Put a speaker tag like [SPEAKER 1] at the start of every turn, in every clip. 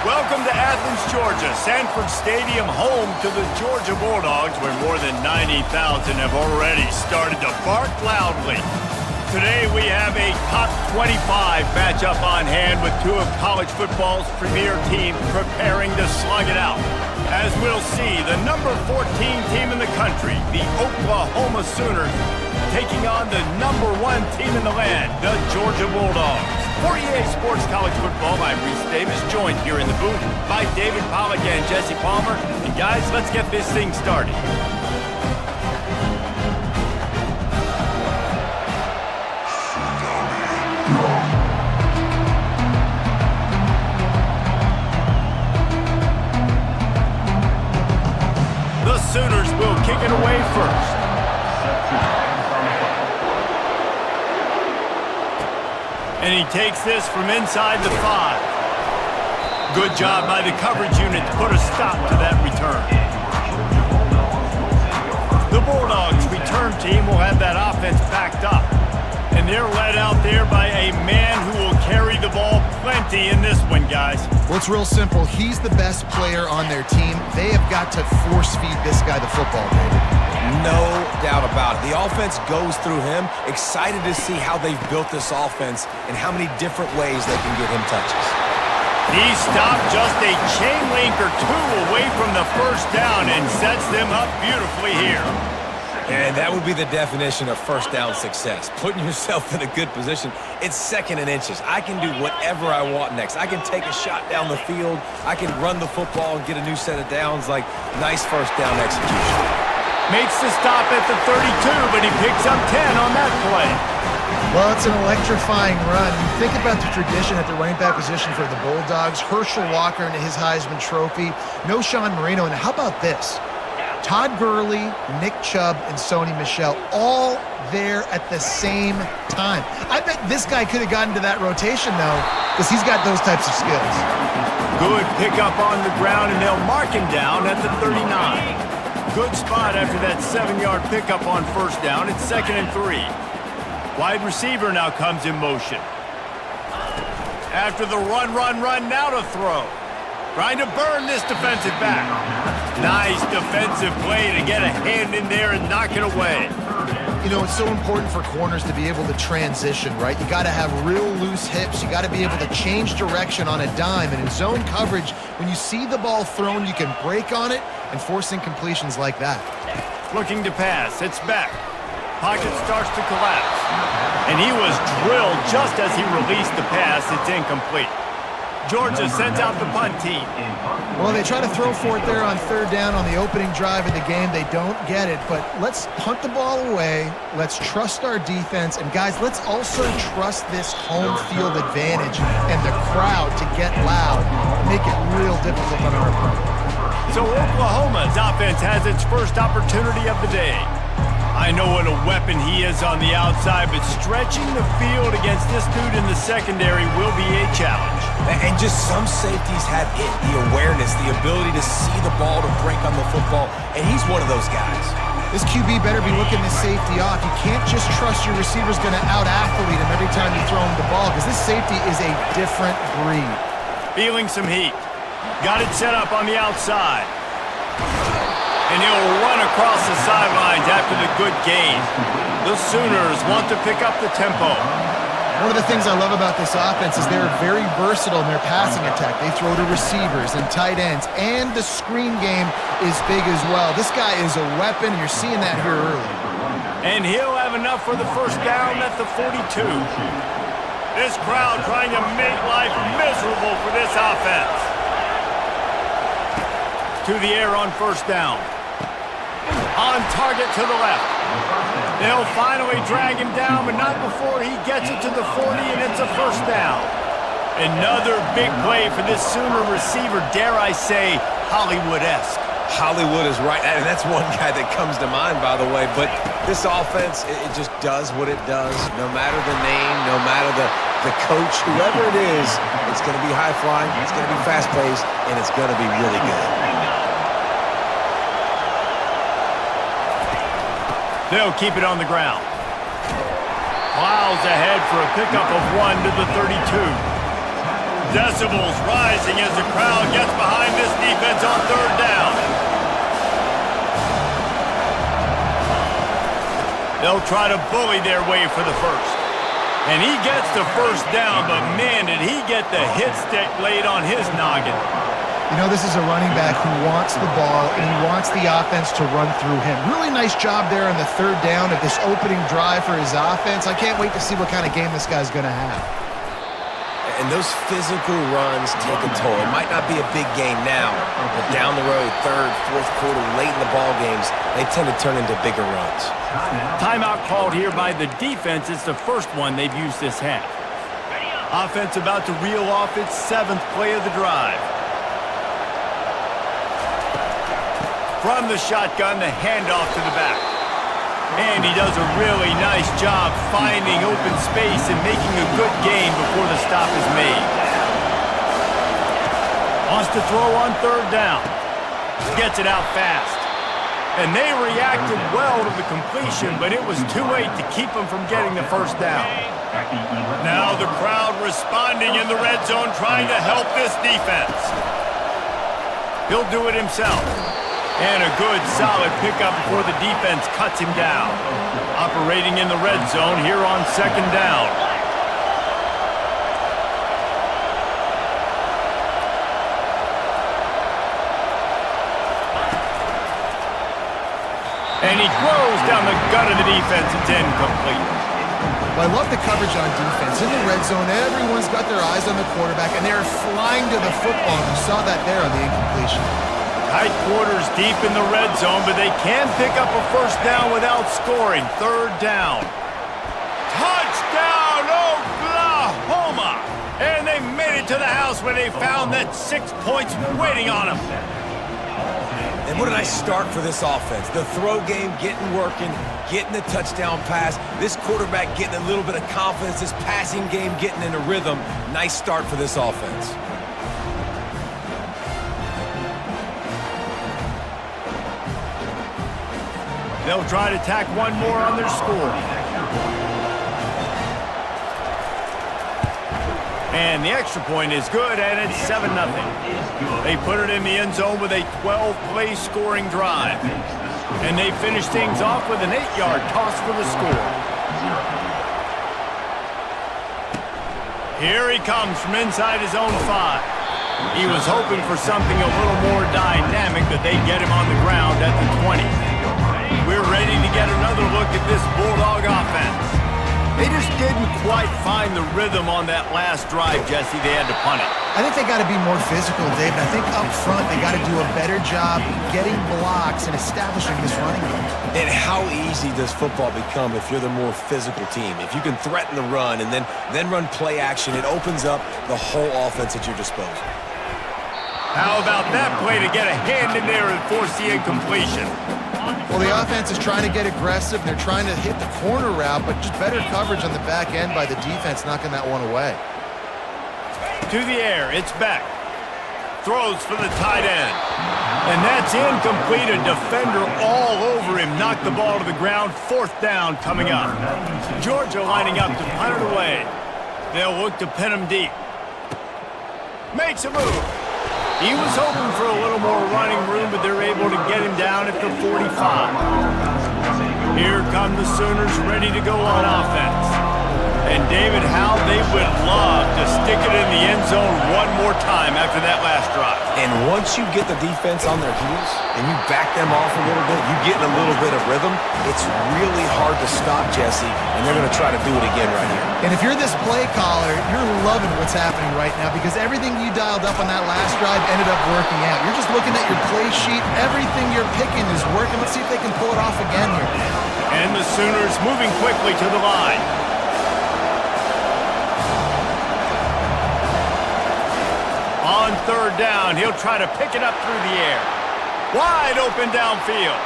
[SPEAKER 1] Welcome to Athens, Georgia, Sanford Stadium, home to the Georgia Bulldogs, where more than 90,000 have already started to bark loudly. Today we have a top 25 matchup on hand with two of college football's premier teams preparing to slug it out. As we'll see, the number 14 team in the country, the Oklahoma Sooners, taking on the number 1 team in the land, the Georgia Bulldogs. For EA Sports College Football, I'm Reese Davis, joined here in the booth by David Pollack and Jesse Palmer. And guys, let's get this thing started. The Sooners will kick it away first. And he takes this from inside the 5. Good job by the coverage unit to put a stop to that return. The Bulldogs return team will have that offense backed up. And they're led out there by a man who will carry the ball plenty in this one, guys.
[SPEAKER 2] Well, it's real simple. He's the best player on their team. They have got to force feed this guy the football, David.
[SPEAKER 3] No doubt about it. The offense goes through him. Excited to see how they've built this offense and how many different ways they can get him touches.
[SPEAKER 1] He stopped just a chain link or two away from the first down and sets them up beautifully here.
[SPEAKER 3] And that would be the definition of first down success. Putting yourself in a good position. It's second and inches. I can do whatever I want next. I can take a shot down the field. I can run the football and get a new set of downs. Like, nice first down execution.
[SPEAKER 1] Makes the stop at the 32, but he picks up 10 on that play.
[SPEAKER 2] Well, it's an electrifying run. You think about the tradition at the running back position for the Bulldogs. Herschel Walker into his Heisman Trophy. No Sean Marino. And how about this? Todd Gurley, Nick Chubb, and Sony Michel all there at the same time. I bet this guy could have gotten to that rotation, though, because he's got those types of skills.
[SPEAKER 1] Good pickup on the ground, and they'll mark him down at the 39. Good spot after that 7-yard pickup on first down. It's 2nd and 3. Wide receiver now comes in motion. After the run, now to throw. Trying to burn this defensive back. Nice defensive play to get a hand in there and knock it away.
[SPEAKER 2] You know, it's so important for corners to be able to transition, right? You got to have real loose hips. You got to be able to change direction on a dime. And in zone coverage, when you see the ball thrown, you can break on it and force incompletions like that.
[SPEAKER 1] Looking to pass. It's back. Pocket starts to collapse. And he was drilled just as he released the pass. It's incomplete. Georgia sends out the punt team.
[SPEAKER 2] Well, they try to throw for it there on third down on the opening drive of the game. They don't get it, but let's punt the ball away. Let's trust our defense. And, guys, let's also trust this home field advantage and the crowd to get loud and make it real difficult on our opponent.
[SPEAKER 1] So Oklahoma's offense has its first opportunity of the day. I know what a weapon he is on the outside, but stretching the field against this dude in the secondary will be a challenge.
[SPEAKER 3] And just some safeties have it, the awareness, the ability to see the ball, to break on the football, and he's one of those guys.
[SPEAKER 2] This QB better be looking this safety off. You can't just trust your receiver's going to out-athlete him every time you throw him the ball, because this safety is a different breed.
[SPEAKER 1] Feeling some heat. Got it set up on the outside. And he'll run across the sidelines after the good gain. The Sooners want to pick up the tempo.
[SPEAKER 2] One of the things I love about this offense is they're very versatile in their passing attack. They throw to receivers and tight ends, and the screen game is big as well. This guy is a weapon. You're seeing that here early.
[SPEAKER 1] And he'll have enough for the first down at the 42. This crowd trying to make life miserable for this offense. To the air on first down. On target to the left. They'll finally drag him down, but not before he gets it to the 40, and it's a first down. Another big play for this Sooner receiver, dare I say, Hollywood-esque.
[SPEAKER 3] Hollywood is right, and that's one guy that comes to mind, by the way. But this offense, it just does what it does. No matter the name, no matter the coach, whoever it is, it's going to be high-flying, it's going to be fast-paced, and it's going to be really good.
[SPEAKER 1] They'll keep it on the ground. Plows ahead for a pickup of 1 to the 32. Decibels rising as the crowd defense on third down. They'll try to bully their way for the first. And he gets the first down, but man, did he get the hit stick laid on his noggin.
[SPEAKER 2] You know, this is a running back who wants the ball, and he wants the offense to run through him. Really nice job there on the third down of this opening drive for his offense. I can't wait to see what kind of game this guy's going to have.
[SPEAKER 3] And those physical runs take a toll. It might not be a big game now, but down the road, third, fourth quarter, late in the ball games, they tend to turn into bigger runs.
[SPEAKER 1] Timeout called here by the defense. It's the first one they've used this half. Offense about to reel off its 7th play of the drive. From the shotgun, the handoff to the back. And he does a really nice job finding open space and making a good gain before the stop is made. Wants to throw on third down. Gets it out fast. And they reacted well to the completion, but it was too late to keep them from getting the first down. Now the crowd responding in the red zone, trying to help this defense. He'll do it himself. And a good, solid pickup before the defense cuts him down. Operating in the red zone here on second down. And he throws down the gut of the defense. It's incomplete.
[SPEAKER 2] Well, I love the coverage on defense. In the red zone, everyone's got their eyes on the quarterback, and they're flying to the football. You saw that there on the incompletion.
[SPEAKER 1] Tight quarters deep in the red zone, but they can pick up a first down without scoring. Third down. Touchdown, Oklahoma! And they made it to the house where they found that 6 points waiting on them.
[SPEAKER 3] And what a nice start for this offense. The throw game getting working, getting the touchdown pass. This quarterback getting a little bit of confidence. This passing game getting in a rhythm. Nice start for this offense.
[SPEAKER 1] They'll try to tack one more on their score. And the extra point is good, and it's 7-0. They put it in the end zone with a 12-play scoring drive. And they finish things off with an 8-yard toss for the score. Here he comes from inside his own 5. He was hoping for something a little more dynamic, that they'd get him on the ground at the 20. We're ready to get another look at this Bulldog offense. They just didn't quite find the rhythm on that last drive, Jesse. They had to punt it.
[SPEAKER 2] I think they got to be more physical, David. I think up front they got to do a better job getting blocks and establishing this running game.
[SPEAKER 3] And how easy does football become if you're the more physical team? If you can threaten the run and then run play action, it opens up the whole offense at your disposal.
[SPEAKER 1] How about that play to get a hand in there and force the incompletion?
[SPEAKER 2] Well, the offense is trying to get aggressive. They're trying to hit the corner route, but just better coverage on the back end by the defense, knocking that one away.
[SPEAKER 1] To the air, it's back. Throws for the tight end. And that's incomplete. A defender all over him. Knocked the ball to the ground. Fourth down coming up. Georgia lining up to punt it away. They'll look to pin him deep. Makes a move. He was hoping for a little more running room, but they're able to get him down at the 45. Here come the Sooners ready to go on offense. And David, how they would love to stick it in the end zone one more time after that last drive.
[SPEAKER 3] And once you get the defense on their heels and you back them off a little bit, you get in a little bit of rhythm, it's really hard to stop, Jesse, and they're going to try to do it again right here.
[SPEAKER 2] And if you're this play caller, you're loving what's happening right now because everything you dialed up on that last drive ended up working out. You're just looking at your play sheet. Everything you're picking is working. Let's see if they can pull it off again here.
[SPEAKER 1] And the Sooners moving quickly to the line. On third down, he'll try to pick it up through the air. Wide open downfield.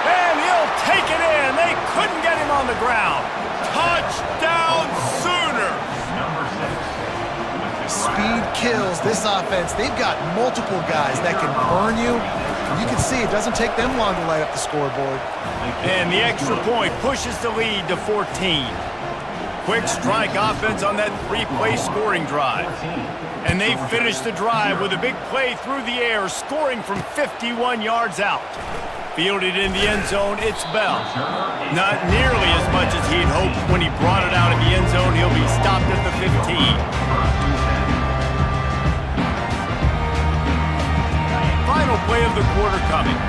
[SPEAKER 1] And he'll take it in. They couldn't get him on the ground. Touchdown, Sooners!
[SPEAKER 2] Speed kills this offense. They've got multiple guys that can burn you. You can see it doesn't take them long to light up the scoreboard.
[SPEAKER 1] And the extra point pushes the lead to 14. Quick strike offense on that 3-play scoring drive. And they finished the drive with a big play through the air, scoring from 51 yards out. Fielded in the end zone, it's Bell. Not nearly as much as he'd hoped when he brought it out of the end zone. He'll be stopped at the 15. Final play of the quarter coming.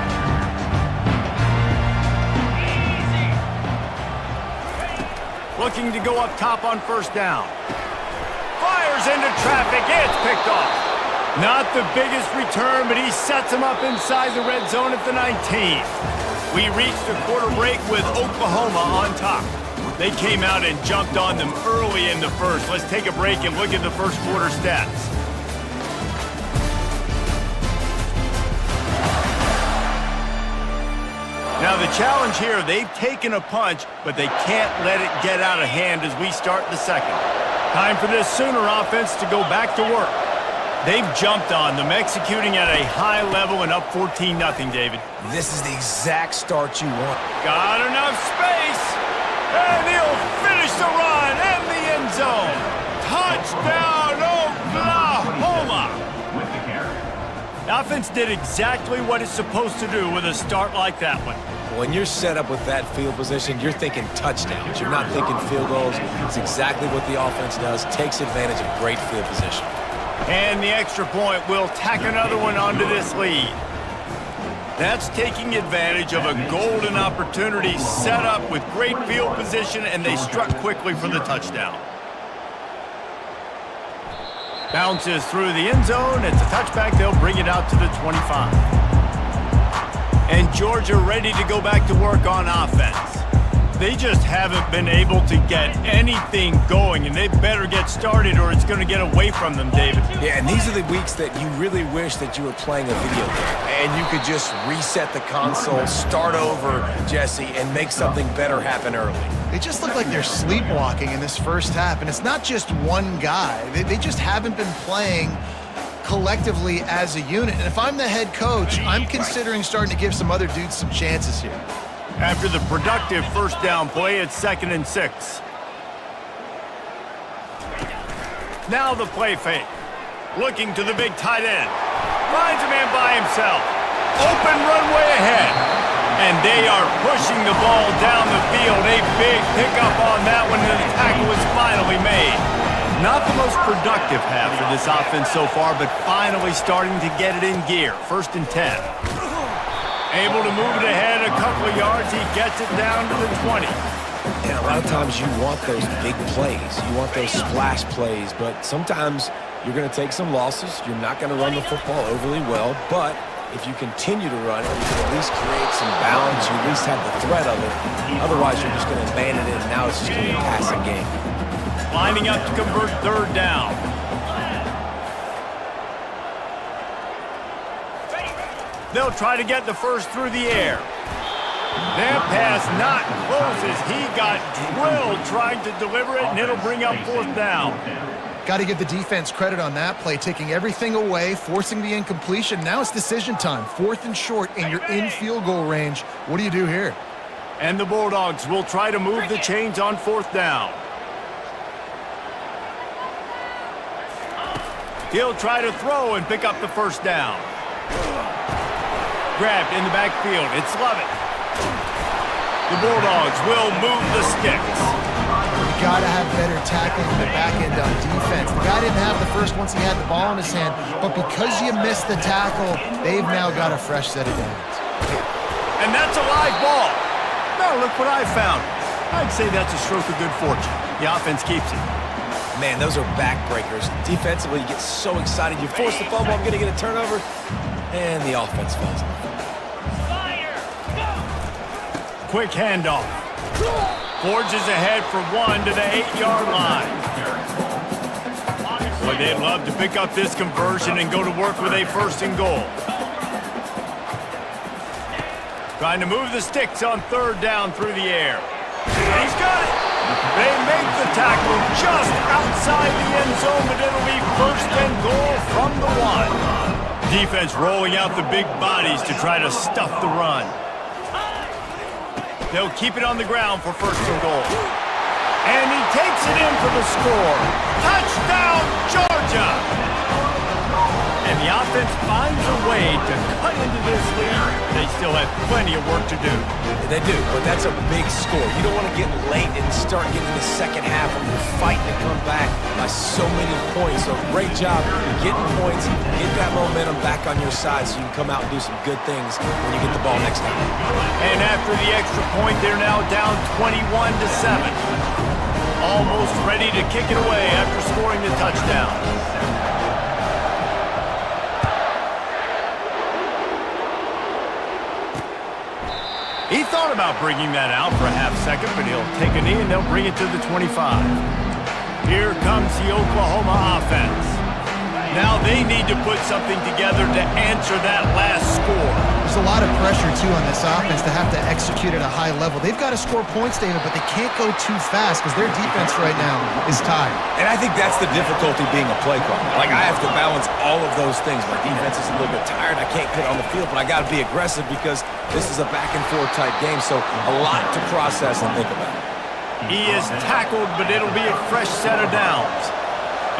[SPEAKER 1] Looking to go up top on first down. Fires into traffic. It's picked off. Not the biggest return, but he sets him up inside the red zone at the 19. We reached the quarter break with Oklahoma on top. They came out and jumped on them early in the first. Let's take a break and look at the first quarter stats. Now the challenge here, they've taken a punch, but they can't let it get out of hand as we start the second. Time for this Sooner offense to go back to work. They've jumped on them, executing at a high level and up 14-0, David.
[SPEAKER 3] This is the exact start you want.
[SPEAKER 1] Got enough space, and he'll finish the run in the end zone. Touchdown, Oklahoma! The offense did exactly what it's supposed to do with a start like that one.
[SPEAKER 3] When you're set up with that field position, you're thinking touchdowns. You're not thinking field goals. It's exactly what the offense does, takes advantage of great field position.
[SPEAKER 1] And the extra point will tack another one onto this lead. That's taking advantage of a golden opportunity set up with great field position, and they struck quickly for the touchdown. Bounces through the end zone. It's a touchback. They'll bring it out to the 25. And Georgia ready to go back to work on offense. They just haven't been able to get anything going, and they better get started or it's going to get away from them, David.
[SPEAKER 3] Yeah, and these are the weeks that you really wish that you were playing a video game and you could just reset the console, start over, Jesse, and make something better happen early.
[SPEAKER 2] They just look like they're sleepwalking in this first half, and it's not just one guy. They just haven't been playing collectively as a unit. And if I'm the head coach, I'm considering starting to give some other dudes some chances here.
[SPEAKER 1] After the productive first down play, it's 2nd and 6. Now the play fake. Looking to the big tight end. Finds a man by himself. Open runway ahead. And they are pushing the ball down the field. A big pickup on that one, and the tackle is finally made. Not the most productive half for this offense so far, but finally starting to get it in gear. 1st and 10. Able to move it ahead a couple of yards. He gets it down to the 20.
[SPEAKER 3] And a lot of times you want those big plays. You want those splash plays, but sometimes you're going to take some losses. You're not going to run the football overly well, but if you continue to run it, you can at least create some balance. You at least have the threat of it. Otherwise, you're just going to abandon it, and now it's just going to be a passing game.
[SPEAKER 1] Lining up to convert 3rd down. They'll try to get the first through the air. That pass not closes. He got drilled trying to deliver it, and it'll bring up 4th down.
[SPEAKER 2] Got to give the defense credit on that play, taking everything away, forcing the incompletion. Now it's decision time. 4th and short, and you're in field goal range. What do you do here?
[SPEAKER 1] And the Bulldogs will try to move the chains on 4th down. He'll try to throw and pick up the first down. Grabbed in the backfield. It's Lovett. The Bulldogs will move the sticks.
[SPEAKER 2] You got to have better tackling in the back end on defense. The guy didn't have the first once he had the ball in his hand, but because you missed the tackle, they've now got a fresh set of downs.
[SPEAKER 1] And that's a live ball. Now look what I found. I'd say that's a stroke of good fortune. The offense keeps it.
[SPEAKER 3] Man, those are backbreakers. Defensively, you get so excited. You force the fumble, I'm going to get a turnover, and the offense falls off.
[SPEAKER 1] Quick handoff. Forges ahead for 1 to the 8-yard line. Boy, they'd love to pick up this conversion and go to work with a 1st and goal. Trying to move the sticks on 3rd down through the air. He's got it. They make the tackle just outside the end zone, but it'll be 1st and goal from the 1. Defense rolling out the big bodies to try to stuff the run. They'll keep it on the ground for 1st and goal. And he takes it in for the score. Touchdown, Georgia! And the offense finds a way to cut into this lead. They still have plenty of work to do.
[SPEAKER 3] They do, but that's a big score. You don't want to get late and start getting the second half when you're fighting to come back by so many points. So great job getting points, get that momentum back on your side so you can come out and do some good things when you get the ball next time.
[SPEAKER 1] And after the extra point, they're now down 21-7. Almost ready to kick it away after scoring the touchdown. He thought about bringing that out for a half second, but he'll take a knee and they'll bring it to the 25. Here comes the Oklahoma offense. Now they need to put something together to answer that last score.
[SPEAKER 2] There's a lot of pressure, too, on this offense to have to execute at a high level. They've got to score points, David, but they can't go too fast because their defense right now is tired.
[SPEAKER 3] And I think that's the difficulty being a play caller. Like, I have to balance all of those things. My defense is a little bit tired. I can't get on the field, but I got to be aggressive because this is a back-and-forth type game, so a lot to process and think about.
[SPEAKER 1] He is tackled, but it'll be a fresh set of downs.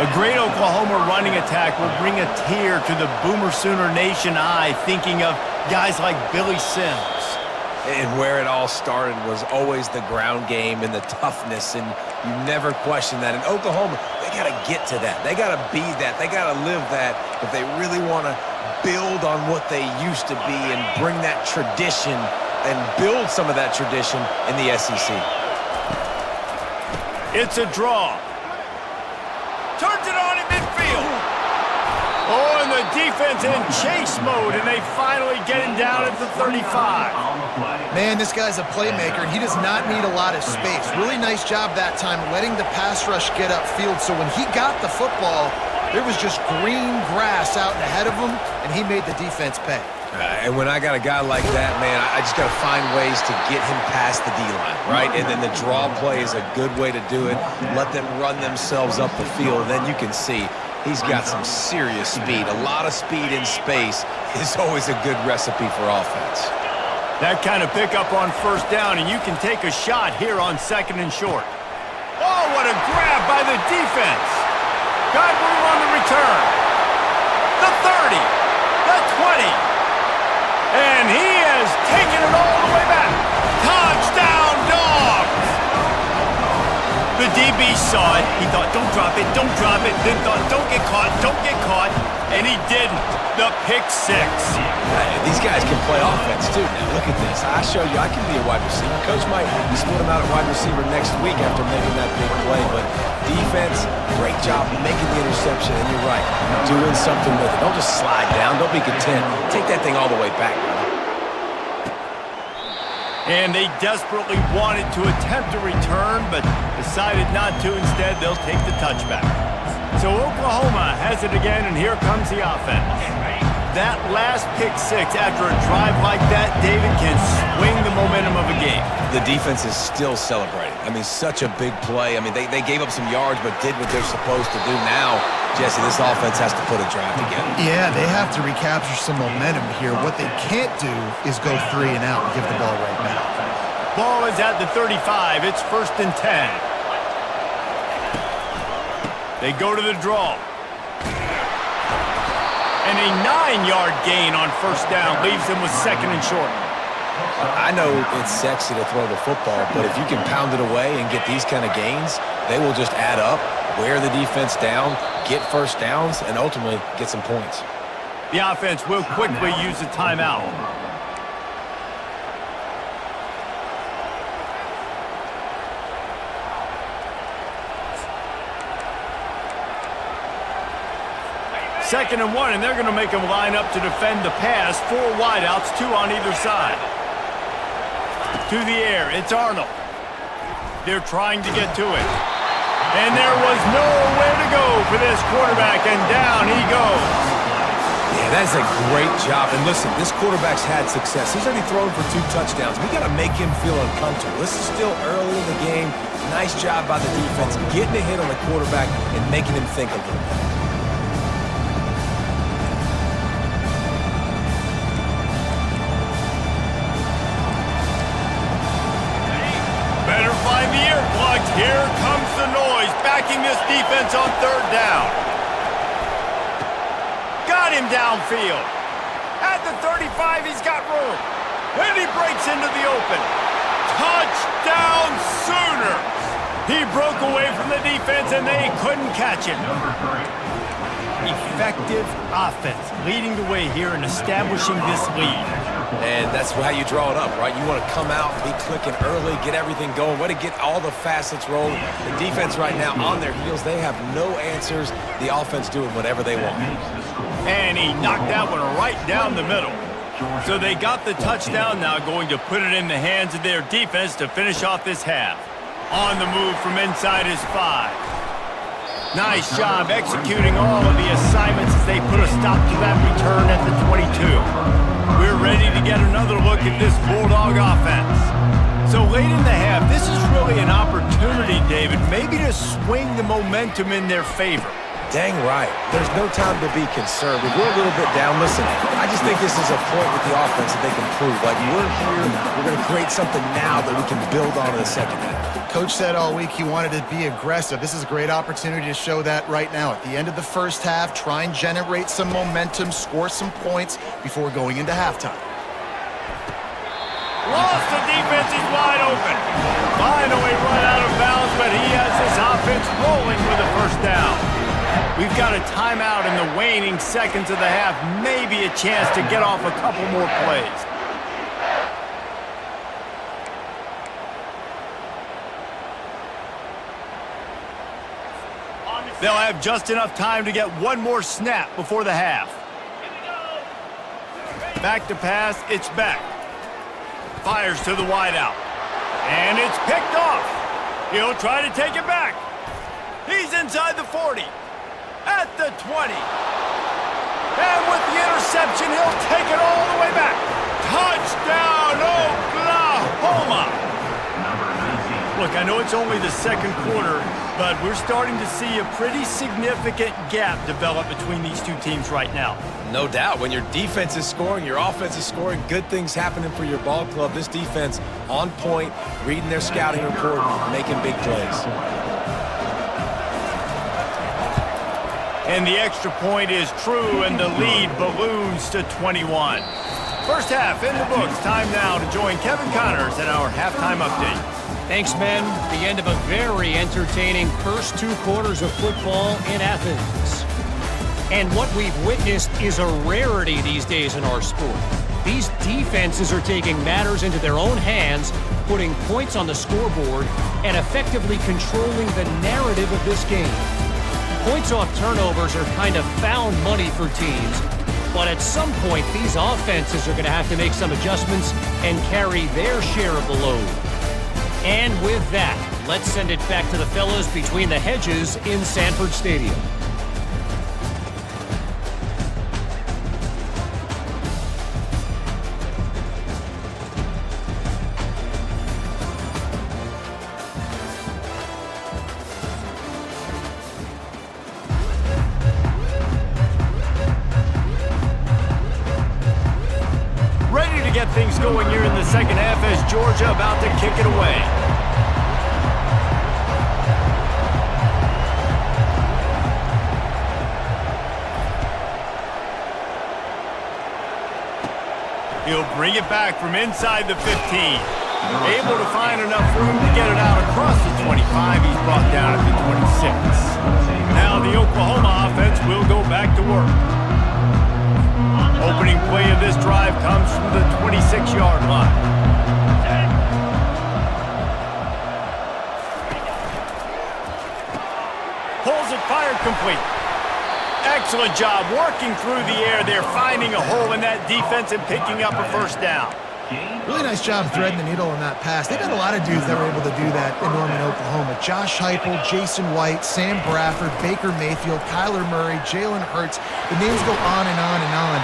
[SPEAKER 1] A great Oklahoma running attack will bring a tear to the Boomer Sooner Nation eye, thinking of guys like Billy Sims.
[SPEAKER 3] And where it all started was always the ground game and the toughness, and you never question that. In Oklahoma, they got to get to that. They got to be that. They got to live that if they really want to build on what they used to be and bring that tradition and build some of that tradition in the SEC.
[SPEAKER 1] It's a draw. Turns it on in midfield. Oh, and the defense in chase mode, and they finally get him down at the 35.
[SPEAKER 2] Man, this guy's a playmaker, and he does not need a lot of space. Really nice job that time letting the pass rush get upfield. So when he got the football, there was just green grass out ahead of him, and he made the defense pay.
[SPEAKER 3] And when I got a guy like that, man, I just got to find ways to get him past the D-line, right? And then the draw play is a good way to do it. Let them run themselves up the field, and then you can see he's got some serious speed. A lot of speed in space is always a good recipe for offense.
[SPEAKER 1] That kind of pickup on first down, and you can take a shot here on second and short. Oh, what a grab by the defense. Got room on the return. The 30, the 20. And he has taken it all the way back. Touchdown, Dogs! The DB saw it. He thought, don't drop it, don't drop it. Then thought, don't get caught, don't get caught. And he didn't. The pick six.
[SPEAKER 3] These guys can play offense, too. Now, look at this. I show you I can be a wide receiver. Coach might split him out at wide receiver next week after making that big play. But defense, great job making the interception. And you're right, doing something with it. Don't just slide down. Don't be content. Take that thing all the way back, brother.
[SPEAKER 1] And they desperately wanted to attempt a return, but decided not to. Instead, they'll take the touchback. So Oklahoma has it again, and here comes the offense. That last pick six after a drive like that, David, can swing the momentum of a game.
[SPEAKER 3] The defense is still celebrating. I mean, such a big play. I mean, they gave up some yards but did what they're supposed to do. Now, Jesse, this offense has to put a drive together.
[SPEAKER 2] Yeah, they have to recapture some momentum here. What they can't do is go 3 and out and give the ball right back.
[SPEAKER 1] Ball is at the 35. It's 1st and 10. They go to the draw. And a 9-yard gain on first down leaves them with 2nd and short.
[SPEAKER 3] I know it's sexy to throw the football, but if you can pound it away and get these kind of gains, they will just add up, wear the defense down, get first downs, and ultimately get some points.
[SPEAKER 1] The offense will quickly use a timeout. Second and 1, and they're going to make them line up to defend the pass. 4 wideouts, 2 on either side. To the air, it's Arnold. They're trying to get to it. And there was nowhere to go for this quarterback, and down he goes.
[SPEAKER 3] Yeah, that's a great job. And listen, this quarterback's had success. He's already thrown for 2 touchdowns. We got to make him feel uncomfortable. This is still early in the game. Nice job by the defense, getting a hit on the quarterback and making him think a little bit.
[SPEAKER 1] Here comes the noise, backing this defense on 3rd down. Got Get him downfield. At the 35, he's got room. And he breaks into the open. Touchdown Sooners! He broke away from the defense, and they couldn't catch him. Effective offense leading the way here and establishing this lead.
[SPEAKER 3] And that's how you draw it up, right? You want to come out, be clicking early, get everything going, want to get all the facets rolling. The defense right now on their heels, they have no answers. The offense doing whatever they want.
[SPEAKER 1] And he knocked that one right down the middle. So they got the touchdown, now going to put it in the hands of their defense to finish off this half. On the move from inside his 5. Nice job executing all of the assignments as they put a stop to that return at the 22. We're ready to get another look at this Bulldog offense. So late in the half, this is really an opportunity, David, maybe to swing the momentum in their favor.
[SPEAKER 3] Dang right. There's no time to be concerned. We're a little bit down. Listen, I just think this is a point with the offense that they can prove. Like, we're here, we're going to create something now that we can build on in the second half.
[SPEAKER 2] Coach said all week he wanted to be aggressive. This is a great opportunity to show that right now. At the end of the first half, try and generate some momentum, score some points before going into halftime.
[SPEAKER 1] Lost the defense, he's wide open. Finally run out of bounds, but he has this offense rolling with a first down. We've got a timeout in the waning seconds of the half. Maybe a chance to get off a couple more plays. They'll have just enough time to get one more snap before the half. Back to pass, it's back. Fires to the wideout. And it's picked off. He'll try to take it back. He's inside the 40. At the 20. And with the interception, he'll take it all the way back. Touchdown, Oklahoma! Look, I know it's only the second quarter, but we're starting to see a pretty significant gap develop between these two teams right now.
[SPEAKER 3] No doubt. When your defense is scoring, your offense is scoring, good things happening for your ball club. This defense on point, reading their scouting report, making big plays.
[SPEAKER 1] And the extra point is true, and the lead balloons to 21. First half in the books. Time now to join Kevin Connors in our halftime update.
[SPEAKER 4] Thanks, men. The end of a very entertaining first 2 quarters of football in Athens. And what we've witnessed is a rarity these days in our sport. These defenses are taking matters into their own hands, putting points on the scoreboard, and effectively controlling the narrative of this game. Points off turnovers are kind of found money for teams, but at some point, these offenses are going to have to make some adjustments and carry their share of the load. And with that, let's send it back to the fellows between the hedges in Sanford Stadium.
[SPEAKER 1] Get things going here in the second half as Georgia about to kick it away. He'll bring it back from inside the 15. Able to find enough room to get it out across the 25. He's brought down at the 26. Now the Oklahoma offense will go back to work. Opening play of this drive comes from the 26-yard line. Pulls it, fired complete. Excellent job working through the air there, finding a hole in that defense and picking up a first down.
[SPEAKER 2] Really nice job threading the needle on that pass. They've got a lot of dudes that were able to do that in Norman, Oklahoma. Josh Heupel, Jason White, Sam Bradford, Baker Mayfield, Kyler Murray, Jalen Hurts. The names go on and on and on.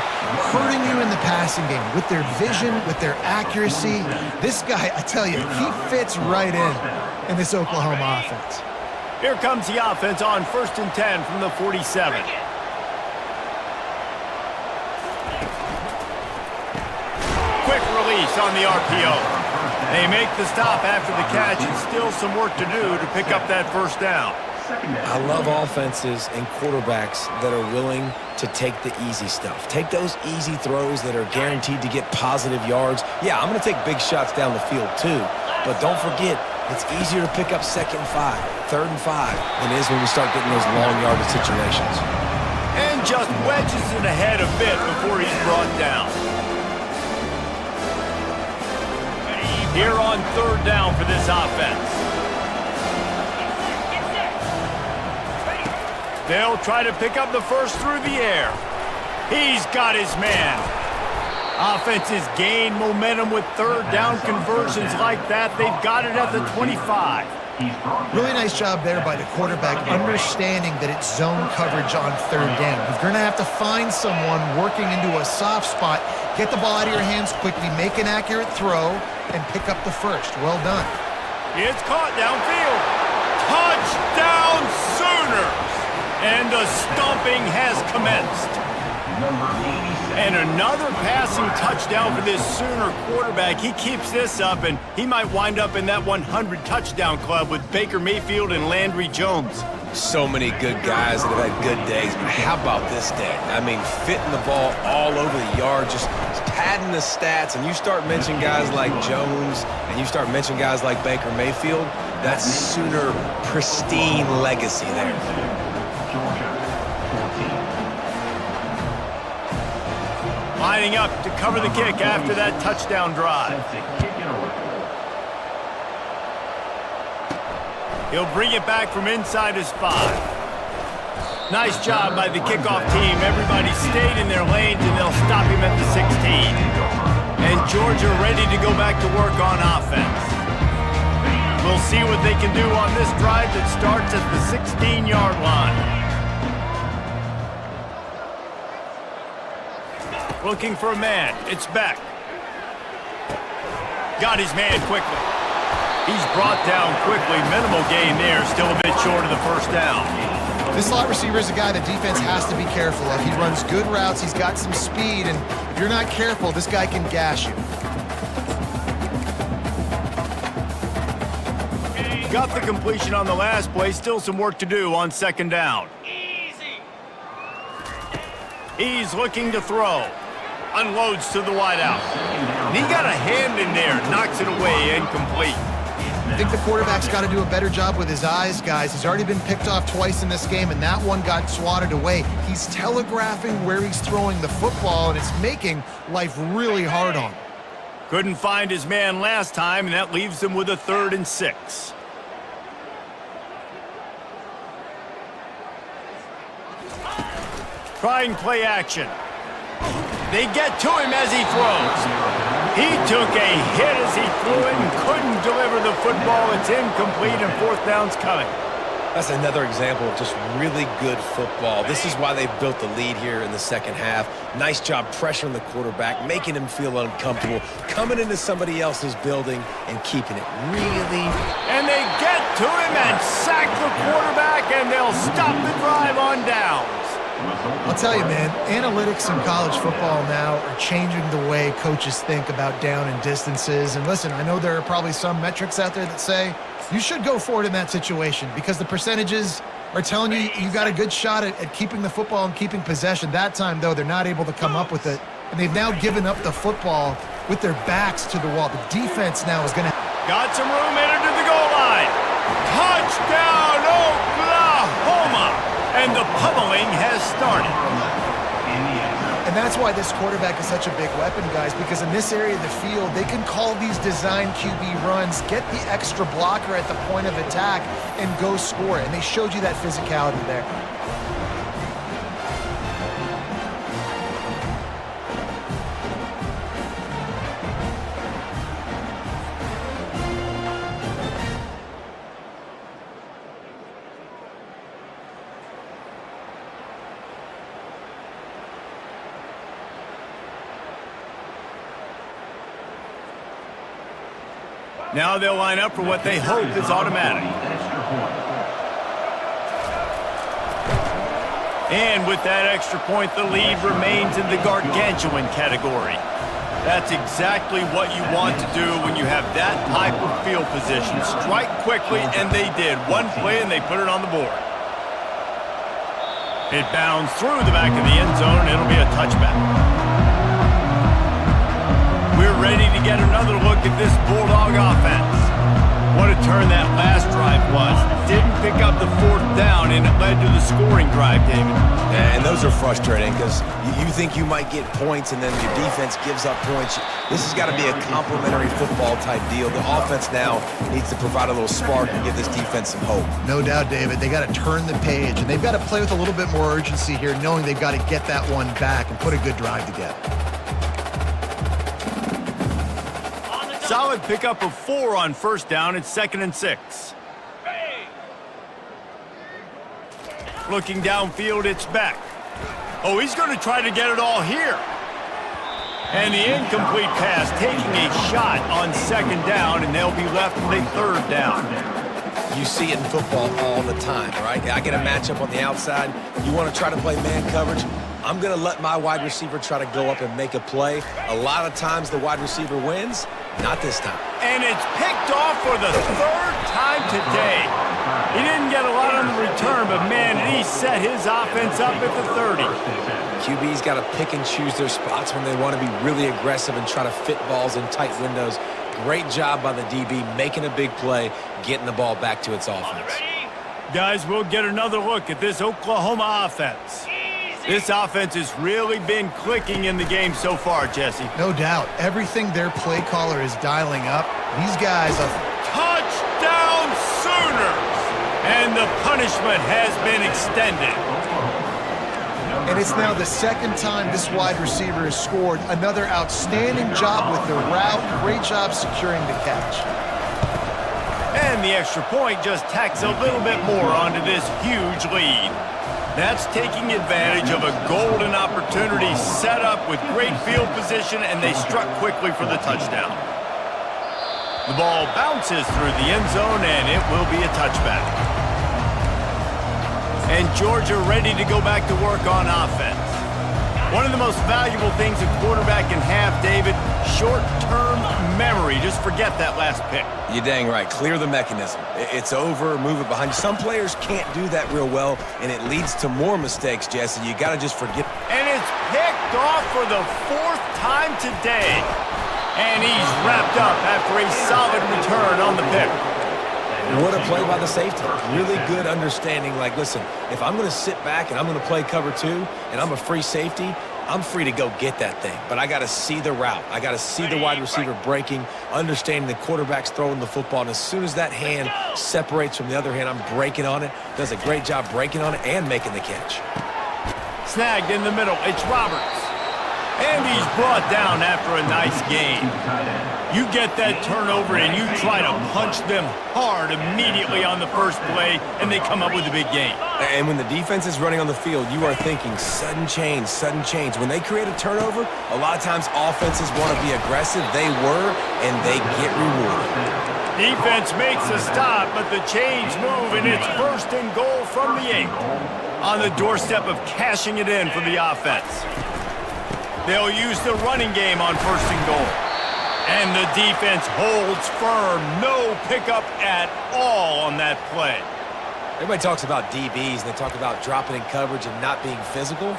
[SPEAKER 2] Hurting you in the passing game with their vision, with their accuracy. This guy, I tell you, he fits right in this Oklahoma offense.
[SPEAKER 1] Here comes the offense on 1st and 10 from the 47. Quick release on the RPO. They make the stop after the catch and still some work to do to pick up that first down.
[SPEAKER 3] I love offenses and quarterbacks that are willing to take the easy stuff. Take those easy throws that are guaranteed to get positive yards. Yeah, I'm going to take big shots down the field too, but don't forget, it's easier to pick up 2nd and 5, 3rd and 5 than it is when we start getting those long yardage situations.
[SPEAKER 1] And just wedges it ahead a bit before he's brought down. Here on 3rd down for this offense. They'll try to pick up the first through the air. He's got his man. Offenses gain momentum with 3rd down conversions like that. They've got it at the 25.
[SPEAKER 2] Really nice job there by the quarterback, understanding that it's zone coverage on 3rd down. You're going to have to find someone working into a soft spot, get the ball out of your hands quickly, make an accurate throw, and pick up the first. Well done.
[SPEAKER 1] It's caught downfield. Touchdown Sooners! And the stomping has commenced. And another passing touchdown for this Sooner quarterback. He keeps this up, and he might wind up in that 100 touchdown club with Baker Mayfield and Landry Jones.
[SPEAKER 3] So many good guys that have had good days, but how about this day? I mean, fitting the ball all over the yard, just padding the stats, and you start mentioning guys like Jones, and you start mentioning guys like Baker Mayfield, that's Sooner pristine legacy there.
[SPEAKER 1] Lining up to cover the kick after that touchdown drive. He'll bring it back from inside his 5. Nice job by the kickoff team. Everybody stayed in their lanes, and they'll stop him at the 16. And Georgia ready to go back to work on offense. We'll see what they can do on this drive that starts at the 16-yard line. Looking for a man. It's Beck. Got his man quickly. He's brought down quickly. Minimal gain there. Still a bit short of the 1st down.
[SPEAKER 2] This slot receiver is a guy the defense has to be careful of. He runs good routes. He's got some speed. And if you're not careful, this guy can gash you.
[SPEAKER 1] Got the completion on the last play. Still some work to do on 2nd down. He's looking to throw. Unloads to the wideout. And he got a hand in there. Knocks it away. Incomplete.
[SPEAKER 2] I think the quarterback's got to do a better job with his eyes, guys. He's already been picked off twice in this game, and that one got swatted away. He's telegraphing where he's throwing the football, and it's making life really hard on him.
[SPEAKER 1] Couldn't find his man last time, and that leaves him with a 3rd and 6. Trying play action. They get to him as he throws. He took a hit as he threw it and couldn't deliver the football. It's incomplete, and 4th down's coming.
[SPEAKER 3] That's another example of just really good football. This is why they've built the lead here in the 2nd half. Nice job pressuring the quarterback, making him feel uncomfortable, coming into somebody else's building and keeping it really.
[SPEAKER 1] And they get to him and sack the quarterback, and they'll stop the drive on downs.
[SPEAKER 2] I'll tell you, man, analytics in college football now are changing the way coaches think about down and distances. And listen, I know there are probably some metrics out there that say you should go for it in that situation because the percentages are telling you you got a good shot at keeping the football and keeping possession. That time, though, they're not able to come up with it. And they've now given up the football with their backs to the wall. The defense now is going to...
[SPEAKER 1] Got some room, entered to the goal line. Touchdown, Oklahoma! And the pummeling has started.
[SPEAKER 2] And that's why this quarterback is such a big weapon, guys, because in this area of the field, they can call these design QB runs, get the extra blocker at the point of attack, and go score it. And they showed you that physicality there.
[SPEAKER 1] Now they'll line up for what they hope is automatic. And with that extra point, the lead remains in the gargantuan category. That's exactly what you want to do when you have that type of field position. Strike quickly, and they did. One play, and they put it on the board. It bounds through the back of the end zone. It'll be a touchback. We're ready to get another look at this Bulldog offense. What a turn that last drive was. Didn't pick up the 4th down, and it led to the scoring drive, David.
[SPEAKER 3] Yeah, and those are frustrating because you think you might get points, and then your defense gives up points. This has got to be a complementary football type deal. The offense now needs to provide a little spark and give this defense some hope.
[SPEAKER 2] No doubt, David. They got to turn the page, and they've got to play with a little bit more urgency here, knowing they've got to get that one back and put a good drive together.
[SPEAKER 1] Solid pickup of 4 on 1st down. It's 2nd and 6. Looking downfield, it's Beck. Oh, he's going to try to get it all here. And the incomplete pass, taking a shot on 2nd down, and they'll be left with a 3rd down.
[SPEAKER 3] You see it in football all the time, right? I get a matchup on the outside. You want to try to play man coverage. I'm going to let my wide receiver try to go up and make a play. A lot of times the wide receiver wins. Not this time.
[SPEAKER 1] And it's picked off for the 3rd time today. He didn't get a lot on the return, but man, he set his offense up at the 30.
[SPEAKER 3] QB's got to pick and choose their spots when they want to be really aggressive and try to fit balls in tight windows. Great job by the DB making a big play, getting the ball back to its offense.
[SPEAKER 1] Guys, we'll get another look at this Oklahoma offense. This offense has really been clicking in the game so far, Jesse.
[SPEAKER 2] No doubt. Everything their play caller is dialing up, these guys are...
[SPEAKER 1] Touchdown Sooners! And the punishment has been extended.
[SPEAKER 2] And it's now the 2nd time this wide receiver has scored. Another outstanding job with the route. Great job securing the catch.
[SPEAKER 1] And the extra point just tacks a little bit more onto this huge lead. That's taking advantage of a golden opportunity set up with great field position, and they struck quickly for the touchdown. The ball bounces through the end zone, and it will be a touchback. And Georgia ready to go back to work on offense. One of the most valuable things a quarterback can have, David, short-term memory. Just forget that last pick.
[SPEAKER 3] You're dang right. Clear the mechanism. It's over, move it behind you. Some players can't do that real well, and it leads to more mistakes, Jesse. You got to just forget.
[SPEAKER 1] And it's picked off for the 4th time today. And he's wrapped up after a solid return on the pick.
[SPEAKER 3] What a play by the safety. Really good understanding. Like, listen, if I'm going to sit back and I'm going to play cover 2 and I'm a free safety, I'm free to go get that thing. But I got to see the route. I got to see the wide receiver breaking, understanding the quarterback's throwing the football. And as soon as that hand separates from the other hand, I'm breaking on it. Does a great job breaking on it and making the catch.
[SPEAKER 1] Snagged in the middle. It's Roberts. And he's brought down after a nice game. You get that turnover and you try to punch them hard immediately on the first play, and they come up with a big game.
[SPEAKER 3] And when the defense is running on the field, you are thinking sudden change, sudden change. When they create a turnover, a lot of times offenses want to be aggressive. They were, and they get rewarded.
[SPEAKER 1] Defense makes a stop, but the chains move, and it's 1st and goal from the 8. On the doorstep of cashing it in for the offense. They'll use the running game on 1st and goal. And the defense holds firm. No pickup at all on that play.
[SPEAKER 3] Everybody talks about DBs, and they talk about dropping in coverage and not being physical.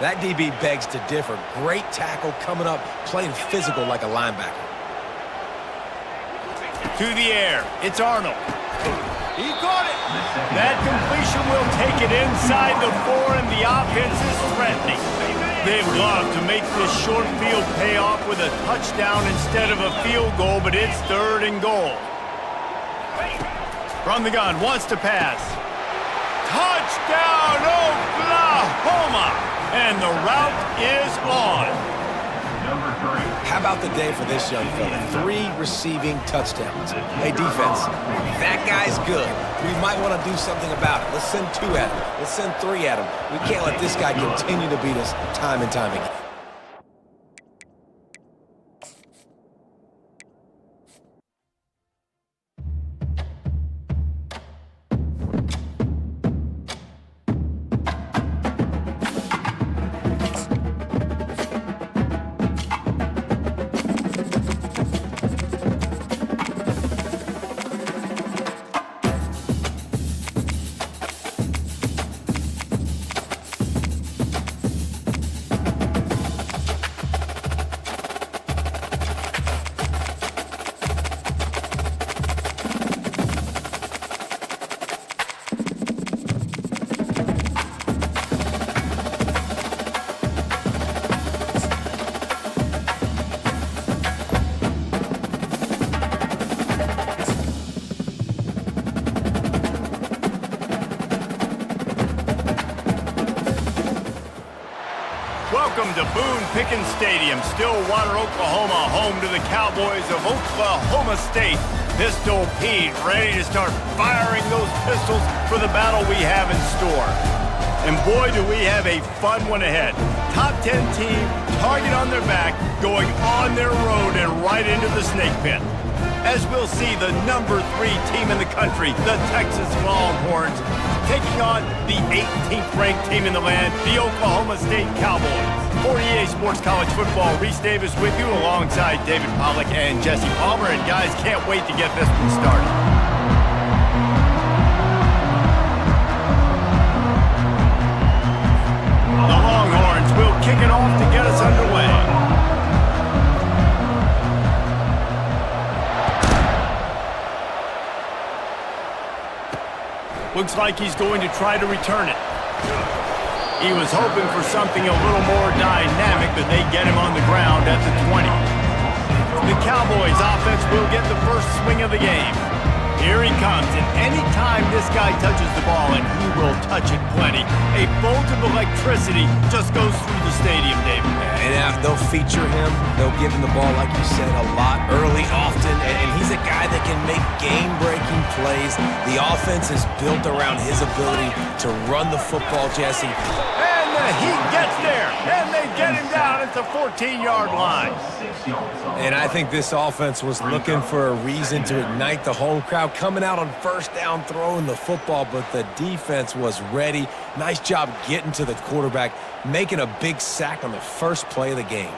[SPEAKER 3] That DB begs to differ. Great tackle coming up, playing physical like a linebacker.
[SPEAKER 1] To the air. It's Arnold. He caught it. That completion will take it inside the 4, and the offense is threatening. They'd love to make this short field pay off with a touchdown instead of a field goal, but it's 3rd and goal. From the gun, wants to pass. Touchdown, Oklahoma! And the route is on.
[SPEAKER 3] How about the day for this young fella? 3 receiving touchdowns. Hey, defense, that guy's good. We might want to do something about it. Let's send 2 at him. Let's send 3 at him. We can't let this guy continue to beat us time and time again.
[SPEAKER 1] Welcome to Boone Pickens Stadium, Stillwater, Oklahoma, home to the Cowboys of Oklahoma State. Pistol Pete ready to start firing those pistols for the battle we have in store. And boy, do we have a fun one ahead. Top 10 team, target on their back, going on their road and right into the snake pit. As we'll see, the number 3 team in the country, the Texas Longhorns, taking on the 18th ranked team in the land, the Oklahoma State Cowboys. For EA Sports College Football, Reese Davis with you alongside David Pollack and Jesse Palmer. And guys, can't wait to get this one started. The Longhorns will kick it off to get us underway. Looks like he's going to try to return it. He was hoping for something a little more dynamic, but they get him on the ground at the 20. The Cowboys offense will get the first swing of the game. Here he comes, and anytime this guy touches the ball, and he will touch it plenty, a bolt of electricity just goes through the stadium, David.
[SPEAKER 3] And they'll feature him. They'll give him the ball, like you said, a lot, early, often, and he's a guy that can make game-breaking plays. The offense is built around his ability to run the football, Jesse.
[SPEAKER 1] And he gets there, and they get him down at the 14-yard line.
[SPEAKER 3] And I think this offense was looking for a reason to ignite the home crowd, coming out on first down, throwing the football, but the defense was ready. Nice job getting to the quarterback, making a big sack on the first play of the game.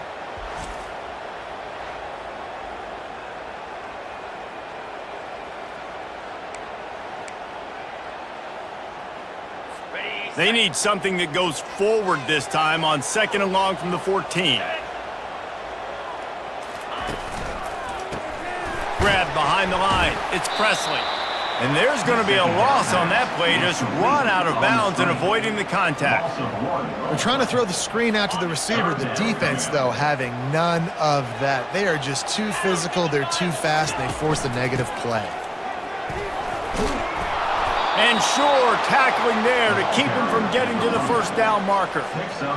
[SPEAKER 1] They need something that goes forward this time on 2nd and long from the 14. Grabbed behind the line. It's Presley. And there's going to be a loss on that play, just run out of bounds and avoiding the contact.
[SPEAKER 2] They're trying to throw the screen out to the receiver. The defense, though, having none of that. They are just too physical. They're too fast. And they force the negative play.
[SPEAKER 1] And sure, tackling there to keep him from getting to the first down marker.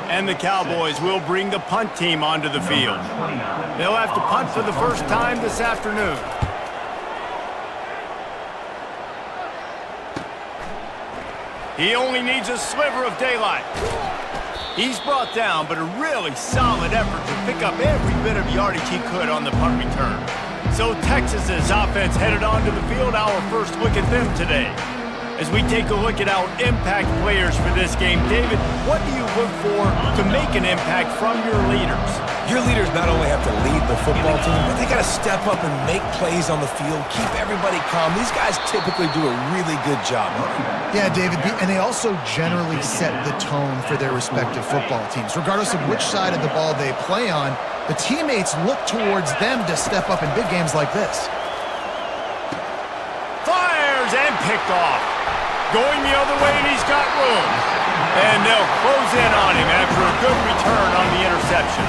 [SPEAKER 1] And the Cowboys will bring the punt team onto the field. They'll have to punt for the first time this afternoon. He only needs a sliver of daylight. He's brought down, but a really solid effort to pick up every bit of yardage he could on the punt return. So Texas's offense headed onto the field. Our first look at them today. As we take a look at our impact players for this game, David, what do you look for to make an impact from your leaders?
[SPEAKER 3] Your leaders not only have to lead the football team, but they got to step up and make plays on the field, keep everybody calm. These guys typically do a really good job of it.
[SPEAKER 2] Yeah, David, and they also generally set the tone for their respective football teams. Regardless of which side of the ball they play on, the teammates look towards them to step up in big games like this.
[SPEAKER 1] Fires and picked off. Going the other way, and he's got room. And they'll close in on him after a good return on the interception.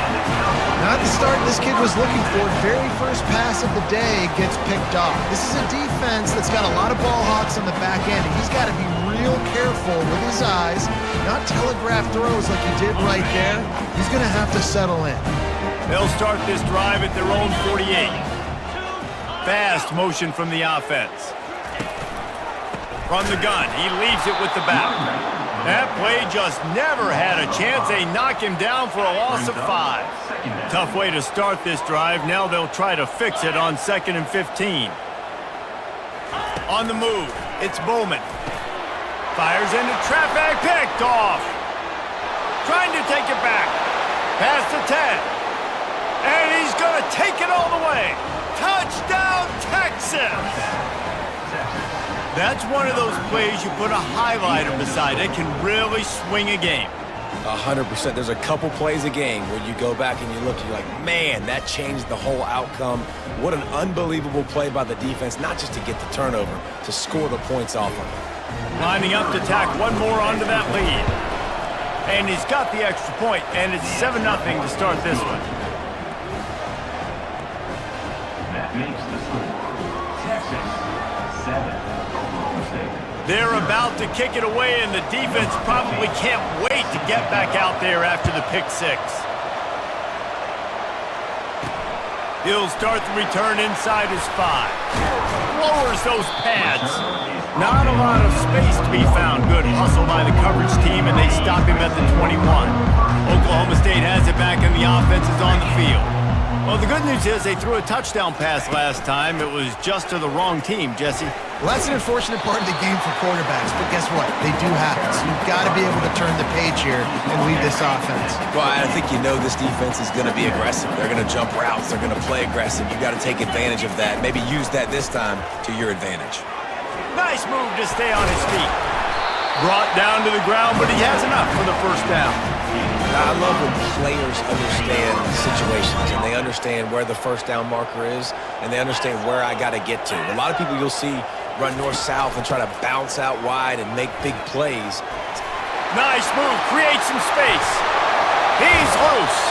[SPEAKER 2] Not the start this kid was looking for. Very first pass of the day gets picked off. This is a defense that's got a lot of ball hawks on the back end, and he's got to be real careful with his eyes, not telegraph throws like he did right there. He's going to have to settle in.
[SPEAKER 1] They'll start this drive at their own 48. Fast motion from the offense. From the gun, he leaves it with the back. That play just never had a chance. They knock him down for a loss of 5. Tough way to start this drive. Now they'll try to fix it on 2nd and 15. On the move, it's Bowman. Fires into traffic, picked off. Trying to take it back. Past the 10. And he's going to take it all the way. Touchdown, Texas! That's one of those plays you put a highlighter beside it, can really swing a game.
[SPEAKER 3] 100%. There's a couple plays a game where you go back and you look and you're like, man, that changed the whole outcome. What an unbelievable play by the defense, not just to get the turnover, to score the points off of it.
[SPEAKER 1] Lining up to tack one more onto that lead. And he's got the extra point, and it's 7-0 to start this one.
[SPEAKER 5] That makes the score Texas 7, Oklahoma State.
[SPEAKER 1] They're about to kick it away, and the defense probably can't wait to get back out there after the pick six. He'll start the return inside his 5. Lowers those pads. Not a lot of space to be found. Good hustle by the coverage team, and they stop him at the 21. Oklahoma State has it back, and the offense is on the field. Well, the good news is they threw a touchdown pass last time. It was just to the wrong team, Jesse.
[SPEAKER 2] Well, that's an unfortunate part of the game for quarterbacks, but guess what? They do happen. So you've got to be able to turn the page here and lead this offense.
[SPEAKER 3] Well, I think you know this defense is going to be aggressive. They're going to jump routes. They're going to play aggressive. You've got to take advantage of that. Maybe use that this time to your advantage.
[SPEAKER 1] Nice move to stay on his feet. Brought down to the ground, but he has enough for the first down.
[SPEAKER 3] I love when players understand situations and they understand where the first down marker is and they understand where I got to get to. A lot of people you'll see run north-south and try to bounce out wide and make big plays.
[SPEAKER 1] Nice move. Create some space. He's loose.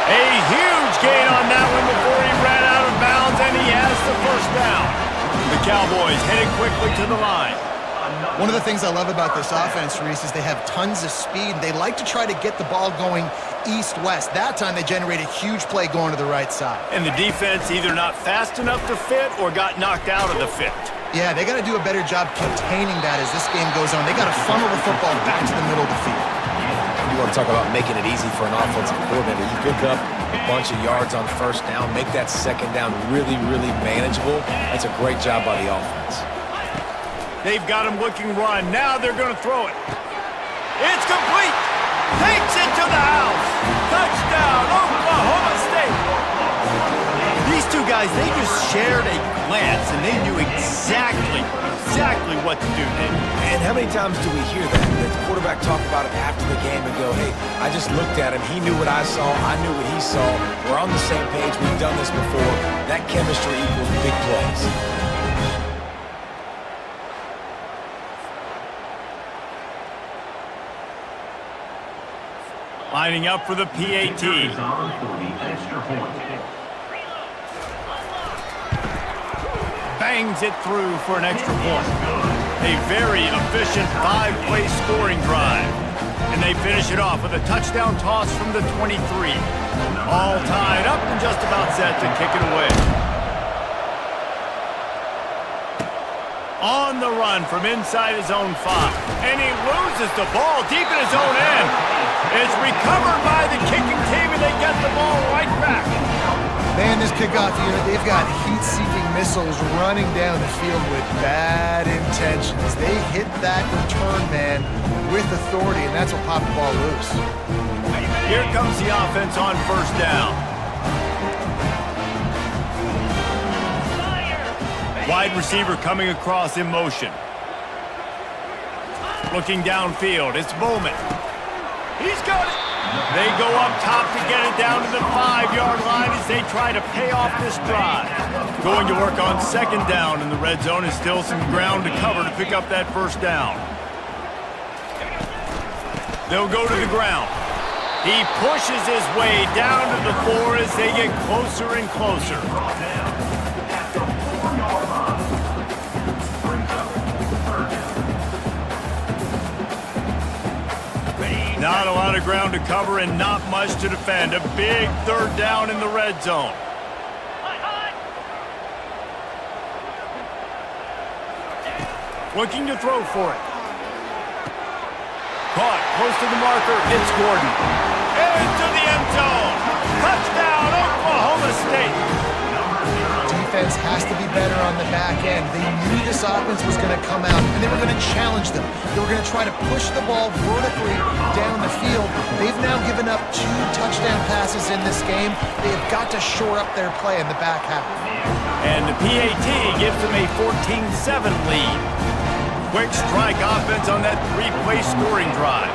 [SPEAKER 1] A huge gain on that one before he ran out of bounds, and he has the first down. The Cowboys headed quickly to the line.
[SPEAKER 2] One of the things I love about this offense, Reese, is they have tons of speed. They like to try to get the ball going east-west. That time they generated a huge play going to the right side.
[SPEAKER 1] And the defense either not fast enough to fit or got knocked out of the fit.
[SPEAKER 2] Yeah, they got to do a better job containing that as this game goes on. They got to funnel the football back to the middle of the field.
[SPEAKER 3] You want to talk about making it easy for an offensive coordinator. You pick up a bunch of yards on first down, make that second down really, really manageable. That's a great job by the offense.
[SPEAKER 1] They've got him looking run. Now they're going to throw it. It's complete. Takes it to the house. Touchdown, Oklahoma State. These two guys, they just shared a glance, and they knew exactly what to do.
[SPEAKER 3] And how many times do we hear that? The quarterback talk about it after the game and go, hey, I just looked at him. He knew what I saw. I knew what he saw. We're on the same page. We've done this before. That chemistry equals big plays.
[SPEAKER 1] Lining up for the PAT. Bangs it through for an extra point. A very efficient 5-play scoring drive. And they finish it off with a touchdown toss from the 23. All tied up and just about set to kick it away. On the run from inside his own 5. And he loses the ball deep in his own end. It's recovered by the kicking team, and they get the ball right back.
[SPEAKER 2] Man, this kickoff unit, they've got heat-seeking missiles running down the field with bad intentions. They hit that return man with authority, and that's what popped the ball loose.
[SPEAKER 1] Here comes the offense on first down. Wide receiver coming across in motion. Looking downfield, it's Bowman. He's got it. They go up top to get it down to the 5-yard line as they try to pay off this drive. Going to work on second down in the red zone is still some ground to cover to pick up that first down. They'll go to the ground. He pushes his way down to the 4 as they get closer and closer. Not a lot of ground to cover and not much to defend. A big third down in the red zone. Looking to throw for it. Caught close to the marker. It's Gordon. Into the end zone. Touchdown, Oklahoma State.
[SPEAKER 2] Defense has to be better on the back end. They knew this offense was going to come out, and they were going to challenge them. They were going to try to push the ball vertically down the field. They've now given up 2 touchdown passes in this game. They have got to shore up their play in the back half.
[SPEAKER 1] And the PAT gives them a 14-7 lead. Quick strike offense on that 3-play scoring drive.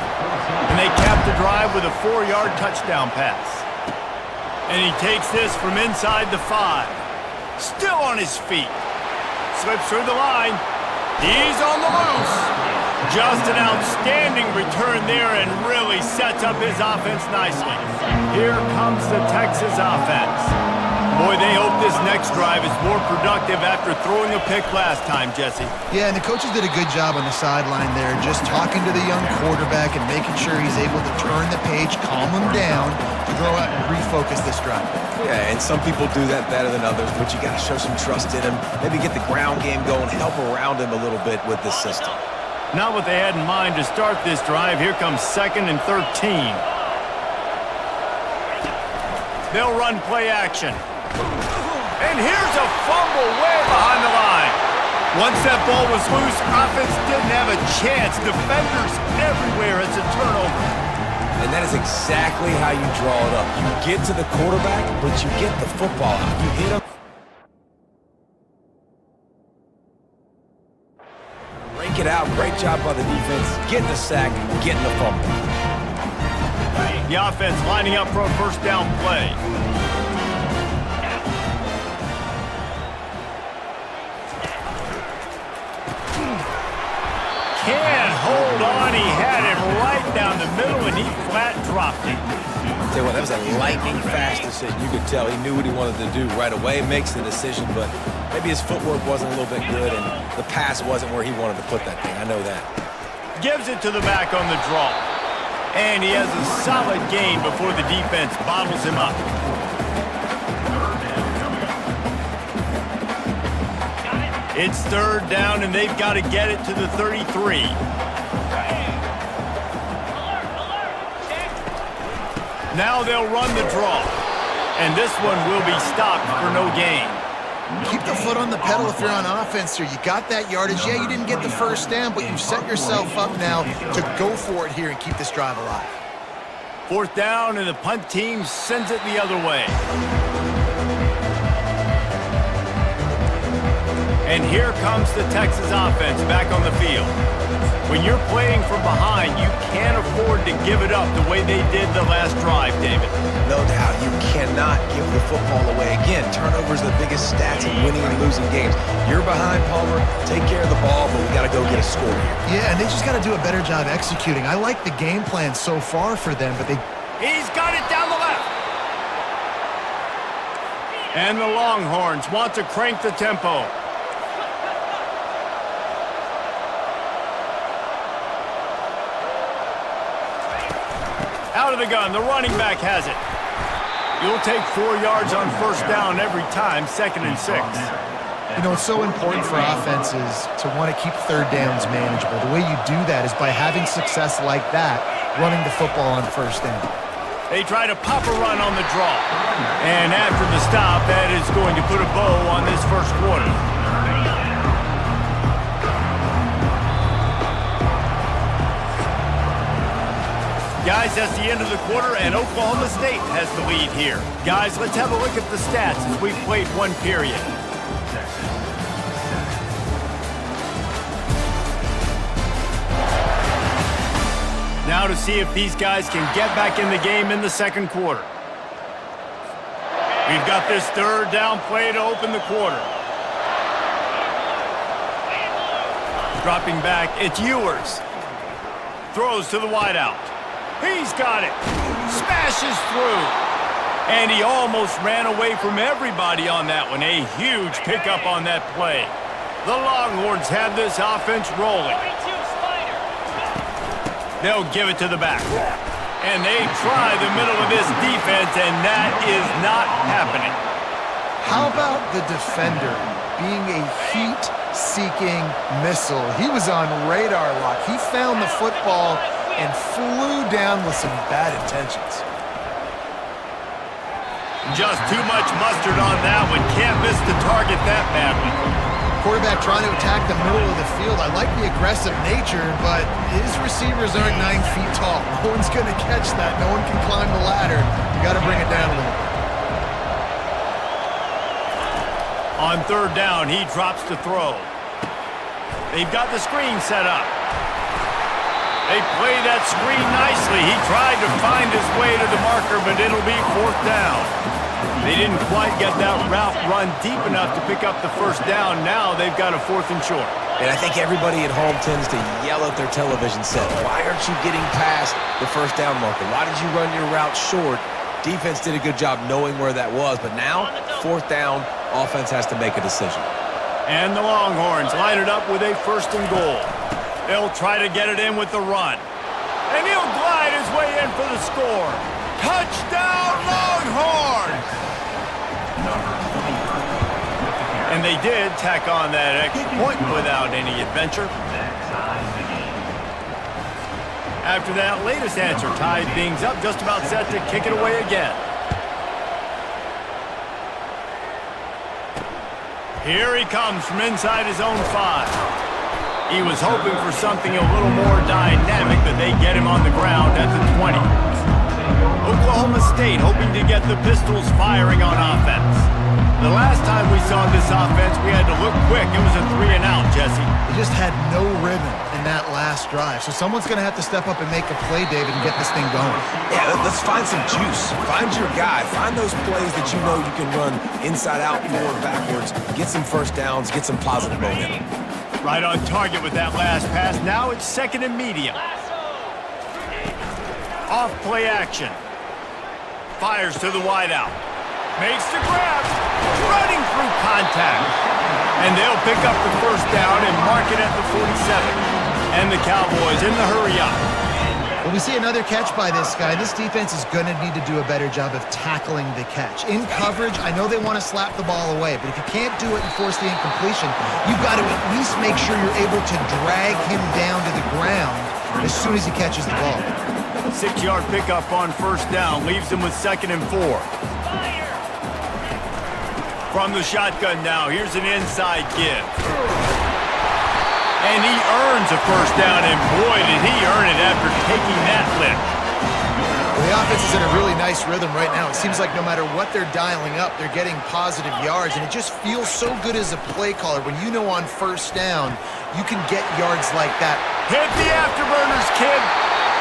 [SPEAKER 1] And they cap the drive with a 4-yard touchdown pass. And he takes this from inside the 5. Still on his feet. Slips through the line. He's on the loose. Just an outstanding return there and really sets up his offense nicely. Here comes the Texas offense. Boy, they hope this next drive is more productive after throwing a pick last time, Jesse.
[SPEAKER 2] Yeah, and the coaches did a good job on the sideline there, just talking to the young quarterback and making sure he's able to turn the page, calm him down, to go out and refocus this drive.
[SPEAKER 3] Yeah, and some people do that better than others, but you got to show some trust in him. Maybe get the ground game going, help around him a little bit with this system.
[SPEAKER 1] Not what they had in mind to start this drive. Here comes 2nd and 13. They'll run play action. And here's a fumble way behind the line. Once that ball was loose, offense didn't have a chance. Defenders everywhere. It's a turnover.
[SPEAKER 3] And that is exactly how you draw it up. You get to the quarterback, but you get the football out. You hit him. Break it out. Great job by the defense. Getting the sack, getting the fumble.
[SPEAKER 1] The offense lining up for a first down play. Can't hold on. He had it right down the middle, and he flat dropped it.
[SPEAKER 3] I'll tell you what, that was a lightning-fast decision. You could tell he knew what he wanted to do right away. Makes the decision, but maybe his footwork wasn't a little bit good, and the pass wasn't where he wanted to put that thing. I know that.
[SPEAKER 1] Gives it to the back on the draw. And he has a solid gain before the defense bottles him up. It's 3rd down, and they've got to get it to the 33. Now they'll run the draw. And this one will be stopped for no gain.
[SPEAKER 2] Keep the foot on the pedal if you're on offense here. You got that yardage. Yeah, you didn't get the first down, but you've set yourself up now to go for it here and keep this drive alive.
[SPEAKER 1] 4th down, and the punt team sends it the other way. And here comes the Texas offense back on the field. When you're playing from behind, you can't afford to give it up the way they did the last drive, David.
[SPEAKER 3] No doubt, you cannot give the football away. Again, turnovers are the biggest stats in winning and losing games. You're behind, Palmer. Take care of the ball, but we got to go get a score here.
[SPEAKER 2] Yeah, and they just got to do a better job executing. I like the game plan so far for them, but they...
[SPEAKER 1] He's got it down the left. And the Longhorns want to crank the tempo. Out of the gun, the running back has it. You'll take 4 yards on first down every time, 2nd and 6.
[SPEAKER 2] You know, it's so important for offenses to want to keep 3rd downs manageable. The way you do that is by having success like that, running the football on first down.
[SPEAKER 1] They try to pop a run on the draw. And after the stop, that is going to put a bow on this first quarter. Guys, that's the end of the quarter, and Oklahoma State has the lead here. Guys, let's have a look at the stats as we've played one period. Now to see if these guys can get back in the game in the second quarter. We've got this 3rd down play to open the quarter. Dropping back, it's Ewers. Throws to the wideout. He's got it. Smashes through. And he almost ran away from everybody on that one. A huge pickup on that play. The Longhorns have this offense rolling. They'll give it to the back. And they try the middle of this defense, and that is not happening.
[SPEAKER 2] How about the defender being a heat-seeking missile? He was on radar lock. He found the football and flew down with some bad intentions.
[SPEAKER 1] Just too much mustard on that one. Can't miss the target that badly.
[SPEAKER 2] Quarterback trying to attack the middle of the field. I like the aggressive nature, but his receivers aren't 9 feet tall. No one's going to catch that. No one can climb the ladder. You got to bring it down a little bit.
[SPEAKER 1] On 3rd down, he drops to throw. They've got the screen set up. They play that screen nicely. He tried to find his way to the marker, but it'll be 4th down. They didn't quite get that route run deep enough to pick up the first down. Now they've got a 4th and short.
[SPEAKER 3] And I think everybody at home tends to yell at their television set. Why aren't you getting past the first down marker? Why did you run your route short? Defense did a good job knowing where that was, but now 4th down, offense has to make a decision.
[SPEAKER 1] And the Longhorns line it up with a 1st and goal. They'll try to get it in with the run. And he'll glide his way in for the score. Touchdown, Longhorns! And they did tack on that extra point without any adventure. After that latest answer tied things up, just about set to kick it away again. Here he comes from inside his own 5. He was hoping for something a little more dynamic, but they get him on the ground at the 20. Oklahoma State hoping to get the Pistols firing on offense. The last time we saw this offense, we had to look quick. It was a 3-and-out, Jesse.
[SPEAKER 2] They just had no rhythm in that last drive. So someone's going to have to step up and make a play, David, and get this thing going.
[SPEAKER 3] Yeah, let's find some juice. Find your guy. Find those plays that you know you can run inside out, forward, backwards. Get some 1st downs. Get some positive momentum.
[SPEAKER 1] Right on target with that last pass. Now it's 2nd and medium. Off play action. Fires to the wideout. Makes the grab. Running through contact. And they'll pick up the 1st down and mark it at the 47. And the Cowboys in the hurry up.
[SPEAKER 2] Well, we see another catch by this guy. This defense is going to need to do a better job of tackling the catch. In coverage, I know they want to slap the ball away, but if you can't do it and force the incompletion, you've got to at least make sure you're able to drag him down to the ground as soon as he catches the ball.
[SPEAKER 1] 6-yard pickup on 1st down leaves him with 2nd and 4. From the shotgun now, here's an inside give. And he earns a 1st down, and boy, did he earn it after taking that lift.
[SPEAKER 2] Well, the offense is in a really nice rhythm right now. It seems like no matter what they're dialing up, they're getting positive yards, and it just feels so good as a play caller when you know on 1st down you can get yards like that.
[SPEAKER 1] Hit the afterburners, kid.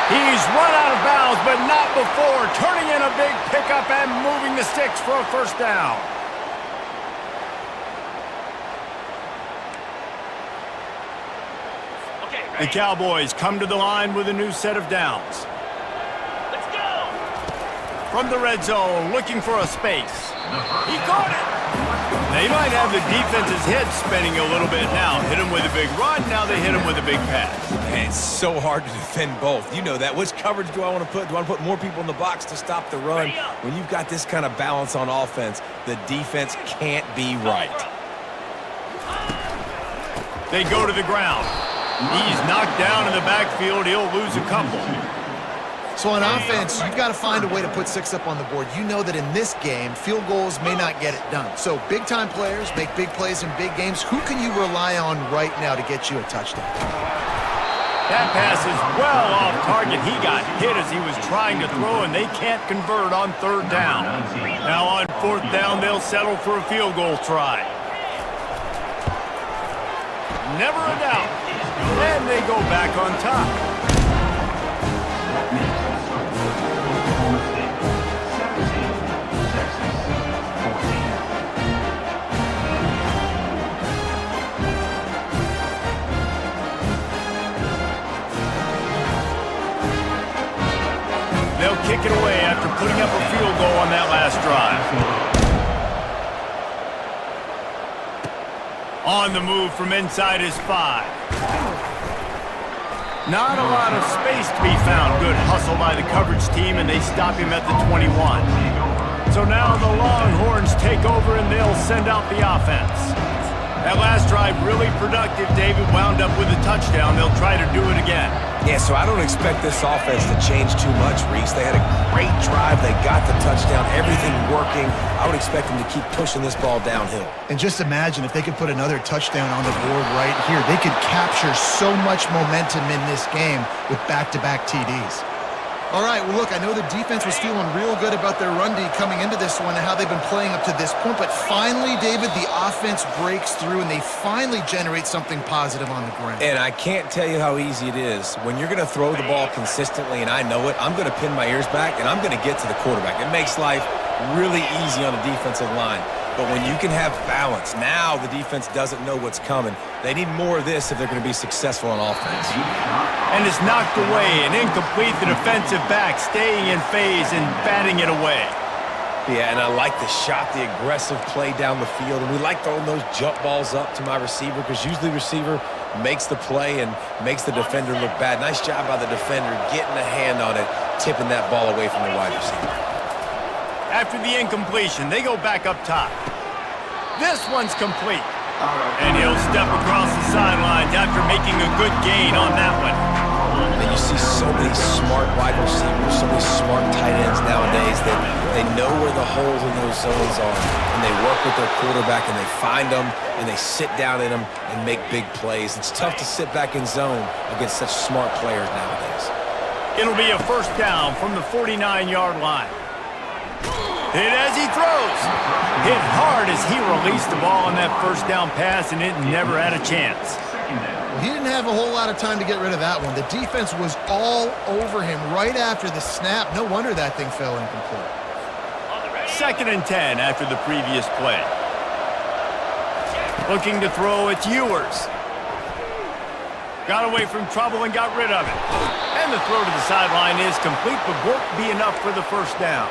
[SPEAKER 1] He's run out of bounds, but not before turning in a big pickup and moving the sticks for a 1st down. The Cowboys come to the line with a new set of downs. Let's go! From the red zone, looking for a space. He caught it! They might have the defense's head spinning a little bit now. Hit him with a big run, now they hit him with a big pass.
[SPEAKER 3] Man, it's so hard to defend both. You know that. Which coverage do I want to put? Do I want to put more people in the box to stop the run? When you've got this kind of balance on offense, the defense can't be right.
[SPEAKER 1] They go to the ground. He's knocked down in the backfield. He'll lose a couple.
[SPEAKER 2] So on offense, you've got to find a way to put 6 up on the board. You know that in this game, field goals may not get it done. So big-time players make big plays in big games. Who can you rely on right now to get you a touchdown?
[SPEAKER 1] That pass is well off target. He got hit as he was trying to throw, and they can't convert on 3rd down. Now on 4th down, they'll settle for a field goal try. Never a doubt. And they go back on top. They'll kick it away after putting up a field goal on that last drive. On the move from inside his 5. Not a lot of space to be found. Good hustle by the coverage team, and they stop him at the 21. So now the Longhorns take over, and they'll send out the offense. That last drive really productive. David wound up with a touchdown. They'll try to do it again.
[SPEAKER 3] Yeah, so I don't expect this offense to change too much, Reese. They had a great drive. They got the touchdown. Everything working. I would expect them to keep pushing this ball downhill.
[SPEAKER 2] And just imagine if they could put another touchdown on the board right here. They could capture so much momentum in this game with back-to-back TDs. All right, well, look, I know the defense was feeling real good about their run D coming into this one and how they've been playing up to this point, but finally, David, the offense breaks through and they finally generate something positive on the ground.
[SPEAKER 3] And I can't tell you how easy it is. When you're going to throw the ball consistently, and I know it, I'm going to pin my ears back, and I'm going to get to the quarterback. It makes life really easy on the defensive line. But when you can have balance, now the defense doesn't know what's coming. They need more of this if they're going to be successful on offense.
[SPEAKER 1] And it's knocked away and incomplete. The defensive back staying in phase and batting it away.
[SPEAKER 3] Yeah, and I like the shot, the aggressive play down the field. And we like throwing those jump balls up to my receiver because usually the receiver makes the play and makes the defender look bad. Nice job by the defender getting a hand on it, tipping that ball away from the wide receiver.
[SPEAKER 1] After the incompletion, they go back up top. This one's complete. And he'll step across the sidelines after making a good gain on that one.
[SPEAKER 3] And you see so many smart wide receivers, so many smart tight ends nowadays that they know where the holes in those zones are, and they work with their quarterback, and they find them, and they sit down in them and make big plays. It's tough to sit back in zone against such smart players nowadays.
[SPEAKER 1] It'll be a first down from the 49-yard line. Hit as he throws. Hit hard as he released the ball on that first down pass, and it never had a chance.
[SPEAKER 2] He didn't have a whole lot of time to get rid of that one. The defense was all over him right after the snap. No wonder that thing fell incomplete.
[SPEAKER 1] 2nd and 10 after the previous play. Looking to throw, it's Ewers. Got away from trouble and got rid of it. And the throw to the sideline is complete, but won't be enough for the first down.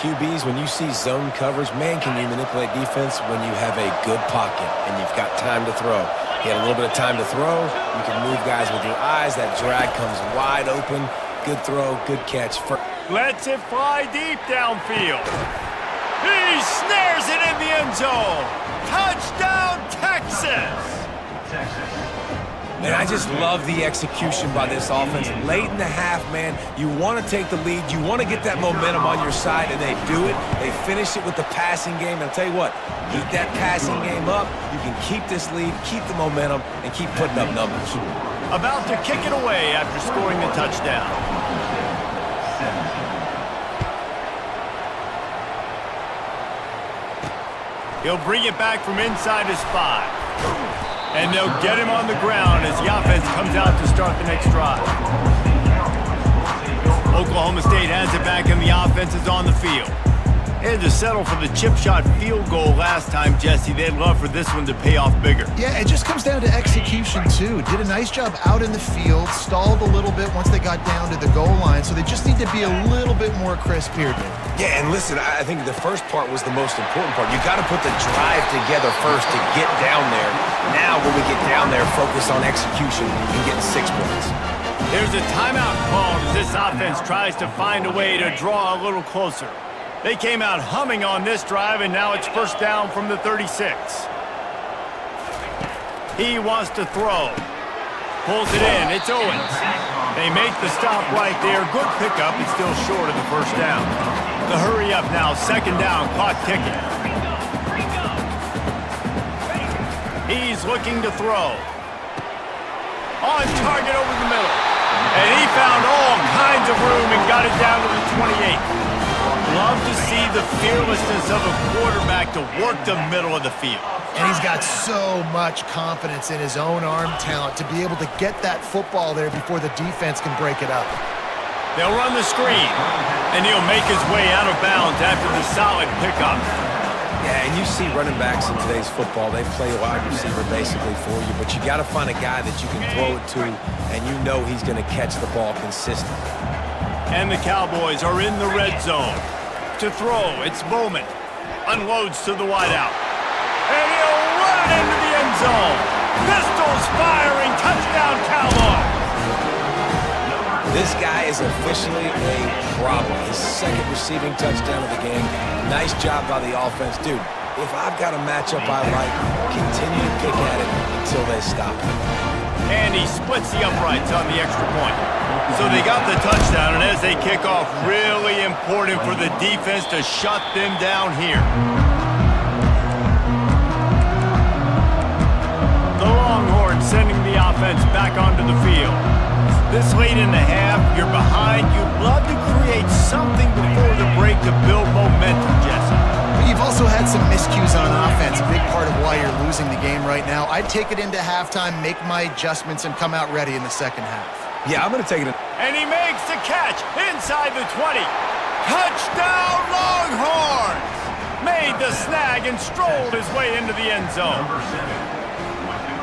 [SPEAKER 3] QBs, when you see zone coverage, man, can you manipulate defense when you have a good pocket and you've got time to throw. You had a little bit of time to throw. You can move guys with your eyes. That drag comes wide open. Good throw, good catch.
[SPEAKER 1] Lets it fly deep downfield. He snares it in the end zone. Touchdown, Texas!
[SPEAKER 3] Man, I just love the execution by this offense. Late in the half, man, you want to take the lead. You want to get that momentum on your side, and they do it. They finish it with the passing game. And I'll tell you what, keep that passing game up. You can keep this lead, keep the momentum, and keep putting up numbers.
[SPEAKER 1] About to kick it away after scoring the touchdown. He'll bring it back from inside his 5. And they'll get him on the ground as the offense comes out to start the next drive. Oklahoma State has it back and the offense is on the field. They had to settle for the chip shot field goal last time, Jesse. They'd love for this one to pay off bigger.
[SPEAKER 2] Yeah, it just comes down to execution, too. Did a nice job out in the field, stalled a little bit once they got down to the goal line, so they just need to be a little bit more crisp here, dude.
[SPEAKER 3] Yeah, and listen, I think the first part was the most important part. You got to put the drive together first to get down there. Now, when we get down there, focus on execution and getting 6 points.
[SPEAKER 1] There's a timeout called as this offense tries to find a way to draw a little closer. They came out humming on this drive, and now it's first down from the 36. He wants to throw. Pulls it in. It's Owens. They make the stop right there. Good pickup. It's still short of the first down. The hurry up now. 2nd down. Clock ticking. He's looking to throw. On target over the middle. And he found all kinds of room and got it down to the 28. Love to see the fearlessness of a quarterback to work the middle of the field.
[SPEAKER 2] And he's got so much confidence in his own arm talent to be able to get that football there before the defense can break it up.
[SPEAKER 1] They'll run the screen, and he'll make his way out of bounds after the solid pickup.
[SPEAKER 3] Yeah, and you see running backs in today's football, they play wide receiver basically for you, but you got to find a guy that you can throw it to, and you know he's going to catch the ball consistently.
[SPEAKER 1] And the Cowboys are in the red zone. To throw, it's Bowman. Unloads to the wideout. And he'll run it into the end zone. Pistols firing. Touchdown, Cowboys.
[SPEAKER 3] This guy is officially a problem. His 2nd receiving touchdown of the game. Nice job by the offense. Dude, if I've got a matchup I like, continue to pick at it until they stop it.
[SPEAKER 1] And he splits the uprights on the extra point. So they got the touchdown, and as they kick off, really important for the defense to shut them down here. The Longhorns sending the offense back onto the field. This late in the half, you're behind. You'd love to create something before the break to build momentum, Jesse.
[SPEAKER 2] But you've also had some miscues on offense, a big part of why you're losing the game right now. I'd take it into halftime, make my adjustments, and come out ready in the second half.
[SPEAKER 3] Yeah, I'm going to take it.
[SPEAKER 1] And he makes the catch inside the 20. Touchdown, Longhorns! Made the snag and strolled his way into the end zone.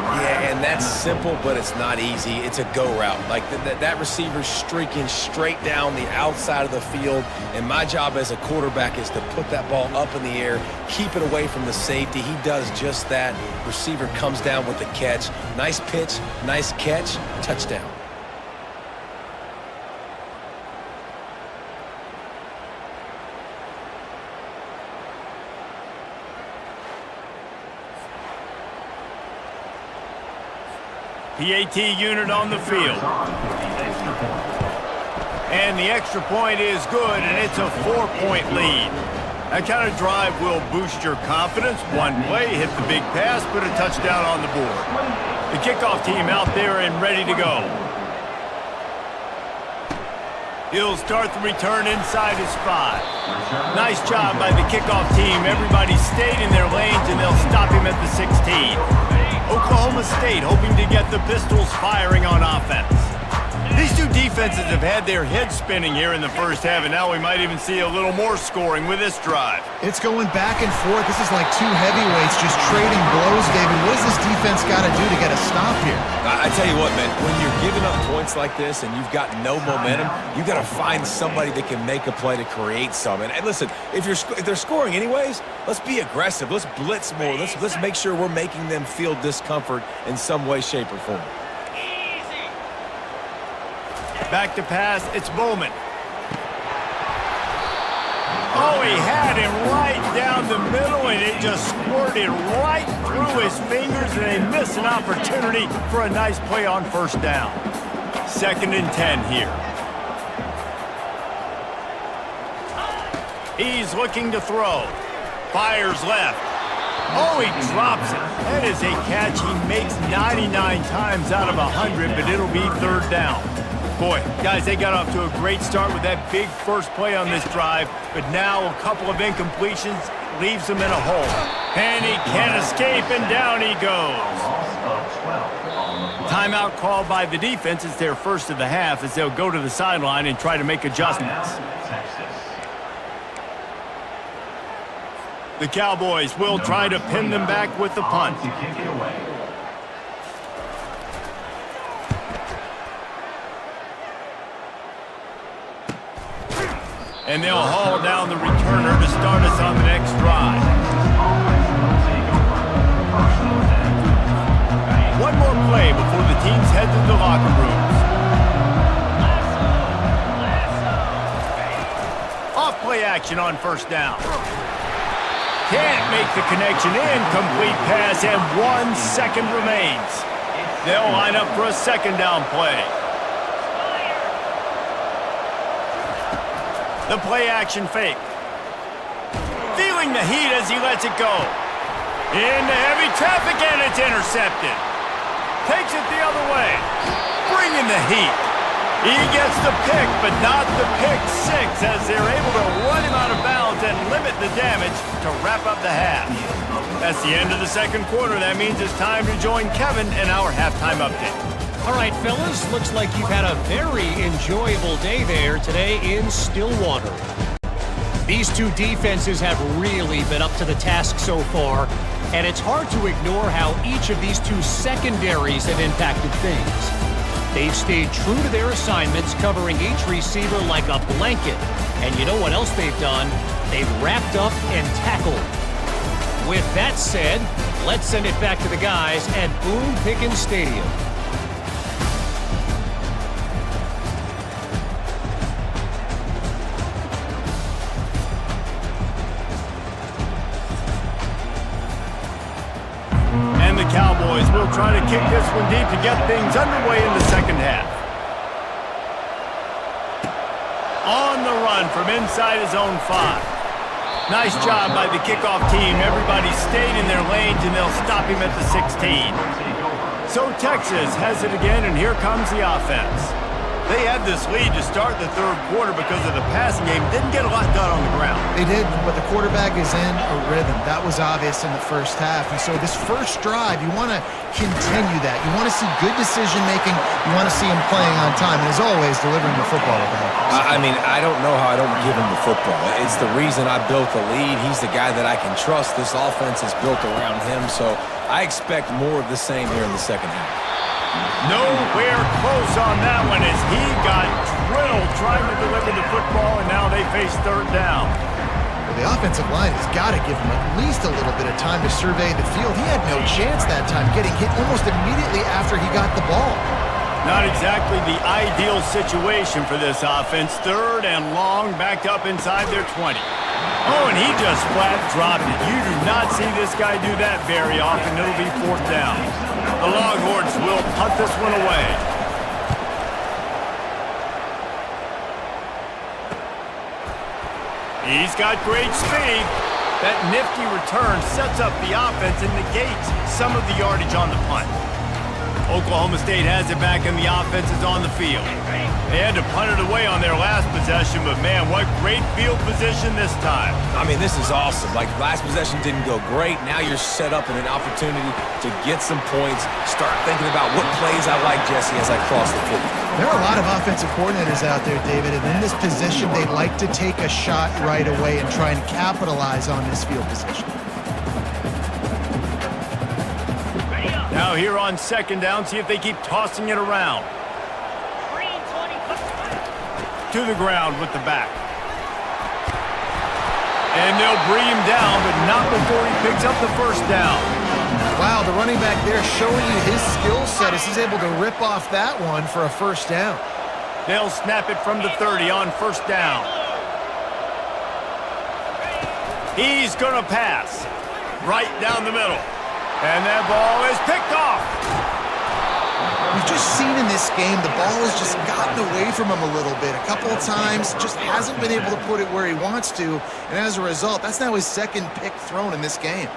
[SPEAKER 3] Yeah, and that's simple, but it's not easy. It's a go route. Like that receiver's streaking straight down the outside of the field, and my job as a quarterback is to put that ball up in the air, keep it away from the safety. He does just that. Receiver comes down with the catch. Nice pitch, nice catch, touchdown.
[SPEAKER 1] PAT unit on the field. And the extra point is good, and it's a 4-point lead. That kind of drive will boost your confidence. One play, hit the big pass, put a touchdown on the board. The kickoff team out there and ready to go. He'll start the return inside his 5. Nice job by the kickoff team. Everybody stayed in their lanes, and they'll stop him at the 16. Oklahoma State hoping to get the Pistols firing on offense. These two defenses have had their heads spinning here in the first half, and now we might even see a little more scoring with this drive.
[SPEAKER 2] It's going back and forth. This is like two heavyweights just trading blows, David. What does this defense got to do to get a stop here?
[SPEAKER 3] I tell you what, man, when you're giving up points like this and you've got no momentum, you've got to find somebody that can make a play to create some. And listen, if they're scoring anyways, let's be aggressive. Let's blitz more. Let's make sure we're making them feel discomfort in some way, shape, or form.
[SPEAKER 1] Back to pass, it's Bowman. Oh, he had him right down the middle, and it just squirted right through his fingers, and they missed an opportunity for a nice play on first down. 2nd and 10 here. He's looking to throw. Fires left. Oh, he drops it. That is a catch he makes 99 times out of 100, but it'll be 3rd down. Boy, guys, they got off to a great start with that big first play on this drive, but now a couple of incompletions leaves them in a hole. And he can't escape, and down he goes. Timeout called by the defense. It's their first of the half as they'll go to the sideline and try to make adjustments. The Cowboys will try to pin them back with the punt. And they'll haul down the returner to start us on the next drive. One more play before the teams head to the locker rooms. Off play action on first down. Can't make the connection. Incomplete pass, and 1 second remains. They'll line up for a second down play. The play action fake. Feeling the heat as he lets it go. Into heavy traffic, and it's intercepted. Takes it the other way. Bringing the heat. He gets the pick, but not the pick 6 as they're able to run him out of bounds and limit the damage to wrap up the half. That's the end of the second quarter. That means it's time to join Kevin in our halftime update.
[SPEAKER 4] All right, fellas, looks like you've had a very enjoyable day there today in Stillwater. These two defenses have really been up to the task so far, and it's hard to ignore how each of these two secondaries have impacted things. They've stayed true to their assignments, covering each receiver like a blanket. And you know what else they've done? They've wrapped up and tackled. With that said, let's send it back to the guys at Boone Pickens Stadium.
[SPEAKER 1] And the Cowboys will try to kick this one deep to get things underway in the second half. On the run from inside his own 5. Nice job by the kickoff team. Everybody stayed in their lanes, and they'll stop him at the 16. So Texas has it again, and here comes the offense. They had this lead to start the third quarter because of the passing game. Didn't get a lot done on the ground.
[SPEAKER 2] They did, but the quarterback is in a rhythm. That was obvious in the first half. And so this first drive, you want to continue that. You want to see good decision-making. You want to see him playing on time. And as always, delivering the football to the Packers.
[SPEAKER 3] I mean, I don't know how I don't give him the football. It's the reason I built the lead. He's the guy that I can trust. This offense is built around him. So I expect more of the same here in the second half.
[SPEAKER 1] Nowhere close on that one as he got drilled trying to deliver the football, and now they face third down.
[SPEAKER 2] Well, the offensive line has got to give him at least a little bit of time to survey the field. He had no chance that time, getting hit almost immediately after he got the ball.
[SPEAKER 1] Not exactly the ideal situation for this offense. Third and long, backed up inside their 20. Oh, and he just flat dropped it. You do not see this guy do that very often. It'll be fourth down. The Longhorns will punt this one away. He's got great speed. That nifty return sets up the offense and negates some of the yardage on the punt. Oklahoma State has it back and the offense is on the field. They had to punt it away on their last possession, but man, what great field position this time.
[SPEAKER 3] I mean, this is awesome. Like, last possession didn't go great. Now you're set up in an opportunity to get some points. Start thinking about what plays I like, Jesse, as I cross the field.
[SPEAKER 2] There are a lot of offensive coordinators out there, David, and in this position, they like to take a shot right away and try and capitalize on this field position.
[SPEAKER 1] Now here on second down, see if they keep tossing it around. To the ground with the back. And they'll bring him down, but not before he picks up the first down.
[SPEAKER 2] Wow, the running back there showing you his skill set as he's able to rip off that one for a first down.
[SPEAKER 1] They'll snap it from the 30 on first down. He's going to pass right down the middle. And that ball is picked off.
[SPEAKER 2] We've just seen in this game the ball has just gotten away from him a little bit. A couple of times, just hasn't been able to put it where he wants to. And as a result, that's now his second pick thrown in this game.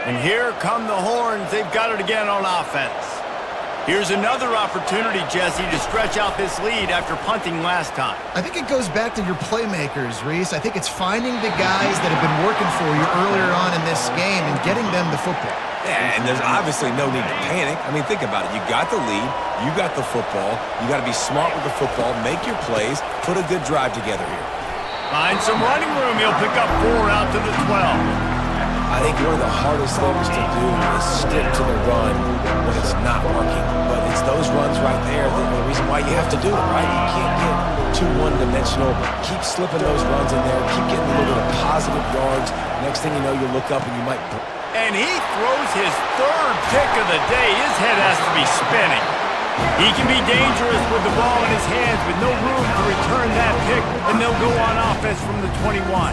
[SPEAKER 1] And here come the Horns. They've got it again on offense. Here's another opportunity, Jesse, to stretch out this lead after punting last time.
[SPEAKER 2] I think it goes back to your playmakers, Reese. I think it's finding the guys that have been working for you earlier on in this game and getting them the football.
[SPEAKER 3] Yeah, and there's obviously no need to panic. I mean, think about it. You got the lead. You got the football. You got to be smart with the football. Make your plays. Put a good drive together here.
[SPEAKER 1] Find some running room. He'll pick up 4 out to the 12.
[SPEAKER 3] I think one of the hardest things to do is stick to the run when it's not working. But it's those runs right there that are the reason why you have to do it, right? You can't get too one-dimensional. Keep slipping those runs in there. Keep getting a little bit of positive yards. Next thing you know, you look up and you might...
[SPEAKER 1] And he throws his third pick of the day. His head has to be spinning. He can be dangerous with the ball in his hands, but no room to return that pick, and they'll go on offense from the 21.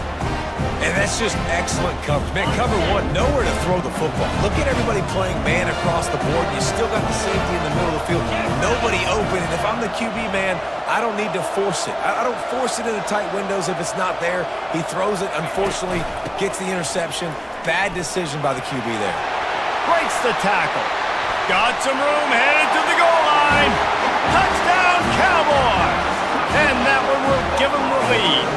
[SPEAKER 3] And that's just excellent coverage. Man, cover one, nowhere to throw the football. Look at everybody playing man across the board. You still got the safety in the middle of the field. Nobody open. And if I'm the QB, man, I don't need to force it. I don't force it in the tight windows if it's not there. He throws it, unfortunately, gets the interception. Bad decision by the QB there.
[SPEAKER 1] Breaks the tackle. Got some room, headed to the goal line. Touchdown, Cowboys! And that one will give them the lead.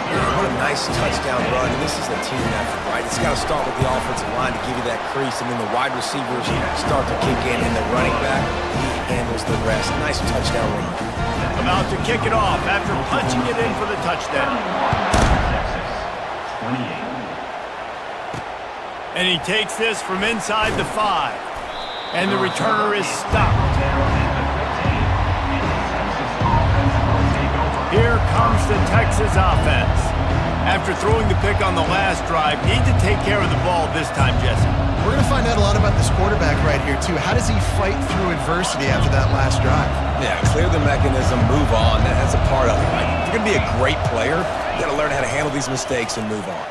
[SPEAKER 3] What a nice touchdown run, and this is a team effort, right? It's got to start with the offensive line to give you that crease, and then the wide receivers start to kick in, and the running back, he handles the rest. Nice touchdown run.
[SPEAKER 1] About to kick it off after punching it in for the touchdown. And he takes this from inside the 5, and the returner is stopped. Here comes the Texas offense. After throwing the pick on the last drive, need to take care of the ball this time, Jesse.
[SPEAKER 2] We're going to find out a lot about this quarterback right here, too. How does he fight through adversity after that last drive?
[SPEAKER 3] Yeah, clear the mechanism, move on. That's a part of it, right? If you're going to be a great player, you got to learn how to handle these mistakes and move on.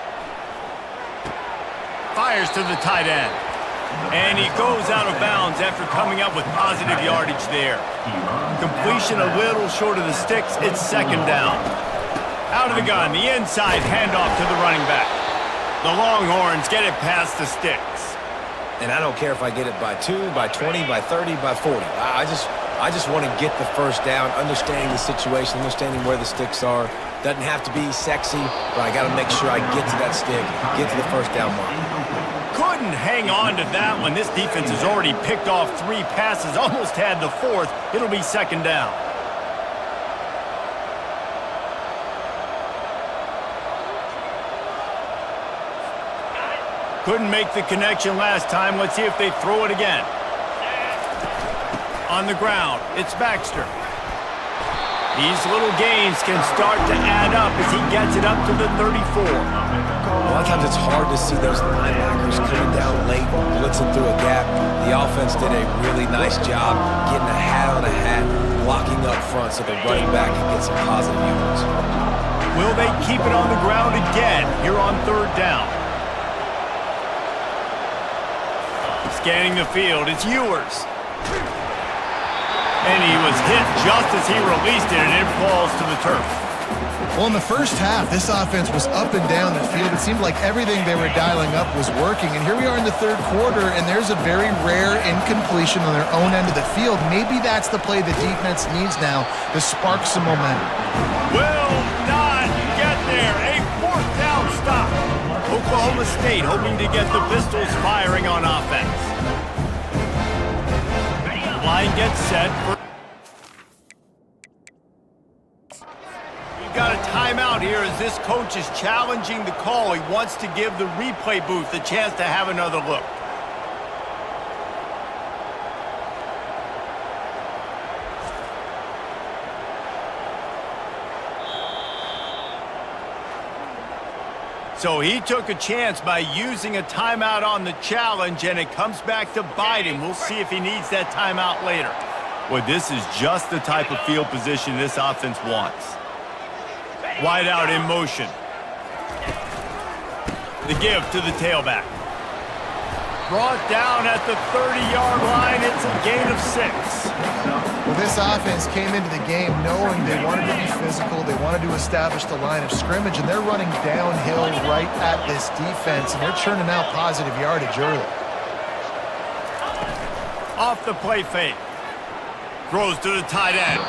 [SPEAKER 1] Fires to the tight end. And he goes out of bounds after coming up with positive yardage there. Completion a little short of the sticks. It's second down. Out of the gun, the inside handoff to the running back. The Longhorns get it past the sticks.
[SPEAKER 3] And I don't care if I get it by 2, by 20, by 30, by 40. I just want to get the first down, understanding the situation, understanding where the sticks are. Doesn't have to be sexy, but I got to make sure I get to that stick, get to the first down mark.
[SPEAKER 1] Couldn't hang on to that one. This defense has already picked off 3 passes, almost had the 4th. It'll be second down. Couldn't make the connection last time. Let's see if they throw it again. On the ground, it's Baxter. These little gains can start to add up as he gets it up to the 34.
[SPEAKER 3] A lot of times it's hard to see those linebackers coming down late, blitzing through a gap. The offense did a really nice job getting a hat on a hat, blocking up front so the running back can get some positive yards.
[SPEAKER 1] Will they keep it on the ground again here on third down? Scanning the field, it's Ewers. And he was hit just as he released it, and it falls to the turf.
[SPEAKER 2] Well, in the first half, this offense was up and down the field. It seemed like everything they were dialing up was working. And here we are in the third quarter, and there's a very rare incompletion on their own end of the field. Maybe that's the play the defense needs now to spark some momentum.
[SPEAKER 1] Will not get there. A 4th down stop. Oklahoma State hoping to get the Pistols firing on offense. Line gets set for... We've got a timeout here as this coach is challenging the call. He wants to give the replay booth a chance to have another look. So he took a chance by using a timeout on the challenge, and it comes back to bite him. We'll see if he needs that timeout later. Well, this is just the type of field position this offense wants. Wide out in motion. The give to the tailback. Brought down at the 30-yard line. It's a gain of 6.
[SPEAKER 2] Well, this offense came into the game knowing they wanted to be physical, they wanted to establish the line of scrimmage, and they're running downhill right at this defense, and they're churning out positive yardage early.
[SPEAKER 1] Off the play fake. Throws to the tight end.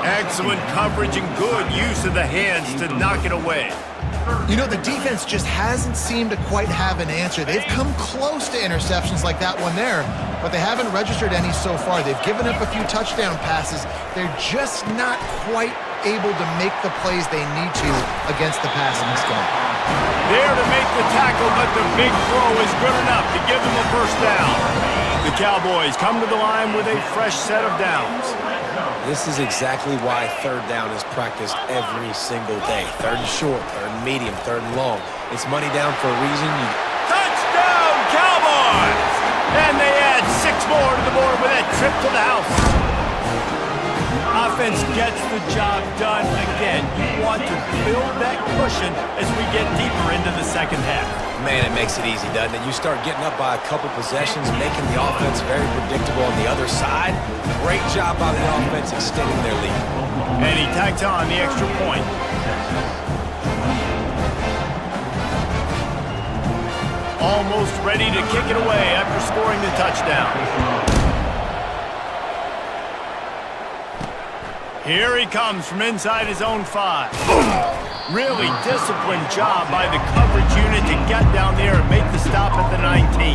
[SPEAKER 1] Excellent coverage and good use of the hands to knock it away.
[SPEAKER 2] You know, the defense just hasn't seemed to quite have an answer. They've come close to interceptions like that one there, but they haven't registered any so far. They've given up a few touchdown passes. They're just not quite able to make the plays they need to against the pass in this game.
[SPEAKER 1] There to make the tackle, but the big throw is good enough to give them a first down. The Cowboys come to the line with a fresh set of downs.
[SPEAKER 3] This is exactly why third down is practiced every single day. Third and short, third and medium, third and long. It's money down for a reason.
[SPEAKER 1] Touchdown, Cowboys! And they add 6 more to the board with that trip to the house. Offense gets the job done again. You want to build that cushion as we get deeper into the second half.
[SPEAKER 3] Man, it makes it easy, doesn't it? You start getting up by a couple possessions, making the offense very predictable on the other side. Great job by the offense extending their lead.
[SPEAKER 1] And he tacks on the extra point. Almost ready to kick it away after scoring the touchdown. Here he comes from inside his own 5. Really disciplined job by the coverage unit to get down there and make the stop at the 19.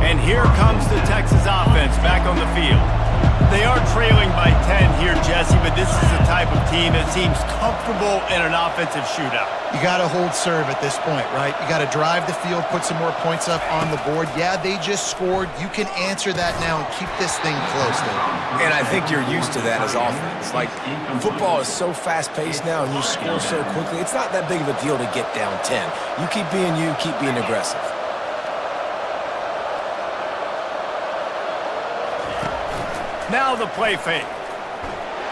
[SPEAKER 1] And here comes the Texas offense back on the field. They are trailing by 10 here, Jesse, but this is the type of team that seems comfortable in an offensive shootout.
[SPEAKER 2] You got to hold serve at this point, right? You got to drive the field, put some more points up on the board. Yeah, they just scored. You can answer that now and keep this thing close, though.
[SPEAKER 3] And I think you're used to that as offense. Like, football is so fast-paced now and you score so quickly, it's not that big of a deal to get down 10. You keep being you, keep being aggressive.
[SPEAKER 1] Now the play fake.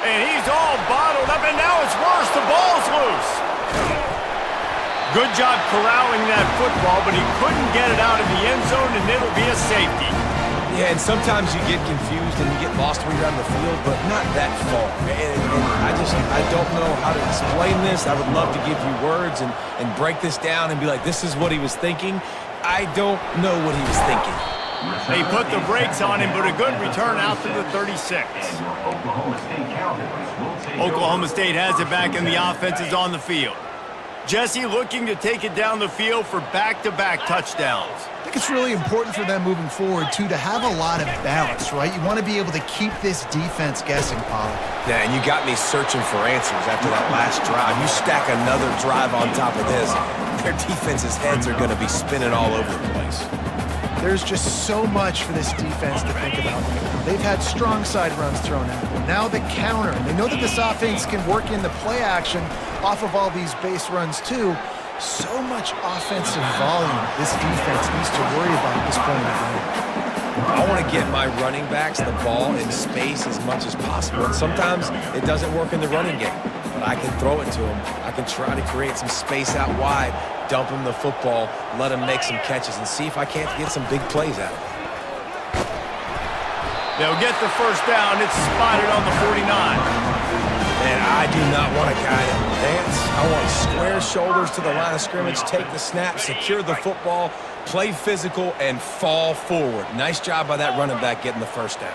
[SPEAKER 1] And he's all bottled up, and now it's worse. The ball's loose. Good job corralling that football, but he couldn't get it out of the end zone, and it'll be a safety.
[SPEAKER 3] Yeah, and sometimes you get confused and you get lost when you're out in the field, but not that far. And I don't know how to explain this. I would love to give you words and break this down and be like, this is what he was thinking. I don't know what he was thinking.
[SPEAKER 1] They put the brakes on him, but a good return out to the 36. Oklahoma State has it back, and the offense is on the field. Jesse looking to take it down the field for back-to-back touchdowns.
[SPEAKER 2] I think it's really important for them moving forward, too, to have a lot of balance, right? You want to be able to keep this defense guessing, Pollard.
[SPEAKER 3] Yeah, and you got me searching for answers after that last drive. You stack another drive on top of this, their defense's heads are going to be spinning all over the place.
[SPEAKER 2] There's just so much for this defense to think about. They've had strong side runs thrown at them. Now the counter. And they know that this offense can work in the play action off of all these base runs, too. So much offensive volume this defense needs to worry about at this point in the game.
[SPEAKER 3] I want to get my running backs the ball in space as much as possible. And sometimes it doesn't work in the running game, but I can throw it to them. I can try to create some space out wide, dump him the football, let him make some catches, and see if I can't get some big plays out of it.
[SPEAKER 1] They'll get the first down. It's spotted on the 49.
[SPEAKER 3] And I do not want a guy that will dance. I want square shoulders to the line of scrimmage, take the snap, secure the football, play physical, and fall forward. Nice job by that running back getting the first down.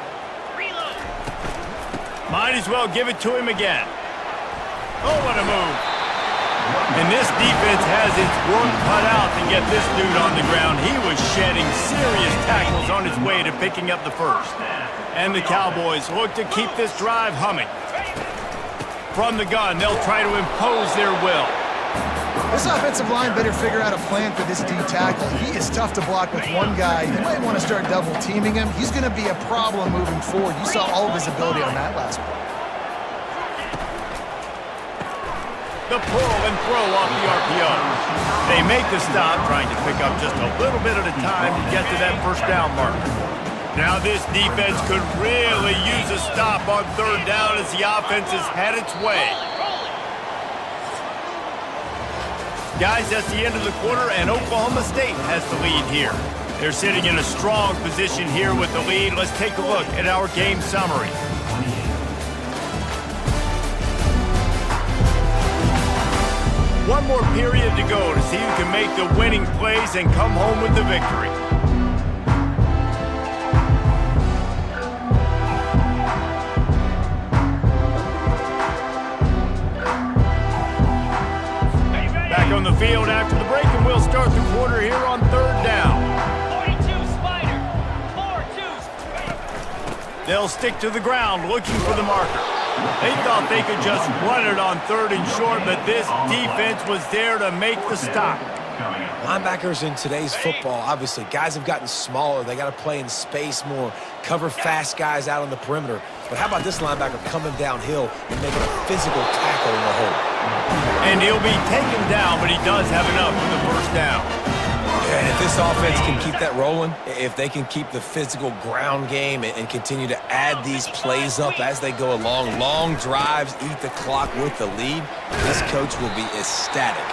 [SPEAKER 1] Might as well give it to him again. Oh, what a move. And this defense has its work cut out to get this dude on the ground. He was shedding serious tackles on his way to picking up the first. And the Cowboys look to keep this drive humming. From the gun, they'll try to impose their will.
[SPEAKER 2] This offensive line better figure out a plan for this D tackle. He is tough to block with one guy. You might want to start double teaming him. He's going to be a problem moving forward. You saw all of his ability on that last one.
[SPEAKER 1] The pull and throw off the RPO. They make the stop, trying to pick up just a little bit at a time to get to that first down mark. Now this defense could really use a stop on third down as the offense has had its way. Guys, that's the end of the quarter, and Oklahoma State has the lead here. They're sitting in a strong position here with the lead. Let's take a look at our game summary. One more period to go to see who can make the winning plays and come home with the victory. Back on the field after the break, and we'll start the quarter here on third down.
[SPEAKER 5] 42 Spider, 4-2.
[SPEAKER 1] They'll stick to the ground looking for the marker. They thought they could just run it on third and short, but this defense was there to make the stop.
[SPEAKER 3] Linebackers in today's football, obviously, guys have gotten smaller. They got to play in space more, cover fast guys out on the perimeter. But how about this linebacker coming downhill and making a physical tackle in the hole?
[SPEAKER 1] And he'll be taken down, but he does have enough for the first down.
[SPEAKER 3] And if this offense can keep that rolling, if they can keep the physical ground game and continue to add these plays up as they go along, long drives, eat the clock with the lead, this coach will be ecstatic.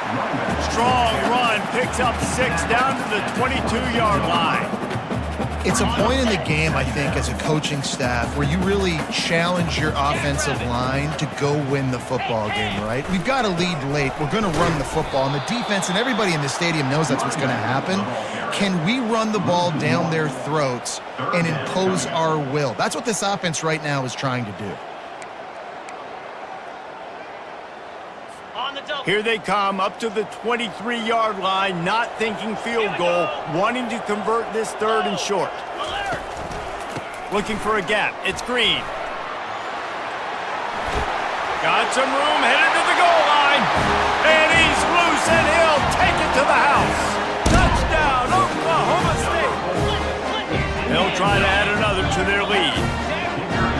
[SPEAKER 1] Strong run, picks up 6 down to the 22-yard line.
[SPEAKER 2] It's a point in the game, I think, as a coaching staff where you really challenge your offensive line to go win the football game, right? We've got to lead late. We're going to run the football. And the defense and everybody in the stadium knows that's what's going to happen. Can we run the ball down their throats and impose our will? That's what this offense right now is trying to do.
[SPEAKER 1] Here they come up to the 23-yard line, not thinking field goal, wanting to convert this third and short. Looking for a gap. It's Green. Got some room, headed to the goal line. And he's loose, and he'll take it to the house. Touchdown, Oklahoma State. They'll try to add another to their lead.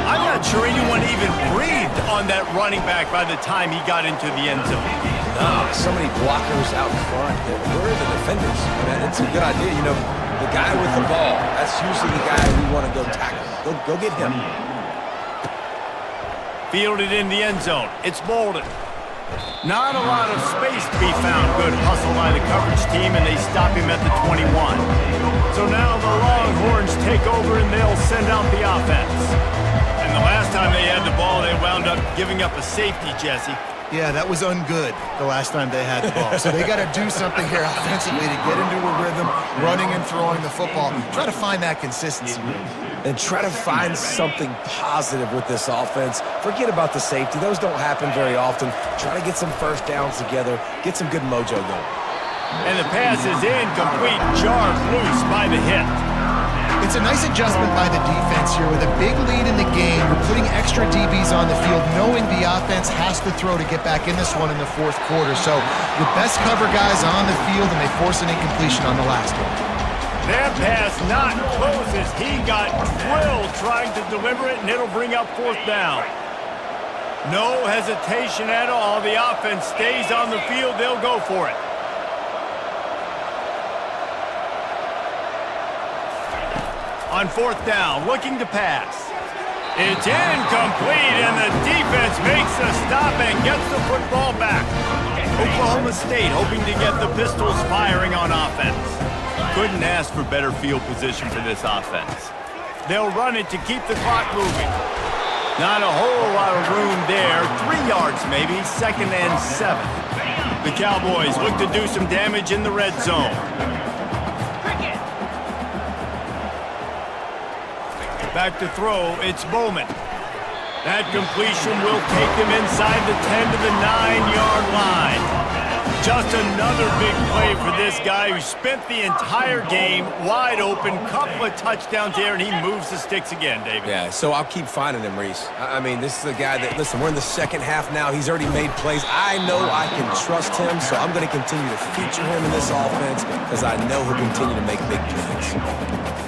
[SPEAKER 1] I'm not sure anyone even breathed on that running back by the time he got into the end zone.
[SPEAKER 3] No, so many blockers out front. Where are the defenders? Man, it's a good idea. You know, the guy with the ball, that's usually the guy we want to go tackle. Go get him.
[SPEAKER 1] Fielded in the end zone. It's Bolden. Not a lot of space to be found. Good hustle by the coverage team, and they stop him at the 21. So now the Longhorns take over, and they'll send out the offense. And the last time they had the ball, they wound up giving up a safety, Jesse.
[SPEAKER 2] Yeah, that was ungood the last time they had the ball. So they got to do something here offensively to get into a rhythm, running and throwing the football. Try to find that consistency.
[SPEAKER 3] And try to find something positive with this offense. Forget about the safety. Those don't happen very often. Try to get some first downs together. Get some good mojo going.
[SPEAKER 1] And the pass is incomplete. Jarred loose by the hit.
[SPEAKER 2] It's a nice adjustment by the defense here. With a big lead in the game, we're putting extra DBs on the field, knowing the offense has to throw to get back in this one in the fourth quarter. So your best cover guys on the field, and they force an incompletion on the last one.
[SPEAKER 1] That pass not close as he got drilled trying to deliver it, and it'll bring up fourth down. No hesitation at all. The offense stays on the field. They'll go for it. On fourth down, looking to pass. It's incomplete, and the defense makes a stop and gets the football back. Oklahoma State hoping to get the Pistols firing on offense. Couldn't ask for better field position for this offense. They'll run it to keep the clock moving. Not a whole lot of room there. 3 yards maybe, 2nd and 7. The Cowboys look to do some damage in the red zone. Back to throw, it's Bowman. That completion will take them inside the 10 to the 9-yard line. Just another big play for this guy who spent the entire game wide open, couple of touchdowns there, and he moves the sticks again, David.
[SPEAKER 3] Yeah, so I'll keep finding him, Reese. I mean, this is a guy that, listen, we're in the second half now. He's already made plays. I know I can trust him, so I'm going to continue to feature him in this offense because I know he'll continue to make big plays.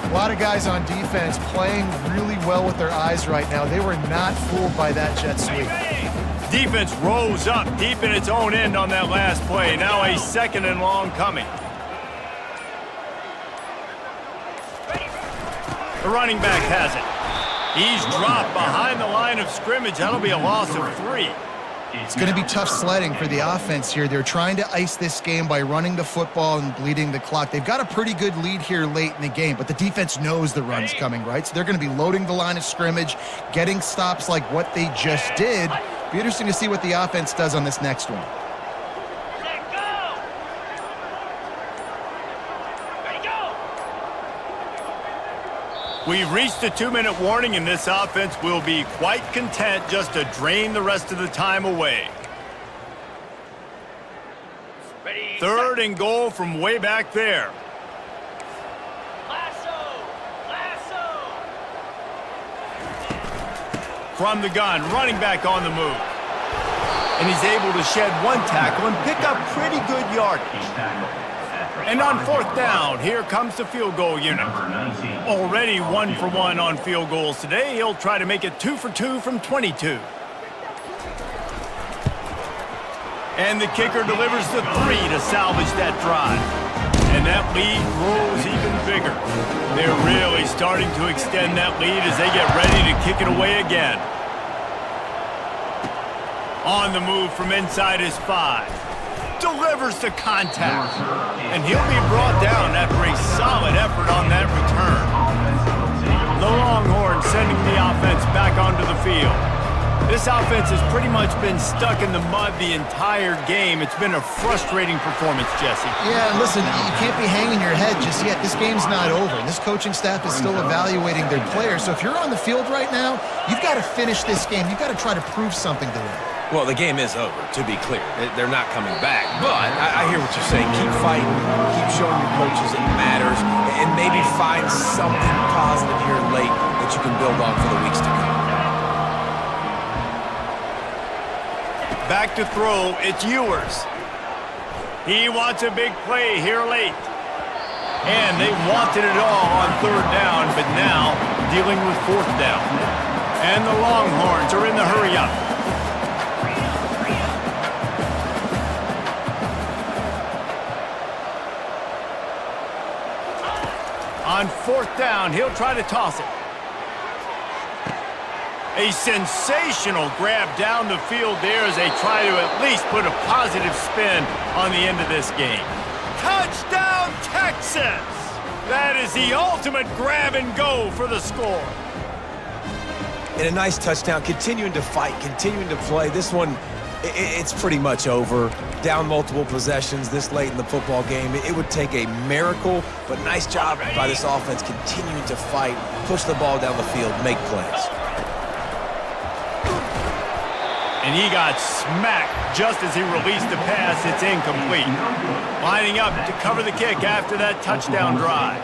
[SPEAKER 2] A lot of guys on defense playing really well with their eyes right now. They were not fooled by that jet sweep.
[SPEAKER 1] Defense rose up deep in its own end on that last play. Now a 2nd and long coming. The running back has it. He's dropped behind the line of scrimmage. That'll be a loss of 3.
[SPEAKER 2] It's going to be tough sledding for the offense here. They're trying to ice this game by running the football and bleeding the clock. They've got a pretty good lead here late in the game, but the defense knows the run's coming, right? So they're going to be loading the line of scrimmage, getting stops like what they just did. Be interesting to see what the offense does on this next one.
[SPEAKER 1] We've reached a 2-minute warning, and this offense will be quite content just to drain the rest of the time away. 3rd and goal from way back there. From the gun, running back on the move. And he's able to shed 1 tackle and pick up pretty good yardage. And on 4th down, here comes the field goal unit. Already 1 for 1 on field goals today. He'll try to make it 2 for 2 from 22. And the kicker delivers the 3 to salvage that drive. And that lead grows even bigger. They're really starting to extend that lead as they get ready to kick it away again. On the move from inside his 5. Delivers the contact. And he'll be brought down after a solid effort on that return. The Longhorns sending the offense back onto the field. This offense has pretty much been stuck in the mud the entire game. It's been a frustrating performance, Jesse.
[SPEAKER 2] Yeah, listen, you can't be hanging your head just yet. This game's not over. This coaching staff is still evaluating their players. So if you're on the field right now, you've got to finish this game. You've got to try to prove something to them.
[SPEAKER 3] Well, the game is over, to be clear. They're not coming back. But I hear what you're saying. Keep fighting. Keep showing your coaches it matters. And maybe find something positive here late that you can build on for the weeks to come.
[SPEAKER 1] Back to throw, it's Ewers. He wants a big play here late. And they wanted it all on 3rd down, but now dealing with 4th down. And the Longhorns are in the hurry-up. On 4th down, he'll try to toss it. A sensational grab down the field there as they try to at least put a positive spin on the end of this game. Touchdown, Texas! That is the ultimate grab and go for the score.
[SPEAKER 3] And a nice touchdown, continuing to fight, continuing to play. This one, it's pretty much over. Down multiple possessions this late in the football game. It would take a miracle, but nice job by this offense continuing to fight, push the ball down the field, make plays.
[SPEAKER 1] And he got smacked just as he released the pass. It's incomplete. Lining up to cover the kick after that touchdown drive.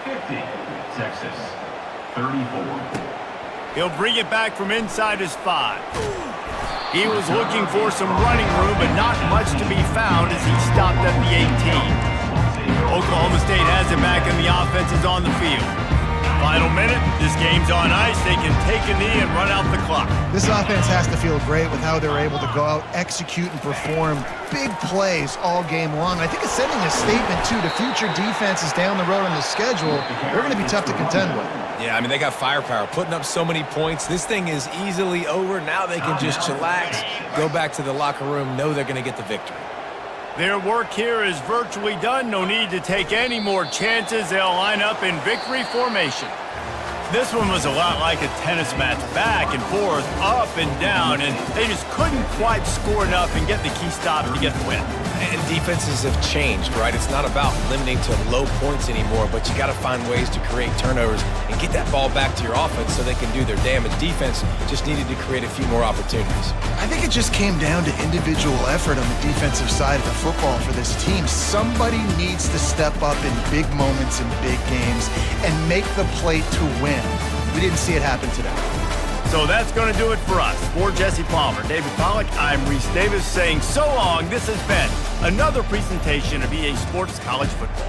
[SPEAKER 6] 50, Texas, 34.
[SPEAKER 1] He'll bring it back from inside his 5. He was looking for some running room, but not much to be found as he stopped at the 18. Oklahoma State has it back and the offense is on the field. Final minute, this game's on ice. They can take a knee and run out the clock.
[SPEAKER 2] This offense has to feel great with how they're able to go out, execute, and perform big plays all game long. I think it's sending a statement, too, to future defenses down the road on the schedule. They're going to be tough to contend with.
[SPEAKER 3] Yeah, I mean, they got firepower, putting up so many points. This thing is easily over. Now they can just chillax, go back to the locker room, know they're going to get the victory.
[SPEAKER 1] Their work here is virtually done. No need to take any more chances. They'll line up in victory formation. This one was a lot like a tennis match, back and forth, up and down, and they just couldn't quite score enough and get the key stop to get the win.
[SPEAKER 3] And defenses have changed, right? It's not about limiting to low points anymore, but you got to find ways to create turnovers and get that ball back to your offense so they can do their damage. Defense just needed to create a few more opportunities.
[SPEAKER 2] I think it just came down to individual effort on the defensive side of the football for this team. Somebody needs to step up in big moments in big games and make the play to win. We didn't see it happen today.
[SPEAKER 1] So that's going to do it for us. For Jesse Palmer, David Pollack, I'm Reese Davis saying so long. This has been another presentation of EA Sports College Football.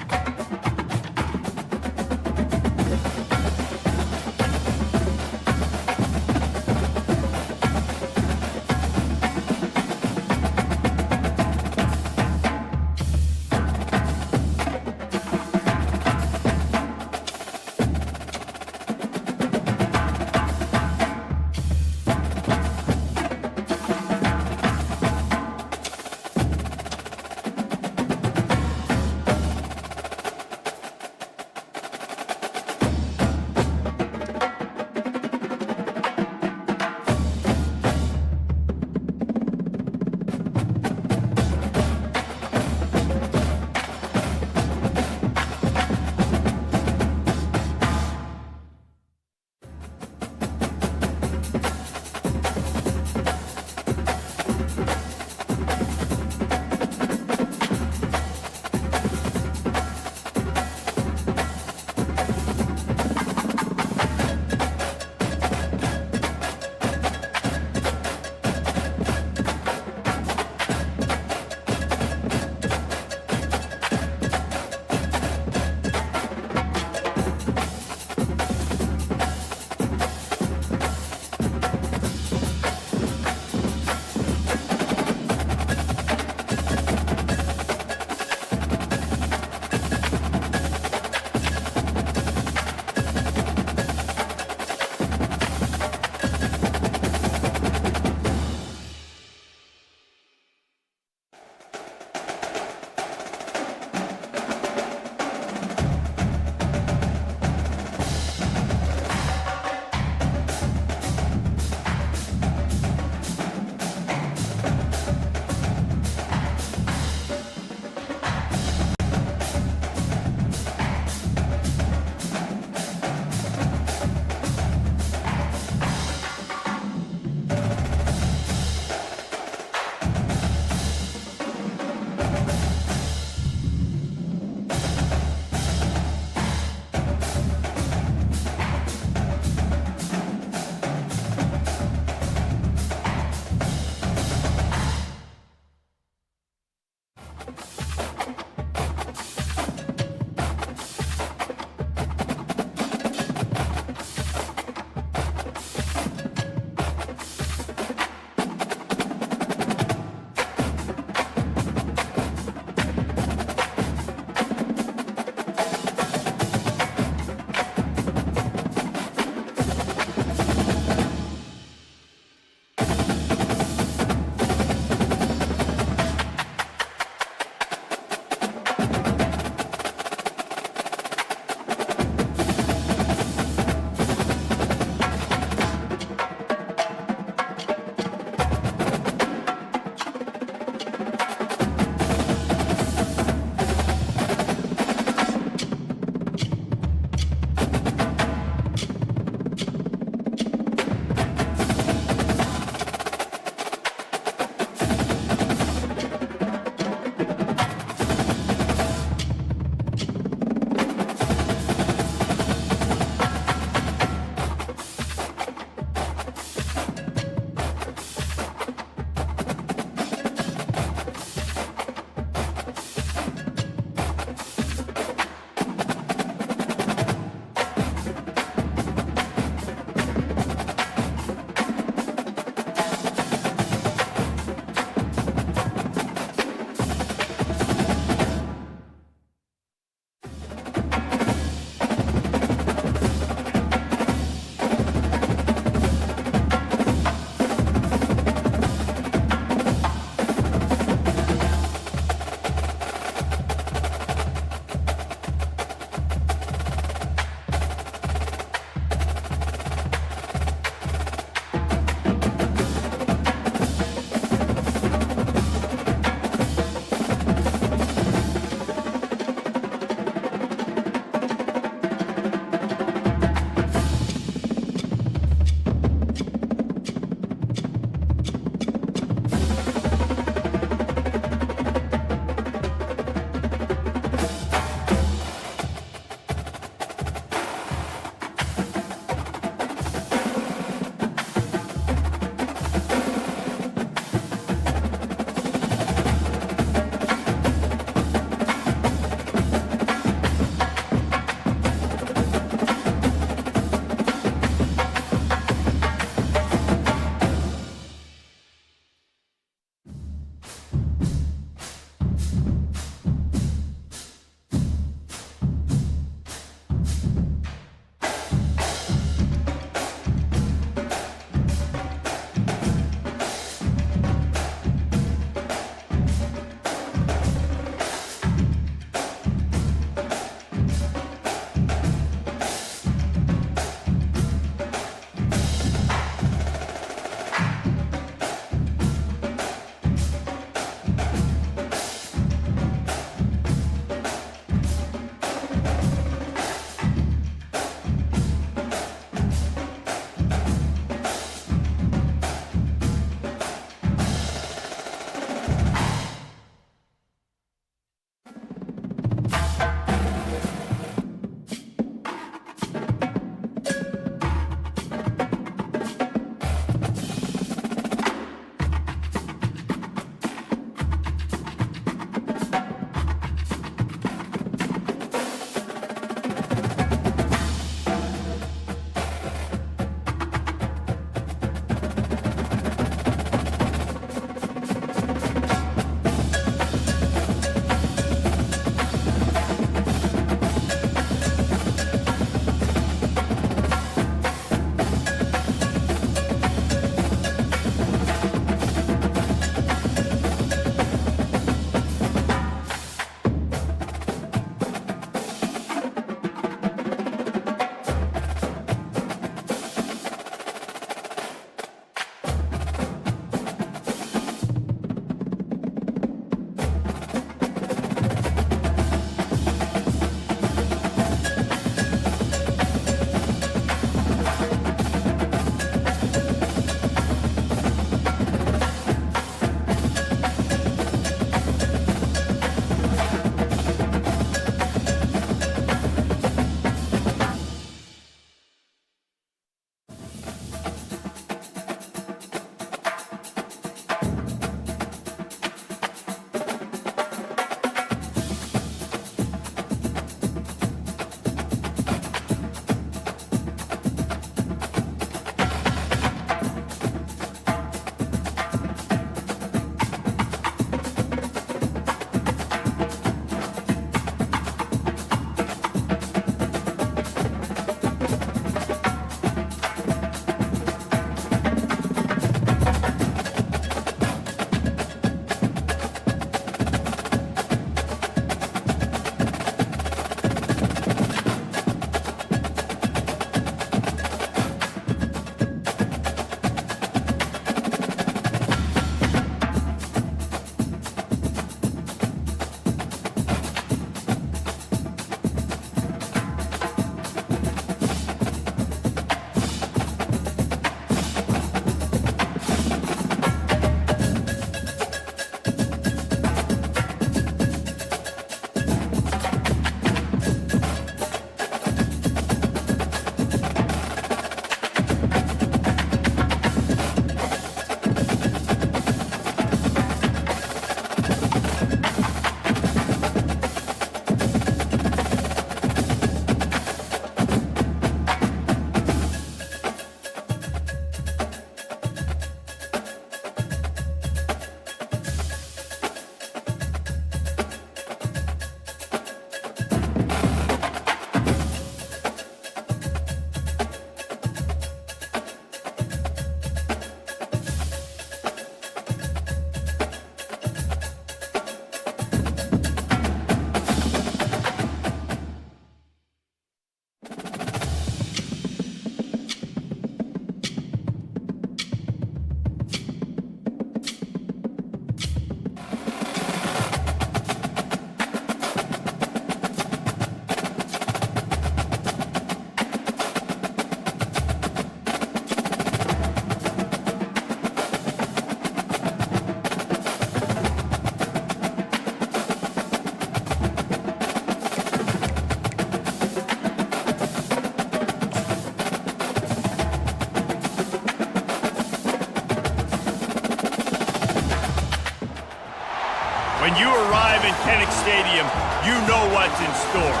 [SPEAKER 1] When you arrive in Kinnick Stadium, you know what's in store.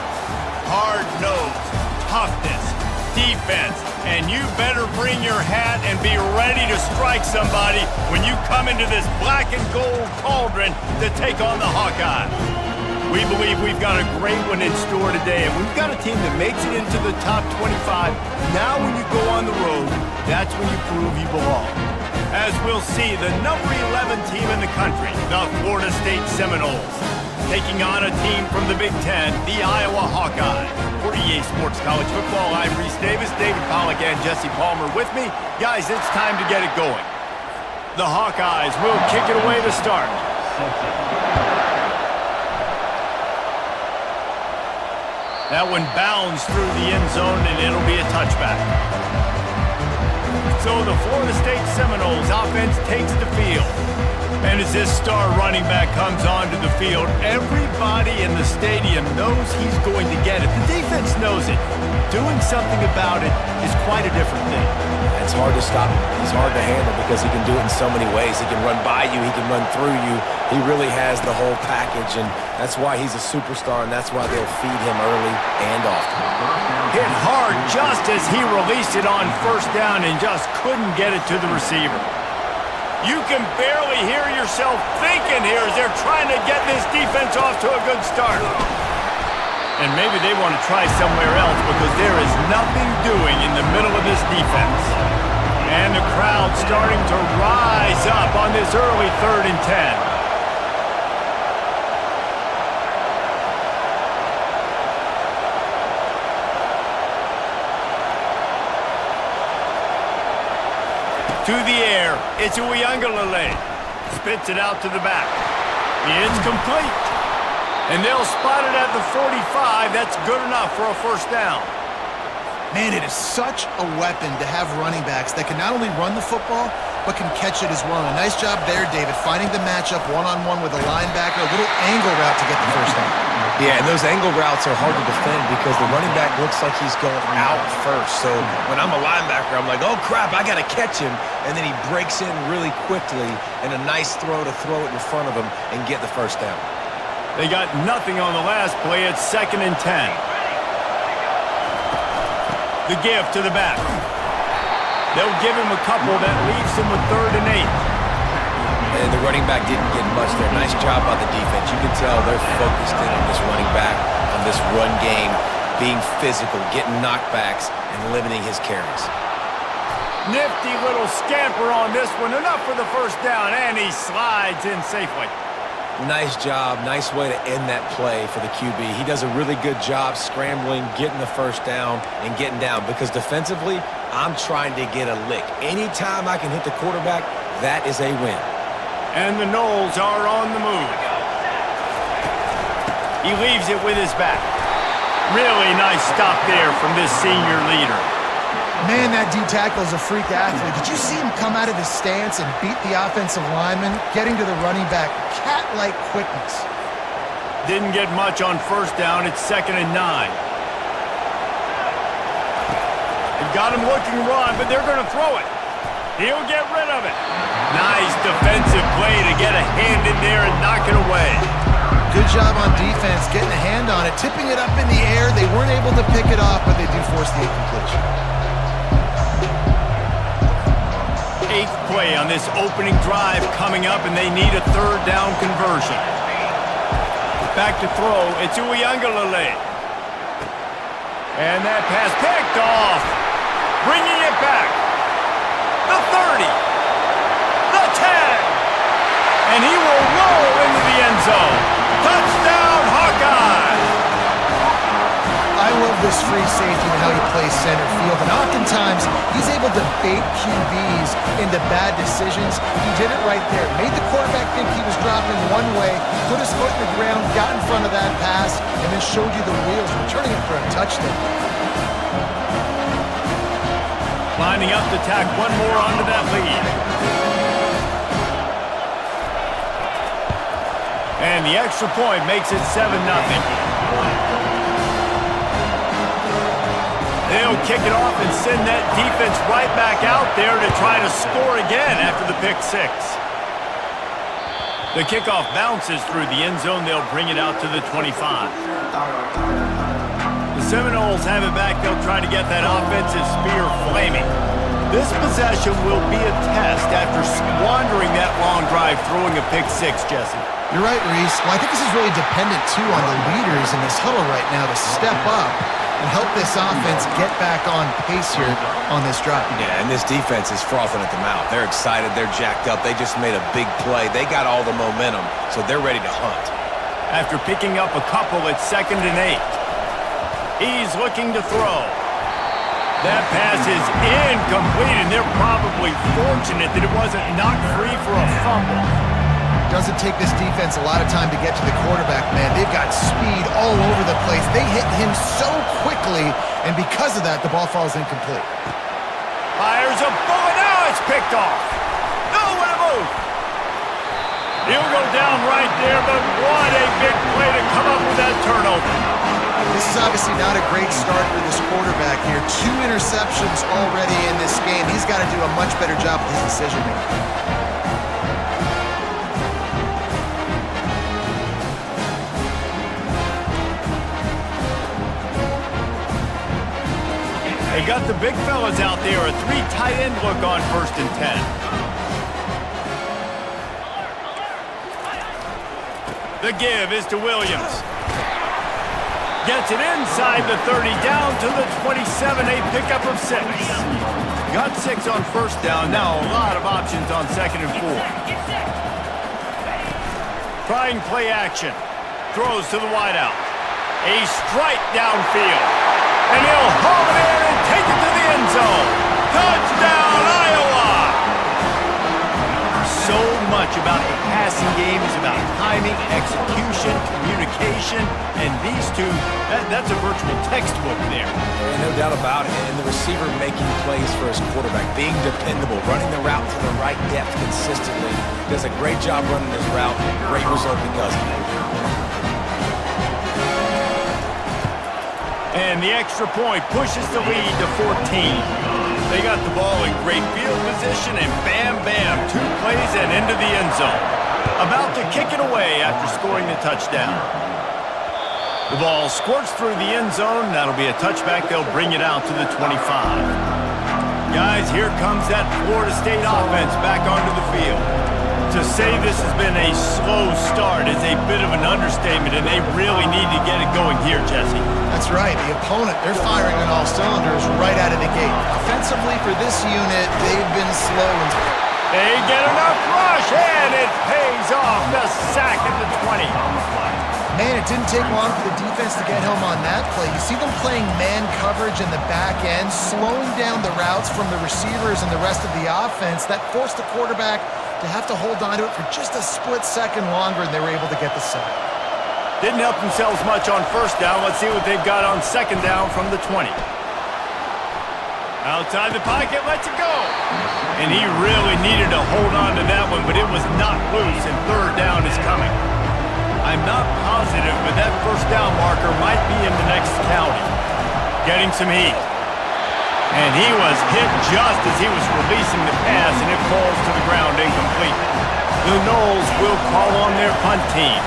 [SPEAKER 1] Hard nose, toughness, defense, and you better bring your hat and be ready to strike somebody when you come into this black and gold cauldron to take on the Hawkeyes. We believe we've got a great one in store today, and we've got a team that makes it into the top 25. Now when you go on the road, that's when you prove you belong. As we'll see, the number 11 team in the country, the Florida State Seminoles, taking on a team from the Big Ten, the Iowa Hawkeyes. For EA Sports College Football, I'm Reese Davis, David Pollack, and Jesse Palmer with me. Guys, it's time to get it going. The Hawkeyes will kick it away to start. That one bounds through the end zone, and it'll be a touchback. So the Florida State Seminoles offense takes the field. And as this star running back comes onto the field, everybody in the stadium knows he's going to get it. The defense knows it. Doing something about it is quite a different thing.
[SPEAKER 3] It's hard to stop him. He's hard to handle because he can do it in so many ways. He can run by you. He can run through you. He really has the whole package, and that's why he's a superstar, and that's why they'll feed him early and often.
[SPEAKER 1] Hit hard just as he released it on first down and just couldn't get it to the receiver. You can barely hear yourself thinking here as they're trying to get this defense off to a good start. And maybe they want to try somewhere else because there is nothing doing in the middle of this defense. And the crowd starting to rise up on this early 3rd and 10. To the air, it's Uiagalelei. Spits it out to the back. It's complete. And they'll spot it at the 45. That's good enough for a first down.
[SPEAKER 2] Man, it is such a weapon to have running backs that can not only run the football, but can catch it as well. And a nice job there, David, finding the matchup one-on-one with a linebacker, a little angle route to get the first down.
[SPEAKER 3] Yeah, and those angle routes are hard to defend because the running back looks like he's going out first. So when I'm a linebacker, I'm like, oh, crap, I got to catch him. And then he breaks in really quickly, and a nice throw to throw it in front of him and get the first down.
[SPEAKER 1] They got nothing on the last play. It's 2nd and 10. The give to the back. They'll give him a couple that leaves him with 3rd and 8.
[SPEAKER 3] And the running back didn't get much there. Nice job by the defense. You can tell they're focused in on this running back, on this run game, being physical, getting knockbacks, and limiting his carries.
[SPEAKER 1] Nifty little scamper on this one. Enough for the first down, and he slides in safely.
[SPEAKER 3] Nice job. Nice way to end that play for the QB. He does a really good job scrambling, getting the first down, and getting down. Because defensively, I'm trying to get a lick. Anytime I can hit the quarterback, that is a win.
[SPEAKER 1] And the Noles are on the move. He leaves it with his back. Really nice stop there from this senior leader.
[SPEAKER 2] Man, that D-tackle is a freak athlete. Did you see him come out of his stance and beat the offensive lineman, getting to the running back? Cat-like quickness.
[SPEAKER 1] Didn't get much on first down. It's 2nd and 9. They've got him looking run, but they're going to throw it. He'll get rid of it. Nice defensive play to get a hand in there and knock it away.
[SPEAKER 2] Good job on defense, getting a hand on it, tipping it up in the air. They weren't able to pick it off, but they do force the incompletion.
[SPEAKER 1] 8th play on this opening drive coming up, and they need a 3rd down conversion. Back to throw, it's Uiagalelei. And that pass picked off. Bringing it back. The 30. The 10. And he will roll into the end zone. Touchdown, Hawkeyes!
[SPEAKER 2] I love this free safety and how he plays center field, and oftentimes he's able to bait QBs into bad decisions. He did it right there. Made the quarterback think he was dropping one way, put his foot in the ground, got in front of that pass, and then showed you the wheels, returning it for a touchdown.
[SPEAKER 1] Lining up to tack one more onto that lead. And the extra point makes it 7-0. They'll kick it off and send that defense right back out there to try to score again after the pick 6. The kickoff bounces through the end zone. They'll bring it out to the 25. The Seminoles have it back. They'll try to get that offensive spear flaming. This possession will be a test after squandering that long drive, throwing a pick six, Jesse.
[SPEAKER 2] You're right, Reese. Well, I think this is really dependent, too, on the leaders in this huddle right now to step up and help this offense get back on pace here on this drive.
[SPEAKER 3] Yeah, and this defense is frothing at the mouth. They're excited. They're jacked up. They just made a big play. They got all the momentum, so they're ready to hunt.
[SPEAKER 1] After picking up a couple, it's 2nd and 8. He's looking to throw. That pass is incomplete, and they're probably fortunate that it wasn't knocked free for a fumble.
[SPEAKER 2] Doesn't take this defense a lot of time to get to the quarterback, man. They've got speed all over the place. They hit him so quickly, and because of that, the ball falls incomplete.
[SPEAKER 1] Fires a bullet. Now it's picked off. Nowhere to move. He'll go down right there, but what a big play to come up with that turnover.
[SPEAKER 2] This is obviously not a great start for this quarterback here. 2 interceptions already in this game. He's got to do a much better job with his decision-making.
[SPEAKER 1] They got the big fellas out there. A 3 tight end look on 1st and 10. The give is to Williams. Gets it inside the 30, down to the 27, a pickup of 6. Got 6 on 1st down. Now a lot of options on 2nd and 4. Trying play action. Throws to the wideout. A strike downfield. And he'll haul it in and take it to the end zone. Touchdown, Iowa! So much about the passing game is about timing, execution, communication, and these two, that's a virtual textbook there.
[SPEAKER 3] And no doubt about it. And the receiver making plays for his quarterback, being dependable, running the route to the right depth consistently. Does a great job running his route. Great result because of it.
[SPEAKER 1] And the extra point pushes the lead to 14. They got the ball in great field position, and bam, bam, 2 plays and into the end zone. About to kick it away after scoring the touchdown. The ball squirts through the end zone. That'll be a touchback. They'll bring it out to the 25. Guys, here comes that Florida State offense back onto the field. To say this has been a slow start is a bit of an understatement, and they really need to get it going here, Jesse.
[SPEAKER 2] That's right. The opponent, they're firing on all cylinders right out of the gate. Offensively for this unit, they've been slow.
[SPEAKER 1] They get enough rush, and it pays off. The sack at the 20.
[SPEAKER 2] Man, it didn't take long for the defense to get home on that play. You see them playing man coverage in the back end, slowing down the routes from the receivers and the rest of the offense. That forced the quarterback to have to hold on to it for just a split second longer, and they were able to get the sack.
[SPEAKER 1] Didn't help themselves much on 1st down. Let's see what they've got on 2nd down from the 20. Outside the pocket, lets it go. And he really needed to hold on to that one, but it was not loose, and 3rd down is coming. I'm not positive, but that 1st down marker might be in the next county. Getting some heat. And he was hit just as he was releasing the pass, and it falls to the ground incomplete. The Noles will call on their punt team.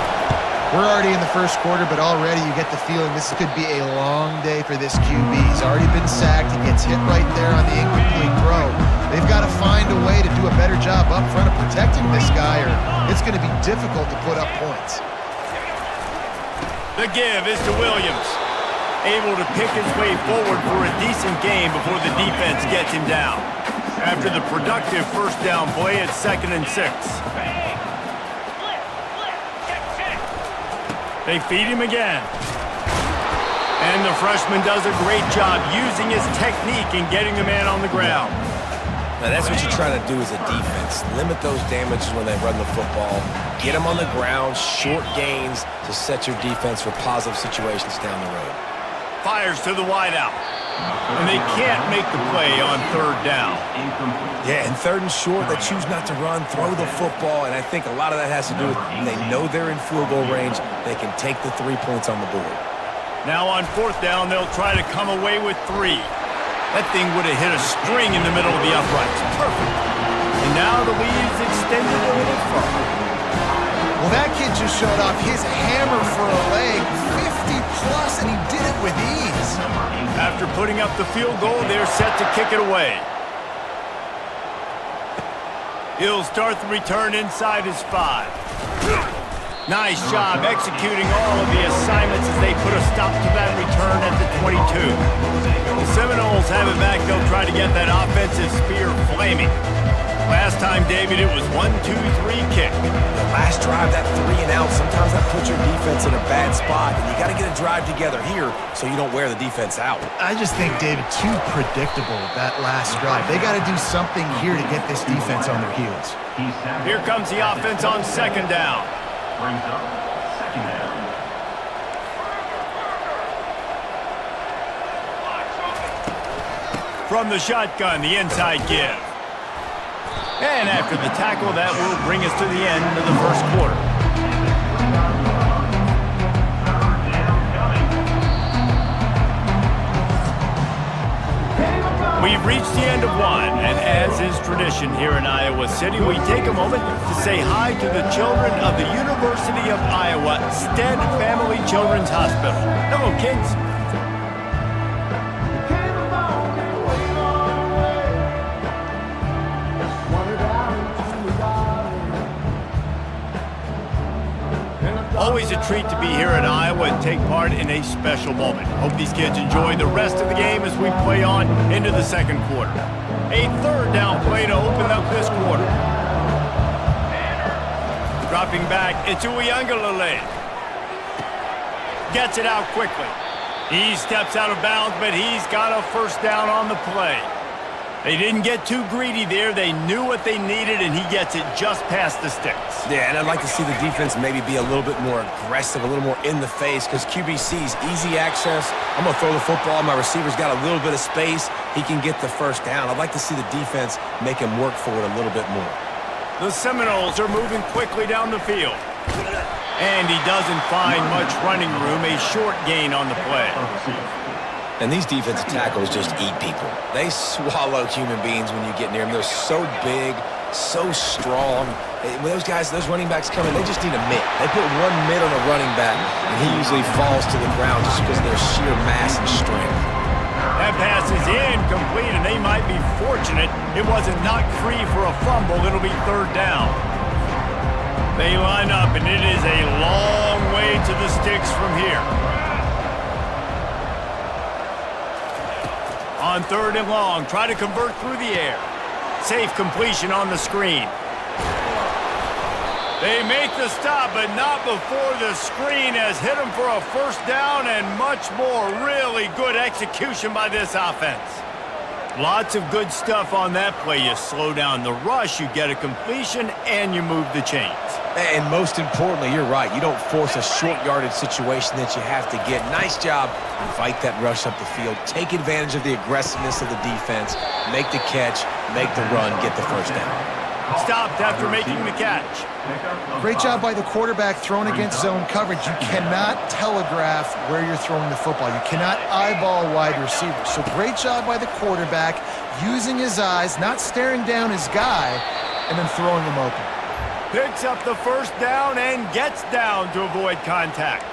[SPEAKER 2] We're already in the 1st quarter, but already you get the feeling this could be a long day for this QB. He's already been sacked. He gets hit right there on the incomplete throw. They've got to find a way to do a better job up front of protecting this guy, or it's going to be difficult to put up points.
[SPEAKER 1] The give is to Williams. Able to pick his way forward for a decent game before the defense gets him down. After the productive 1st down play, it's 2nd and 6. They feed him again. And the freshman does a great job using his technique and getting the man on the ground.
[SPEAKER 3] Now, that's what you're trying to do as a defense. Limit those damages when they run the football. Get them on the ground, short gains to set your defense for positive situations down the road.
[SPEAKER 1] Fires to the wideout. And they can't make the play on 3rd down.
[SPEAKER 3] Yeah, and 3rd and short, they choose not to run, throw the football, and I think a lot of that has to do with they know they're in field goal range. They can take the 3 points on the board.
[SPEAKER 1] Now on 4th down, they'll try to come away with 3. That thing would have hit a string in the middle of the uprights. Perfect. And now the lead's extended a little further.
[SPEAKER 2] Well, that kid just showed off his hammer for a leg, 50-plus, and he did it with ease.
[SPEAKER 1] After putting up the field goal, they're set to kick it away. He'll start the return inside his 5. Nice job executing all of the assignments as they put a stop to that return at the 22. The Seminoles have it back. They'll try to get that offensive spear flaming. Last time, David, it was 1-2-3 kick.
[SPEAKER 3] The last drive, that 3 and out, sometimes that puts your defense in a bad spot, and you got to get a drive together here so you don't wear the defense out.
[SPEAKER 2] I just think, David, too predictable, that last drive. They got to do something here to get this defense on their heels.
[SPEAKER 1] Here comes the offense on second down.
[SPEAKER 6] Brings up second down.
[SPEAKER 1] From the shotgun, the inside give. And after the tackle, that will bring us to the end of the first quarter. We've reached the end of one, and as is tradition here in Iowa City, we take a moment to say hi to the children of the University of Iowa Stead Family Children's Hospital. Hello, kids. Always a treat to be here in Iowa and take part in a special moment. Hope these kids enjoy the rest of the game as we play on into the second quarter. A third down play to open up this quarter. Dropping back, it's Uiagalelei. Gets it out quickly. He steps out of bounds, but he's got a first down on the play. They didn't get too greedy there. They knew what they needed, and he gets it just past the sticks.
[SPEAKER 3] Yeah, and I'd like to see the defense maybe be a little bit more aggressive, a little more in the face, because QBC's easy access. I'm going to throw the football. My receiver's got a little bit of space. He can get the first down. I'd like to see the defense make him work for it a little bit more.
[SPEAKER 1] The Seminoles are moving quickly down the field. And he doesn't find much running room. A short gain on the play.
[SPEAKER 3] And these defensive tackles just eat people. They swallow human beings when you get near them. They're so big, so strong. When those guys, those running backs come in, they just need a mitt. They put one mitt on a running back, and he usually falls to the ground just because of their sheer mass and strength.
[SPEAKER 1] That pass is incomplete, and they might be fortunate it wasn't knocked free for a fumble. It'll be third down. They line up, and it is a long way to the sticks from here. On third and long, try to convert through the air. Safe completion on the screen. They make the stop, but not before the screen has hit them for a first down and much more. Really good execution by this offense. Lots of good stuff on that play. You slow down the rush, you get a completion, and you move the chains.
[SPEAKER 3] And most importantly, you're right. You don't force a short yardage situation that you have to get. Nice job. Fight that rush up the field. Take advantage of the aggressiveness of the defense. Make the catch, make the run, get the first down.
[SPEAKER 1] Stopped after making the catch.
[SPEAKER 2] Great job by the quarterback throwing against zone coverage. You cannot telegraph where you're throwing the football. You cannot eyeball wide receivers. So great job by the quarterback using his eyes, not staring down his guy, and then throwing him open.
[SPEAKER 1] Picks up the first down and gets down to avoid contact.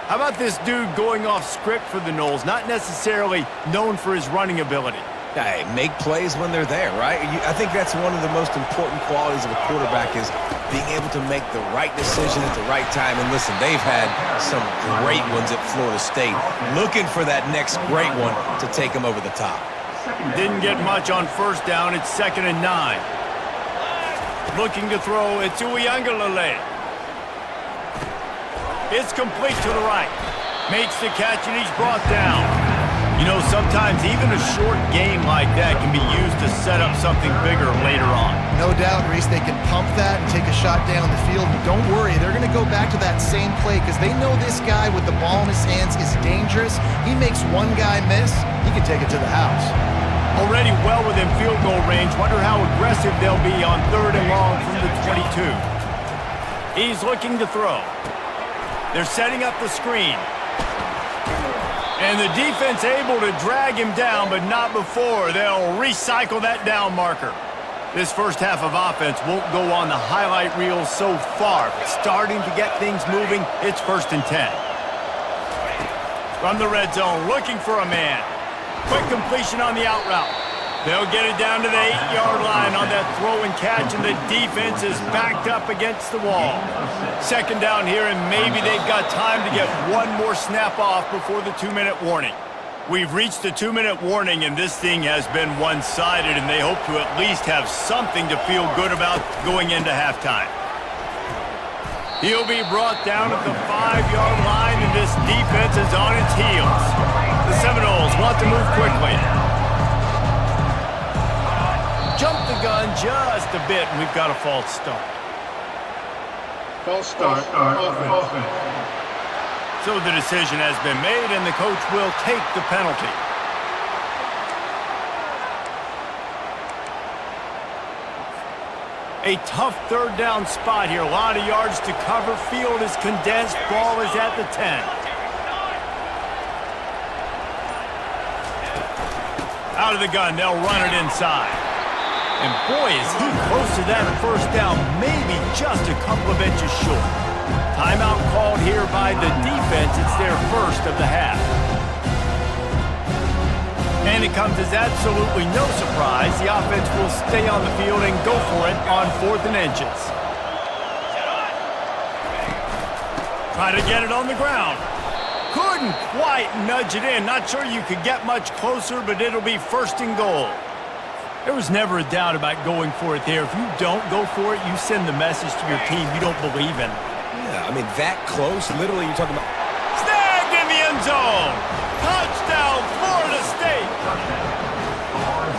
[SPEAKER 1] How about this dude going off script for the Noles? Not necessarily known for his running ability.
[SPEAKER 3] Hey, make plays when they're there, right? I think that's one of the most important qualities of a quarterback is being able to make the right decision at the right time. And listen, they've had some great ones at Florida State. Looking for that next great one to take them over the top.
[SPEAKER 1] Didn't get much on first down. It's 2nd and 9. Looking to throw, it's Uiagalelei. It's complete to the right. Makes the catch, and he's brought down. You know, sometimes even a short game like that can be used to set up something bigger later on.
[SPEAKER 2] No doubt, Reese, they can pump that and take a shot down the field. And don't worry, they're going to go back to that same play because they know this guy with the ball in his hands is dangerous. He makes one guy miss, he can take it to the house.
[SPEAKER 1] Already well within field goal range. Wonder how aggressive they'll be on third and long from the 22. He's looking to throw. They're setting up the screen. And the defense able to drag him down, but not before. They'll recycle that down marker. This first half of offense won't go on the highlight reel so far, but starting to get things moving, it's 1st and 10. From the red zone, looking for a man. Quick completion on the out route. They'll get it down to the 8-yard line on that throw and catch, and the defense is backed up against the wall. 2nd down here, and maybe they've got time to get one more snap off before the 2-minute warning. We've reached the 2-minute warning, and this thing has been one-sided, and they hope to at least have something to feel good about going into halftime. He'll be brought down at the 5-yard line, and this defense is on its heels. The Seminoles want to move quickly. Jump the gun just a bit, and we've got a false start.
[SPEAKER 7] False start. Offense.
[SPEAKER 1] So the decision has been made, and the coach will take the penalty. A tough 3rd down spot here. A lot of yards to cover. Field is condensed. Ball is at the 10. Out of the gun. They'll run it inside. And boy, is he close to that 1st down. Maybe just a couple of inches short. Timeout called here by the defense. It's their 1st of the half. And it comes as absolutely no surprise. The offense will stay on the field and go for it on 4th and inches. Try to get it on the ground. Couldn't quite nudge it in. Not sure you could get much closer, but it'll be 1st and goal. There was never a doubt about going for it there. If you don't go for it, you send the message to your team you don't believe in.
[SPEAKER 3] Yeah, I mean, that close, literally you're talking about...
[SPEAKER 1] Snagged in the end zone! Touchdown, Florida State!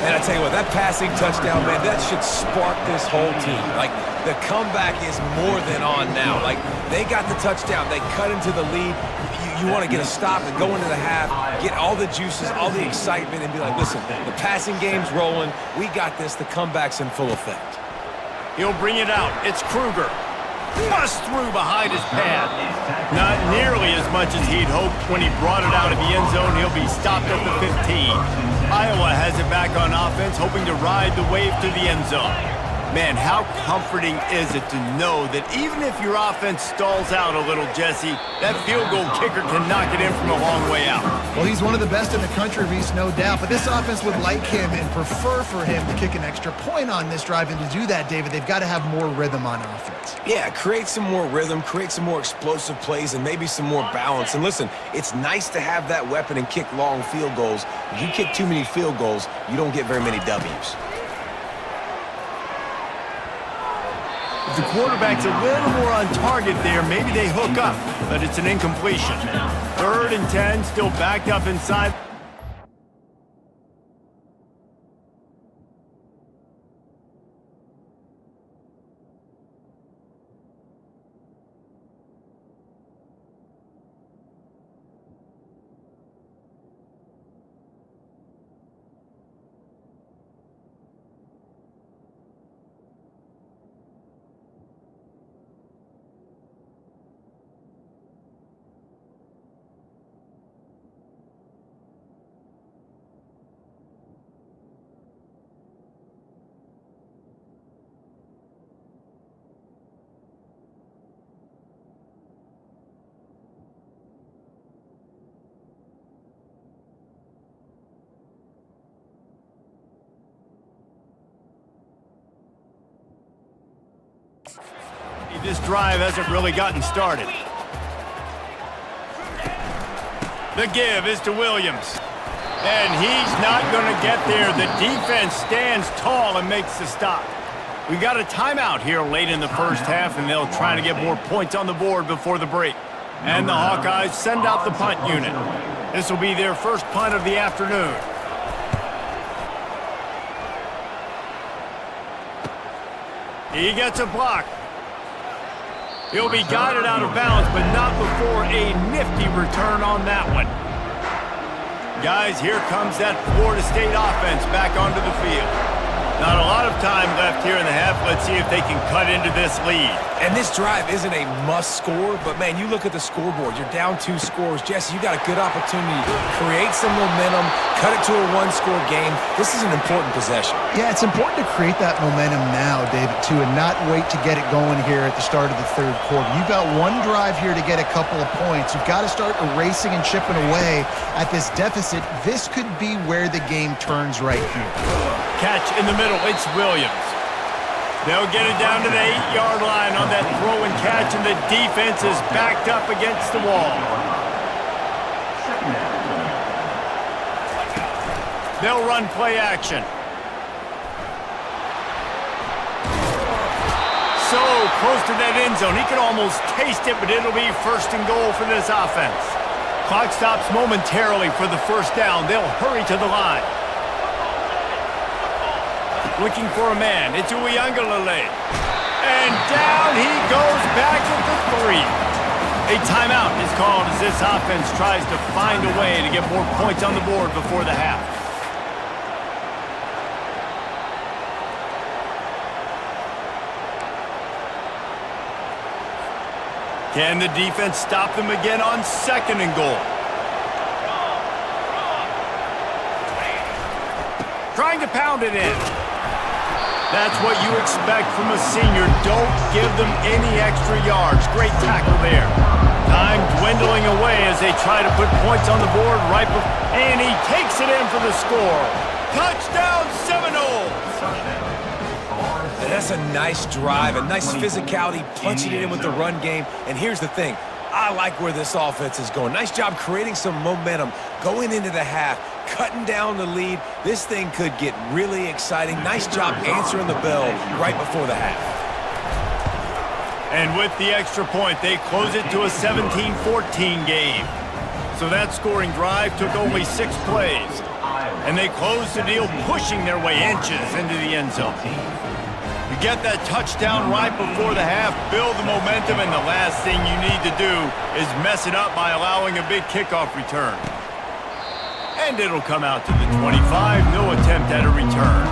[SPEAKER 3] And I tell you what, that passing touchdown, man, that should spark this whole team. Like, the comeback is more than on now. Like, they got the touchdown. They cut into the lead. You want to get a stop and go into the half, get all the juices, all the excitement, and be like, listen, the passing game's rolling. We got this. The comeback's in full effect.
[SPEAKER 1] He'll bring it out. It's Kruger. Bust through behind his pad. Not nearly as much as he'd hoped when he brought it out of the end zone. He'll be stopped at the 15. Iowa has it back on offense, hoping to ride the wave to the end zone. Man, how comforting is it to know that even if your offense stalls out a little, Jesse, that field goal kicker can knock it in from a long way out.
[SPEAKER 2] Well, he's one of the best in the country, Reese, no doubt. But this offense would like him and prefer for him to kick an extra point on this drive. And to do that, David, they've got to have more rhythm on offense.
[SPEAKER 3] Yeah, create some more rhythm, create some more explosive plays, and maybe some more balance. And listen, it's nice to have that weapon and kick long field goals. If you kick too many field goals, you don't get very many W's.
[SPEAKER 1] If the quarterback's a little more on target there, maybe they hook up, but it's an incompletion. 3rd and 10, still backed up inside. This drive hasn't really gotten started. The give is to Williams. And he's not going to get there. The defense stands tall and makes the stop. We got a timeout here late in the first half, and they'll try to get more points on the board before the break. And the Hawkeyes send out the punt unit. This will be their first punt of the afternoon. He gets a block. He'll be guided out of bounds, but not before a nifty return on that one. Guys, here comes that Florida State offense back onto the field. Not a lot of time left here in the half. Let's see if they can cut into this lead.
[SPEAKER 3] And this drive isn't a must score, but man, you look at the scoreboard. You're down 2 scores. Jesse, you got a good opportunity to create some momentum, cut it to a one-score game. This is an important possession.
[SPEAKER 2] Yeah, it's important to create that momentum now, David, too, and not wait to get it going here at the start of the third quarter. You've got one drive here to get a couple of points. You've got to start erasing and chipping away at this deficit. This could be where the game turns right here.
[SPEAKER 1] Catch in the middle. It's Williams. They'll get it down to the 8-yard line on that throw and catch, and the defense is backed up against the wall. They'll run play action. So close to that end zone. He can almost taste it, but it'll be first and goal for this offense. Clock stops momentarily for the first down. They'll hurry to the line. Looking for a man. It's Uiagalelei. And down he goes back at the 3. A timeout is called as this offense tries to find a way to get more points on the board before the half. Can the defense stop them again on second and goal? Trying to pound it in. That's what you expect from a senior. Don't give them any extra yards. Great tackle there. Time dwindling away as they try to put points on the board right before. And he takes it in for the score. Touchdown Seminoles!
[SPEAKER 3] That's a nice drive, a nice physicality, punching it in with the run game. And here's the thing. I like where this offense is going. Nice job creating some momentum going into the half, cutting down the lead. This thing could get really exciting. Nice job answering the bell right before the half.
[SPEAKER 1] And with the extra point, they close it to a 17-14 game. So that scoring drive took only 6 plays. And they close the deal, pushing their way inches into the end zone. You get that touchdown right before the half, build the momentum, and the last thing you need to do is mess it up by allowing a big kickoff return. And it'll come out to the 25, no attempt at a return.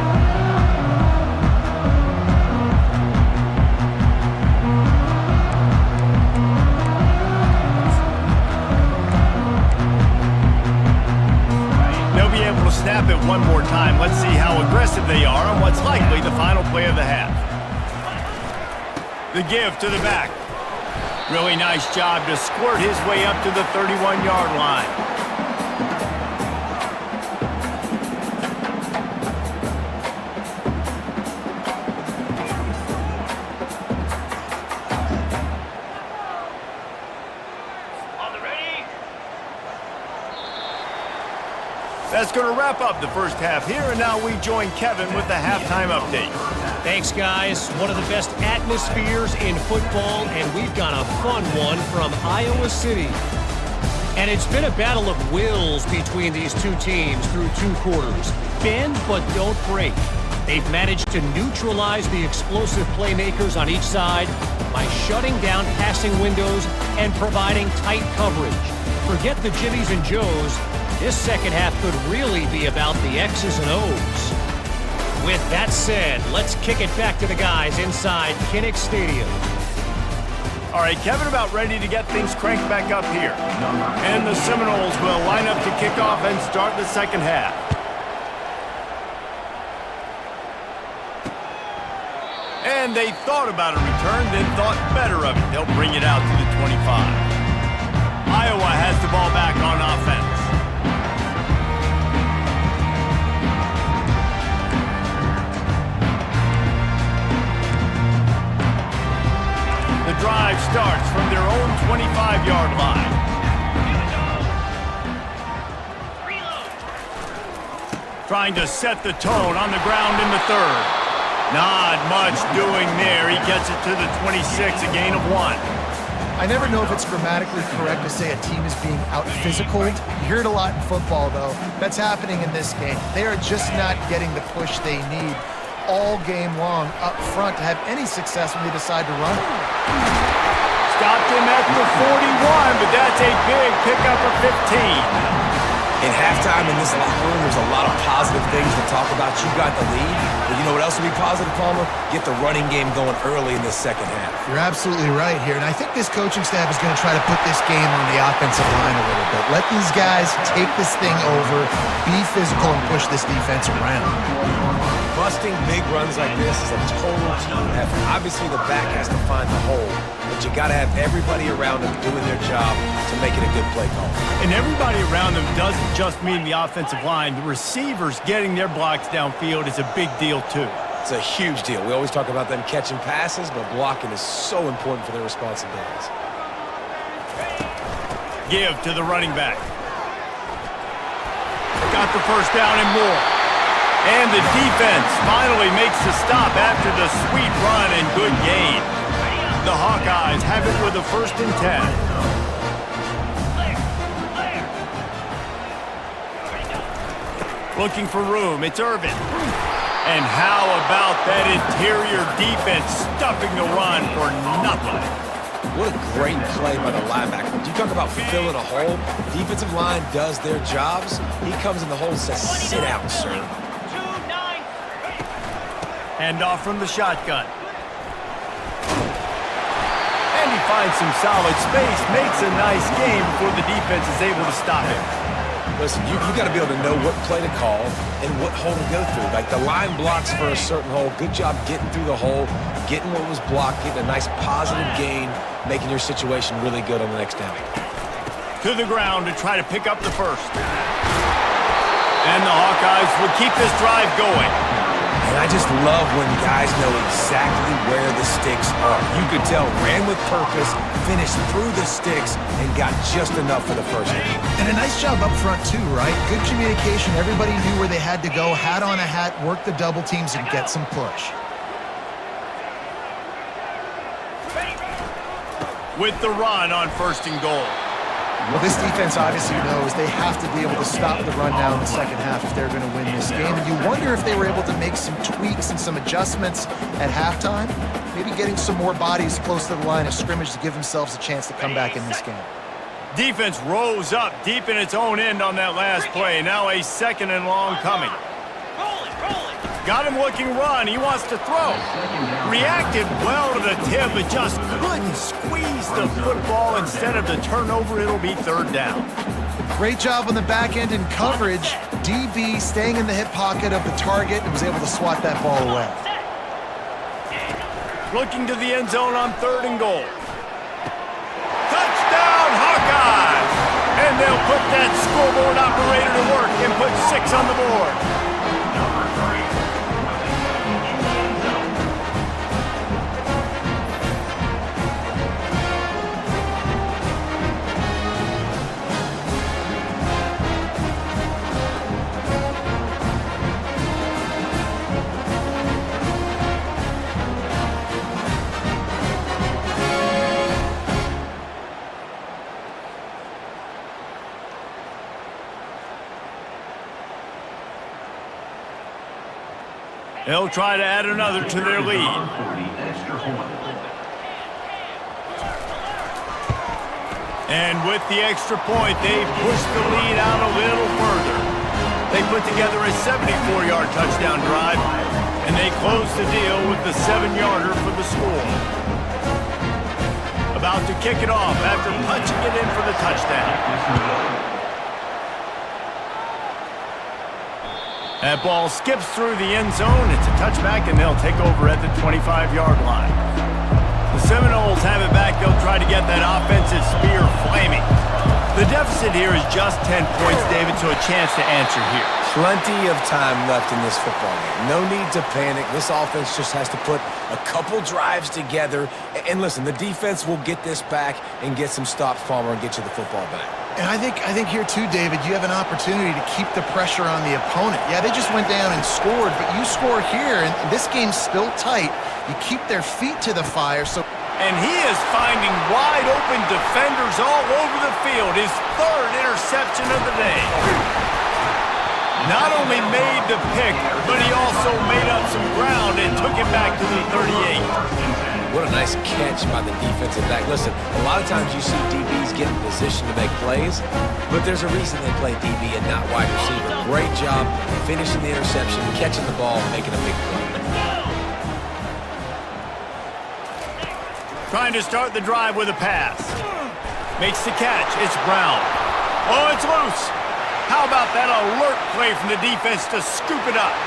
[SPEAKER 1] They'll be able to snap it one more time. Let's see how aggressive they are on what's likely the final play of the half. The give to the back. Really nice job to squirt his way up to the 31-yard line. That's going to wrap up the first half here, and now we join Kevin with the halftime update.
[SPEAKER 4] Thanks, guys. One of the best atmospheres in football, and we've got a fun one from Iowa City. And it's been a battle of wills between these two teams through 2 quarters. Bend but don't break. They've managed to neutralize the explosive playmakers on each side by shutting down passing windows and providing tight coverage. Forget the Jimmies and Joes. This second half could really be about the X's and O's. With that said, let's kick it back to the guys inside Kinnick Stadium.
[SPEAKER 1] All right, Kevin, about ready to get things cranked back up here. And the Seminoles will line up to kick off and start the second half. And they thought about a return, then thought better of it. They'll bring it out to the 25. Iowa has the ball back on offense. The drive starts from their own 25-yard line. Trying to set the tone on the ground in the third. Not much doing there. He gets it to the 26, a gain of 1.
[SPEAKER 2] I never know if it's grammatically correct to say a team is being out-physicaled. You hear it a lot in football, though. That's happening in this game. They are just not getting the push they need all game long up front to have any success when they decide to run it.
[SPEAKER 1] Stopped him at the 41, but that's a big pickup of 15.
[SPEAKER 3] In halftime in this locker room, there's a lot of positive things to talk about. You got the lead, but you know what else would be positive, Palmer? Get the running game going early in the second half.
[SPEAKER 2] You're absolutely right here, and I think this coaching staff is going to try to put this game on the offensive line a little bit. Let these guys take this thing over, be physical, and push this defense around.
[SPEAKER 3] Busting big runs like this is a total team effort. Obviously, the back has to find the hole, but you got to have everybody around them doing their job to make it a good play call.
[SPEAKER 1] And everybody around them doesn't just mean the offensive line. The receivers getting their blocks downfield is a big deal, too.
[SPEAKER 3] It's a huge deal. We always talk about them catching passes, but blocking is so important for their responsibilities.
[SPEAKER 1] Give to the running back. Got the first down and more. And the defense finally makes the stop after the sweet run and good gain. The Hawkeyes have it with a 1st and 10. Looking for room, it's Irvin. And how about that interior defense stuffing the run for nothing?
[SPEAKER 3] What a great play by the linebacker. You talk about filling a hole. Defensive line does their jobs. He comes in the hole and says, sit out, sir.
[SPEAKER 1] Hand off from the shotgun. And he finds some solid space, makes a nice game before the defense is able to stop him.
[SPEAKER 3] Listen, you got to be able to know what play to call and what hole to go through. Like the line blocks for a certain hole. Good job getting through the hole, getting what was blocked, getting a nice positive gain, making your situation really good on the next down.
[SPEAKER 1] To the ground to try to pick up the first. And the Hawkeyes will keep this drive going.
[SPEAKER 3] And I just love when guys know exactly where the sticks are. You could tell, ran with purpose, finished through the sticks, and got just enough for the first down.
[SPEAKER 2] And a nice job up front, too, right? Good communication. Everybody knew where they had to go, hat on a hat, work the double teams, and get some push.
[SPEAKER 1] With the run on 1st and goal.
[SPEAKER 2] Well, this defense obviously knows they have to be able to stop the run now in the second half if they're going to win this game. And you wonder if they were able to make some tweaks and some adjustments at halftime, maybe getting some more bodies close to the line of scrimmage to give themselves a chance to come back in this game.
[SPEAKER 1] Defense rose up deep in its own end on that last play. Now a 2nd and long coming. Got him looking run. He wants to throw. Reacted well to the tip, but just couldn't squeeze the football. Instead of the turnover, it'll be 3rd down.
[SPEAKER 2] Great job on the back end in coverage. DB staying in the hip pocket of the target and was able to swat that ball away.
[SPEAKER 1] Looking to the end zone on 3rd and goal. Touchdown, Hawkeyes! And they'll put that scoreboard operator to work and put 6 on the board. They'll try to add another to their lead. And with the extra point, they push the lead out a little further. They put together a 74-yard touchdown drive, and they close the deal with the 7-yarder for the score. About to kick it off after punching it in for the touchdown. That ball skips through the end zone. It's a touchback, and they'll take over at the 25-yard line. The Seminoles have it back. They'll try to get that offensive spear flaming. The deficit here is just 10 points, David, so a chance to answer here.
[SPEAKER 3] Plenty of time left in this football game. No need to panic. This offense just has to put a couple drives together. And listen, the defense will get this back and get some stops, Palmer, and get you the football back.
[SPEAKER 2] And I think here too, David, you have an opportunity to keep the pressure on the opponent. Yeah, they just went down and scored, but you score here, and this game's still tight. You keep their feet to the fire.
[SPEAKER 1] And he is finding wide-open defenders all over the field. His 3rd interception of the day. Not only made the pick, but he also made up some ground and took it back to the 38.
[SPEAKER 3] What a nice catch by the defensive back. Listen, a lot of times you see DBs get in position to make plays, but there's a reason they play DB and not wide receiver. Great job finishing the interception, catching the ball, and making a big play.
[SPEAKER 1] Trying to start the drive with a pass. Makes the catch. It's Brown. Oh, it's loose. How about that alert play from the defense to scoop it up?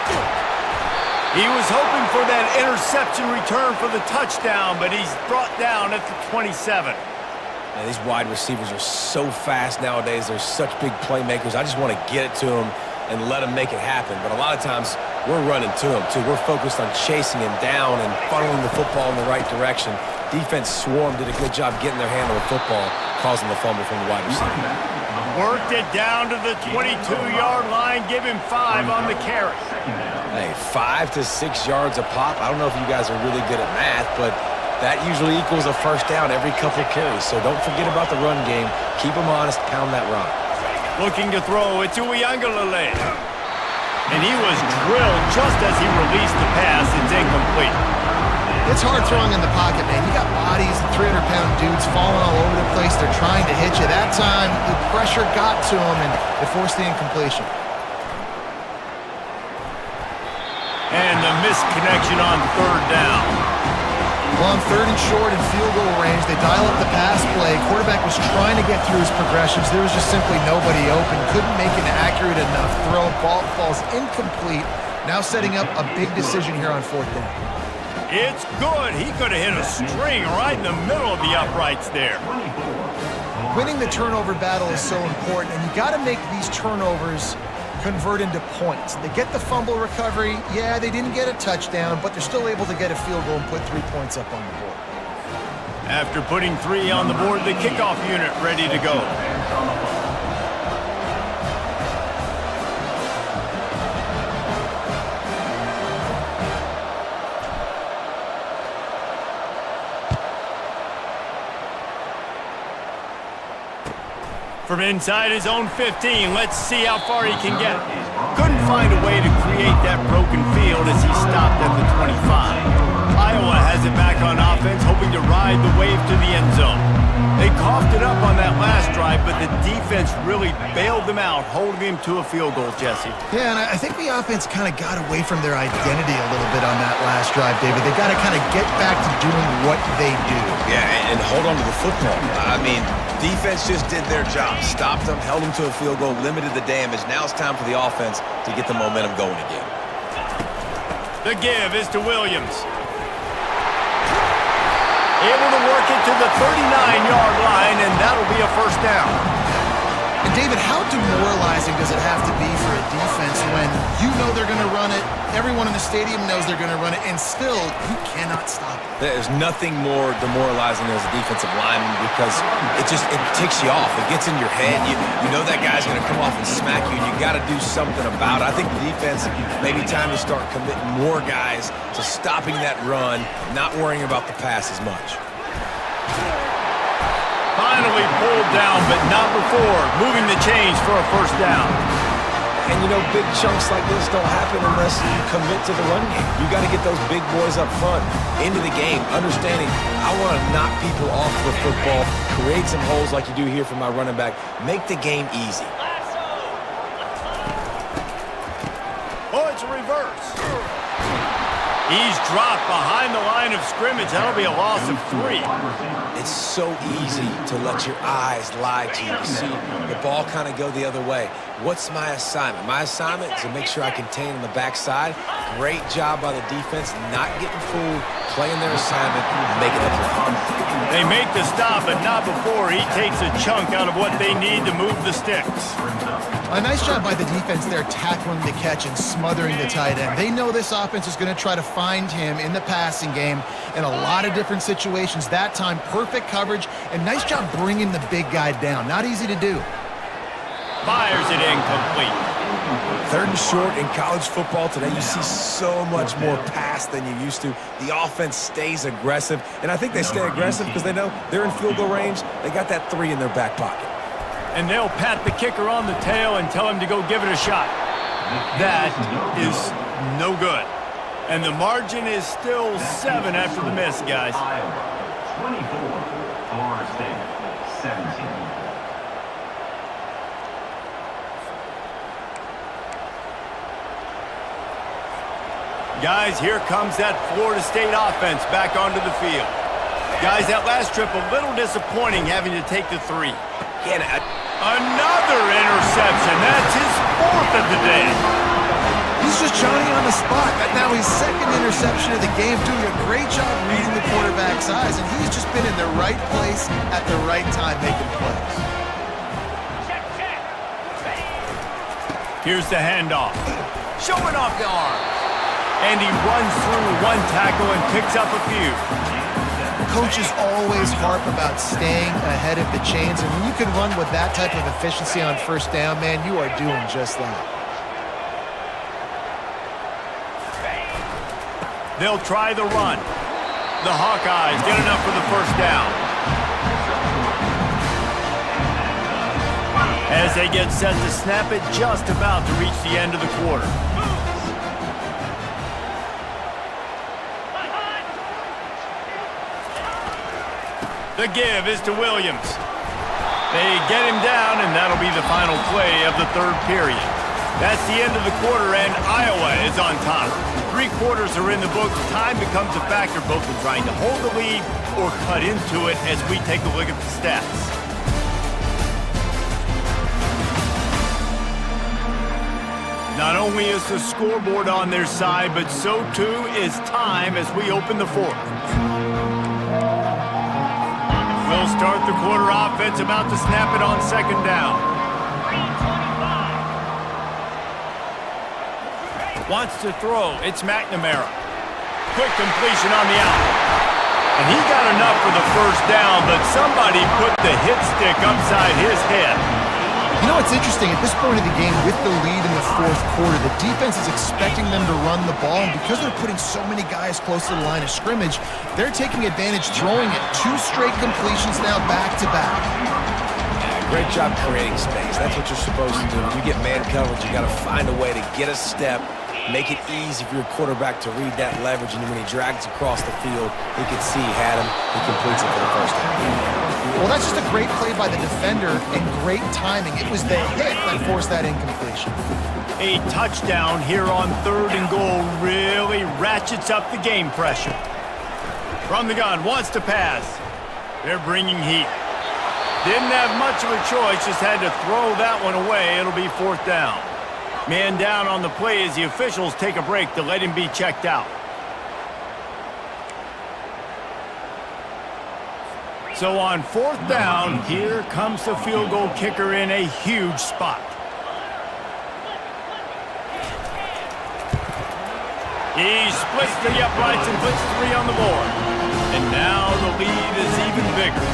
[SPEAKER 1] He was hoping for that interception return for the touchdown, but he's brought down at the 27.
[SPEAKER 3] Man, these wide receivers are so fast nowadays. They're such big playmakers. I just want to get it to them and let them make it happen. But a lot of times, we're running to them, too. We're focused on chasing him down and funneling the football in the right direction. Defense swarm did a good job getting their hand on the football, causing the fumble from the wide receiver.
[SPEAKER 1] Worked it down to the 22-yard line. Give him 5 on the carry.
[SPEAKER 3] Hey, 5 to 6 yards a pop. I don't know if you guys are really good at math, but that usually equals a first down every couple carries. So don't forget about the run game. Keep them honest. Pound that rock.
[SPEAKER 1] Looking to throw it to Uiagalelei. And he was drilled just as he released the pass. It's incomplete.
[SPEAKER 2] It's hard throwing in the pocket, man. You got bodies, 300-pound dudes falling all over the place. They're trying to hit you. That time, the pressure got to him, and it forced the incompletion.
[SPEAKER 1] And the misconnection on 3rd down.
[SPEAKER 2] Well, on 3rd and short and field goal range, they dial up the pass play. Quarterback was trying to get through his progressions. There was just simply nobody open. Couldn't make an accurate enough throw. Ball falls incomplete. Now setting up a big decision here on 4th down.
[SPEAKER 1] It's good. He could have hit a string right in the middle of the uprights there.
[SPEAKER 2] Winning the turnover battle is so important, and you got to make these turnovers convert into points. They get the fumble recovery. Yeah, they didn't get a touchdown, but they're still able to get a field goal and put 3 points up on the board.
[SPEAKER 1] After putting 3 on the board, the kickoff unit ready to go. From inside his own 15, let's see how far he can get. Couldn't find a way to create that broken field as he stopped at the 25. Iowa has it back on offense, hoping to ride the wave to the end zone. They coughed it up on that last drive, but the defense really bailed them out, holding him to a field goal, Jesse.
[SPEAKER 2] Yeah, and I think the offense kind of got away from their identity a little bit on that last drive, David. They got to kind of get back to doing what they do.
[SPEAKER 3] Yeah, and hold on to the football. I mean, defense just did their job. Stopped them, held them to a field goal, limited the damage. Now it's time for the offense to get the momentum going again.
[SPEAKER 1] The give is to Williams. Able to work it to the 39-yard line, and that'll be a first down.
[SPEAKER 2] And David, how demoralizing does it have to be for a defense when you know they're going to run it, everyone in the stadium knows they're going to run it, and still you cannot stop it?
[SPEAKER 3] There's nothing more demoralizing as a defensive lineman because it ticks you off. It gets in your head. You know that guy's going to come off and smack you, and you got to do something about it. I think the defense, maybe time to start committing more guys to stopping that run, not worrying about the pass as much.
[SPEAKER 1] Finally pulled down, but not before moving the chains for a first down.
[SPEAKER 3] And, you know, big chunks like this don't happen unless you commit to the run game. You got to get those big boys up front into the game, understanding I want to knock people off the football, create some holes like you do here for my running back, make the game easy.
[SPEAKER 1] Oh, it's a reverse. He's dropped behind the line of scrimmage. That'll be a loss of 3.
[SPEAKER 3] It's so easy to let your eyes lie to you. See the ball kind of go the other way. What's my assignment? My assignment is to make sure I contain on the backside. Great job by the defense, not getting fooled, playing their assignment, and making the play.
[SPEAKER 1] They make the stop, but not before he takes a chunk out of what they need to move the sticks.
[SPEAKER 2] A nice job by the defense there, tackling the catch and smothering the tight end. They know this offense is going to try to find him in the passing game in a lot of different situations. That time, perfect coverage, and nice job bringing the big guy down. Not easy to do.
[SPEAKER 1] Fires it incomplete.
[SPEAKER 3] 3rd and short in college football today, you see so much more pass than you used to. The offense stays aggressive, and I think they stay aggressive because they know they're in field goal range. They got that 3 in their back pocket.
[SPEAKER 1] And they'll pat the kicker on the tail and tell him to go give it a shot. That is no good. And the margin is still 7 after the miss, guys.
[SPEAKER 6] Iowa, 24. Florida State, 17.
[SPEAKER 1] Guys, here comes that Florida State offense back onto the field. Guys, that last trip a little disappointing having to take the 3.
[SPEAKER 3] Yeah,
[SPEAKER 1] another interception. That's his 4th of the day.
[SPEAKER 2] He's just Johnny on the spot. Now his 2nd interception of the game, doing a great job reading the quarterback's eyes, and he's just been in the right place at the right time making plays.
[SPEAKER 1] Here's the handoff. Showing off the arm. And he runs through 1 tackle and picks up a few.
[SPEAKER 2] Coaches always harp about staying ahead of the chains, and when you can run with that type of efficiency on 1st down, man, you are doing just that.
[SPEAKER 1] They'll try the run. The Hawkeyes get enough for the 1st down. As they get set to snap it, just about to reach the end of the quarter. The give is to Williams. They get him down, and that'll be the final play of the 3rd period. That's the end of the quarter, and Iowa is on top. 3 quarters are in the books. Time becomes a factor both in trying to hold the lead or cut into it as we take a look at the stats. Not only is the scoreboard on their side, but so too is time as we open the 4th. We'll start the quarter offense, about to snap it on 2nd down. Wants to throw. It's McNamara. Quick completion on the out. And he got enough for the 1st down, but somebody put the hit stick upside his head.
[SPEAKER 2] You know what's interesting? At this point of the game, with the lead in the 4th quarter, the defense is expecting them to run the ball, and because they're putting so many guys close to the line of scrimmage, they're taking advantage, throwing it. 2 straight completions now back-to-back.
[SPEAKER 3] Yeah, great job creating space. That's what you're supposed to do. When you get man coverage, you got to find a way to get a step, make it easy for your quarterback to read that leverage, and when he drags across the field, he can see he had him. He completes it for the 1st down.
[SPEAKER 2] Well, that's just a great play by the defender and great timing. It was the hit that forced that incompletion.
[SPEAKER 1] A touchdown here on 3rd and goal really ratchets up the game pressure. From the gun, wants to pass. They're bringing heat. Didn't have much of a choice, just had to throw that one away. It'll be 4th down. Man down on the play as the officials take a break to let him be checked out. So on 4th down, here comes the field goal kicker in a huge spot. He splits the uprights and puts 3 on the board. And now the lead is even bigger.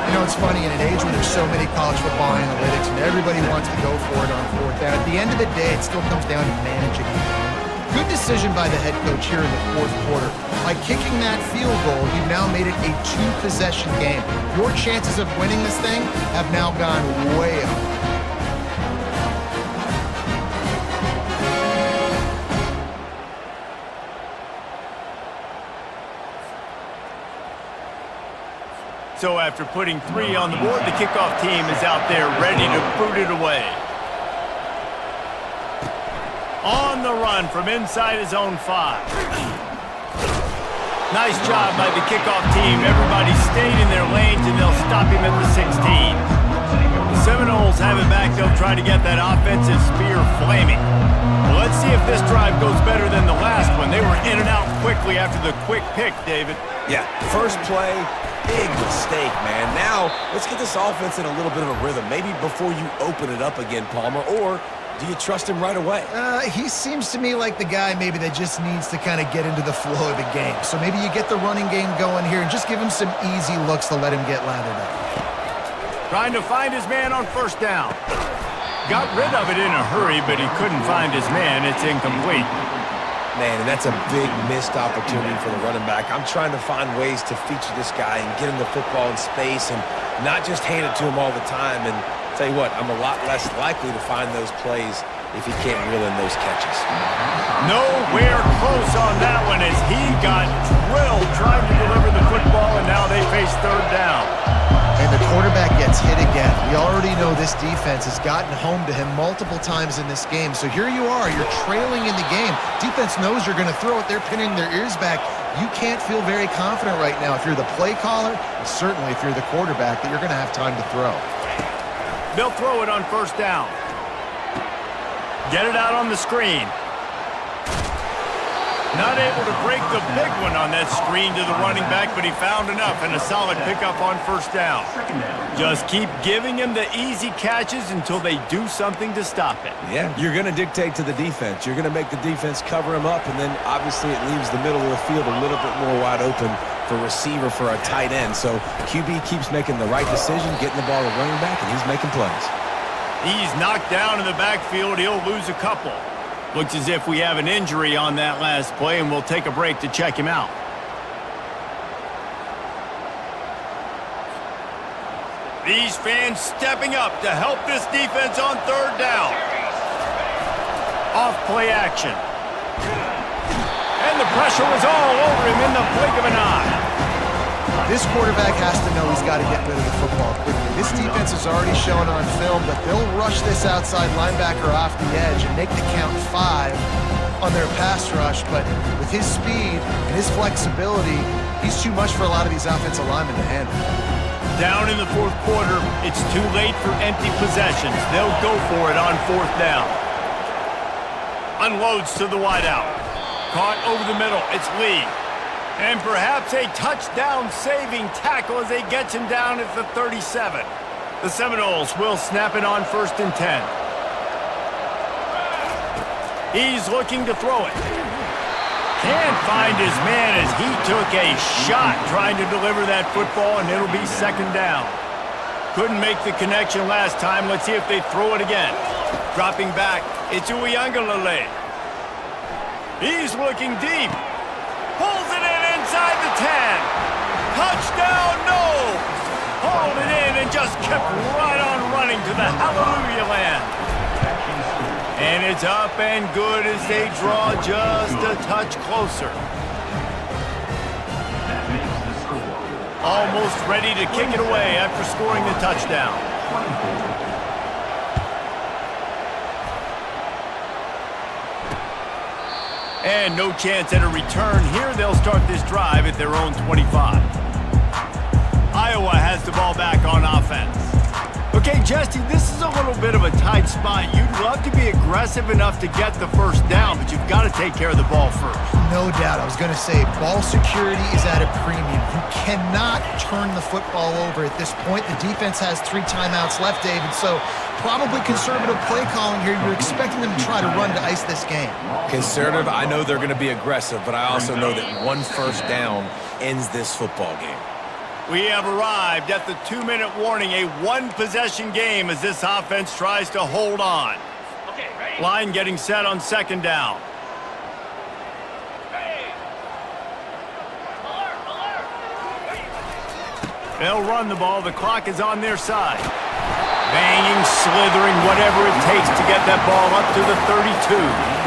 [SPEAKER 2] You know, it's funny, in an age when there's so many college football analytics and everybody wants to go for it on 4th down, at the end of the day, it still comes down to managing the game. Good decision by the head coach here in the 4th quarter. By kicking that field goal, you've now made it a 2-possession game. Your chances of winning this thing have now gone way up.
[SPEAKER 1] So after putting 3 on the board, the kickoff team is out there ready to boot it away. On the run from inside his own 5. Nice job by the kickoff team. Everybody stayed in their lanes, and they'll stop him at the 16. The Seminoles have it back. They'll try to get that offensive spear flaming. Well, let's see if this drive goes better than the last one. They were in and out quickly after the quick pick, David.
[SPEAKER 3] Yeah, first play, big mistake, man. Now, let's get this offense in a little bit of a rhythm. Maybe before you open it up again, Palmer, or do you trust him right away?
[SPEAKER 2] He seems to me like the guy maybe that just needs to kind of get into the flow of the game. So maybe you get the running game going here and just give him some easy looks to let him get lathered up.
[SPEAKER 1] Trying to find his man on 1st down. Got rid of it in a hurry, but he couldn't find his man. It's incomplete.
[SPEAKER 3] Man, and that's a big missed opportunity for the running back. I'm trying to find ways to feature this guy and get him the football in space and not just hand it to him all the time. And Tell you what, I'm a lot less likely to find those plays if he can't reel in those catches.
[SPEAKER 1] Nowhere close on that one as he got drilled trying to deliver the football, and now they face third down.
[SPEAKER 2] And the quarterback gets hit again. We already know this defense has gotten home to him multiple times in this game. So here you are, you're trailing in the game. Defense knows you're going to throw it. They're pinning their ears back. You can't feel very confident right now if you're the play caller, and certainly if you're the quarterback, that you're going to have time to throw.
[SPEAKER 1] They'll throw it on first down. Get it out on the screen. Not able to break the big one on that screen to the running back, but he found enough and a solid pickup on first down. Just keep giving him the easy catches until they do something to stop it.
[SPEAKER 3] Yeah, you're going to dictate to the defense. You're going to make the defense cover him up, and then obviously it leaves the middle of the field a little bit more wide open for receiver for a tight end. So QB keeps making the right decision, getting the ball to running back, and he's making plays.
[SPEAKER 1] He's knocked down in the backfield. He'll lose a couple. Looks as if we have an injury on that last play, and we'll take a break to check him out. These fans stepping up to help this defense on third down. Off play action. And the pressure was all over him in the blink of an eye.
[SPEAKER 2] This quarterback has to know he's got to get rid of the football quickly. This defense is already shown on film that they'll rush this outside linebacker off the edge and make the count 5 on their pass rush, but with his speed and his flexibility, he's too much for a lot of these offensive linemen to handle.
[SPEAKER 1] Down in the fourth quarter, it's too late for empty possessions. They'll go for it on fourth down. Unloads to the wideout. Caught over the middle. It's Lee. And perhaps a touchdown-saving tackle as they get him down at the 37. The Seminoles will snap it on first and 10. He's looking to throw it. Can't find his man as he took a shot trying to deliver that football, and it'll be second down. Couldn't make the connection last time. Let's see if they throw it again. Dropping back, it's Uiagalelei. He's looking deep. Pulls it in inside the 10. Touchdown, no! Hauled it in and just kept right on running to the hallelujah land. And it's up and good as they draw just a touch closer. Almost ready to kick it away after scoring the touchdown. And no chance at a return here. They'll start this drive at their own 25. Iowa has the ball back on offense. Okay, Jesse, this is a little bit of a tight spot. You'd love to be aggressive enough to get the first down, but you've got to take care of the ball first.
[SPEAKER 2] No doubt. I was going to say, ball security is at a premium. You cannot turn the football over at this point. The defense has 3 timeouts left, David, so probably conservative play calling here. You're expecting them to try to run to ice this game.
[SPEAKER 3] Conservative, I know they're going to be aggressive, but I also know that one first down ends this football game.
[SPEAKER 1] We have arrived at the 2-minute warning, a one-possession game as this offense tries to hold on.
[SPEAKER 5] Okay, ready?
[SPEAKER 1] Line getting set on second down. They'll run the ball. The clock is on their side. Banging, slithering, whatever it takes to get that ball up to the 32.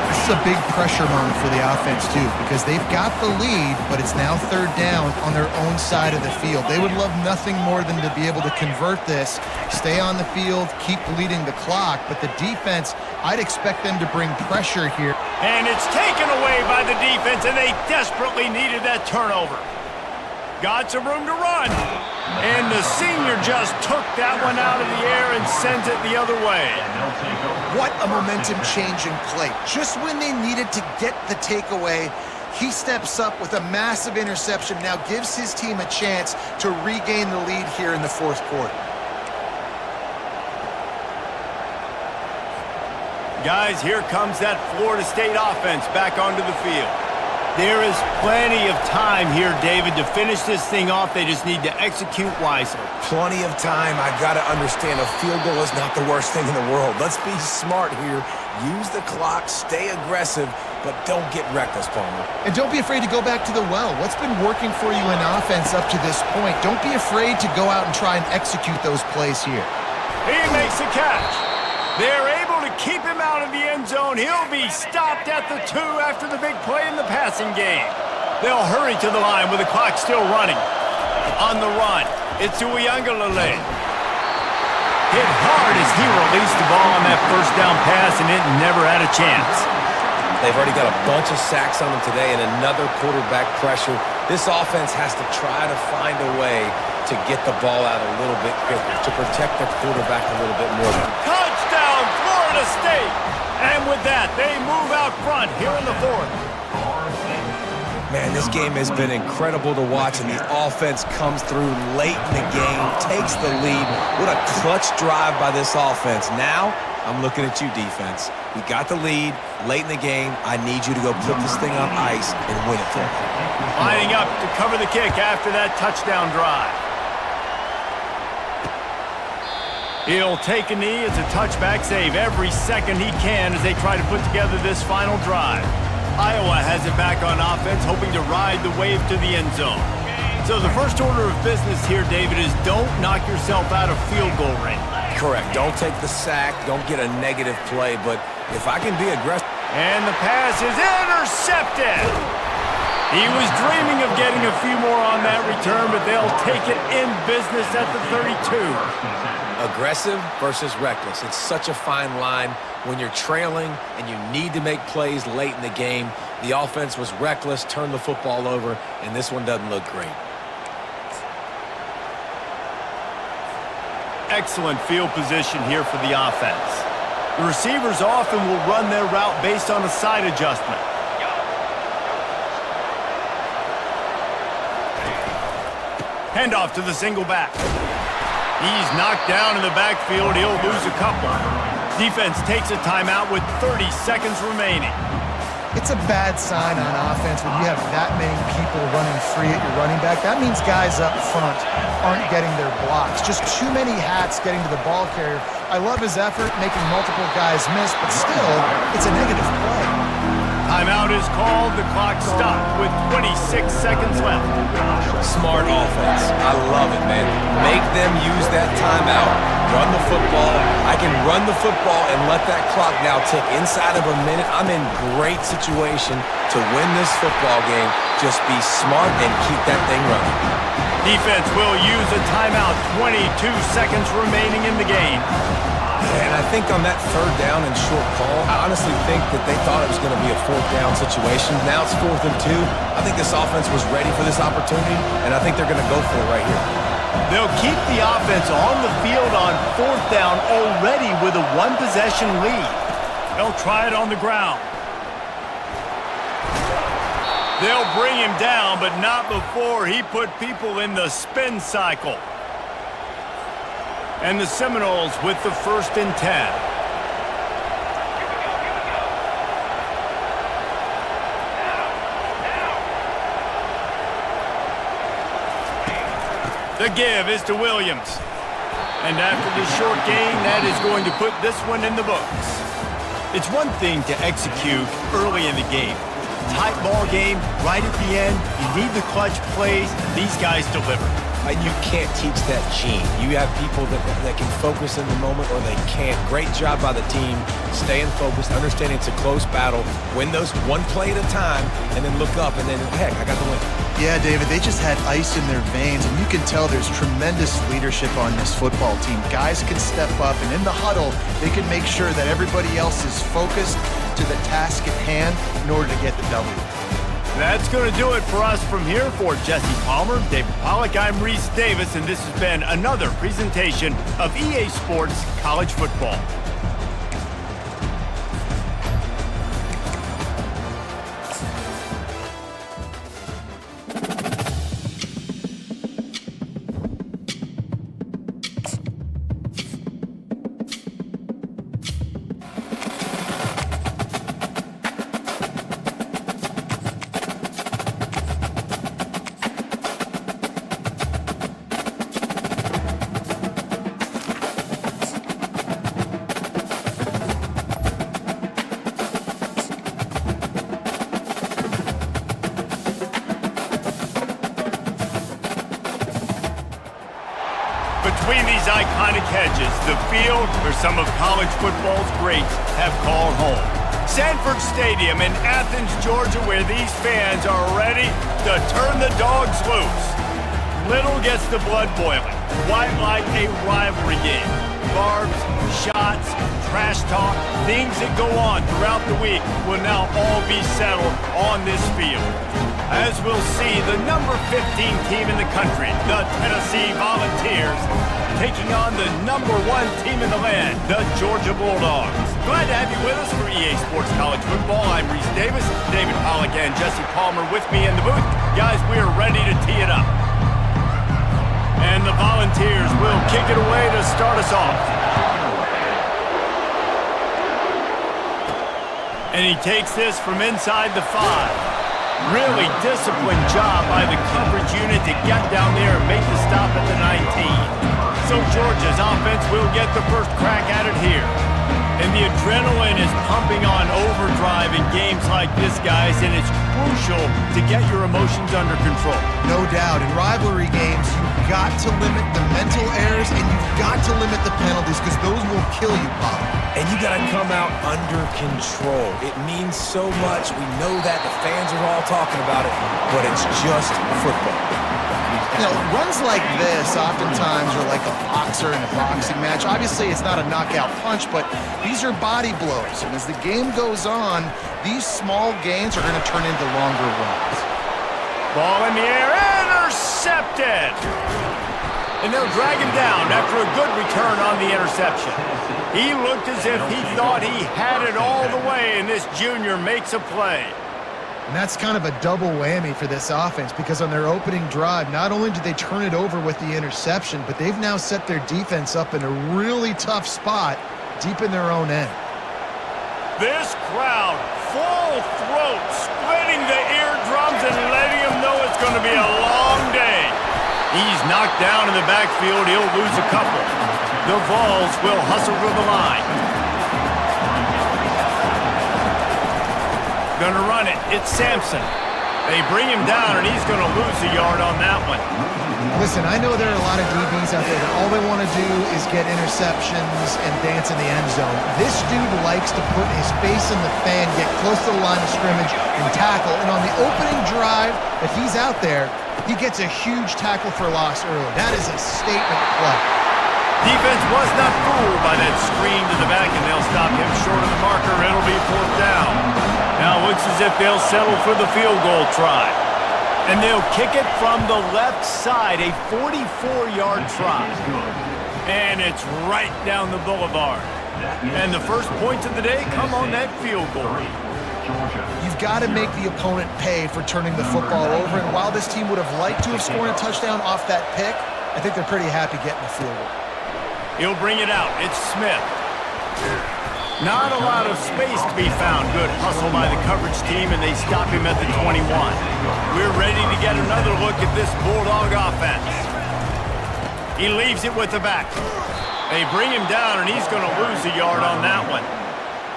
[SPEAKER 2] This is a big pressure moment for the offense, too, because they've got the lead, but it's now third down on their own side of the field. They would love nothing more than to be able to convert this, stay on the field, keep bleeding the clock, but the defense, I'd expect them to bring pressure here.
[SPEAKER 1] And it's taken away by the defense, and they desperately needed that turnover. Got some room to run. And the senior just took that one out of the air and sends it the other way.
[SPEAKER 2] What a momentum-changing play. Just when they needed to get the takeaway, he steps up with a massive interception, now gives his team a chance to regain the lead here in the fourth quarter.
[SPEAKER 1] Guys, here comes that Florida State offense back onto the field. There is plenty of time here, David, to finish this thing off. They just need to execute wisely.
[SPEAKER 3] Plenty of time. I've got to understand a field goal is not the worst thing in the world. Let's be smart here. Use the clock, stay aggressive, but don't get reckless, Palmer.
[SPEAKER 2] And don't be afraid to go back to the well. What's been working for you in offense up to this point? Don't be afraid to go out and try and execute those plays here.
[SPEAKER 1] He makes the catch. They're able to keep him out of the end zone. He'll be stopped at the 2 after the big play in the passing game. They'll hurry to the line with the clock still running. On the run, it's Uiagalelei. Hit hard as he released the ball on that first down pass, and it never had a chance.
[SPEAKER 3] They've already got a bunch of sacks on them today and another quarterback pressure. This offense has to try to find a way to get the ball out a little bit quicker, to protect their quarterback a little bit more.
[SPEAKER 1] Touchdown, Florida State! And with that, they move out front here in the 4th.
[SPEAKER 3] Man, this game has been incredible to watch, and the offense comes through late in the game, takes the lead. What a clutch drive by this offense. Now, I'm looking at you, defense. We got the lead late in the game. I need you to go put this thing on ice and win it for me.
[SPEAKER 1] Lining up to cover the kick after that touchdown drive. He'll take a knee. It's a touchback save every second he can as they try to put together this final drive. Iowa has it back on offense, hoping to ride the wave to the end zone. So the first order of business here, David, is don't knock yourself out of field goal range.
[SPEAKER 3] Correct. Don't take the sack. Don't get a negative play. But if I can be aggressive.
[SPEAKER 1] And the pass is intercepted. He was dreaming of getting a few more on that return, but they'll take it in business at the 32.
[SPEAKER 3] Aggressive versus reckless. It's such a fine line when you're trailing and you need to make plays late in the game. The offense was reckless, turned the football over, and this one doesn't look great.
[SPEAKER 1] Excellent field position here for the offense. The receivers often will run their route based on a side adjustment. Handoff to the single back. He's knocked down in the backfield. He'll lose a couple. Defense takes a timeout with 30 seconds remaining.
[SPEAKER 2] It's a bad sign on offense when you have that many people running free at your running back. That means guys up front aren't getting their blocks. Just too many hats getting to the ball carrier. I love his effort, making multiple guys miss, but still, it's a negative play.
[SPEAKER 1] Timeout is called. The clock stopped with 26 seconds left.
[SPEAKER 3] Smart offense. I love it, man. Make them use that timeout. Run the football. I can run the football and let that clock now tick inside of a minute. I'm in great situation to win this football game. Just be smart and keep that thing running.
[SPEAKER 1] Defense will use a timeout. 22 seconds remaining in the game.
[SPEAKER 3] And I think on that third down and short call, I honestly think that they thought it was going to be a fourth down situation. Now it's 4th and 2. I think this offense was ready for this opportunity, and I think they're going to go for it right here.
[SPEAKER 1] They'll keep the offense on the field on 4th down already with a one-possession lead. They'll try it on the ground. They'll bring him down, but not before he put people in the spin cycle. And the Seminoles with the 1st and 10. The give is to Williams. And after this short gain, that is going to put this one in the books. It's one thing to execute early in the game. Tight ball game, right at the end, you need the clutch plays. These guys deliver.
[SPEAKER 3] You can't teach that gene. You have people that can focus in the moment or they can't. Great job by the team, staying focused, understanding it's a close battle, win those one play at a time, and then look up, and then, heck, I got the win.
[SPEAKER 2] Yeah, David, they just had ice in their veins, and you can tell there's tremendous leadership on this football team. Guys can step up, and in the huddle, they can make sure that everybody else is focused to the task at hand in order to get the W.
[SPEAKER 1] That's going to do it for us from here. For Jesse Palmer, David Pollack, I'm Reese Davis, and this has been another presentation of EA Sports College Football. Between these iconic hedges, the field where some of college football's greats have called home. Sanford Stadium in Athens, Georgia, where these fans are ready to turn the dogs loose. Little gets the blood boiling, quite like a rivalry game. Barbs, shots, trash talk, things that go on throughout the week will now all be settled on this field. As we'll see, the number 15 team in the country, the Tennessee Volunteers, taking on the number 1 team in the land, the Georgia Bulldogs. Glad to have you with us for EA Sports College Football. I'm Reese Davis, David Pollack and Jesse Palmer with me in the booth. Guys, we are ready to tee it up. And the Volunteers will kick it away to start us off. And he takes this from inside the 5. Really disciplined job by the coverage unit to get down there and make the stop at the 19. So Georgia's offense will get the first crack at it here. And the adrenaline is pumping on overdrive in games like this, guys, and it's crucial to get your emotions under control.
[SPEAKER 2] No doubt. In rivalry games, you've got to limit the mental errors and you've got to limit the penalties because those will kill you, Pop.
[SPEAKER 3] And you got to come out under control. It means so much. We know that. The fans are all talking about it, but it's just football.
[SPEAKER 2] You know, runs like this oftentimes are like a boxer in a boxing match. Obviously, it's not a knockout punch, but these are body blows. And as the game goes on, these small gains are going to turn into longer runs.
[SPEAKER 1] Ball in the air, intercepted! And they'll drag him down after a good return on the interception. He looked as if he thought he had it all the way, and this junior makes a play.
[SPEAKER 2] And that's kind of a double whammy for this offense because on their opening drive, not only did they turn it over with the interception, but they've now set their defense up in a really tough spot deep in their own end.
[SPEAKER 1] This crowd, full throat, splitting the eardrums and letting them know it's going to be a long day. He's knocked down in the backfield. He'll lose a couple. The Vols will hustle to the line. Gonna run it. It's Sampson. They bring him down, and he's going to lose a yard on that one.
[SPEAKER 2] Listen, I know there are a lot of DBs out there that all they want to do is get interceptions and dance in the end zone. This dude likes to put his face in the fan, get close to the line of scrimmage, and tackle. And on the opening drive, if he's out there, he gets a huge tackle for loss early. That is a statement play.
[SPEAKER 1] Defense was not fooled by that screen to the back, and they'll stop him short of the marker. It'll be 4th down. Now it looks as if they'll settle for the field goal try. And they'll kick it from the left side, a 44-yard try. And it's right down the boulevard. And the first points of the day come on that field goal.
[SPEAKER 2] You've got to make the opponent pay for turning the football over. And while this team would have liked to have scored a touchdown off that pick, I think they're pretty happy getting the field goal.
[SPEAKER 1] He'll bring it out. It's Smith. Not a lot of space to be found. Good hustle by the coverage team, and they stop him at the 21. We're ready to get another look at this Bulldog offense. He leaves it with the back. They bring him down, and he's going to lose a yard on that one.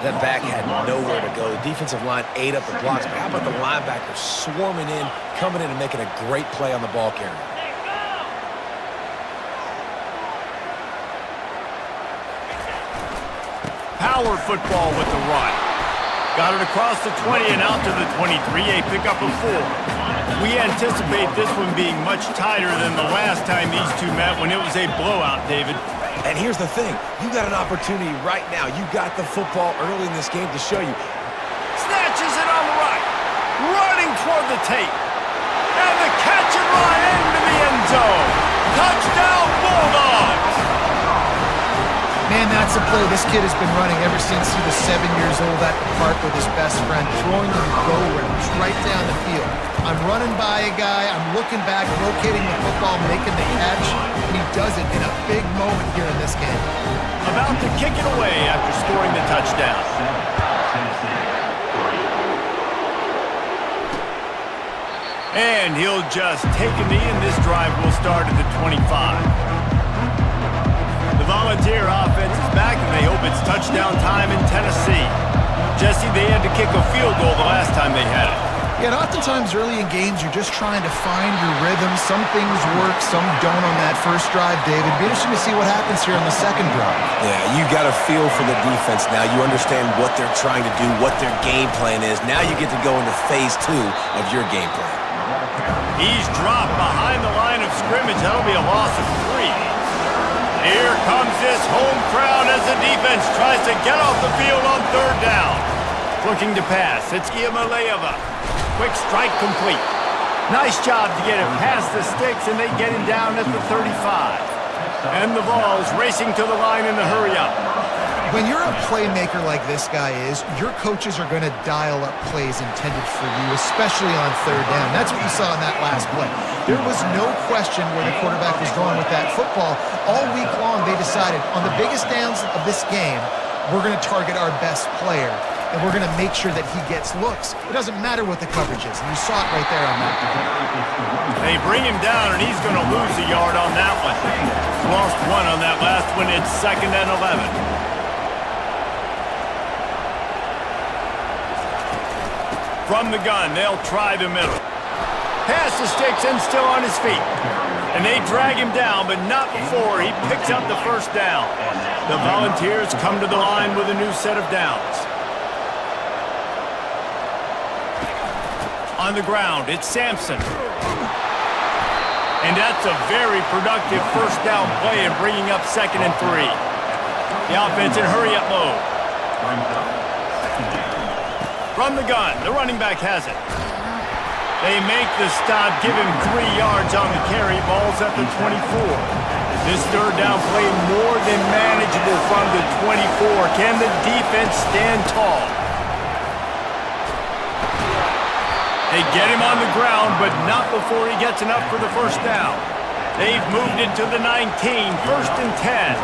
[SPEAKER 3] That back had nowhere to go. The defensive line ate up the blocks, but how about the linebacker swarming in, coming in and making a great play on the ball carrier?
[SPEAKER 1] Power football with the run. Got it across the 20 and out to the 23, a pickup of 4. We anticipate this one being much tighter than the last time these two met when it was a blowout, David.
[SPEAKER 3] And here's the thing. You got an opportunity right now. You got the football early in this game to show you.
[SPEAKER 1] Snatches it on the right. Running toward the tape. And the catch and run into the end zone. Touchdown, Bulldogs!
[SPEAKER 2] Man, that's a play this kid has been running ever since he was 7 years old at the park with his best friend, throwing them go-rounds right down the field. I'm running by a guy, I'm looking back, locating the football, making the catch, and he does it in a big moment here in this game.
[SPEAKER 1] About to kick it away after scoring the touchdown. And he'll just take a knee, and this drive will start at the 25. The Volunteer offense is back, and they hope it's touchdown time in Tennessee. Jesse, they had to kick a field goal the last time they had it.
[SPEAKER 2] Yeah, and oftentimes early in games, you're just trying to find your rhythm. Some things work, some don't on that first drive, David. It'd be interesting to see what happens here on the second drive.
[SPEAKER 3] Yeah, you got a feel for the defense now. You understand what they're trying to do, what their game plan is. Now you get to go into phase 2 of your game plan.
[SPEAKER 1] He's dropped behind the line of scrimmage. That'll be a loss of 3. Here comes this home crowd as the defense tries to get off the field on third down. Looking to pass. It's Iamaleava. Quick strike complete. Nice job to get him past the sticks, and they get him down at the 35. And the ball is racing to the line in the hurry-up.
[SPEAKER 2] When you're a playmaker like this guy is, your coaches are going to dial up plays intended for you, especially on third down. That's what you saw in that last play. There was no question where the quarterback was going with that football. All week long, they decided, on the biggest downs of this game, we're going to target our best player, and we're going to make sure that he gets looks. It doesn't matter what the coverage is, and you saw it right there on that.
[SPEAKER 1] They bring him down, and he's going to lose a yard on that one. Lost 1 on that last one. It's 2nd and 11. From the gun, they'll try the middle. Pass the sticks and still on his feet. And they drag him down, but not before he picks up the first down. The Volunteers come to the line with a new set of downs. On the ground, it's Sampson. And that's a very productive first down play in bringing up 2nd and 3. The offense in hurry-up mode. From the gun, the running back has it. They make the stop, give him 3 yards on the carry. Ball's at the 24. This third down play more than manageable from the 24. Can the defense stand tall? They get him on the ground, but not before he gets enough for the first down. They've moved it to the 19, 1st and 10.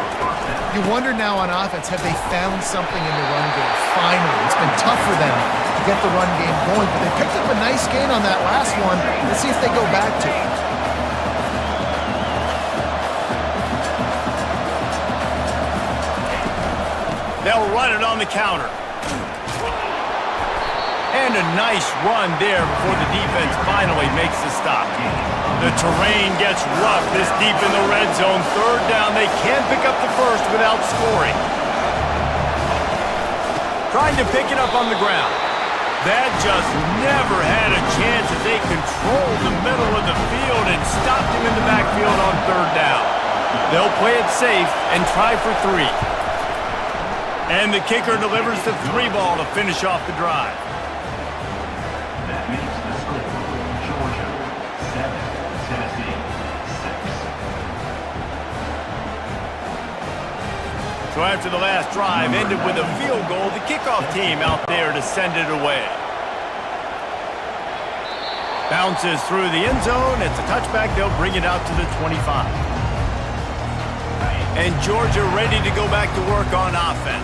[SPEAKER 2] You wonder now on offense, have they found something in the run game? Finally, it's been tough for them to get the run game going, but they picked up a nice gain on that last one. Let's see if they go back to it.
[SPEAKER 1] They'll run it on the counter. And a nice run there before the defense finally makes the stop. The terrain gets rough this deep in the red zone. Third down, they can't pick up the first without scoring. Trying to pick it up on the ground. That just never had a chance as they controlled the middle of the field and stopped him in the backfield on third down. They'll play it safe and try for 3. And the kicker delivers the 3 ball to finish off the drive.
[SPEAKER 6] That makes the score Georgia 7, Tennessee 6.
[SPEAKER 1] So after the last drive ended with a field goal, the kickoff team out there to send it away. Bounces through the end zone. It's a touchback. They'll bring it out to the 25. And Georgia ready to go back to work on offense.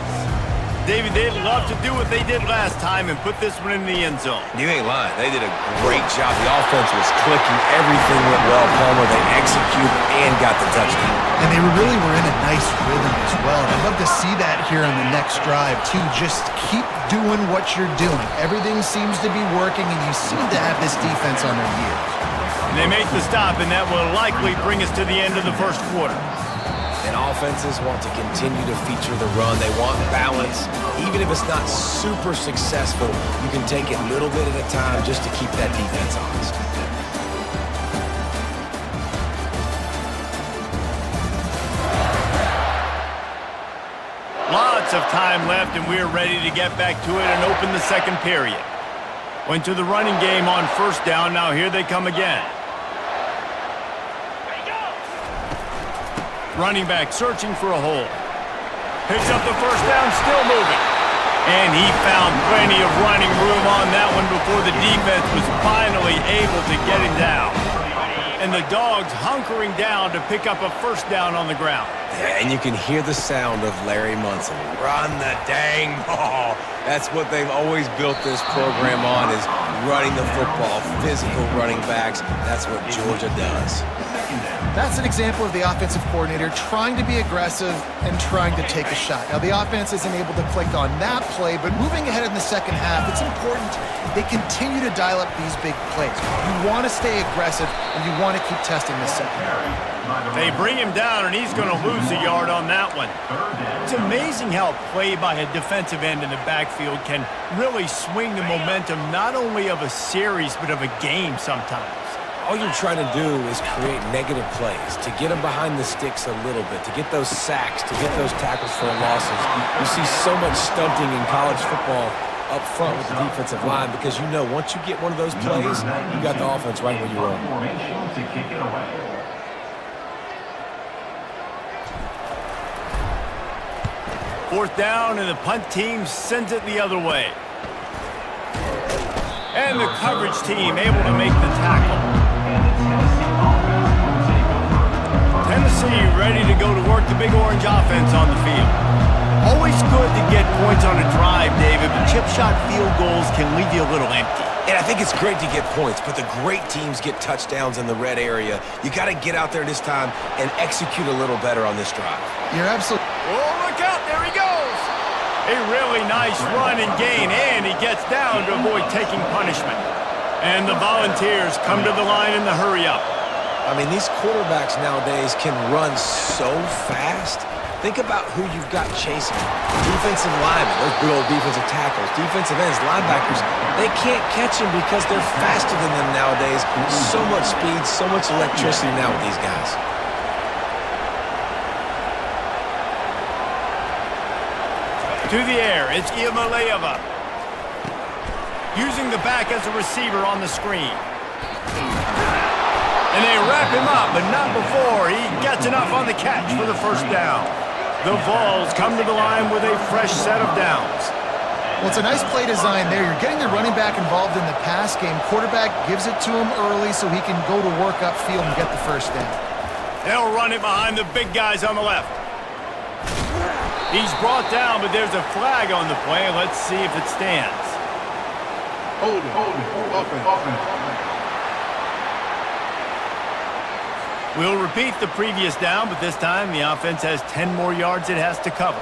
[SPEAKER 1] David, they'd love to do what they did last time and put this one in the end zone.
[SPEAKER 3] You ain't lying. They did a great job. The offense was clicking. Everything went well, Palmer. They executed and got the touchdown.
[SPEAKER 2] And they really were in a nice rhythm as well. I'd love to see that here on the next drive, too. Just keep doing what you're doing. Everything seems to be working, and you seem to have this defense on their heels.
[SPEAKER 1] And they make the stop, and that will likely bring us to the end of the first quarter.
[SPEAKER 3] And offenses want to continue to feature the run. They want balance. Even if it's not super successful, you can take it little bit at a time just to keep that defense honest.
[SPEAKER 1] Lots of time left, and we're ready to get back to it and open the second period. Went to the running game on first down. Now here they come again. Running back searching for a hole. Picks up the first down, still moving. And he found plenty of running room on that one before the defense was finally able to get him down. And the Dogs hunkering down to pick up a first down on the ground.
[SPEAKER 3] Yeah, and you can hear the sound of Larry Munson. Run the dang ball. That's what they've always built this program on, is running the football, physical running backs. That's what Georgia does.
[SPEAKER 6] second down.
[SPEAKER 2] That's an example of the offensive coordinator trying to be aggressive and trying to take a shot. Now, the offense isn't able to click on that play, but moving ahead in the second half, it's important they continue to dial up these big plays. You want to stay aggressive, and you want to keep testing the secondary.
[SPEAKER 1] They bring him down, and he's going to lose a yard on that one. It's amazing how play by a defensive end in the backfield can really swing the momentum not only of a series, but of a game sometimes.
[SPEAKER 3] All you're trying to do is create negative plays, to get them behind the sticks a little bit, to get those sacks, to get those tackles for losses. You see so much stunting in college football up front with the defensive line because you know once you get one of those plays, you got the offense right where you are.
[SPEAKER 6] Formation to kick it away.
[SPEAKER 1] Fourth down, and the punt team sends it the other way. And the coverage team able to make the tackle.
[SPEAKER 6] And the Tennessee offense will take over.
[SPEAKER 1] Tennessee ready to go to work the Big Orange offense on the field. Always good to get points on a drive, David, but chip shot field goals can leave you a little empty.
[SPEAKER 3] And I think it's great to get points, but the great teams get touchdowns in the red area. You got to get out there this time and execute a little better on this drive.
[SPEAKER 2] You're absolutely...
[SPEAKER 1] Oh, look out, there he goes! A really nice run and gain, and he gets down to avoid taking punishment. And the Volunteers come to the line in the hurry-up.
[SPEAKER 3] I mean, these quarterbacks nowadays can run so fast. Think about who you've got chasing. Defensive linemen, those big old defensive tackles, defensive ends, linebackers, they can't catch them because they're faster than them nowadays. So much speed, so much electricity now with these guys.
[SPEAKER 1] To the air, it's Iamaleava. Using the back as a receiver on the screen. And they wrap him up, but not before he gets enough on the catch for the first down. The Vols come to the line with a fresh set of downs.
[SPEAKER 2] Well, it's a nice play design there. You're getting the running back involved in the pass game. Quarterback gives it to him early so he can go to work upfield and get the first down.
[SPEAKER 1] They'll run it behind the big guys on the left. He's brought down, but there's a flag on the play. Let's see if it stands.
[SPEAKER 7] Hold it. Offense.
[SPEAKER 1] We'll repeat the previous down, but this time the offense has 10 more yards it has to cover.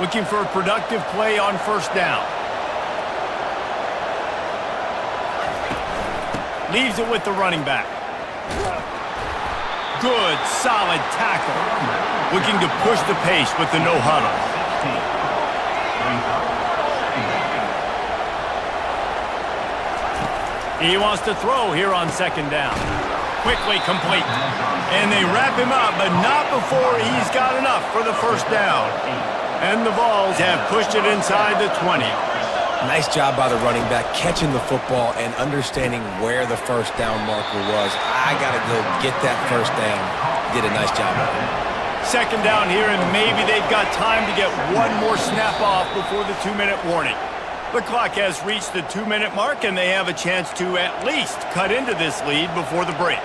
[SPEAKER 1] Looking for a productive play on first down. Leaves it with the running back. Good, solid tackle. Looking to push the pace with the no huddle. He wants to throw here on second down. Quickly complete. And they wrap him up, but not before he's got enough for the first down. And the Vols have pushed it inside the 20.
[SPEAKER 3] Nice job by the running back, catching the football and understanding where the first down marker was. I got to go get that first down. Did a nice job of it.
[SPEAKER 1] Second down here, and maybe they've got time to get one more snap off before the 2-minute warning. The clock has reached the 2-minute mark, and they have a chance to at least cut into this lead before the break.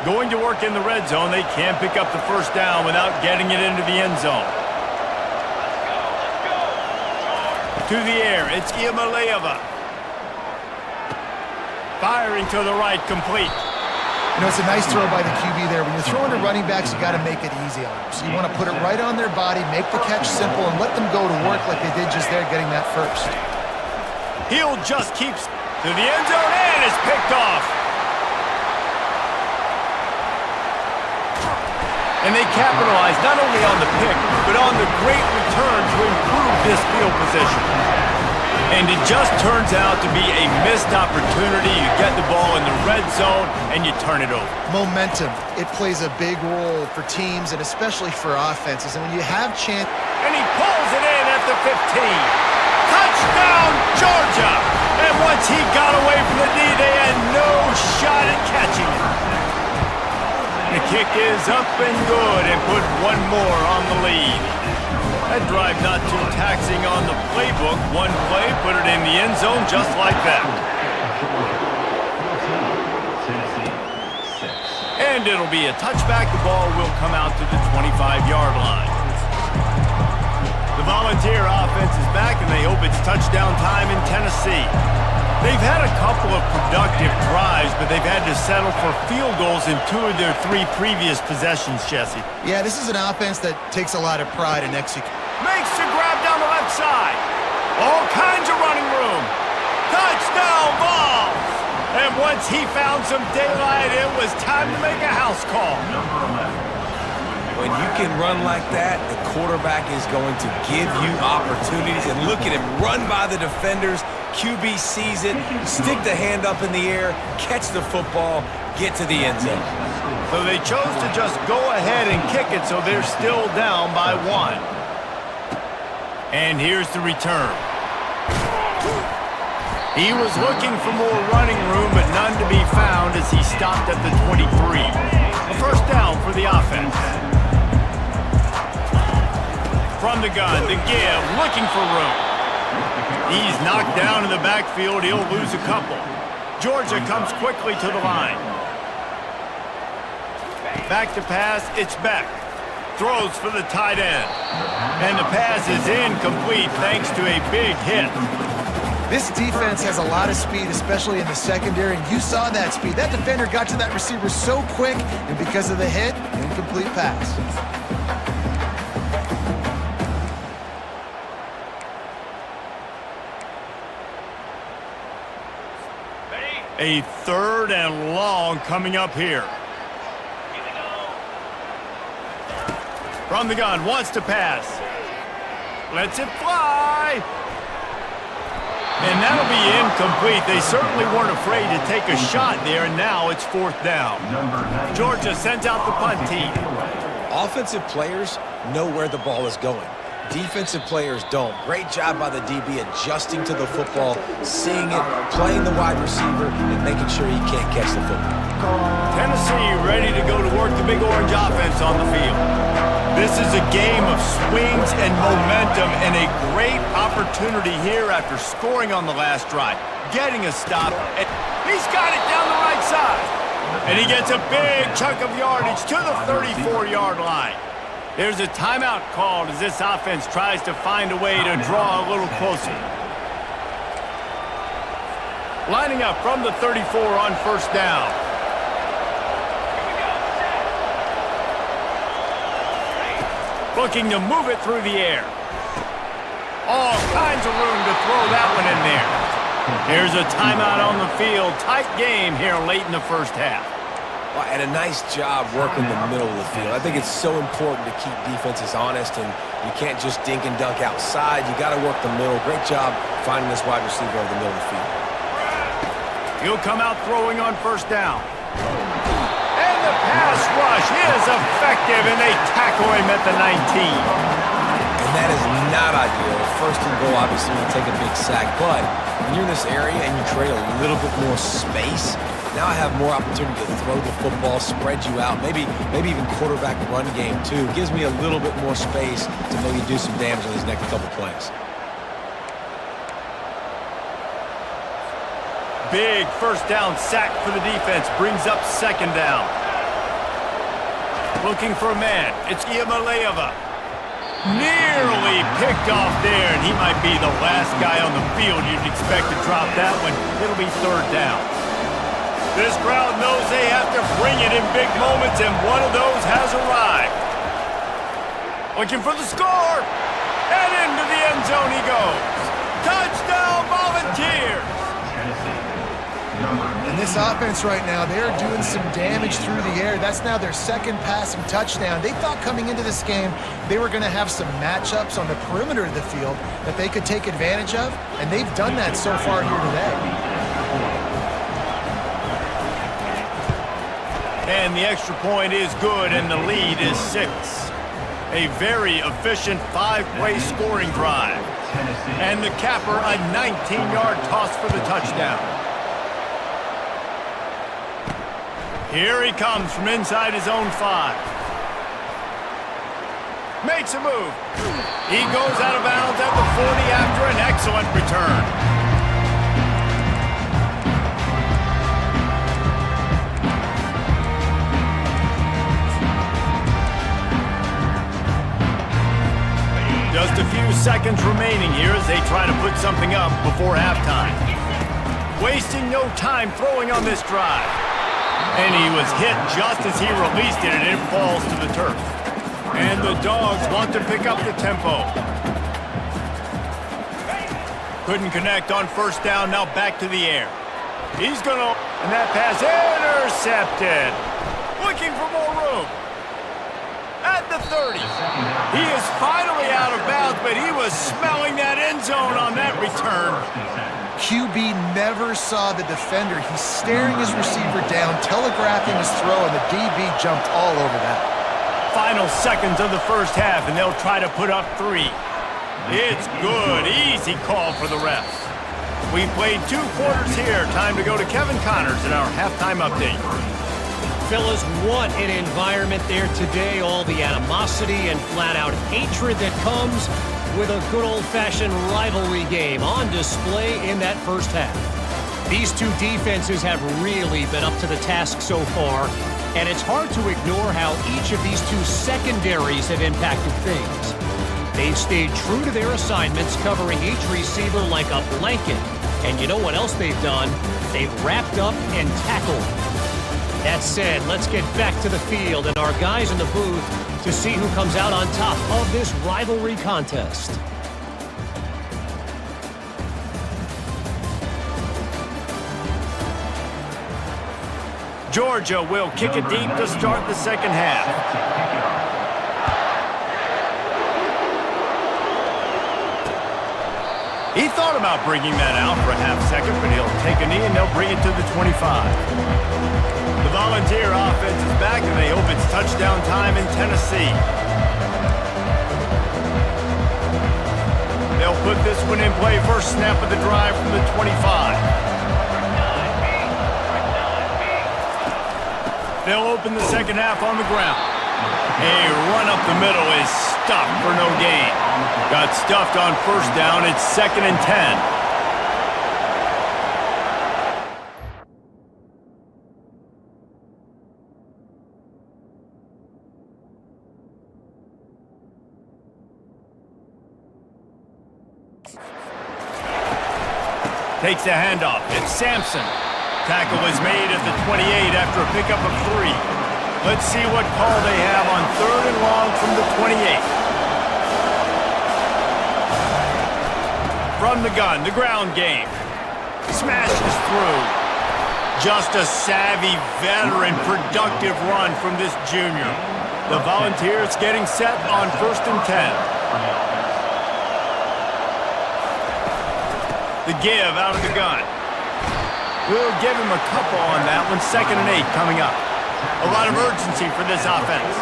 [SPEAKER 1] Going to work in the red zone, they can't pick up the first down without getting it into the end zone. To the air, it's Iamaleava. Firing to the right, complete.
[SPEAKER 2] You know, it's a nice throw by the QB there. When you're throwing to running backs, you got to make it easy on them. So you want to put it right on their body, make the catch simple, and let them go to work like they did just there, getting that first.
[SPEAKER 1] Hill just keeps to the end zone and is picked off. And they capitalize not only on the pick, but on the great return to improve this field position. And it just turns out to be a missed opportunity. You get the ball in the red zone, and you turn it over.
[SPEAKER 2] Momentum, it plays a big role for teams and especially for offenses. And when you have chance...
[SPEAKER 1] And he pulls it in at the 15. Touchdown, Georgia! And once he got away from the knee, they had no shot at catching it. The kick is up and good and put one more on the lead. That drive not too taxing on the playbook. One play, put it in the end zone just like that. And it'll be a touchback. The ball will come out to the 25-yard line. The Volunteer offense is back, and they hope it's touchdown time in Tennessee. They've had a couple of productive drives, but they've had to settle for field goals in 2 of their 3 previous possessions, Jesse.
[SPEAKER 2] Yeah, this is an offense that takes a lot of pride in executing.
[SPEAKER 1] Makes the grab down the left side. All kinds of running room. Touchdown ball! And once he found some daylight, it was time to make a house call.
[SPEAKER 3] When you can run like that, the quarterback is going to give you opportunities. And look at him run by the defenders. QB sees it, stick the hand up in the air, catch the football, get to the end zone.
[SPEAKER 1] So they chose to just go ahead and kick it, so they're still down by 1. And here's the return. He was looking for more running room, but none to be found as he stopped at the 23. A first down for the offense. From the gun, the give, looking for room. He's knocked down in the backfield. He'll lose a couple. Georgia comes quickly to the line. Back to pass, it's Beck. Throws for the tight end. And the pass is incomplete thanks to a big hit.
[SPEAKER 2] This defense has a lot of speed, especially in the secondary, and you saw that speed. That defender got to that receiver so quick, and because of the hit, incomplete pass.
[SPEAKER 1] A 3rd and long coming up here. From the gun, wants to pass. Lets it fly. And that'll be incomplete. They certainly weren't afraid to take a shot there, and now it's 4th down. Georgia sends out the punt team.
[SPEAKER 3] Offensive players know where the ball is going. Defensive players don't. Great job by the DB adjusting to the football, seeing it, playing the wide receiver, and making sure he can't catch the football.
[SPEAKER 1] Tennessee ready to go to work the Big Orange offense on the field. This is a game of swings and momentum, and a great opportunity here after scoring on the last drive. Getting a stop, and he's got it down the right side. And he gets a big chunk of yardage to the 34-yard line. There's a timeout called as this offense tries to find a way to draw a little closer. Lining up from the 34 on first down. Looking to move it through the air. All kinds of room to throw that one in there. Here's a timeout on the field. Tight game here late in the first half.
[SPEAKER 3] Well, and a nice job working the middle of the field. I think it's so important to keep defenses honest, and you can't just dink and dunk outside. You got to work the middle. Great job finding this wide receiver over the middle of the field.
[SPEAKER 1] He'll come out throwing on first down. And the pass rush is effective, and they tackle him at the 19.
[SPEAKER 3] And that is not ideal. First and goal, obviously, you take a big sack, but when you're in this area and you create a little bit more space, now I have more opportunity to throw the football, spread you out, maybe even quarterback run game too. Gives me a little bit more space to maybe do some damage on these next couple plays.
[SPEAKER 1] Big first down sack for the defense, brings up second down. Looking for a man, it's Iamaleava. Nearly picked off there, and he might be the last guy on the field you'd expect to drop that one. It'll be third down. This crowd knows they have to bring it in big moments, and one of those has arrived. Looking for the score, and into the end zone he goes. Touchdown, Volunteers!
[SPEAKER 2] And this offense right now, they're doing some damage through the air. That's now their 2nd passing touchdown. They thought coming into this game they were going to have some matchups on the perimeter of the field that they could take advantage of, and they've done that so far here today.
[SPEAKER 1] And the extra point is good, and the lead is 6. A very efficient 5-play scoring drive. And the capper, a 19-yard toss for the touchdown. Here he comes from inside his own 5. Makes a move. He goes out of bounds at the 40 after an excellent return. seconds remaining here as they try to put something up before halftime. Wasting no time throwing on this drive. And he was hit just as he released it, and it falls to the turf. And the Dogs want to pick up the tempo. Couldn't connect on first down, now back to the air. He's gonna, and that pass intercepted. Looking for more room. At the 30. He is finally out of bounds, but he was smelling that end zone on that return.
[SPEAKER 2] QB never saw the defender. He's staring his receiver down, telegraphing his throw, and the DB jumped all over that.
[SPEAKER 1] Final seconds of the first half, and they'll try to put up 3. It's good. Easy call for the refs. We've played 2 quarters here. Time to go to Kevin Connors in our halftime update.
[SPEAKER 4] Fellas, what an environment there today. All the animosity and flat-out hatred that comes with a good old-fashioned rivalry game on display in that first half. These 2 defenses have really been up to the task so far, and it's hard to ignore how each of these 2 secondaries have impacted things. They've stayed true to their assignments, covering each receiver like a blanket. And you know what else they've done? They've wrapped up and tackled. That said, let's get back to the field and our guys in the booth to see who comes out on top of this rivalry contest.
[SPEAKER 1] Georgia will kick it deep to start the second half. He thought about bringing that out for a half second, but he'll take a knee and they'll bring it to the 25. The Volunteer offense is back, and they hope it's touchdown time in Tennessee. They'll put this one in play. First snap of the drive from the 25. They'll open the second half on the ground. A run up the middle is stuffed for no gain. Got stuffed on first down. It's 2nd and 10. Takes a handoff. It's Sampson. Tackle is made at the 28 after a pickup of 3. Let's see what call they have on 3rd and long from the 28. From the gun, the ground game. Smashes through. Just a savvy, veteran, productive run from this junior. The Volunteers getting set on 1st and 10. The give out of the gun. We'll give him a couple on that one. 2nd and 8 coming up. A lot of urgency for this offense.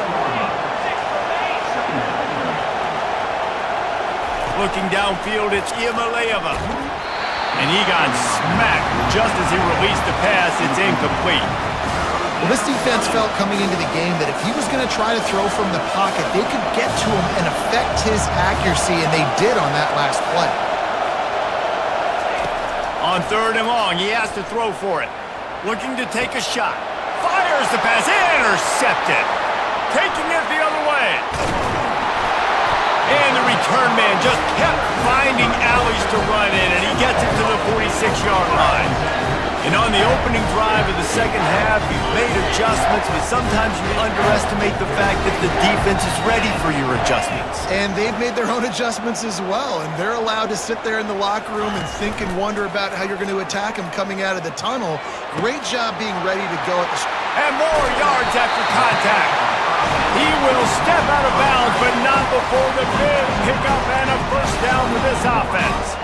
[SPEAKER 1] Looking downfield, it's Iamaleava. And he got smacked just as he released the pass. It's incomplete.
[SPEAKER 2] Well, this defense felt coming into the game that if he was going to try to throw from the pocket, they could get to him and affect his accuracy, and they did on that last play.
[SPEAKER 1] On 3rd and long, he has to throw for it. Looking to take a shot. Fires the pass. Intercepted. Taking it the other way. And the return man just kept finding alleys to run in, and he gets it to the 46-yard line. And on the opening drive of the second half, you've made adjustments, but sometimes you underestimate the fact that the defense is ready for your adjustments.
[SPEAKER 2] And they've made their own adjustments as well, and they're allowed to sit there in the locker room and think and wonder about how you're going to attack them coming out of the tunnel. Great job being ready to go at the...
[SPEAKER 1] And more yards after contact. He will step out of bounds, but not before the big pickup and a first down for this offense.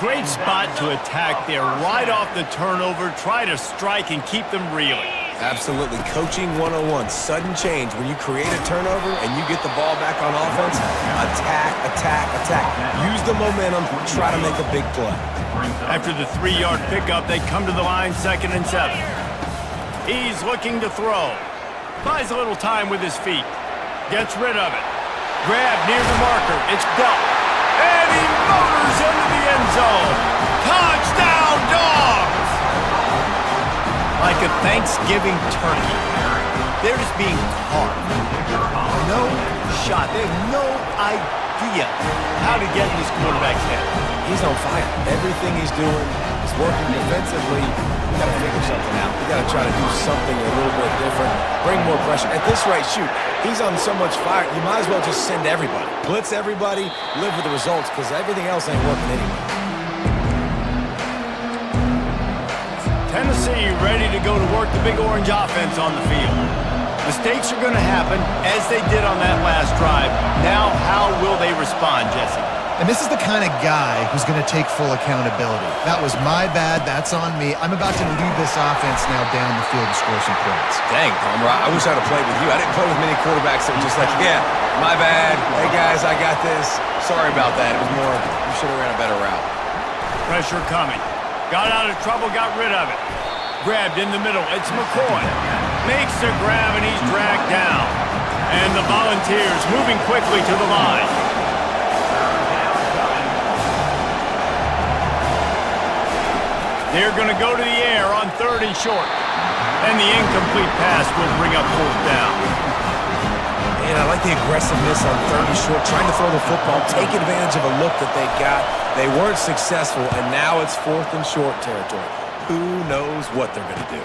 [SPEAKER 1] Great spot to attack there, right off the turnover. Try to strike and keep them reeling.
[SPEAKER 3] Absolutely. Coaching 101. Sudden change. When you create a turnover and you get the ball back on offense, attack, attack, attack. Use the momentum. Try to make a big play.
[SPEAKER 1] After the 3-yard pickup, they come to the line 2nd and 7. He's looking to throw. Buys a little time with his feet. Gets rid of it. Grab near the marker. It's Belt. And he motors into the end zone. Touchdown, Dogs! Like a Thanksgiving turkey. They're just being carved. No shot. They have no idea idea how to get in this quarterback's head.
[SPEAKER 3] He's on fire. Everything he's doing is working defensively. We got to figure something out. We got to try to do something a little bit different, bring more pressure. At this rate, shoot, he's on so much fire, you might as well just send everybody. Blitz everybody, live with the results, because everything else ain't working anyway.
[SPEAKER 1] Tennessee ready to go to work the Big Orange offense on the field. Mistakes are going to happen, as they did on that last drive. Now, how will they respond, Jesse?
[SPEAKER 2] And this is the kind of guy who's going to take full accountability. That was my bad. That's on me. I'm about to lead this offense now down the field and score some points.
[SPEAKER 3] Dang, Palmer, I wish I'd have played with you. I didn't play with many quarterbacks that were just like, yeah, my bad. Hey, guys, I got this. Sorry about that. It was more, you should have ran a better route.
[SPEAKER 1] Pressure coming. Got out of trouble, got rid of it. Grabbed in the middle. It's McCoy. Makes the grab, and he's dragged down. And the Volunteers moving quickly to the line. They're going to go to the air on 3rd and short. And the incomplete pass will bring up 4th down.
[SPEAKER 3] And I like the aggressiveness on 3rd and short, trying to throw the football, take advantage of a look that they got. They weren't successful, and now it's 4th and short territory. Who knows what they're going to do?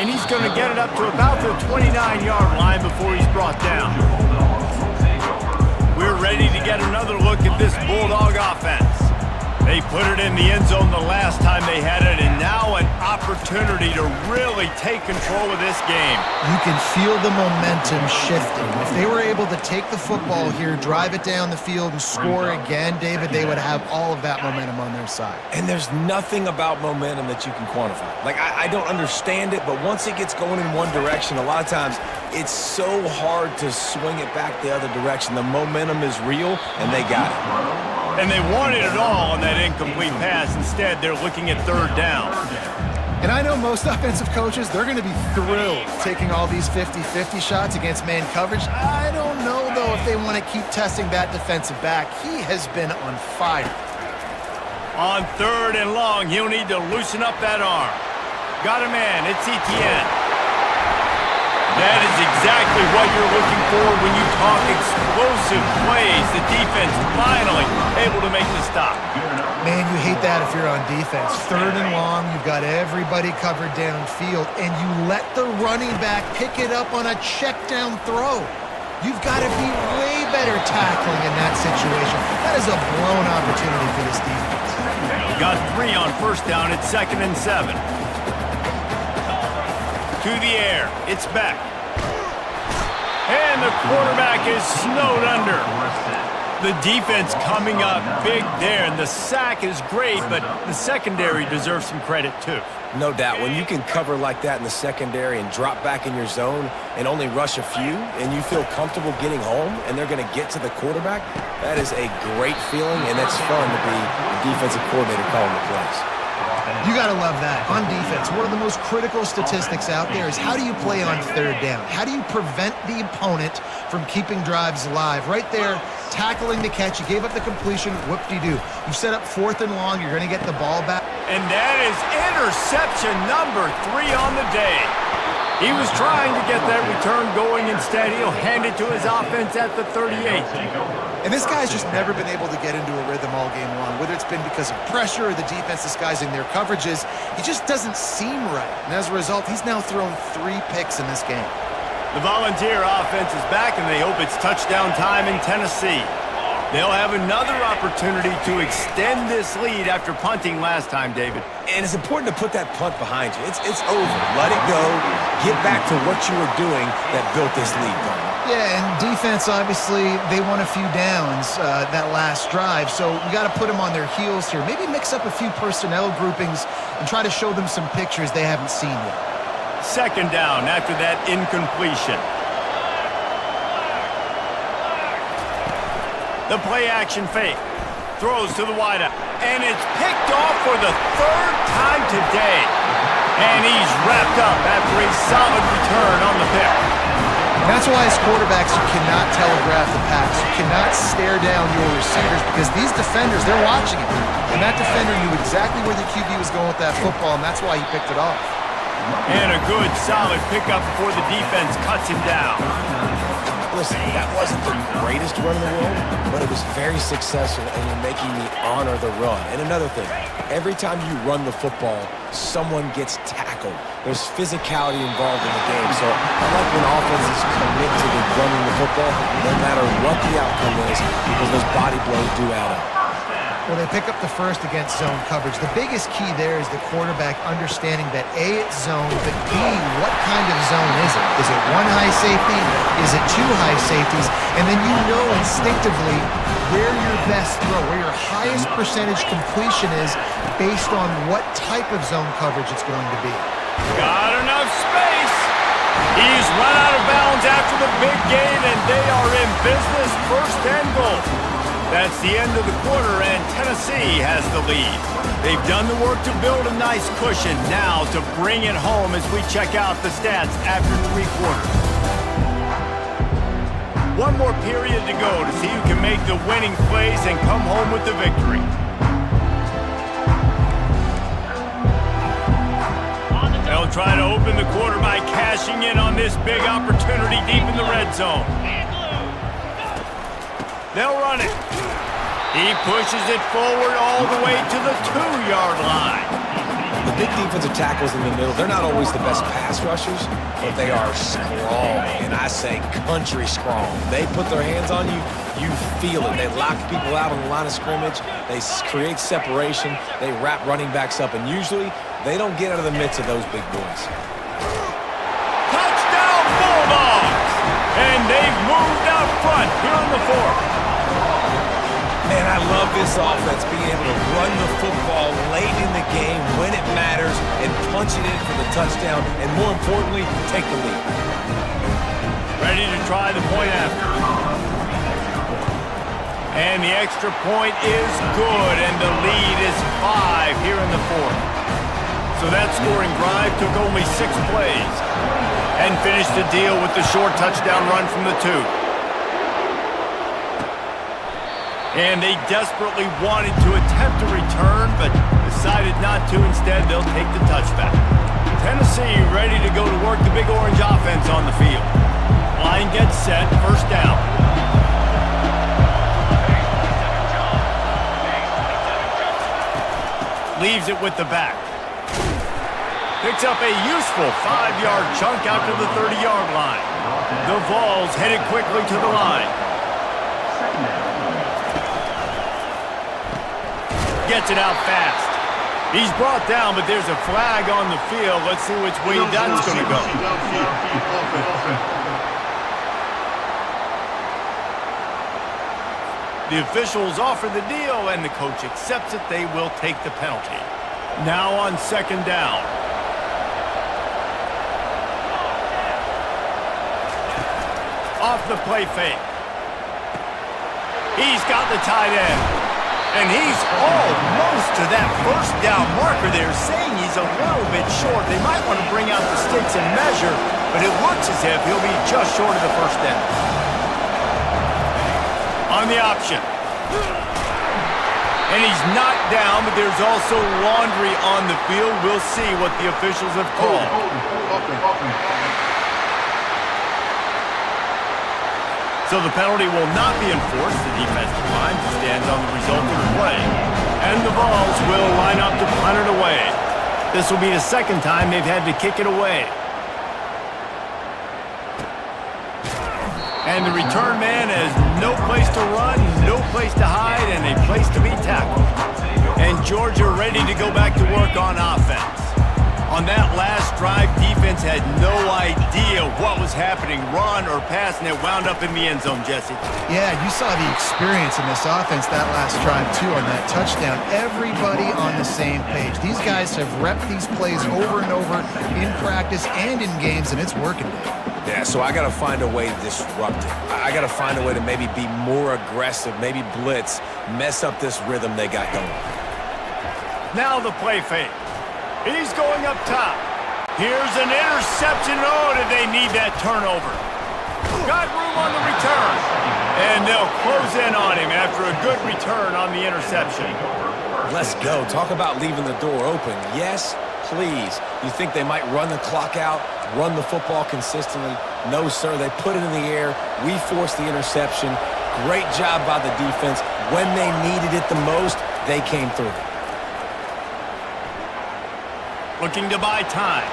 [SPEAKER 1] And he's going to get it up to about the 29-yard line before he's brought down. We're ready to get another look at this Bulldog offense. They put it in the end zone the last time they had it, and now an opportunity to really take control of this game.
[SPEAKER 2] You can feel the momentum shifting. If they were able to take the football here, drive it down the field, and score again, David, they would have all of that momentum on their side.
[SPEAKER 3] And there's nothing about momentum that you can quantify. Like, I don't understand it, but once it gets going in one direction, a lot of times it's so hard to swing it back the other direction. The momentum is real, and they got it.
[SPEAKER 1] And they wanted it all on that incomplete pass. Instead, they're looking at 3rd down.
[SPEAKER 2] And I know most offensive coaches, they're going to be thrilled taking all these 50-50 shots against man coverage. I don't know, though, if they want to keep testing that defensive back. He has been on fire.
[SPEAKER 1] On 3rd and long, he'll need to loosen up that arm. Got a man. It's Etienne. That is exactly what you're looking for when you talk explosive plays. The defense finally able to make the stop.
[SPEAKER 2] Man, you hate that if you're on defense. 3rd and long, you've got everybody covered downfield, and you let the running back pick it up on a check down throw. You've got to be way better tackling in that situation. That is a blown opportunity for this defense.
[SPEAKER 1] Got 3 on 1st down. It's 2nd and 7. To the air. It's back. And the quarterback is snowed under. The defense coming up big there, and the sack is great, but the secondary deserves some credit too.
[SPEAKER 3] No doubt. When you can cover like that in the secondary and drop back in your zone and only rush a few, and you feel comfortable getting home, and they're going to get to the quarterback, that is a great feeling, and it's fun to be a defensive coordinator calling the plays.
[SPEAKER 2] You got to love that. On defense, one of the most critical statistics out there is how do you play on 3rd down? How do you prevent the opponent from keeping drives alive? Right there, tackling the catch. You gave up the completion. Whoop-de-doo. You set up 4th and long. You're going to get the ball back.
[SPEAKER 1] And that is interception number 3 on the day. He was trying to get that return going. Instead, he'll hand it to his offense at the 38.
[SPEAKER 2] And this guy's just never been able to get into a rhythm all game long, whether it's been because of pressure or the defense disguising their coverages. He just doesn't seem right. And as a result, he's now thrown 3 picks in this game.
[SPEAKER 1] The Volunteer offense is back, and they hope it's touchdown time in Tennessee. They'll have another opportunity to extend this lead after punting last time, David.
[SPEAKER 3] And it's important to put that punt behind you. It's over. Let it go. Get back to what you were doing that built this lead, Palmer.
[SPEAKER 2] Yeah, and defense, obviously, they won a few downs that last drive, so you got to put them on their heels here. Maybe mix up a few personnel groupings and try to show them some pictures they haven't seen yet.
[SPEAKER 1] 2nd down after that incompletion. The play-action fake. Throws to the wideout. And it's picked off for the 3rd time today. And he's wrapped up after a solid return on the pick.
[SPEAKER 2] And that's why as quarterbacks, you cannot telegraph the pass. You cannot stare down your receivers because these defenders, they're watching it. And that defender knew exactly where the QB was going with that football, and that's why he picked it off.
[SPEAKER 1] And a good, solid pickup before the defense cuts him down.
[SPEAKER 3] listen, that wasn't the greatest run in the world, but it was very successful, and you're making me honor the run. And another thing, every time you run the football, someone gets tackled. There's physicality involved in the game. So I like when offenses commit to the running the football, no matter what the outcome is, because those body blows do add up.
[SPEAKER 2] Well, they pick up the first against zone coverage. The biggest key there is the quarterback understanding that A, it's zone, but B, what kind of zone is it? Is it one high safety? Is it two high safeties? And then you know instinctively where your best throw, where your highest percentage completion is based on what type of zone coverage it's going to be.
[SPEAKER 1] Got enough space. He's run out of bounds after the big gain, and they are in business, first and goal. That's the end of the quarter, and Tennessee has the lead. They've done the work to build a nice cushion. Now to bring it home as we check out the stats after 3 quarters. One more period to go to see who can make the winning plays and come home with the victory. They'll try to open the quarter by cashing in on this big opportunity deep in the red zone. They'll run it. He pushes it forward all the way to the 2-yard line.
[SPEAKER 3] The big defensive tackles in the middle, they're not always the best pass rushers, but they are strong, and I say country strong. They put their hands on you, you feel it. They lock people out on the line of scrimmage. They create separation. They wrap running backs up, and usually they don't get out of the midst of those big boys.
[SPEAKER 1] Touchdown Bulldogs! And they've moved out front here in the 4th.
[SPEAKER 3] Man, I love this offense, being able to run the football late in the game when it matters and punch it in for the touchdown, and more importantly, take the lead.
[SPEAKER 1] Ready to try the point after. And the extra point is good, and the lead is 5 here in the 4th. So that scoring drive took only 6 plays and finished the deal with the short touchdown run from the 2. And they desperately wanted to attempt a return, but decided not to. Instead, they'll take the touchback. Tennessee ready to go to work the Big Orange offense on the field. Line gets set, first down. Leaves it with the back. Picks up a useful 5-yard chunk out to the 30-yard line. The Vols headed quickly to the line. Gets it out fast. He's brought down, but there's a flag on the field. Let's see which way that's going to go. The officials offer the deal, and the coach accepts it. They will take the penalty. Now on second down. Off the play fake. He's got the tight end. And he's almost to that first down marker there, saying he's a little bit short. They might want to bring out the sticks and measure, but it looks as if he'll be just short of the first down. On the option. And he's knocked down, but there's also laundry on the field. We'll see what the officials have called. So the penalty will not be enforced. The defensive line stands on the result of the play. And the Vols will line up to punt it away. This will be the second time they've had to kick it away. And the return man has no place to run, no place to hide, and a place to be tackled. And Georgia ready to go back to work on offense. On that last drive, defense had no idea what was happening, run or pass, and it wound up in the end zone, Jesse.
[SPEAKER 2] Yeah, you saw the experience in this offense that last drive, too, on that touchdown. Everybody on the same page. These guys have repped these plays over and over in practice and in games, and it's working.
[SPEAKER 3] Yeah, so I got to find a way to disrupt it. I got to find a way to maybe be more aggressive, maybe blitz, mess up this rhythm they got going.
[SPEAKER 1] Now the play fake. He's going up top. Here's an interception. Oh, did they need that turnover? Got room on the return. And they'll close in on him after a good return on the interception.
[SPEAKER 3] Let's go. Talk about leaving the door open. Yes, please. You think they might run the clock out? run the football consistently. No, sir, they put it in the air. We forced the interception. Great job by the defense. When they needed it the most, they came through.
[SPEAKER 1] Looking to buy time.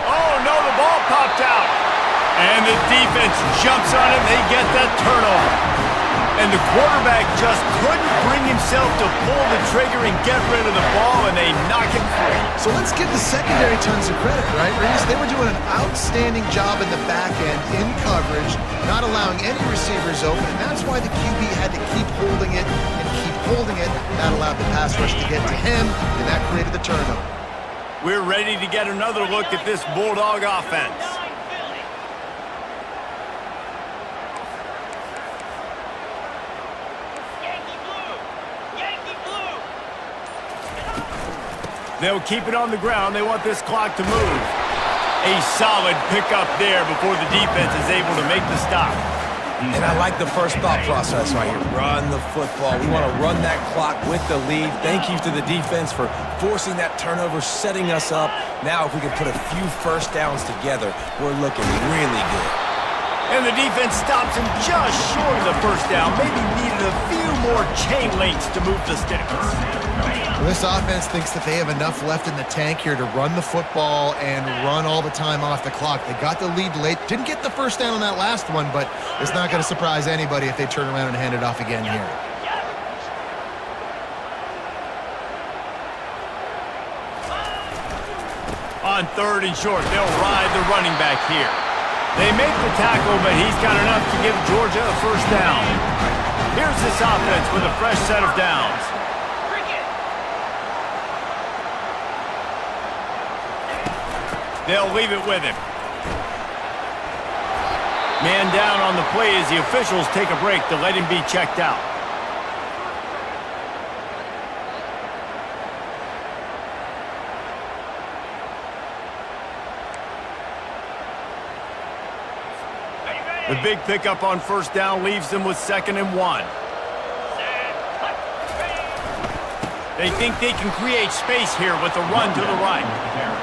[SPEAKER 1] Oh, no, the ball popped out. And the defense jumps on it. They get that turnover. And the quarterback just couldn't bring himself to pull the trigger and get rid of the ball, and they knock him free.
[SPEAKER 2] So let's give the secondary tons of credit, right, Reese? They were doing an outstanding job in the back end, in coverage, not allowing any receivers open, and that's why the QB had to keep holding it and keep holding it. That allowed the pass rush to get to him, and that created the turnover.
[SPEAKER 1] We're ready to get another look at this Bulldog offense. They'll keep it on the ground. They want this clock to move. A solid pickup there before the defense is able to make the stop.
[SPEAKER 3] And I like the first thought process right here. Run the football. We want to run that clock with the lead. Thank you to the defense for forcing that turnover, setting us up. Now if we can put a few first downs together, we're looking really good.
[SPEAKER 1] And the defense stops him just short of the first down. Maybe needed a few more chain links to move the sticks.
[SPEAKER 2] Well, this offense thinks that they have enough left in the tank here to run the football and run all the time off the clock. They got the lead late. Didn't get the first down on that last one, but it's not going to surprise anybody if they turn around and hand it off again here.
[SPEAKER 1] On 3rd and short, they'll ride the running back here. They make the tackle, but he's got enough to give Georgia a first down. Here's this offense with a fresh set of downs. They'll leave it with him. Man down on the play as the officials take a break to let him be checked out. The big pickup on first down leaves them with 2nd and 1. They think they can create space here with a run to the right.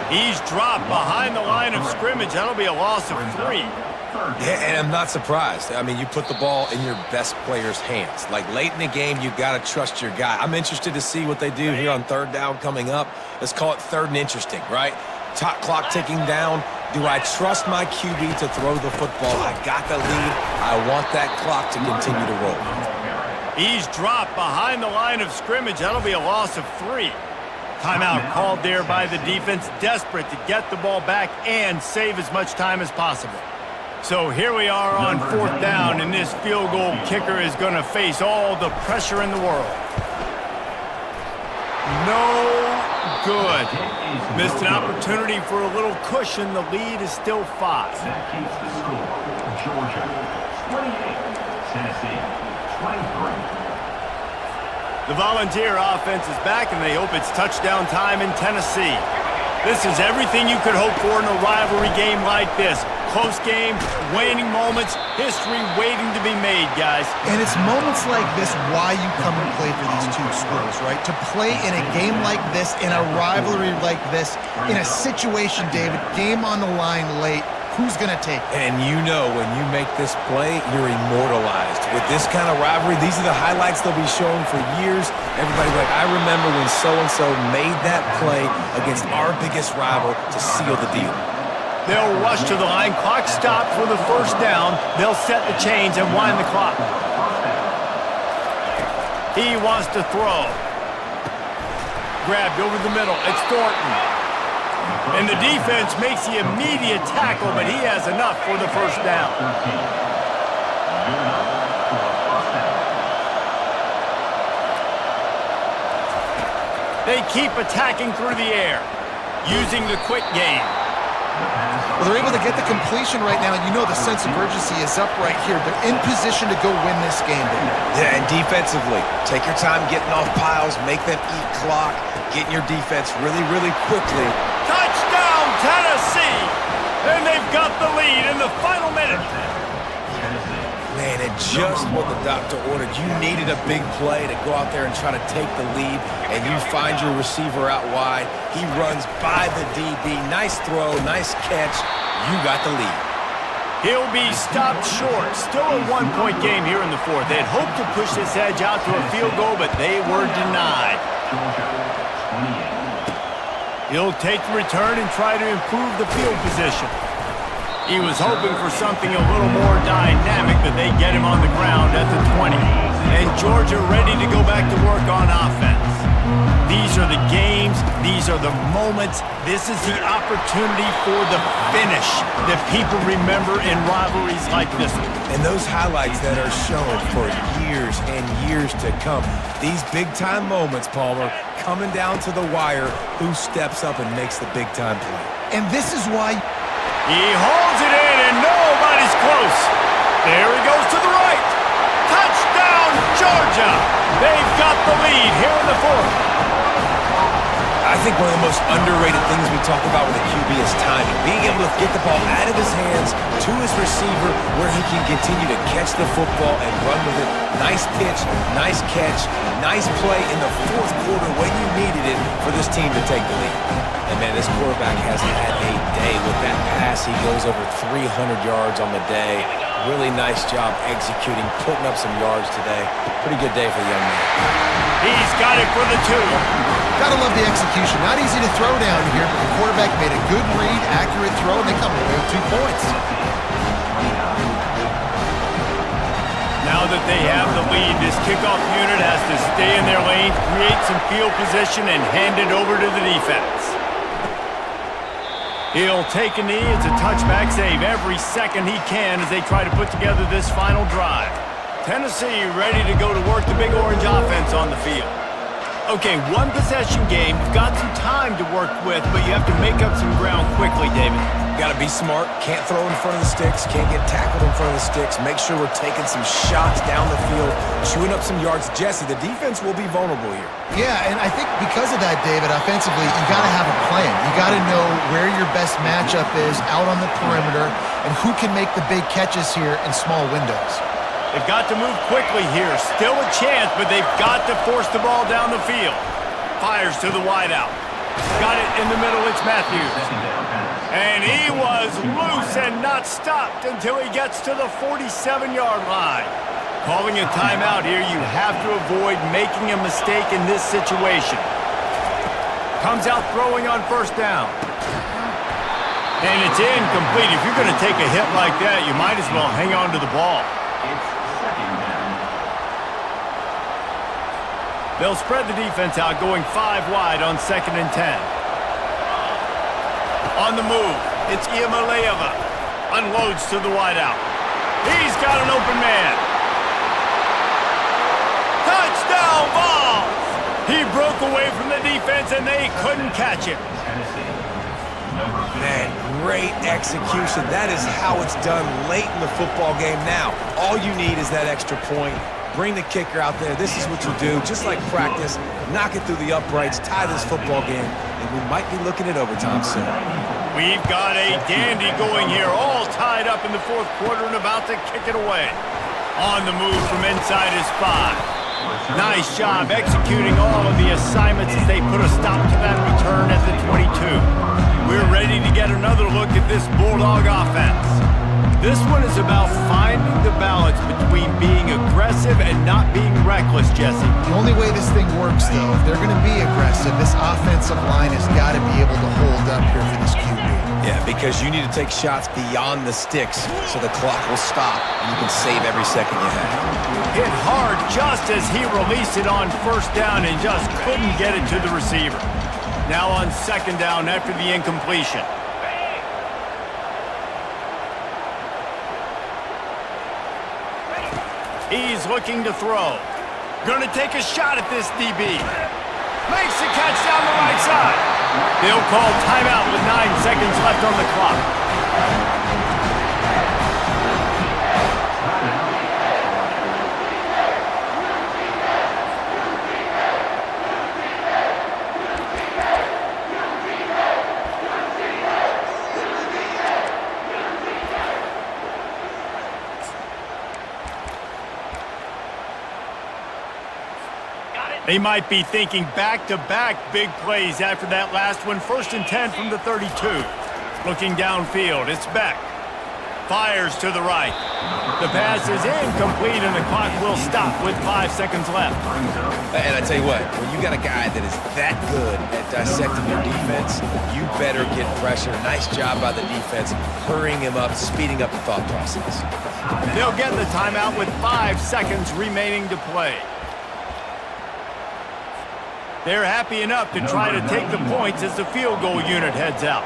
[SPEAKER 1] He's dropped behind the line of scrimmage. That'll be a loss of 3.
[SPEAKER 3] Yeah, and I'm not surprised. I mean, you put the ball in your best player's hands. Like, late in the game, you've got to trust your guy. I'm interested to see what they do here on 3rd down coming up. Let's call it 3rd and interesting, right? Top clock ticking down. Do I trust my QB to throw the football? I got the lead. I want that clock to continue to roll.
[SPEAKER 1] He's dropped behind the line of scrimmage. That'll be a loss of 3. Timeout called there by the defense, desperate to get the ball back and save as much time as possible. So here we are on 4th down, and this field goal kicker is going to face all the pressure in the world. No good. Missed an opportunity for a little cushion. The lead is still 5.
[SPEAKER 6] That keeps the score. Georgia 28, Tennessee 23.
[SPEAKER 1] The Volunteer offense is back, and they hope it's touchdown time in Tennessee. This is everything you could hope for in a rivalry game like this. Close game, waning moments, history waiting to be made, guys.
[SPEAKER 2] And it's moments like this why you come and play for these two schools, right? To play in a game like this, in a rivalry like this, in a situation, David, game on the line late, who's going to take it?
[SPEAKER 3] And you know when you make this play, you're immortalized. With this kind of rivalry, these are the highlights they'll be showing for years. Everybody's like, I remember when so-and-so made that play against our biggest rival to seal the deal.
[SPEAKER 1] They'll rush to the line. Clock stopped for the first down. They'll set the chains and wind the clock. He wants to throw. Grabbed over the middle. It's Thornton. And the defense makes the immediate tackle, but he has enough for the first down. They keep attacking through the air, using the quick game.
[SPEAKER 2] Well, they're able to get the completion right now, and you know the sense of urgency is up right here. They're in position to go win this game.
[SPEAKER 3] Yeah, and defensively, take your time getting off piles, make them eat clock, getting your defense really, really quickly.
[SPEAKER 1] Touchdown, Tennessee! And they've got the lead in the final minute.
[SPEAKER 3] Man, and just what the doctor ordered. You needed a big play to go out there and try to take the lead, and you find your receiver out wide. He runs by the DB. Nice throw, nice catch. You got the lead.
[SPEAKER 1] He'll be stopped short. Still a one-point game here in the fourth. They had hoped to push this edge out to a field goal, but they were denied. He'll take the return and try to improve the field position. He was hoping for something a little more dynamic, but they get him on the ground at the 20. And Georgia ready to go back to work on offense. These are the games. These are the moments. This is the opportunity for the finish that people remember in rivalries like this one.
[SPEAKER 3] And those highlights that are shown for years and years to come. These big-time moments, Palmer, coming down to the wire, who steps up and makes the big-time play.
[SPEAKER 2] And this is why...
[SPEAKER 1] He holds it in, and nobody's close. There he goes to the right. Touchdown, Georgia. They've got the lead here in the fourth.
[SPEAKER 3] I think one of the most underrated things we talk about with a QB is timing. Being able to get the ball out of his hands to his receiver where he can continue to catch the football and run with it. Nice pitch, nice catch, nice play in the fourth quarter when you needed it for this team to take the lead. And, man, this quarterback has had a day. With that pass, he goes over 300 yards on the day. Really nice job executing, putting up some yards today. Pretty good day for the young man.
[SPEAKER 1] He's got it for the 2.
[SPEAKER 2] Gotta love the execution. Not easy to throw down here, but the quarterback made a good read, accurate throw, and they come away with 2 points.
[SPEAKER 1] Now that they have the lead, this kickoff unit has to stay in their lane, create some field position, and hand it over to the defense. He'll take a knee. It's a touchback save every second he can as they try to put together this final drive. Tennessee ready to go to work the Big Orange offense on the field. Okay, one possession game. You've got some time to work with, but you have to make up some ground quickly, David.
[SPEAKER 3] Got to be smart. Can't throw in front of the sticks. Can't get tackled in front of the sticks. Make sure we're taking some shots down the field, chewing up some yards. Jesse, the defense will be vulnerable here.
[SPEAKER 2] Yeah, and I think because of that, David, offensively, you got to have a plan. You got to know where your best matchup is out on the perimeter and who can make the big catches here in small windows.
[SPEAKER 1] They've got to move quickly here. Still a chance, but they've got to force the ball down the field. Fires to the wideout. Got it in the middle. It's Matthews. And he was loose and not stopped until he gets to the 47-yard line. Calling a timeout here, you have to avoid making a mistake in this situation. Comes out throwing on first down. And it's incomplete. If you're going to take a hit like that, you might as well hang on to the ball. They'll spread the defense out, going 5 wide on 2nd and 10. On the move, it's Iamaleava. Unloads to the wideout. He's got an open man. Touchdown ball! He broke away from the defense, and they couldn't catch him.
[SPEAKER 3] Man, great execution. That is how it's done late in the football game now. All you need is that extra point. Bring the kicker out there. This is what you do. Just like practice, knock it through the uprights, tie this football game, and we might be looking at overtime soon.
[SPEAKER 1] We've got a dandy going here, all tied up in the fourth quarter and about to kick it away. On the move from inside his 5. Nice job executing all of the assignments as they put a stop to that return at the 22. We're ready to get another look at this Bulldog offense. This one is about finding the balance between being aggressive and not being reckless, Jesse.
[SPEAKER 2] The only way this thing works, though, if they're going to be aggressive, this offensive line has got to be able to hold up here for this QB.
[SPEAKER 3] Yeah, because you need to take shots beyond the sticks so the clock will stop and you can save every second you have.
[SPEAKER 1] Hit hard just as he released it on first down and just couldn't get it to the receiver. Now on 2nd down after the incompletion. He's looking to throw. Gonna take a shot at this DB. Makes the catch down the right side. They'll call timeout with 9 seconds left on the clock. He might be thinking back-to-back big plays after that last one. 1st and 10 from the 32. Looking downfield, it's Beck. Fires to the right. The pass is incomplete, and the clock will stop with 5 seconds left.
[SPEAKER 3] And I tell you what, when you got a guy that is that good at dissecting your defense, you better get pressure. Nice job by the defense, hurrying him up, speeding up the thought process.
[SPEAKER 1] They'll get the timeout with 5 seconds remaining to play. They're happy enough to try to take the points as the field goal unit heads out.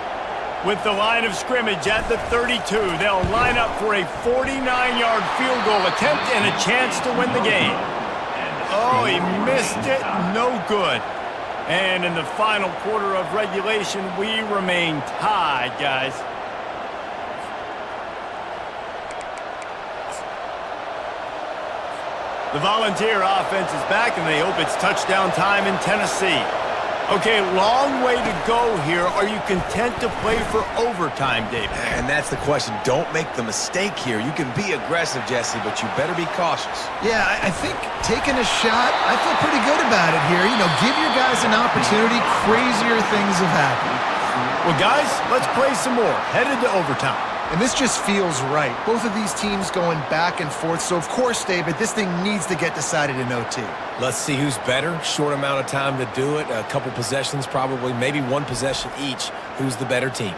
[SPEAKER 1] With the line of scrimmage at the 32, they'll line up for a 49-yard field goal attempt and a chance to win the game. Oh, he missed it. No good. And in the final quarter of regulation, we remain tied, guys. The Volunteer offense is back, and they hope it's touchdown time in Tennessee. Okay, long way to go here. Are you content to play for overtime, David?
[SPEAKER 3] And that's the question. Don't make the mistake here. You can be aggressive, Jesse, but you better be cautious.
[SPEAKER 2] Yeah, I think taking a shot, I feel pretty good about it here. You know, give your guys an opportunity. Crazier things have happened.
[SPEAKER 1] Well, guys, let's play some more. Headed to overtime.
[SPEAKER 2] And this just feels right. Both of these teams going back and forth. So, of course, David, this thing needs to get decided in OT.
[SPEAKER 3] Let's see who's better. Short amount of time to do it. A couple possessions probably, maybe one possession each. Who's the better team?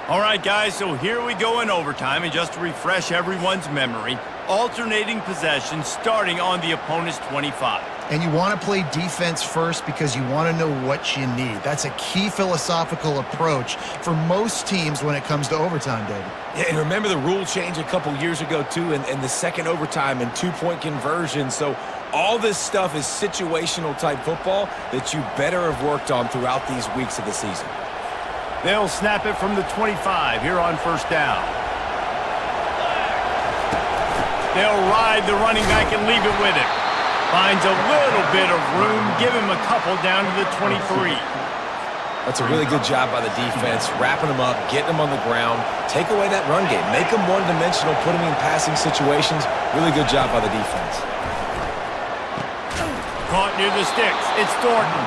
[SPEAKER 1] All right, guys, so here we go in overtime. And just to refresh everyone's memory, alternating possessions starting on the opponent's 25.
[SPEAKER 2] And you want to play defense first because you want to know what you need. That's a key philosophical approach for most teams when it comes to overtime, David.
[SPEAKER 3] Yeah, and remember the rule change a couple years ago, too, and the second overtime and two-point conversion. So all this stuff is situational type football that you better have worked on throughout these weeks of the season.
[SPEAKER 1] They'll snap it from the 25 here on 1st down. They'll ride the running back and leave it with him. Finds a little bit of room. Give him a couple down to the 23.
[SPEAKER 3] That's a really good job by the defense, wrapping them up, getting them on the ground. Take away that run game. Make them one-dimensional, put them in passing situations. Really good job by the defense.
[SPEAKER 1] Caught near the sticks. It's Thornton.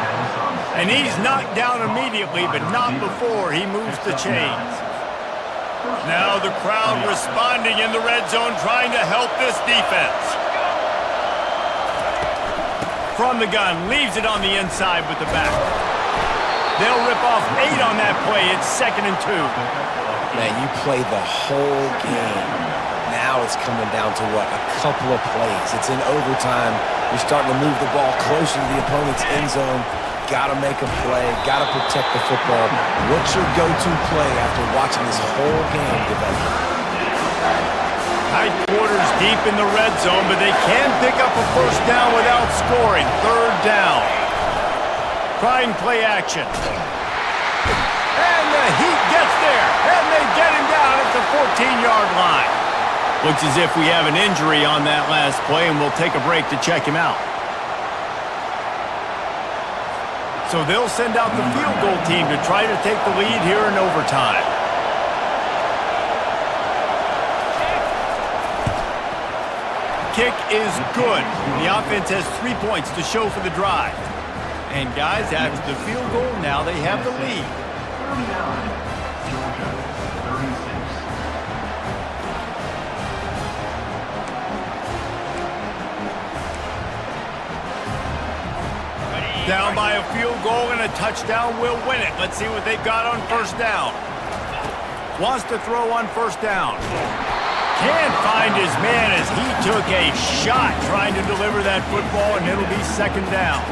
[SPEAKER 1] And he's knocked down immediately, but not before he moves the chains. Now the crowd responding in the red zone, trying to help this defense. From the gun, leaves it on the inside with the back. They'll rip off 8 on that play. It's 2nd and 2.
[SPEAKER 3] Man, you play the whole game. Now it's coming down to what? A couple of plays. It's in overtime. You're starting to move the ball closer to the opponent's end zone. Got to make a play. Got to protect the football. What's your go-to play after watching this whole game develop?
[SPEAKER 1] Tight quarters deep in the red zone, but they can pick up a 1st down without scoring. 3rd down. Trying play action. And the Heat gets there, and they get him down at the 14-yard line. Looks as if we have an injury on that last play, and we'll take a break to check him out. So they'll send out the field goal team to try to take the lead here in overtime. Kick is good. The offense has 3 points to show for the drive. And guys, after the field goal, now they have the lead.
[SPEAKER 6] 39, Georgia, 36.
[SPEAKER 1] Down by a field goal and a touchdown will win it. Let's see what they've got on 1st down. Wants to throw on 1st down. Can't find his man as he took a shot trying to deliver that football, and it'll be 2nd down.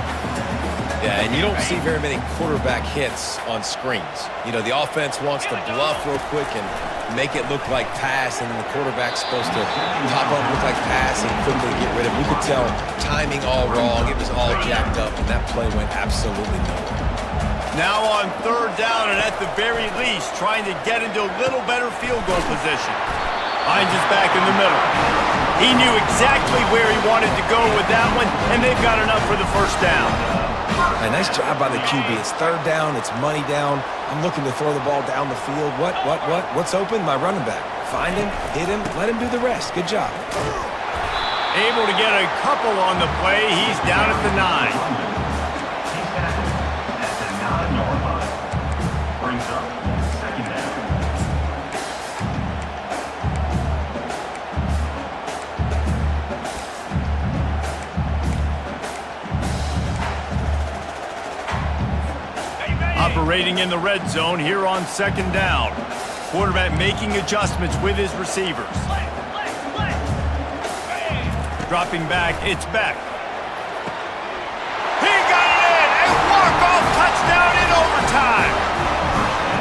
[SPEAKER 3] Yeah, and you don't see very many quarterback hits on screens. You know, the offense wants to bluff real quick and make it look like pass, and then the quarterback's supposed to pop up, look like pass, and quickly get rid of it. We could tell timing all wrong. It was all jacked up, and that play went absolutely nowhere.
[SPEAKER 1] Now on 3rd down, and at the very least, trying to get into a little better field goal position. Finds his back in the middle. He knew exactly where he wanted to go with that one, and they've got enough for the 1st down.
[SPEAKER 3] A nice job by the QB. It's 3rd down. It's money down. I'm looking to throw the ball down the field. What's open? My running back. Find him, hit him, let him do the rest. Good job.
[SPEAKER 1] Able to get a couple on the play. He's down at the 9.
[SPEAKER 6] brings up second down.
[SPEAKER 1] Operating in the red zone here on second down. Quarterback making adjustments with his receivers. Dropping back, it's Beck. He got it in! A walk-off touchdown in overtime!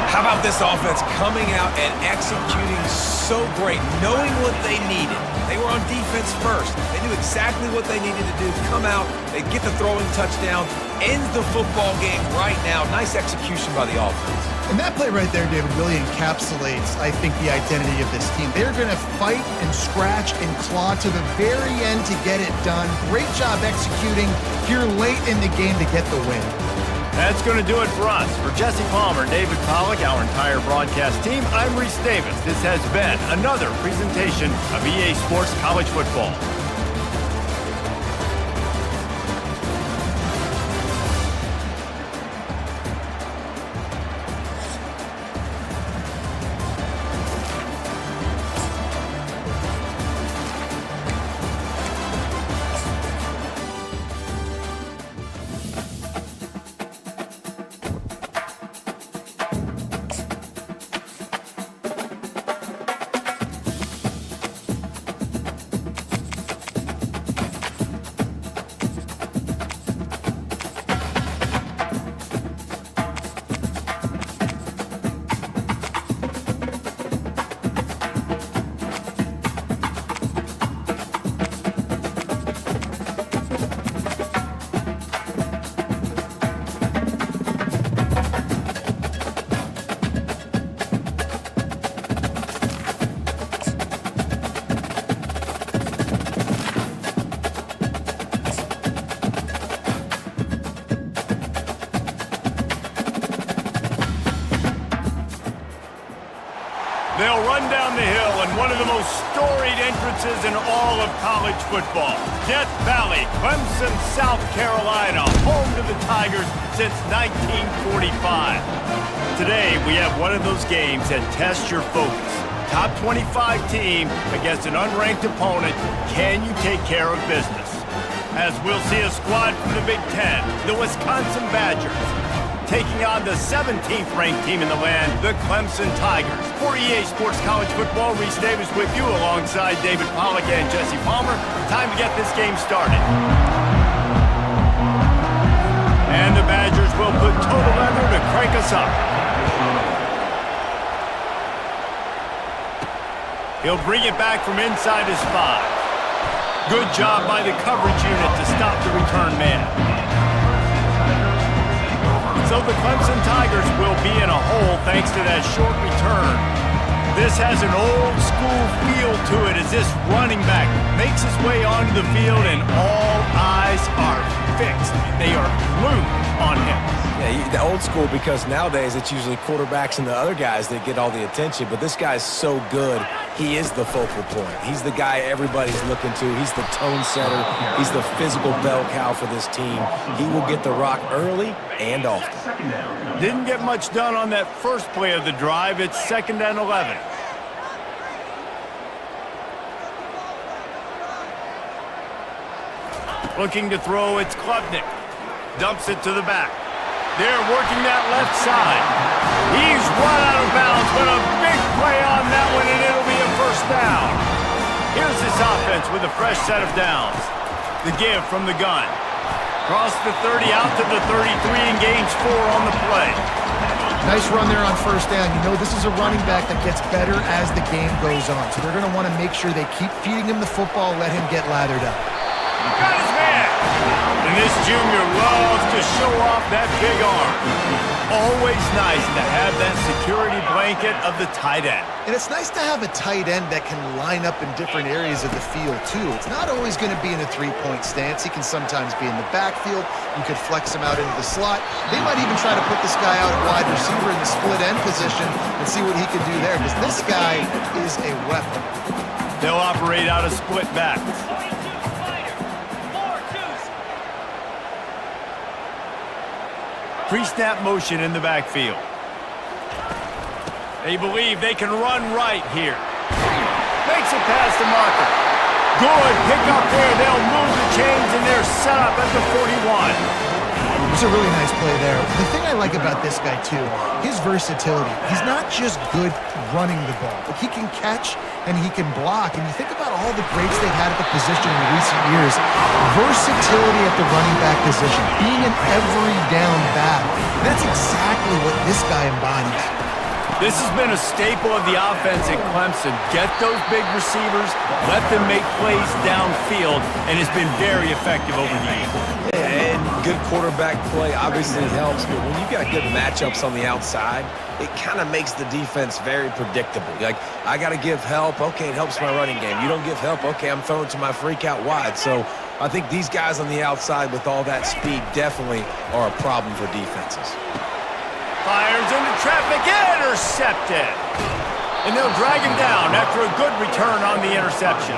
[SPEAKER 3] How about this offense coming out and executing so great, knowing what they needed? They were on defense first. They knew exactly what they needed to do. Come out, they get the throwing touchdown, ends the football game right now. Nice execution by the offense.
[SPEAKER 2] And that play right there, David, really encapsulates, I think, the identity of this team. They're going to fight and scratch and claw to the very end to get it done. Great job executing here late in the game to get the win.
[SPEAKER 1] That's going to do it for us. For Jesse Palmer, David Pollack, our entire broadcast team, I'm Reese Davis. This has been another presentation of EA Sports College Football. They'll run down the hill in one of the most storied entrances in all of college football. Death Valley, Clemson, South Carolina, home to the Tigers since 1945. Today, we have one of those games that tests your focus. Top 25 team against an unranked opponent. Can you take care of business? As we'll see a squad from the Big Ten, the Wisconsin Badgers, taking on the 17th ranked team in the land, the Clemson Tigers. For EA Sports College Football, Reese Davis with you alongside David Pollack and Jesse Palmer. Time to get this game started. And the Badgers will put total leather to crank us up. He'll bring it back from inside his 5. Good job by the coverage unit to stop the return man. So the Clemson Tigers will be in a hole thanks to that short return. This has an old-school feel to it as this running back makes his way onto the field and all eyes are fixed. They are glued on him.
[SPEAKER 3] Yeah, the old school, because nowadays it's usually quarterbacks and the other guys that get all the attention, but this guy's so good, he is the focal point. He's the guy everybody's looking to. He's the tone setter. He's the physical bell cow for this team. He will get the rock early and often.
[SPEAKER 1] Didn't get much done on that first play of the drive. It's 2nd and 11. Looking to throw, it's Klubnik. Dumps it to the back. They're working that left side. He's run out of bounds, but a big play on that one, and it'll be a first down. Here's this offense with a fresh set of downs. The give from the gun. Cross the 30 out to the 33 and gains 4 on the play.
[SPEAKER 2] Nice run there on first down. You know this is a running back that gets better as the game goes on. So they're going to want to make sure they keep feeding him the football, let him get lathered up.
[SPEAKER 1] Got his man. And this junior loves to show off that big arm. Always nice to have that security blanket of the tight end.
[SPEAKER 2] And it's nice to have a tight end that can line up in different areas of the field, too. It's not always going to be in a three-point stance. He can sometimes be in the backfield. You could flex him out into the slot. They might even try to put this guy out at wide receiver in the split end position and see what he can do there, because this guy is a weapon.
[SPEAKER 1] They'll operate out of split backs. Pre-snap motion in the backfield. They believe they can run right here. Makes it past the marker. Good pick up there. They'll move the chains, and they're set up at the 41.
[SPEAKER 2] It's a really nice play there. The thing I like about this guy, too, his versatility. He's not just good running the ball, but he can catch and he can block. And you think about all the greats they've had at the position in recent years. Versatility at the running back position, being an every down back. That's exactly what this guy embodies.
[SPEAKER 1] This has been a staple of the offense at Clemson. Get those big receivers, let them make plays downfield, and it's been very effective over the years.
[SPEAKER 3] Yeah, and good quarterback play obviously helps, but when you've got good matchups on the outside, it kind of makes the defense very predictable. Like, I got to give help. Okay, it helps my running game. You don't give help. Okay, I'm throwing to my freak out wide. So I think these guys on the outside with all that speed definitely are a problem for defenses.
[SPEAKER 1] Fires into traffic, intercepted. And they'll drag him down after a good return on the interception.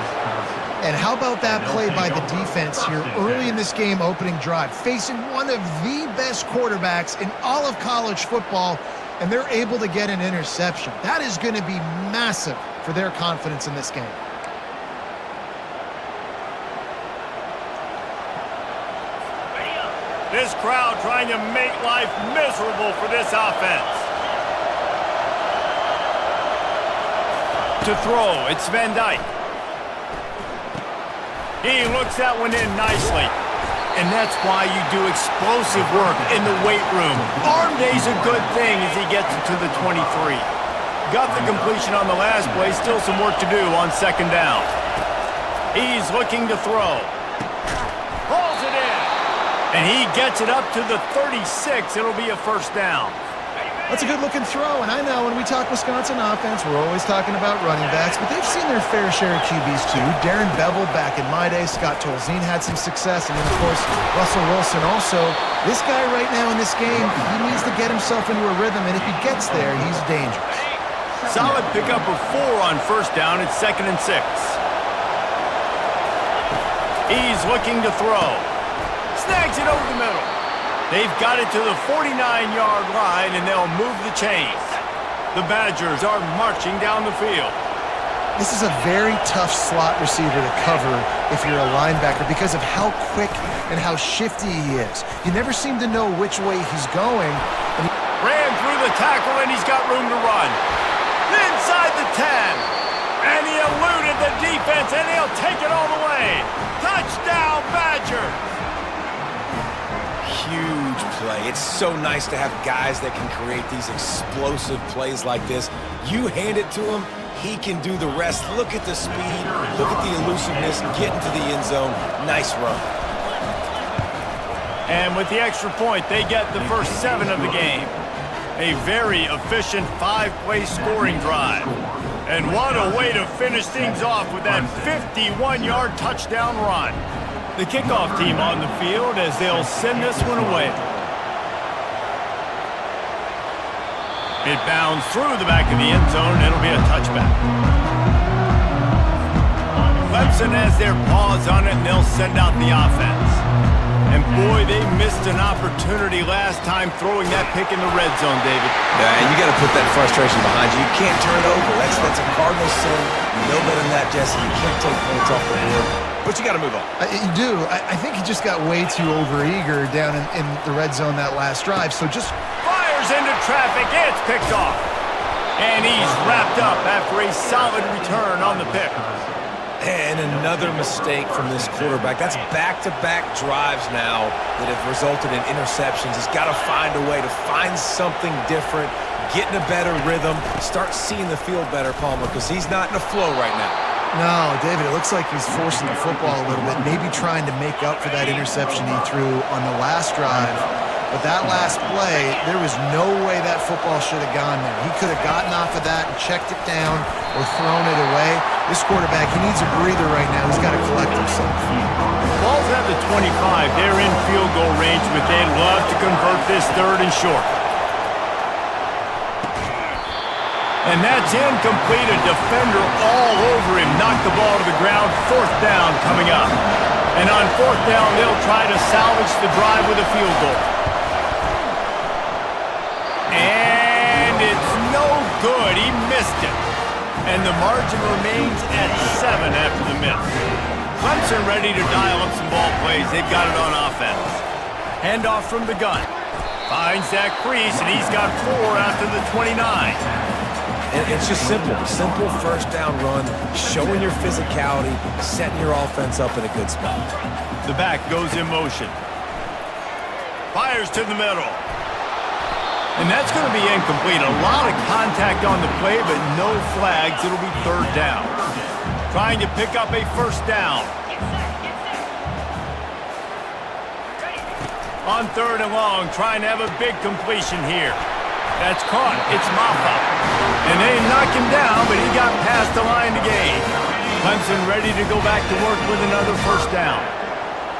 [SPEAKER 2] And how about that play by the defense here early in this game opening drive, facing one of the best quarterbacks in all of college football, and they're able to get an interception. That is going to be massive for their confidence in this game.
[SPEAKER 1] This crowd trying to make life miserable for this offense. To throw, it's Van Dyke. He looks that one in nicely. And that's why you do explosive work in the weight room. Arm day's a good thing as he gets it to the 23. Got the completion on the last play, still some work to do on second down. He's looking to throw. Pulls it in. And he gets it up to the 36. It'll be a first down.
[SPEAKER 2] That's a good-looking throw, and I know when we talk Wisconsin offense, we're always talking about running backs, but they've seen their fair share of QBs too. Darren Bevel back in my day, Scott Tolzien had some success, and then, of course, Russell Wilson also. This guy right now in this game, he needs to get himself into a rhythm, and if he gets there, he's dangerous.
[SPEAKER 1] Solid pickup of 4 on first down. It's 2nd and 6. He's looking to throw. Snags it over the middle. They've got it to the 49-yard line, and they'll move the chains. The Badgers are marching down the field.
[SPEAKER 2] This is a very tough slot receiver to cover if you're a linebacker because of how quick and how shifty he is. You never seem to know which way he's going.
[SPEAKER 1] Ran through the tackle, and he's got room to run. Inside the 10. And he eluded the defense, and he'll take it all the way. Touchdown, Badgers!
[SPEAKER 3] Huge play. It's so nice to have guys that can create these explosive plays like this. You hand it to him, he can do the rest. Look at the speed, look at the elusiveness, get into the end zone. Nice run.
[SPEAKER 1] And with the extra point, they get the first 7 of the game. A very efficient 5-play scoring drive. And what a way to finish things off with that 51-yard touchdown run. The kickoff team on the field as they'll send this one away. It bounds through the back of the end zone. It'll be a touchback. Clemson has their paws on it, and they'll send out the offense. And boy, they missed an opportunity last time throwing that pick in the red zone, David.
[SPEAKER 3] Yeah, and you got to put that frustration behind you. You can't turn it over. That's a Cardinal sin. You know better than that, Jesse. You can't take points off the board. But you got to move on.
[SPEAKER 2] You do. I think he just got way too overeager down in the red zone that last drive. So just
[SPEAKER 1] fires into traffic. It's picked off. And he's wrapped up after a solid return on the pick.
[SPEAKER 3] And another mistake from this quarterback. That's back-to-back drives now that have resulted in interceptions. He's got to find a way to find something different, get in a better rhythm, start seeing the field better, Palmer, because he's not in a flow right now.
[SPEAKER 2] No, David, it looks like he's forcing the football a little bit, maybe trying to make up for that interception he threw on the last drive. But that last play, there was no way that football should have gone there. He could have gotten off of that and checked it down or thrown it away. This quarterback, he needs a breather right now. He's got to collect himself.
[SPEAKER 1] Ball's at the 25. They're in field goal range, but they'd love to convert this 3rd and short. And that's incomplete. A defender all over him. Knocked the ball to the ground. 4th down coming up. And on 4th down, they'll try to salvage the drive with a field goal. And it's no good. And the margin remains at 7 after the miss. Clemson ready to dial up some ball plays. They've got it on offense. Handoff from the gun. Finds that crease, and he's got 4 out to the 29.
[SPEAKER 3] And it's just simple. Simple first down run, showing your physicality, setting your offense up in a good spot.
[SPEAKER 1] The back goes in motion. Fires to the middle. And that's going to be incomplete. A lot of contact on the play, but no flags. It'll be 3rd down. Trying to pick up a 1st down. On 3rd and long, trying to have a big completion here. That's caught. It's Maffa. And they knock him down, but he got past the line to gain. Clemson ready to go back to work with another 1st down.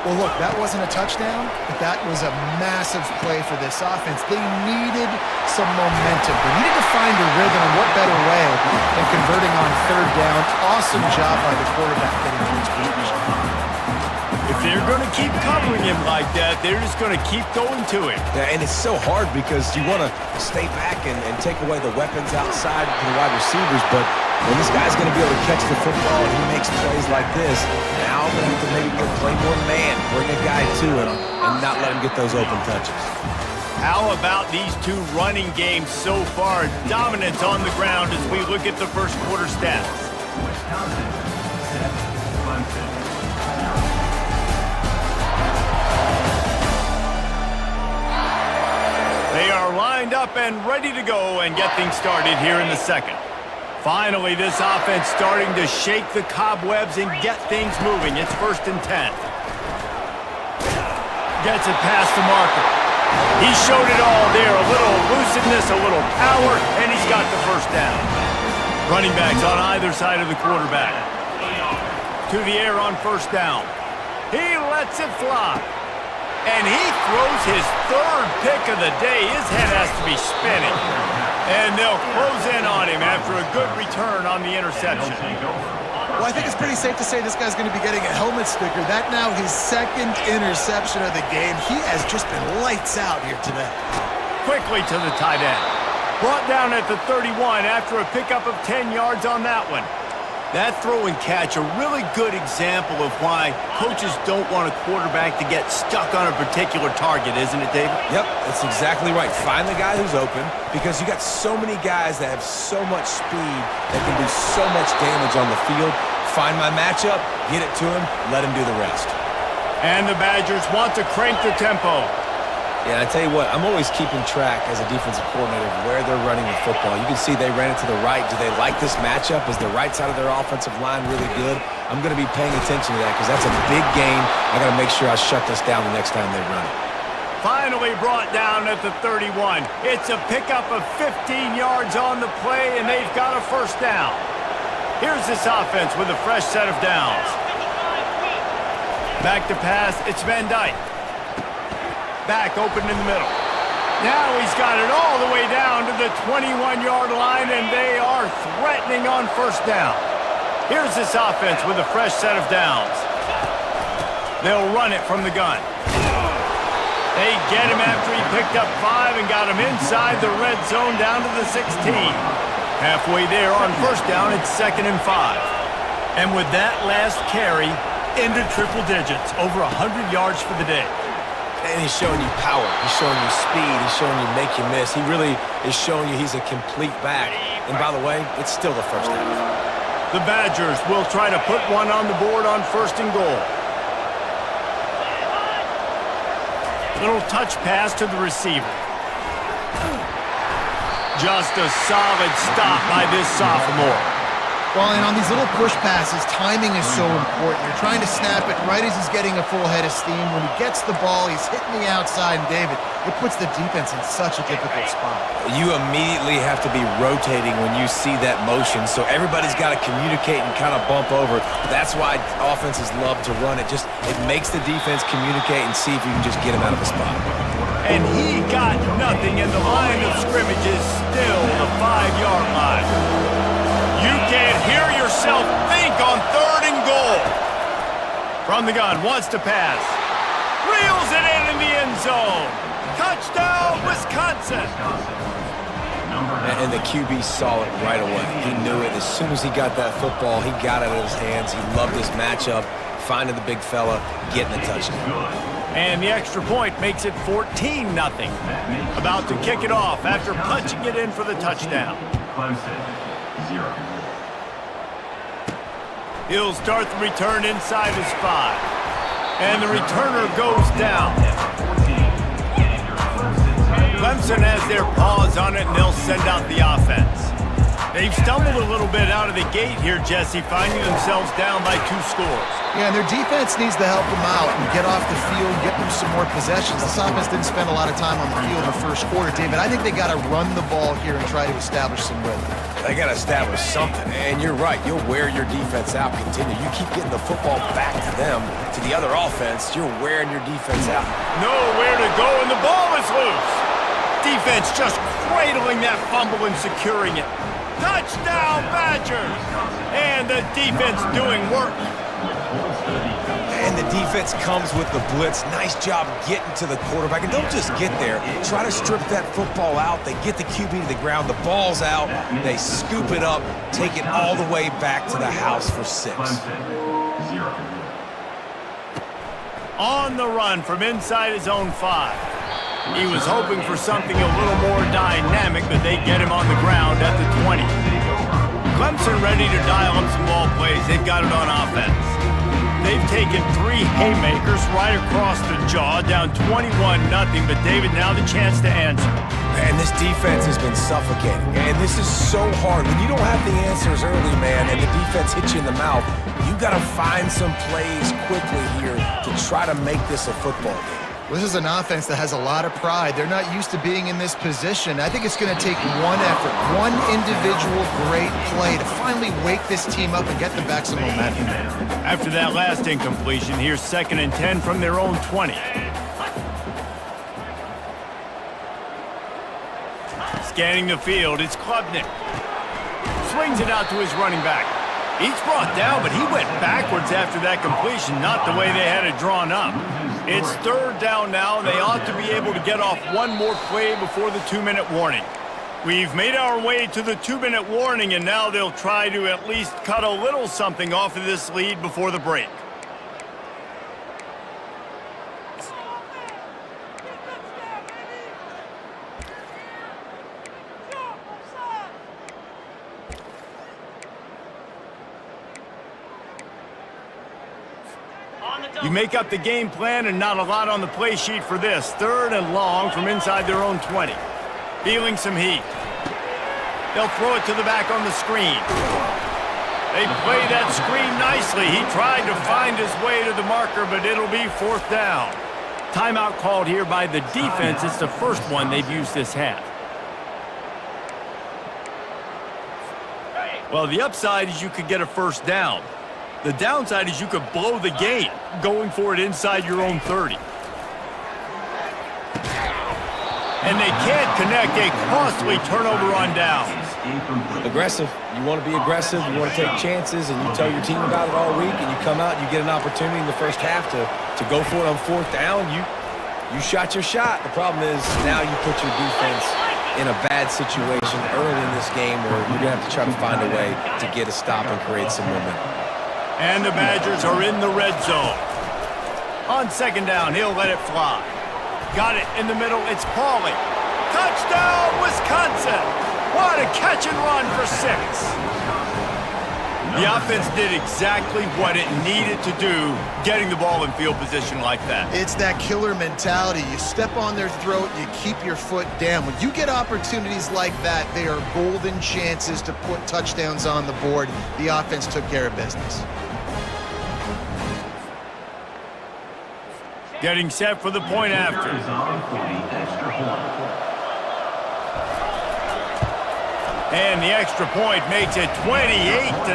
[SPEAKER 2] Well, look, that wasn't a touchdown, but that was a massive play for this offense. They needed some momentum. They needed to find a rhythm, and what better way than converting on 3rd down. Awesome job by the quarterback getting to his position.
[SPEAKER 1] If they're going to keep covering him like that, they're just going to keep going to him.
[SPEAKER 3] Yeah, and it's so hard because you want to stay back and take away the weapons outside to the wide receivers, but when this guy's going to be able to catch the football and he makes plays like this, now I'm going to have to maybe play more man, bring a guy to him, and not let him get those open touches.
[SPEAKER 1] How about these 2 running games so far? Dominant on the ground as we look at the first quarter stats. They are lined up and ready to go and get things started here in the second. Finally, this offense starting to shake the cobwebs and get things moving. It's 1st and 10. Gets it past the marker. He showed it all there. A little elusiveness, a little power, and he's got the 1st down. Running backs on either side of the quarterback. To the air on 1st down. He lets it fly. And he throws his 3rd pick of the day. His head has to be spinning. And they'll close in on him after a good return on the interception.
[SPEAKER 2] Well, I think it's pretty safe to say this guy's going to be getting a helmet sticker. That now his 2nd interception of the game. He has just been lights out here today.
[SPEAKER 1] Quickly to the tight end. Brought down at the 31 after a pickup of 10 yards on that one. That throw and catch, a really good example of why coaches don't want a quarterback to get stuck on a particular target, isn't it, David?
[SPEAKER 3] Yep, that's exactly right. Find the guy who's open because you got so many guys that have so much speed that can do so much damage on the field. Find my matchup, get it to him, let him do the rest.
[SPEAKER 1] And the Badgers want to crank the tempo.
[SPEAKER 3] Yeah, I tell you what, I'm always keeping track as a defensive coordinator of where they're running the football. You can see they ran it to the right. Do they like this matchup? Is the right side of their offensive line really good? I'm going to be paying attention to that because that's a big game. I got to make sure I shut this down the next time they run it.
[SPEAKER 1] Finally brought down at the 31. It's a pickup of 15 yards on the play, and they've got a 1st down. Here's this offense with a fresh set of downs. Back to pass, it's Van Dyke. Back open in the middle. Now he's got it all the way down to the 21-yard line, and they are threatening on 1st down. Here's this offense with a fresh set of downs. They'll run it from the gun. They get him after he picked up 5 and got him inside the red zone down to the 16. Halfway there on 1st down, it's 2nd and 5. And with that last carry, into triple digits, over 100 yards for the day.
[SPEAKER 3] And he's showing you power. He's showing you speed. He's showing you make you miss. He really is showing you he's a complete back. And by the way, it's still the 1st half.
[SPEAKER 1] The Badgers will try to put one on the board on 1st and goal. Little touch pass to the receiver. Just a solid stop by this sophomore.
[SPEAKER 2] Well, and on these little push passes, timing is so important. You're trying to snap it right as he's getting a full head of steam. When he gets the ball, he's hitting the outside, and David, it puts the defense in such a difficult spot.
[SPEAKER 3] You immediately have to be rotating when you see that motion, so everybody's got to communicate and kind of bump over. That's why offenses love to run it. It makes the defense communicate and see if you can just get him out of the spot.
[SPEAKER 1] And he got nothing, and the line of scrimmage is still the 5-yard line. You can't hear yourself think on 3rd and goal. From the gun, wants to pass. Reels it in the end zone. Touchdown, Wisconsin.
[SPEAKER 3] And the QB saw it right away. He knew it. As soon as he got that football, he got it in his hands. He loved his matchup, finding the big fella, getting the touchdown.
[SPEAKER 1] And the extra point makes it 14-0. About to kick it off after punching it in for the touchdown.
[SPEAKER 6] Clemson, 0.
[SPEAKER 1] He'll start the return inside his 5. And the returner goes down. Clemson has their paws on it, and they'll send out the offense. They've stumbled a little bit out of the gate here, Jesse, finding themselves down by 2 scores.
[SPEAKER 2] Yeah, and their defense needs to help them out and get off the field, get them some more possessions. This offense didn't spend a lot of time on the field in the first quarter, David. I think they got to run the ball here and try to establish some rhythm.
[SPEAKER 3] They got to establish something, and you're right. You'll wear your defense out. Continue. You keep getting the football back to them, to the other offense. You're wearing your defense out.
[SPEAKER 1] Nowhere to go, and the ball is loose. Defense just cradling that fumble and securing it. Touchdown, Badgers! And the defense doing work.
[SPEAKER 3] And the defense comes with the blitz. Nice job getting to the quarterback. And don't just get there. Try to strip that football out. They get the QB to the ground. The ball's out. They scoop it up, take it all the way back to the house for 6.
[SPEAKER 6] Clemson, 0.
[SPEAKER 1] On the run from inside his own 5. He was hoping for something a little more dynamic, but they get him on the ground at the 20. Clemson ready to dial up some ball plays. They've got it on offense. They've taken 3 haymakers right across the jaw, down 21-0, but David, now the chance to answer.
[SPEAKER 3] Man, this defense has been suffocating, and this is so hard. When you don't have the answers early, man, and the defense hits you in the mouth, you got to find some plays quickly here to try to make this a football game.
[SPEAKER 2] This is an offense that has a lot of pride. They're not used to being in this position. I think it's going to take one effort, one individual great play to finally wake this team up and get them back some momentum.
[SPEAKER 1] After that last incompletion, here's 2nd and 10 from their own 20. Scanning the field, it's Klubnik. Swings it out to his running back. He's brought down, but he went backwards after that completion, not the way they had it drawn up. It's 3rd down now, and they ought to be able to get off one more play before the 2-minute warning. We've made our way to the 2-minute warning, and now they'll try to at least cut a little something off of this lead before the break. You make up the game plan and not a lot on the play sheet for this. 3rd and long from inside their own 20. Feeling some heat. They'll throw it to the back on the screen. They play that screen nicely. He tried to find his way to the marker, but it'll be 4th down. Timeout called here by the defense. It's the first one they've used this half. Well, the upside is you could get a 1st down. The downside is you could blow the game going for it inside your own 30. And they can't connect, a costly turnover on downs.
[SPEAKER 3] Aggressive. You want to be aggressive. You want to take chances, and you tell your team about it all week, and you come out and you get an opportunity in the first half to go for it on 4th down. You shot your shot. The problem is now you put your defense in a bad situation early in this game where you're going to have to try to find a way to get a stop and create some momentum.
[SPEAKER 1] And the Badgers are in the red zone. On 2nd down, he'll let it fly. Got it in the middle, it's Pauly. Touchdown, Wisconsin! What a catch and run for 6. The offense did exactly what it needed to do, getting the ball in field position like that.
[SPEAKER 2] It's that killer mentality. You step on their throat, you keep your foot down. When you get opportunities like that, they are golden chances to put touchdowns on the board. The offense took care of business.
[SPEAKER 1] Getting set for the point after. And the extra point makes it 28-0.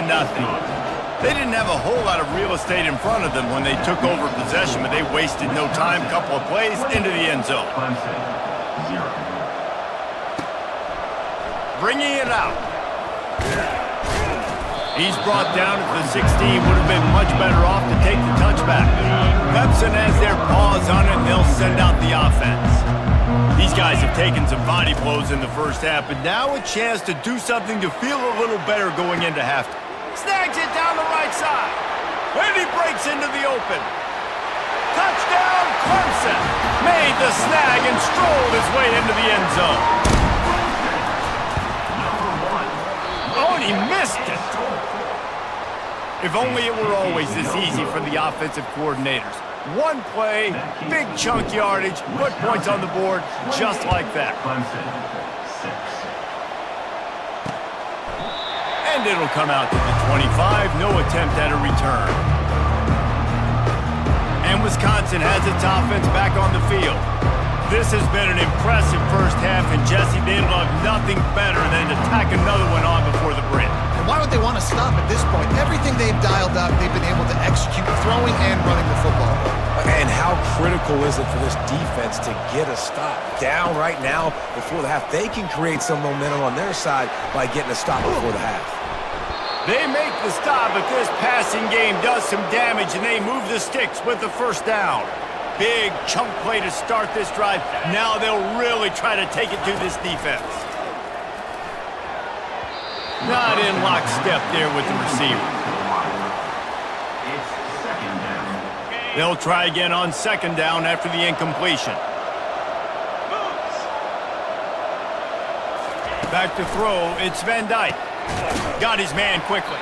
[SPEAKER 1] They didn't have a whole lot of real estate in front of them when they took over possession, but they wasted no time. Couple of plays into the end zone. Bringing it out. He's brought down at the 16. Would have been much better off to take the touchback. Clemson has their paws on it, and they'll send out the offense. These guys have taken some body blows in the first half, but now a chance to do something to feel a little better going into halftime. Snags it down the right side. And he breaks into the open. Touchdown, Clemson! Made the snag and strolled his way into the end zone. Oh, and he missed it. If only it were always this easy for the offensive coordinators. One play, big chunk yardage, put points on the board, just like that. And it'll come out to the 25, no attempt at a return. And Wisconsin has its offense back on the field. This has been an impressive first half, and Jesse, they'd love nothing better than to tack another one on before the break.
[SPEAKER 2] And why would they want to stop at this point? Everything they've dialed up, they've been able to execute, throwing and running the football.
[SPEAKER 3] And how critical is it for this defense to get a stop? Down right now before the half. They can create some momentum on their side by getting a stop before the half.
[SPEAKER 1] They make the stop, but this passing game does some damage, and they move the sticks with the first down. Big chunk play to start this drive. Now they'll really try to take it to this defense. Not in lockstep there with the receiver. They'll try again on second down after the incompletion. Back to throw, it's Van Dyke. Got his man quickly.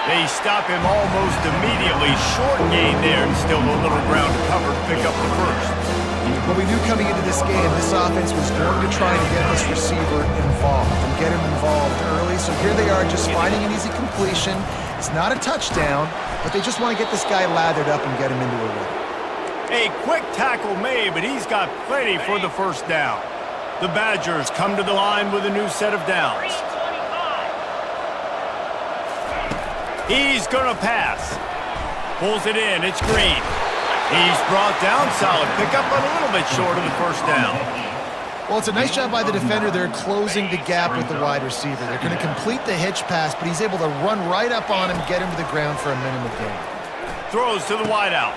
[SPEAKER 1] They stop him almost immediately. Short gain there, and still a little ground to cover to pick up the first.
[SPEAKER 2] Well, we knew coming into this game, this offense was going to try to get this receiver involved and get him involved early. So here they are just finding an easy completion. It's not a touchdown, but they just want to get this guy lathered up and get him into a rhythm.
[SPEAKER 1] A quick tackle made, but he's got plenty for the first down. The Badgers come to the line with a new set of downs. He's going to pass. Pulls it in. It's Green. He's brought down. Solid pickup, but a little bit short of the first down.
[SPEAKER 2] Well, it's a nice job by the defender. They're closing the gap with the wide receiver. They're going to complete the hitch pass, but he's able to run right up on him, get him to the ground for a minimum gain.
[SPEAKER 1] Throws to the wideout.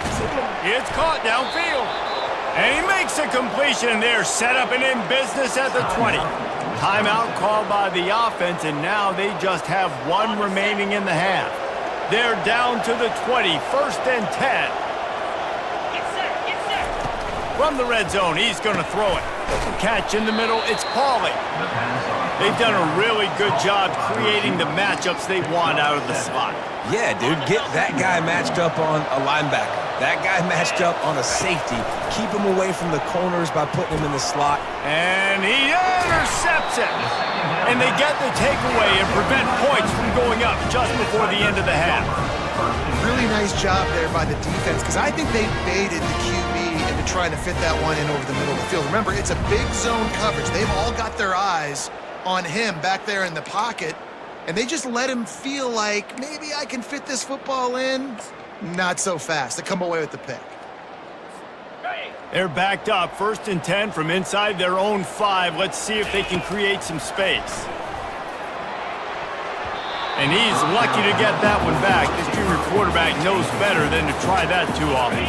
[SPEAKER 1] It's caught downfield. And he makes a completion there. Set up and in business at the 20. Timeout called by the offense, and now they just have one remaining in the half. They're down to the 20, first and 10. From the red zone, he's going to throw it. Catch in the middle, it's Pauly. They've done a really good job creating the matchups they want out of the slot.
[SPEAKER 3] Yeah, dude, get that guy matched up on a linebacker. That guy matched up on a safety. Keep him away from the corners by putting him in the slot.
[SPEAKER 1] And he intercepts it. And they get the takeaway and prevent points from going up just before the end of the half.
[SPEAKER 2] Really nice job there by the defense, because I think they baited the QB into trying to fit that one in over the middle of the field. Remember, it's a big zone coverage. They've all got their eyes on him back there in the pocket, and they just let him feel like, maybe I can fit this football in. Not so fast. They come away with the pick.
[SPEAKER 1] They're backed up, first and 10 from inside their own 5. Let's see if they can create some space. And he's lucky to get that one back. This junior quarterback knows better than to try that too often.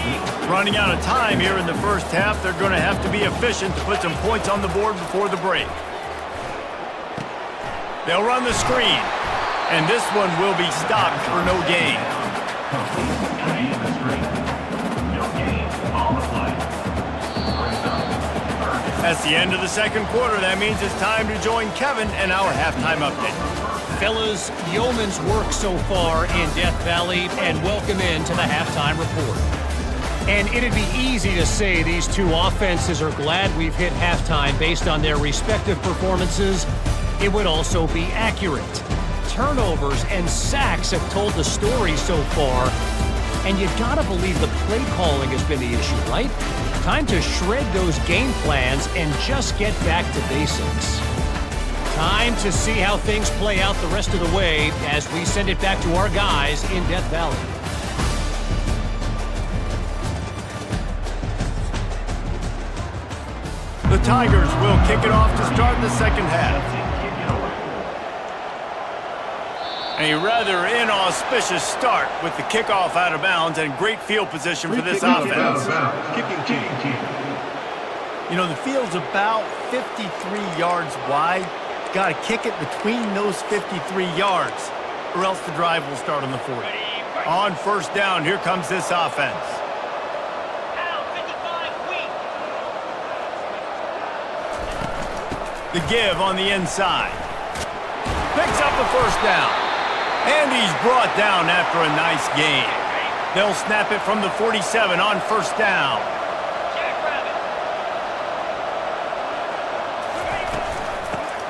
[SPEAKER 1] Running out of time here in the first half, they're going to have to be efficient to put some points on the board before the break. They'll run the screen, and this one will be stopped for no gain. That's the end of the second quarter. That means it's time to join Kevin and our halftime update.
[SPEAKER 4] Fellas, yeoman's work so far in Death Valley, and welcome into the halftime report. And it'd be easy to say these two offenses are glad we've hit halftime based on their respective performances. It would also be accurate. Turnovers and sacks have told the story so far, and you gotta believe the play calling has been the issue, right? Time to shred those game plans and just get back to basics. Time to see how things play out the rest of the way as we send it back to our guys in Death Valley.
[SPEAKER 1] The Tigers will kick it off to start the second half. A rather inauspicious start with the kickoff out of bounds and great field position for this offense.
[SPEAKER 7] Kicking team.
[SPEAKER 1] You know, the field's about 53 yards wide. Got to kick it between those 53 yards, or else the drive will start on the 40. On first down, here comes this offense.
[SPEAKER 5] Hour 55 weak.
[SPEAKER 1] The give on the inside. Picks up the first down. And he's brought down after a nice gain. They'll snap it from the 47 on first down.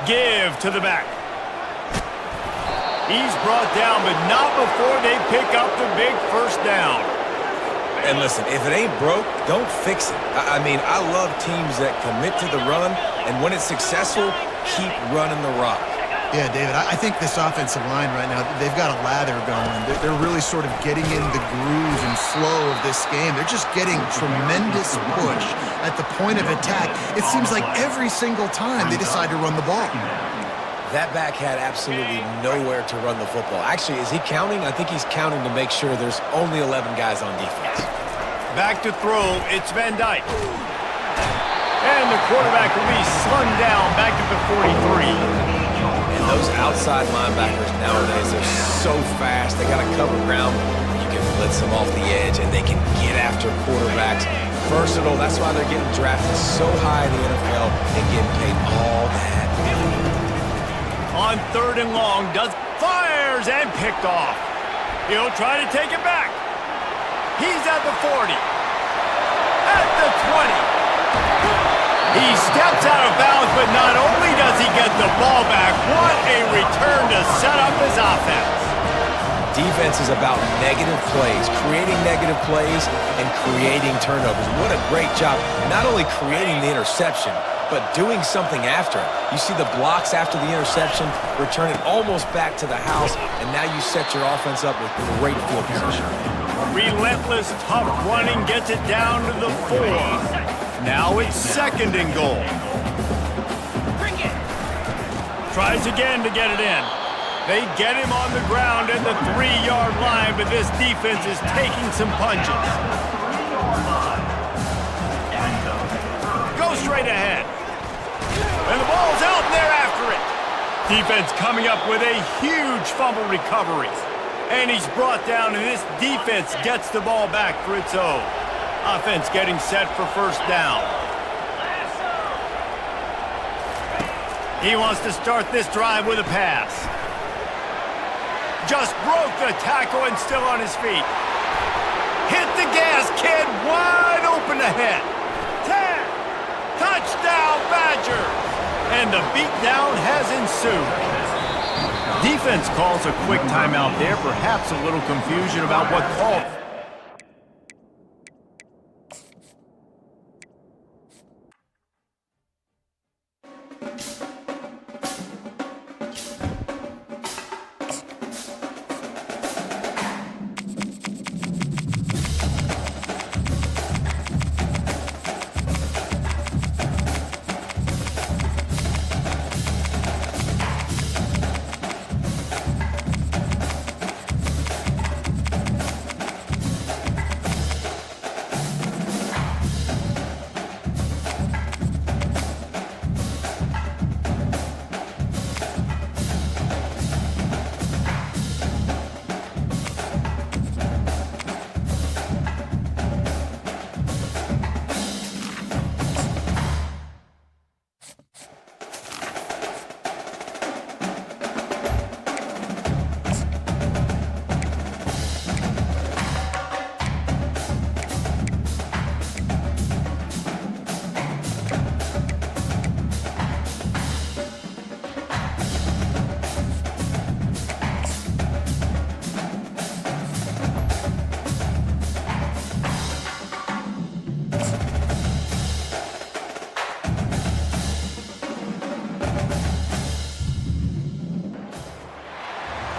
[SPEAKER 1] Give to the back. He's brought down, but not before they pick up the big first down.
[SPEAKER 3] And listen, if it ain't broke, don't fix it. I mean, I love teams that commit to the run, and when it's successful, keep running the rock.
[SPEAKER 2] Yeah, David, I think this offensive line right now, they've got a lather going. They're really sort of getting in the groove and flow of this game. They're just getting tremendous push at the point of attack. It seems like every single time they decide to run the ball.
[SPEAKER 3] That back had absolutely nowhere to run the football. Actually, is he counting? I think he's counting to make sure there's only 11 guys on defense.
[SPEAKER 1] Back to throw, it's Van Dyke. And the quarterback will be slung down back at the 43.
[SPEAKER 3] And those outside linebackers nowadays, they're so fast. They got to cover ground. You can blitz them off the edge, and they can get after quarterbacks. Versatile, that's why they're getting drafted so high in the NFL and getting paid all that.
[SPEAKER 1] On third and long, fires and picked off. He'll try to take it back. He's at the 40. At the 20. He steps out of bounds, but not only does he get the ball back, what a return to set up his offense.
[SPEAKER 3] Defense is about negative plays, creating negative plays and creating turnovers. What a great job, not only creating the interception, but doing something after it. You see the blocks after the interception, return it almost back to the house, and now you set your offense up with great field position.
[SPEAKER 1] Relentless, tough running gets it down to the 4. Now it's second and goal. Tries again to get it in. They get him on the ground at the 3-yard line, but this defense is taking some punches. Go straight ahead. And the ball's out, and they're after it. Defense coming up with a huge fumble recovery. And he's brought down, and this defense gets the ball back for its own. Offense getting set for first down. He wants to start this drive with a pass. Just broke the tackle and still on his feet. Hit the gas, kid, wide open ahead. 10. Touchdown, Badgers! And the beatdown has ensued. Defense calls a quick timeout there, perhaps a little confusion about what call.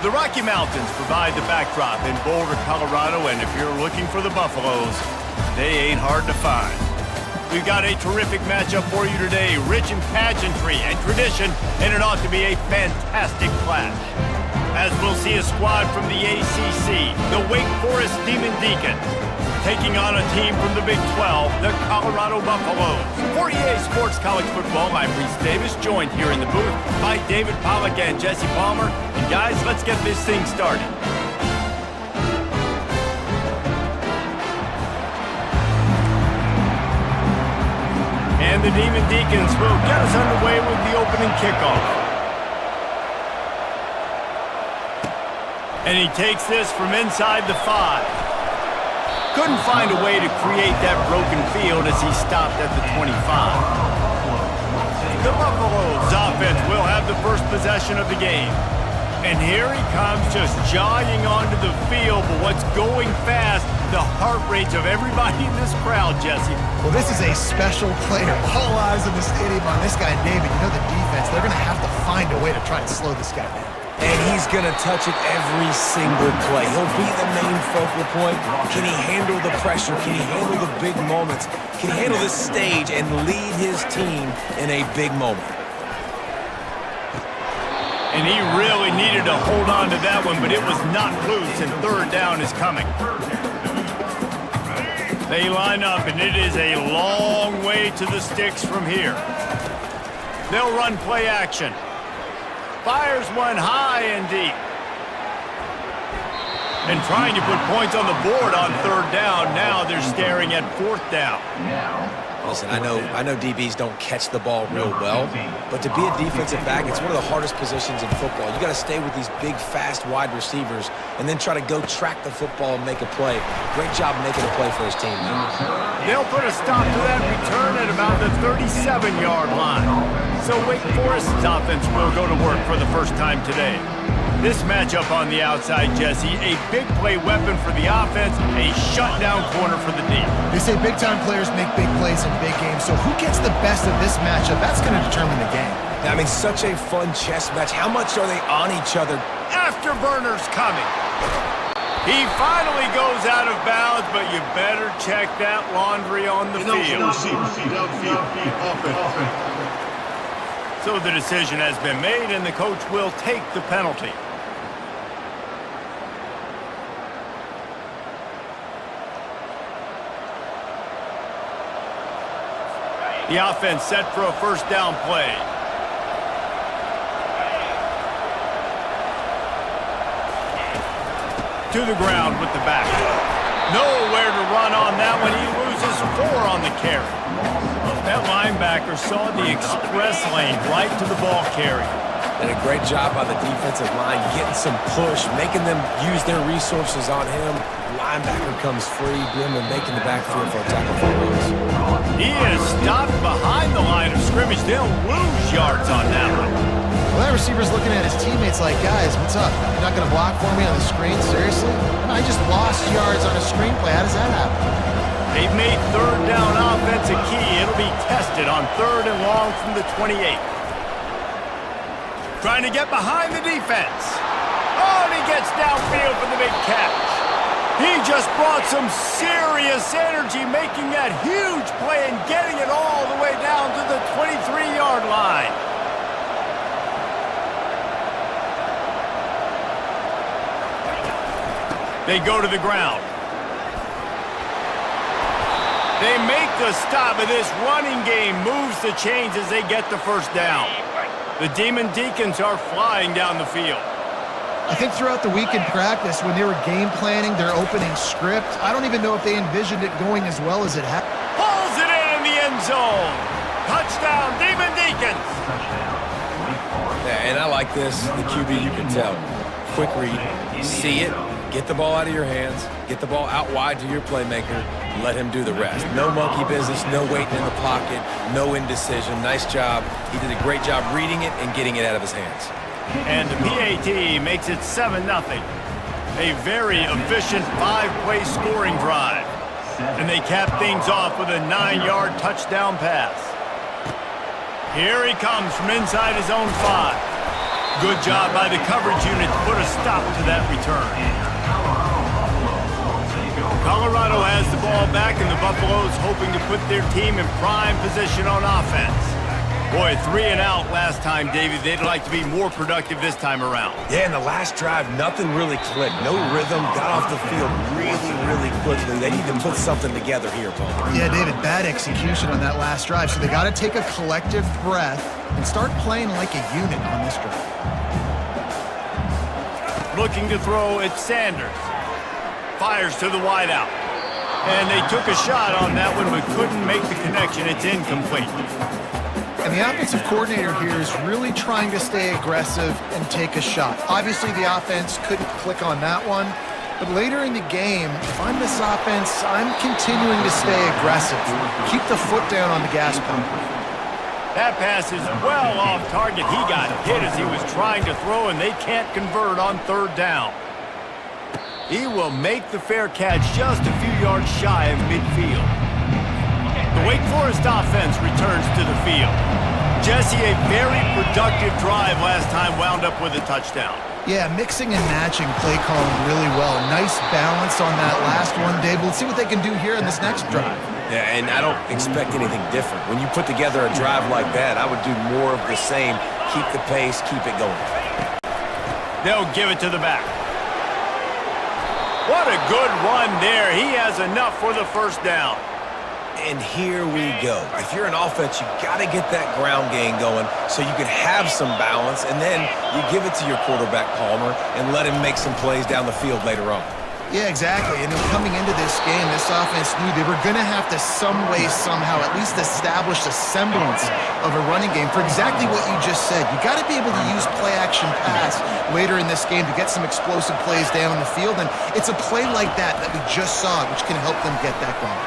[SPEAKER 1] The Rocky Mountains provide the backdrop in Boulder, Colorado, and if you're looking for the Buffaloes, they ain't hard to find. We've got a terrific matchup for you today, rich in pageantry and tradition, and it ought to be a fantastic clash. as we'll see a squad from the ACC, the Wake Forest Demon Deacons, taking on a team from the Big 12, the Colorado Buffaloes. For EA Sports College Football, I'm Reese Davis, joined here in the booth by David Pollack and Jesse Palmer. And guys, let's get this thing started. And the Demon Deacons will get us underway with the opening kickoff. And he takes this from inside the 5. Couldn't find a way to create that broken field as he stopped at the 25. The Buffaloes offense will have the first possession of the game. And here he comes just jogging onto the field, but what's going fast, the heart rates of everybody in this crowd, Jesse.
[SPEAKER 2] Well, this is a special player. All eyes in the stadium on this guy, David. You know the defense, they're going to have to find a way to try and slow this guy down.
[SPEAKER 3] And he's going to touch it every single play. He'll be the main focal point. Can he handle the pressure? Can he handle the big moments? Can he handle this stage and lead his team in a big moment?
[SPEAKER 1] And he really needed to hold on to that one, but it was not loose, and third down is coming. They line up, and it is a long way to the sticks from here. They'll run play action. Fires one high and deep. And trying to put points on the board on third down. Now they're staring at fourth down.
[SPEAKER 3] Listen, I know DBs don't catch the ball real well, but to be a defensive back, it's one of the hardest positions in football. You got to stay with these big, fast wide receivers and then try to go track the football and make a play. Great job making a play for his team, man.
[SPEAKER 1] They'll put a stop to that return at about the 37-yard line. So Wake Forest's offense will go to work for the first time today. This matchup on the outside, Jesse, a big play weapon for the offense, a shutdown corner for the D.
[SPEAKER 2] They say big-time players make big plays in big games, so who gets the best of this matchup? That's going to determine the game.
[SPEAKER 3] I mean, such a fun chess match. How much are they on each other?
[SPEAKER 1] Afterburner's coming. He finally goes out of bounds, but you better check that laundry on the field. So the decision has been made, and the coach will take the penalty. The offense set for a first down play. To the ground with the back. Nowhere to run on that one. He loses 4 on the carry. That linebacker saw the express lane right to the ball carrier.
[SPEAKER 3] Did a great job by the defensive line, getting some push, making them use their resources on him. Linebacker comes free, Grim, and making the backfield for a tackle for loss.
[SPEAKER 1] He is stopped behind the line of scrimmage. They'll lose yards on that one.
[SPEAKER 2] Well, that receiver's looking at his teammates like, guys, what's up? You're not going to block for me on the screen? Seriously? I just lost yards on a screenplay. How does that happen?
[SPEAKER 1] They've made third down offense a key. It'll be tested on 3rd and long from the 28. Trying to get behind the defense. Oh, and he gets downfield for the big catch. He just brought some serious energy, making that huge play and getting it all the way down to the 23-yard line. They go to the ground. They make the stop, and this running game moves the chains as they get the first down. The Demon Deacons are flying down the field.
[SPEAKER 2] I think throughout the week in practice, when they were game planning their opening script, I don't even know if they envisioned it going as well as it happened.
[SPEAKER 1] Pulls it in the end zone. Touchdown, Demon Deacons.
[SPEAKER 3] Yeah, and I like this. The QB, you can tell. Quick read. See it. Get the ball out of your hands. Get the ball out wide to your playmaker. Let him do the rest. No monkey business, no waiting in the pocket, no indecision. Nice job. He did a great job reading it and getting it out of his hands.
[SPEAKER 1] And the PAT makes it 7-0. A very efficient 5-play scoring drive. And they cap things off with a 9-yard touchdown pass. Here he comes from inside his own 5. Good job by the coverage unit to put a stop to that return. Colorado has the ball back, and the Buffaloes hoping to put their team in prime position on offense. Boy, 3 and out last time, David. They'd like to be more productive this time around.
[SPEAKER 3] Yeah, in the last drive, nothing really clicked. No rhythm, got off the field really quickly. They need to put something together here, Palmer.
[SPEAKER 2] Yeah, David, bad execution on that last drive, so they got to take a collective breath and start playing like a unit on this drive.
[SPEAKER 1] Looking to throw, it's Sanders. Fires to the wideout. And they took a shot on that one, but couldn't make the connection. It's incomplete.
[SPEAKER 2] And the offensive coordinator here is really trying to stay aggressive and take a shot. Obviously, the offense couldn't click on that one. But later in the game, if I'm this offense, I'm continuing to stay aggressive. Keep the foot down on the gas pedal.
[SPEAKER 1] That pass is well off target. He got hit as he was trying to throw, and they can't convert on 3rd down. He will make the fair catch just a few yards shy of midfield. The Wake Forest offense returns to the field. Jesse, a very productive drive last time, wound up with a touchdown.
[SPEAKER 2] Yeah, mixing and matching play calling really well. Nice balance on that last one, Dave. We'll see what they can do here in this next drive.
[SPEAKER 3] Yeah, and I don't expect anything different. When you put together a drive like that, I would do more of the same. Keep the pace, keep it going.
[SPEAKER 1] They'll give it to the back. What a good run there. He has enough for the 1st down.
[SPEAKER 3] And here we go. If you're an offense, you got to get that ground game going so you can have some balance, and then you give it to your quarterback, Palmer, and let him make some plays down the field later on.
[SPEAKER 2] Yeah, exactly. And coming into this game, this offense knew they were going to have to some way, somehow, at least establish a semblance of a running game for exactly what you just said. You got to be able to use play-action pass later in this game to get some explosive plays down the field, and it's a play like that we just saw, which can help them get that going.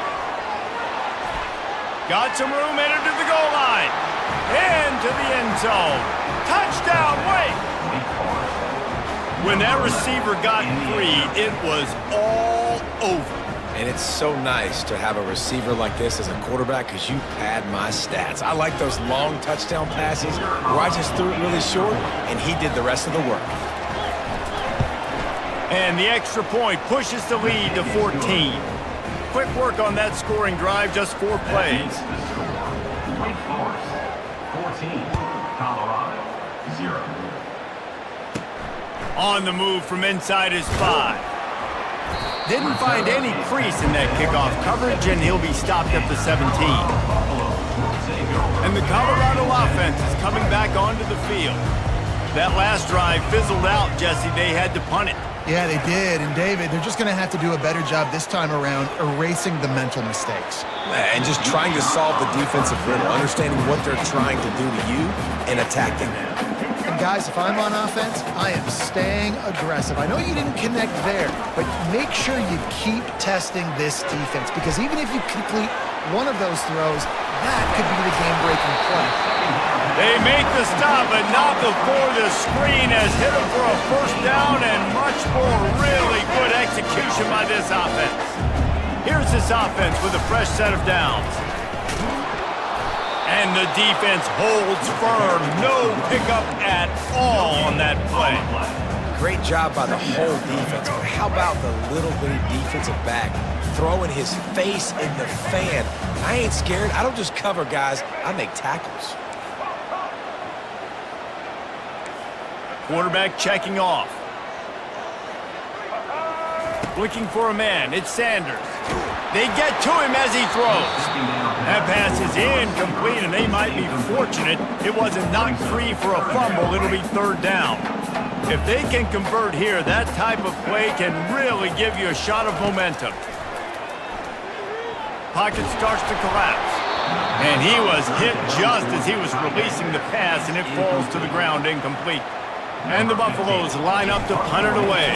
[SPEAKER 1] Got some room, entered to the goal line. Into the end zone. Touchdown, Wake! When that receiver got free, it was all over.
[SPEAKER 3] And it's so nice to have a receiver like this as a quarterback because you pad my stats. I like those long touchdown passes where I just threw it really short and he did the rest of the work.
[SPEAKER 1] And the extra point pushes the lead to 14. Quick work on that scoring drive, just 4 plays.
[SPEAKER 6] Wake Forest, 14. Colorado, 0.
[SPEAKER 1] On the move from inside his 5. Didn't find any crease in that kickoff coverage, and he'll be stopped at the 17. And the Colorado offense is coming back onto the field. That last drive fizzled out, Jesse. They had to punt it.
[SPEAKER 2] Yeah, they did. And, David, they're just going to have to do a better job this time around erasing the mental mistakes.
[SPEAKER 3] And just trying to solve the defensive riddle, understanding what they're trying to do to you and attacking them.
[SPEAKER 2] And, guys, if I'm on offense, I am staying aggressive. I know you didn't connect there, but make sure you keep testing this defense because even if you complete one of those throws, that could be the game-breaking play.
[SPEAKER 1] They make the stop, but not before the screen has hit him for a 1st down and much more really good execution by this offense. Here's this offense with a fresh set of downs. And the defense holds firm. No pickup at all on that play.
[SPEAKER 3] Great job by the whole defense, but how about the little bitty defensive back throwing his face in the fan? I ain't scared. I don't just cover guys. I make tackles.
[SPEAKER 1] Quarterback checking off. Looking for a man. It's Sanders. They get to him as he throws. That pass is incomplete, and they might be fortunate it wasn't knocked free for a fumble. It'll be 3rd down. If they can convert here, that type of play can really give you a shot of momentum. Pocket starts to collapse. And he was hit just as he was releasing the pass, and it falls to the ground incomplete. And the Buffaloes line up to punt it away.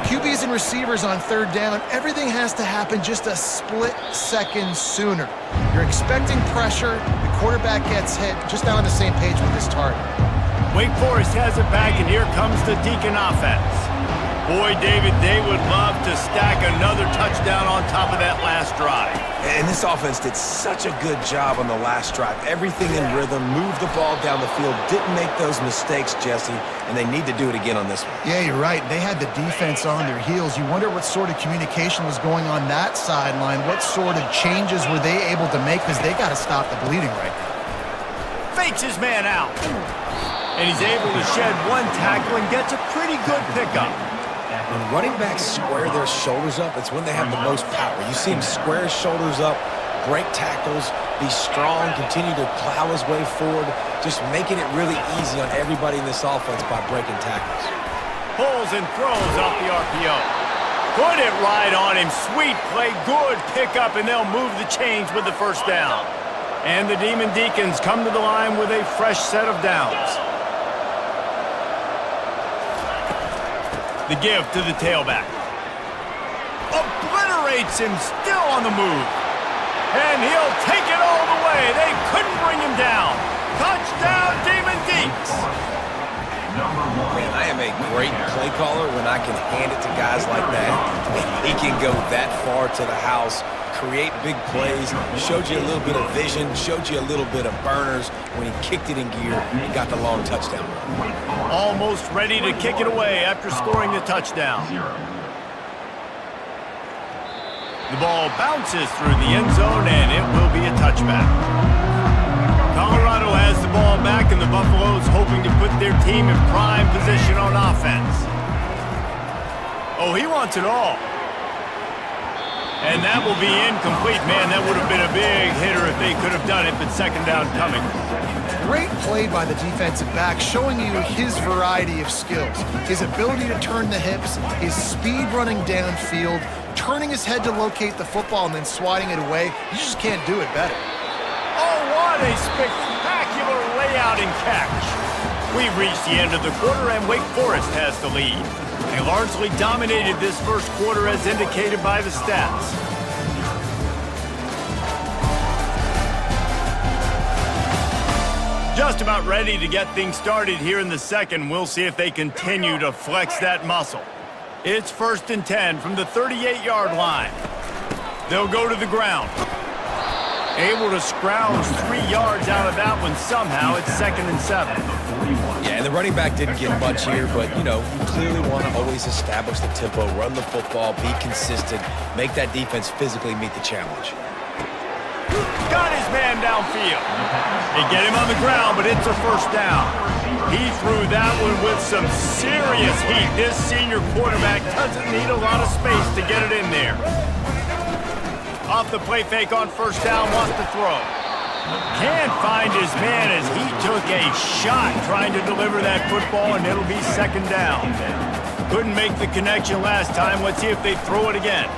[SPEAKER 2] QBs and receivers on 3rd down, everything has to happen just a split second sooner. You're expecting pressure, the quarterback gets hit, just not on the same page with his target.
[SPEAKER 1] Wake Forest has it back, and here comes the Deacon offense. Boy, David, they would love to stack another touchdown on top of that last drive.
[SPEAKER 3] And this offense did such a good job on the last drive. Everything in rhythm, moved the ball down the field, didn't make those mistakes, Jesse, and they need to do it again on this one.
[SPEAKER 2] Yeah, you're right. They had the defense on their heels. You wonder what sort of communication was going on that sideline. What sort of changes were they able to make because they got to stop the bleeding right now.
[SPEAKER 1] fakes his man out. And he's able to shed one tackle and gets a pretty good pickup.
[SPEAKER 3] When running backs square their shoulders up, it's when they have the most power. You see him square his shoulders up, break tackles, be strong, continue to plow his way forward, just making it really easy on everybody in this offense by breaking tackles.
[SPEAKER 1] Pulls and throws off the RPO. Put it right on him. Sweet play, good pickup, and they'll move the chains with the first down. And the Demon Deacons come to the line with a fresh set of downs. The give to the tailback. Obliterates him, still on the move. And he'll take it all the way. They couldn't bring him down. Touchdown, Demon Deacs.
[SPEAKER 3] Man, I am a great play caller when I can hand it to guys like that. And he can go that far to the house, create big plays, showed you a little bit of vision, showed you a little bit of burners when he kicked it in gear and got the long touchdown run.
[SPEAKER 1] Almost ready to kick it away after scoring the touchdown. The ball bounces through the end zone, and it will be a touchback. Colorado has the ball back, and the Buffaloes hoping to put their team in prime position on offense. Oh, he wants it all. And that will be incomplete. Man, that would have been a big hitter if they could have done it, but second down coming.
[SPEAKER 2] Great play by the defensive back, showing you his variety of skills. His ability to turn the hips, his speed running downfield, turning his head to locate the football and then swatting it away. You just can't do it better.
[SPEAKER 1] Oh, what a spectacular layout and catch. We've reached the end of the quarter, and Wake Forest has the lead. They largely dominated this first quarter as indicated by the stats. Just about ready to get things started here in the second. We'll see if they continue to flex that muscle. It's 1st and 10 from the 38-yard line. They'll go to the ground. Able to scrounge 3 yards out of that one somehow. It's 2nd and 7.
[SPEAKER 3] Yeah, and the running back didn't get much here, but, you know, you clearly want to always establish the tempo, run the football, be consistent, make that defense physically meet the challenge.
[SPEAKER 1] Got his man downfield. They get him on the ground, but it's a first down. He threw that one with some serious heat. This senior quarterback doesn't need a lot of space to get it in there. Off the play fake on first down, wants to throw. Can't find his man as he took a shot trying to deliver that football, and it'll be 2nd down. Couldn't make the connection last time. Let's see if they throw it again.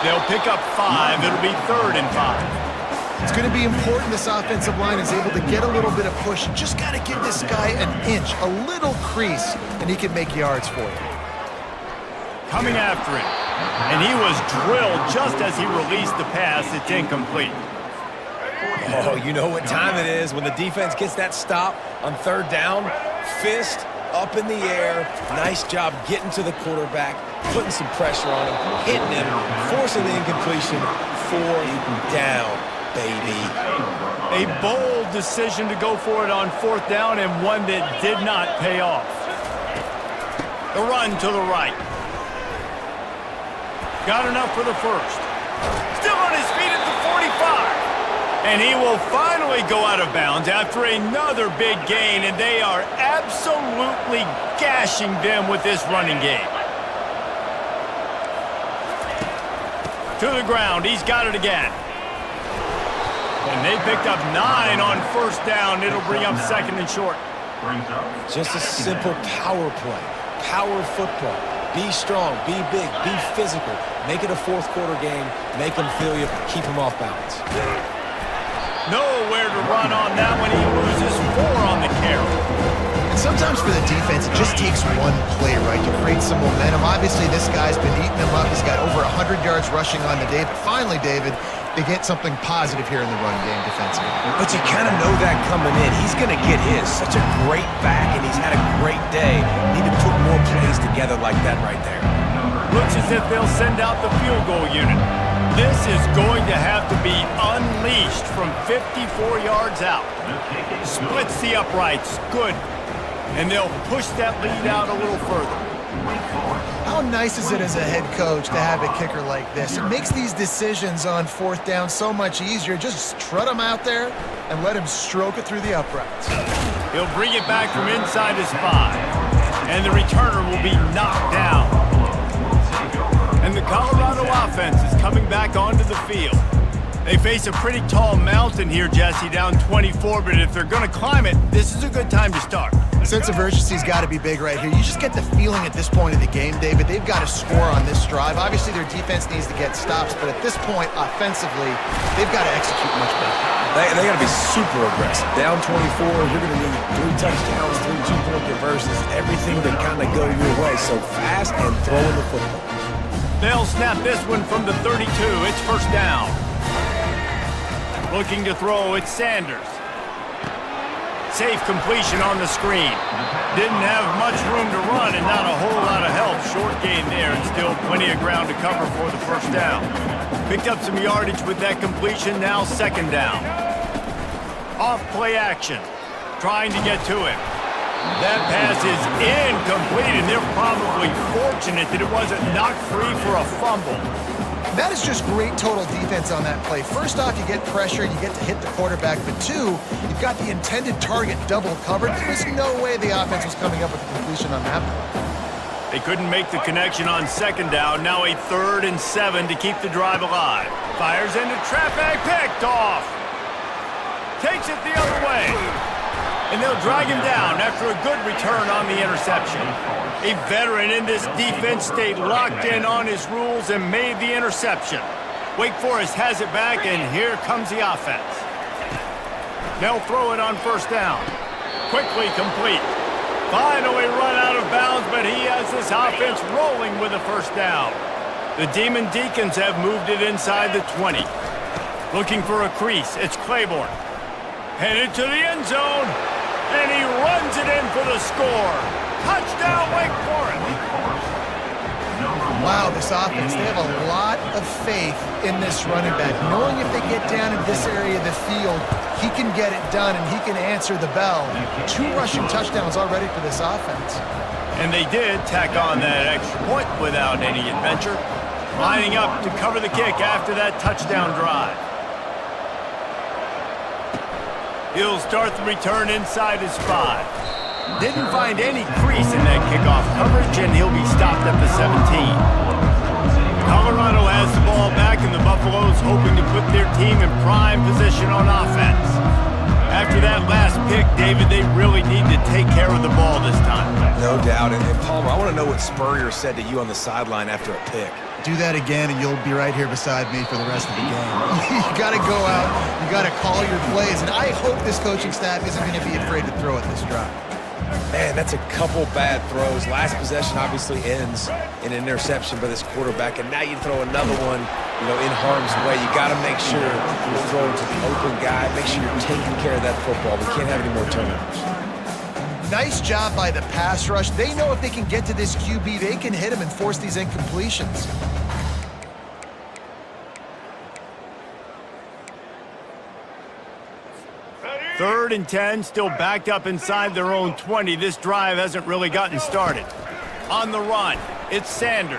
[SPEAKER 1] They'll pick up 5. It'll be 3rd and 5.
[SPEAKER 2] It's going to be important this offensive line is able to get a little bit of push. You just got to give this guy an inch, a little crease, and he can make yards for you.
[SPEAKER 1] Coming after him. And he was drilled just as he released the pass. It's incomplete.
[SPEAKER 3] Oh, you know what time it is when the defense gets that stop on 3rd down. Fist up in the air. Nice job getting to the quarterback, putting some pressure on him, hitting him, forcing the incompletion. 4th down, baby.
[SPEAKER 1] A bold decision to go for it on 4th down, and one that did not pay off. The run to the right. Got enough for the first. Still on his feet at the 45. And he will finally go out of bounds after another big gain, and they are absolutely gashing them with this running game. To the ground. He's got it again. And they picked up 9 on first down. It'll bring up 2nd and short.
[SPEAKER 3] Just a simple power play. Power football. Be strong, be big, be physical. Make it a 4th quarter game. Make them feel you. Keep them off balance.
[SPEAKER 1] Nowhere to run on that one. He loses 4 on the carry.
[SPEAKER 2] And sometimes for the defense, it just takes one play, right, to create some momentum. Obviously, this guy's been eating them up. He's got over 100 yards rushing on the day. But finally, David, they get something positive here in the run game defensively.
[SPEAKER 3] But you kind of know that coming in. He's going to get his. Such a great back, and he's had a great day. Need to put more plays together like that right there.
[SPEAKER 1] Looks as if they'll send out the field goal unit. This is going to have to be unleashed from 54 yards out. Splits the uprights. Good. And they'll push that lead out a little further.
[SPEAKER 2] How nice is it as a head coach to have a kicker like this? It makes these decisions on 4th down so much easier. Just strut them out there, and let him stroke it through the uprights.
[SPEAKER 1] He'll bring it back from inside his 5. And the returner will be knocked down. And the Colorado offense is coming back onto the field. They face a pretty tall mountain here, Jesse, down 24, but if they're going to climb it, this is a good time to start.
[SPEAKER 2] Sense of urgency's got to be big right here. You just get the feeling at this point of the game, David, they've got to score on this drive. Obviously, their defense needs to get stops, but at this point, offensively, they've got to execute much better.
[SPEAKER 3] They got to be super aggressive. Down 24, you're going to need 3 touchdowns, 3 two-point conversions, everything to kind of go your way. So fast and throwing the football.
[SPEAKER 1] They'll snap this one from the 32. It's first down. Looking to throw, it's Sanders. Safe completion on the screen. Didn't have much room to run and not a whole lot of help. Short gain there and still plenty of ground to cover for the first down. Picked up some yardage with that completion, now second down. Off play action. Trying to get to him. That pass is incomplete, and they're probably fortunate that it wasn't knocked free for a fumble.
[SPEAKER 2] That is just great total defense on that play. First off, you get pressure, you get to hit the quarterback, but 2, you've got the intended target double covered. There was no way the offense was coming up with a completion on that play.
[SPEAKER 1] They couldn't make the connection on second down. Now a 3rd and 7 to keep the drive alive. Fires into traffic, picked off. Takes it the other way. And they'll drag him down after a good return on the interception. A veteran in this defense stayed locked in on his rules and made the interception. Wake Forest has it back, and here comes the offense. They'll throw it on first down. Quickly complete. Finally run out of bounds, but he has this offense rolling with a first down. The Demon Deacons have moved it inside the 20. Looking for a crease, it's Claiborne. Headed to the end zone, and he runs it in for the score. Touchdown, Wake Forest.
[SPEAKER 2] Wow, this offense, they have a lot of faith in this running back. Knowing if they get down in this area of the field, he can get it done and he can answer the bell. 2 rushing touchdowns already for this offense.
[SPEAKER 1] And they did tack on that extra point without any adventure. Lining up to cover the kick after that touchdown drive. He'll start the return inside his 5. Didn't find any crease in that kickoff coverage, and he'll be stopped at the 17. Colorado has the ball back, and the Buffaloes hoping to put their team in prime position on offense. After that last pick, David, they really need to take care of the ball this time.
[SPEAKER 3] No doubt. And Palmer, I want to know what Spurrier said to you on the sideline after a pick.
[SPEAKER 2] Do that again, and you'll be right here beside me for the rest of the game. You got to go out, you got to call your plays, and I hope this coaching staff isn't going to be afraid to throw at this drive.
[SPEAKER 3] Man, that's a couple bad throws. Last possession obviously ends in an interception by this quarterback, and now you throw another one, in harm's way. You got to make sure you're throwing to the open guy. Make sure you're taking care of that football. We can't have any more turnovers.
[SPEAKER 2] Nice job by the pass rush. They know if they can get to this QB, they can hit him and force these incompletions.
[SPEAKER 1] Third and 10, still backed up inside their own 20. This drive hasn't really gotten started. On the run, it's Sanders.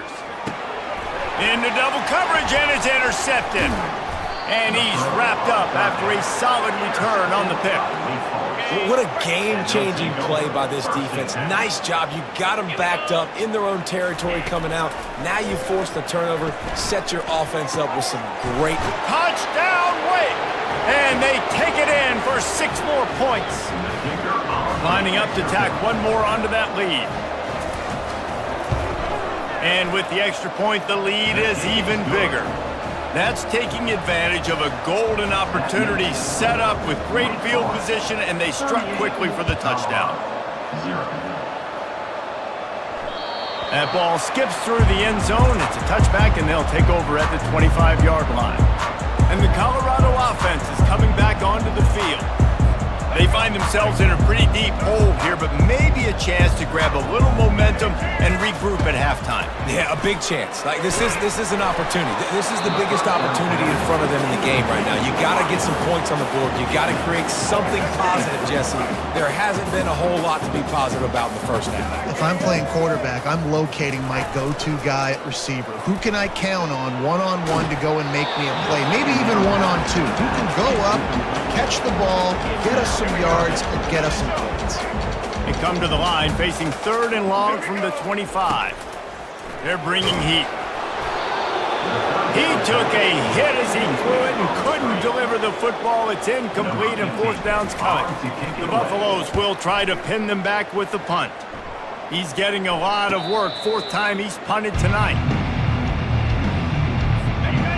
[SPEAKER 1] Into double coverage, and it's intercepted. And he's wrapped up after a solid return on the pick.
[SPEAKER 3] What a game-changing play by this defense. Nice job. You got them backed up in their own territory coming out. Now you force the turnover, set your offense up with some great...
[SPEAKER 1] Touchdown, Wake! And they take it in for 6 more points. Lining up to tack one more onto that lead. And with the extra point, the lead is even bigger. That's taking advantage of a golden opportunity set up with great field position, and they struck quickly for the touchdown. That ball skips through the end zone. It's a touchback, and they'll take over at the 25-yard line. And the Colorado offense is coming back onto the field. They find themselves in a pretty deep hole here, but maybe a chance to grab a little momentum and regroup at halftime.
[SPEAKER 3] Yeah, a big chance. Like this is an opportunity. This is the biggest opportunity in front of them in the game right now. You got to get some points on the board. You got to create something positive, Jesse. There hasn't been a whole lot to be positive about in the first half.
[SPEAKER 2] If I'm playing quarterback, I'm locating my go-to guy at receiver. Who can I count on one-on-one to go and make me a play? Maybe even one-on-two. Who can go up, catch the ball, get us some yards, and get us some points.
[SPEAKER 1] They come to the line facing 3rd and long from the 25. They're bringing heat. He took a hit as he threw it and couldn't deliver the football. It's incomplete and 4th down's coming. The Buffaloes will try to pin them back with the punt. He's getting a lot of work. 4th time he's punted tonight.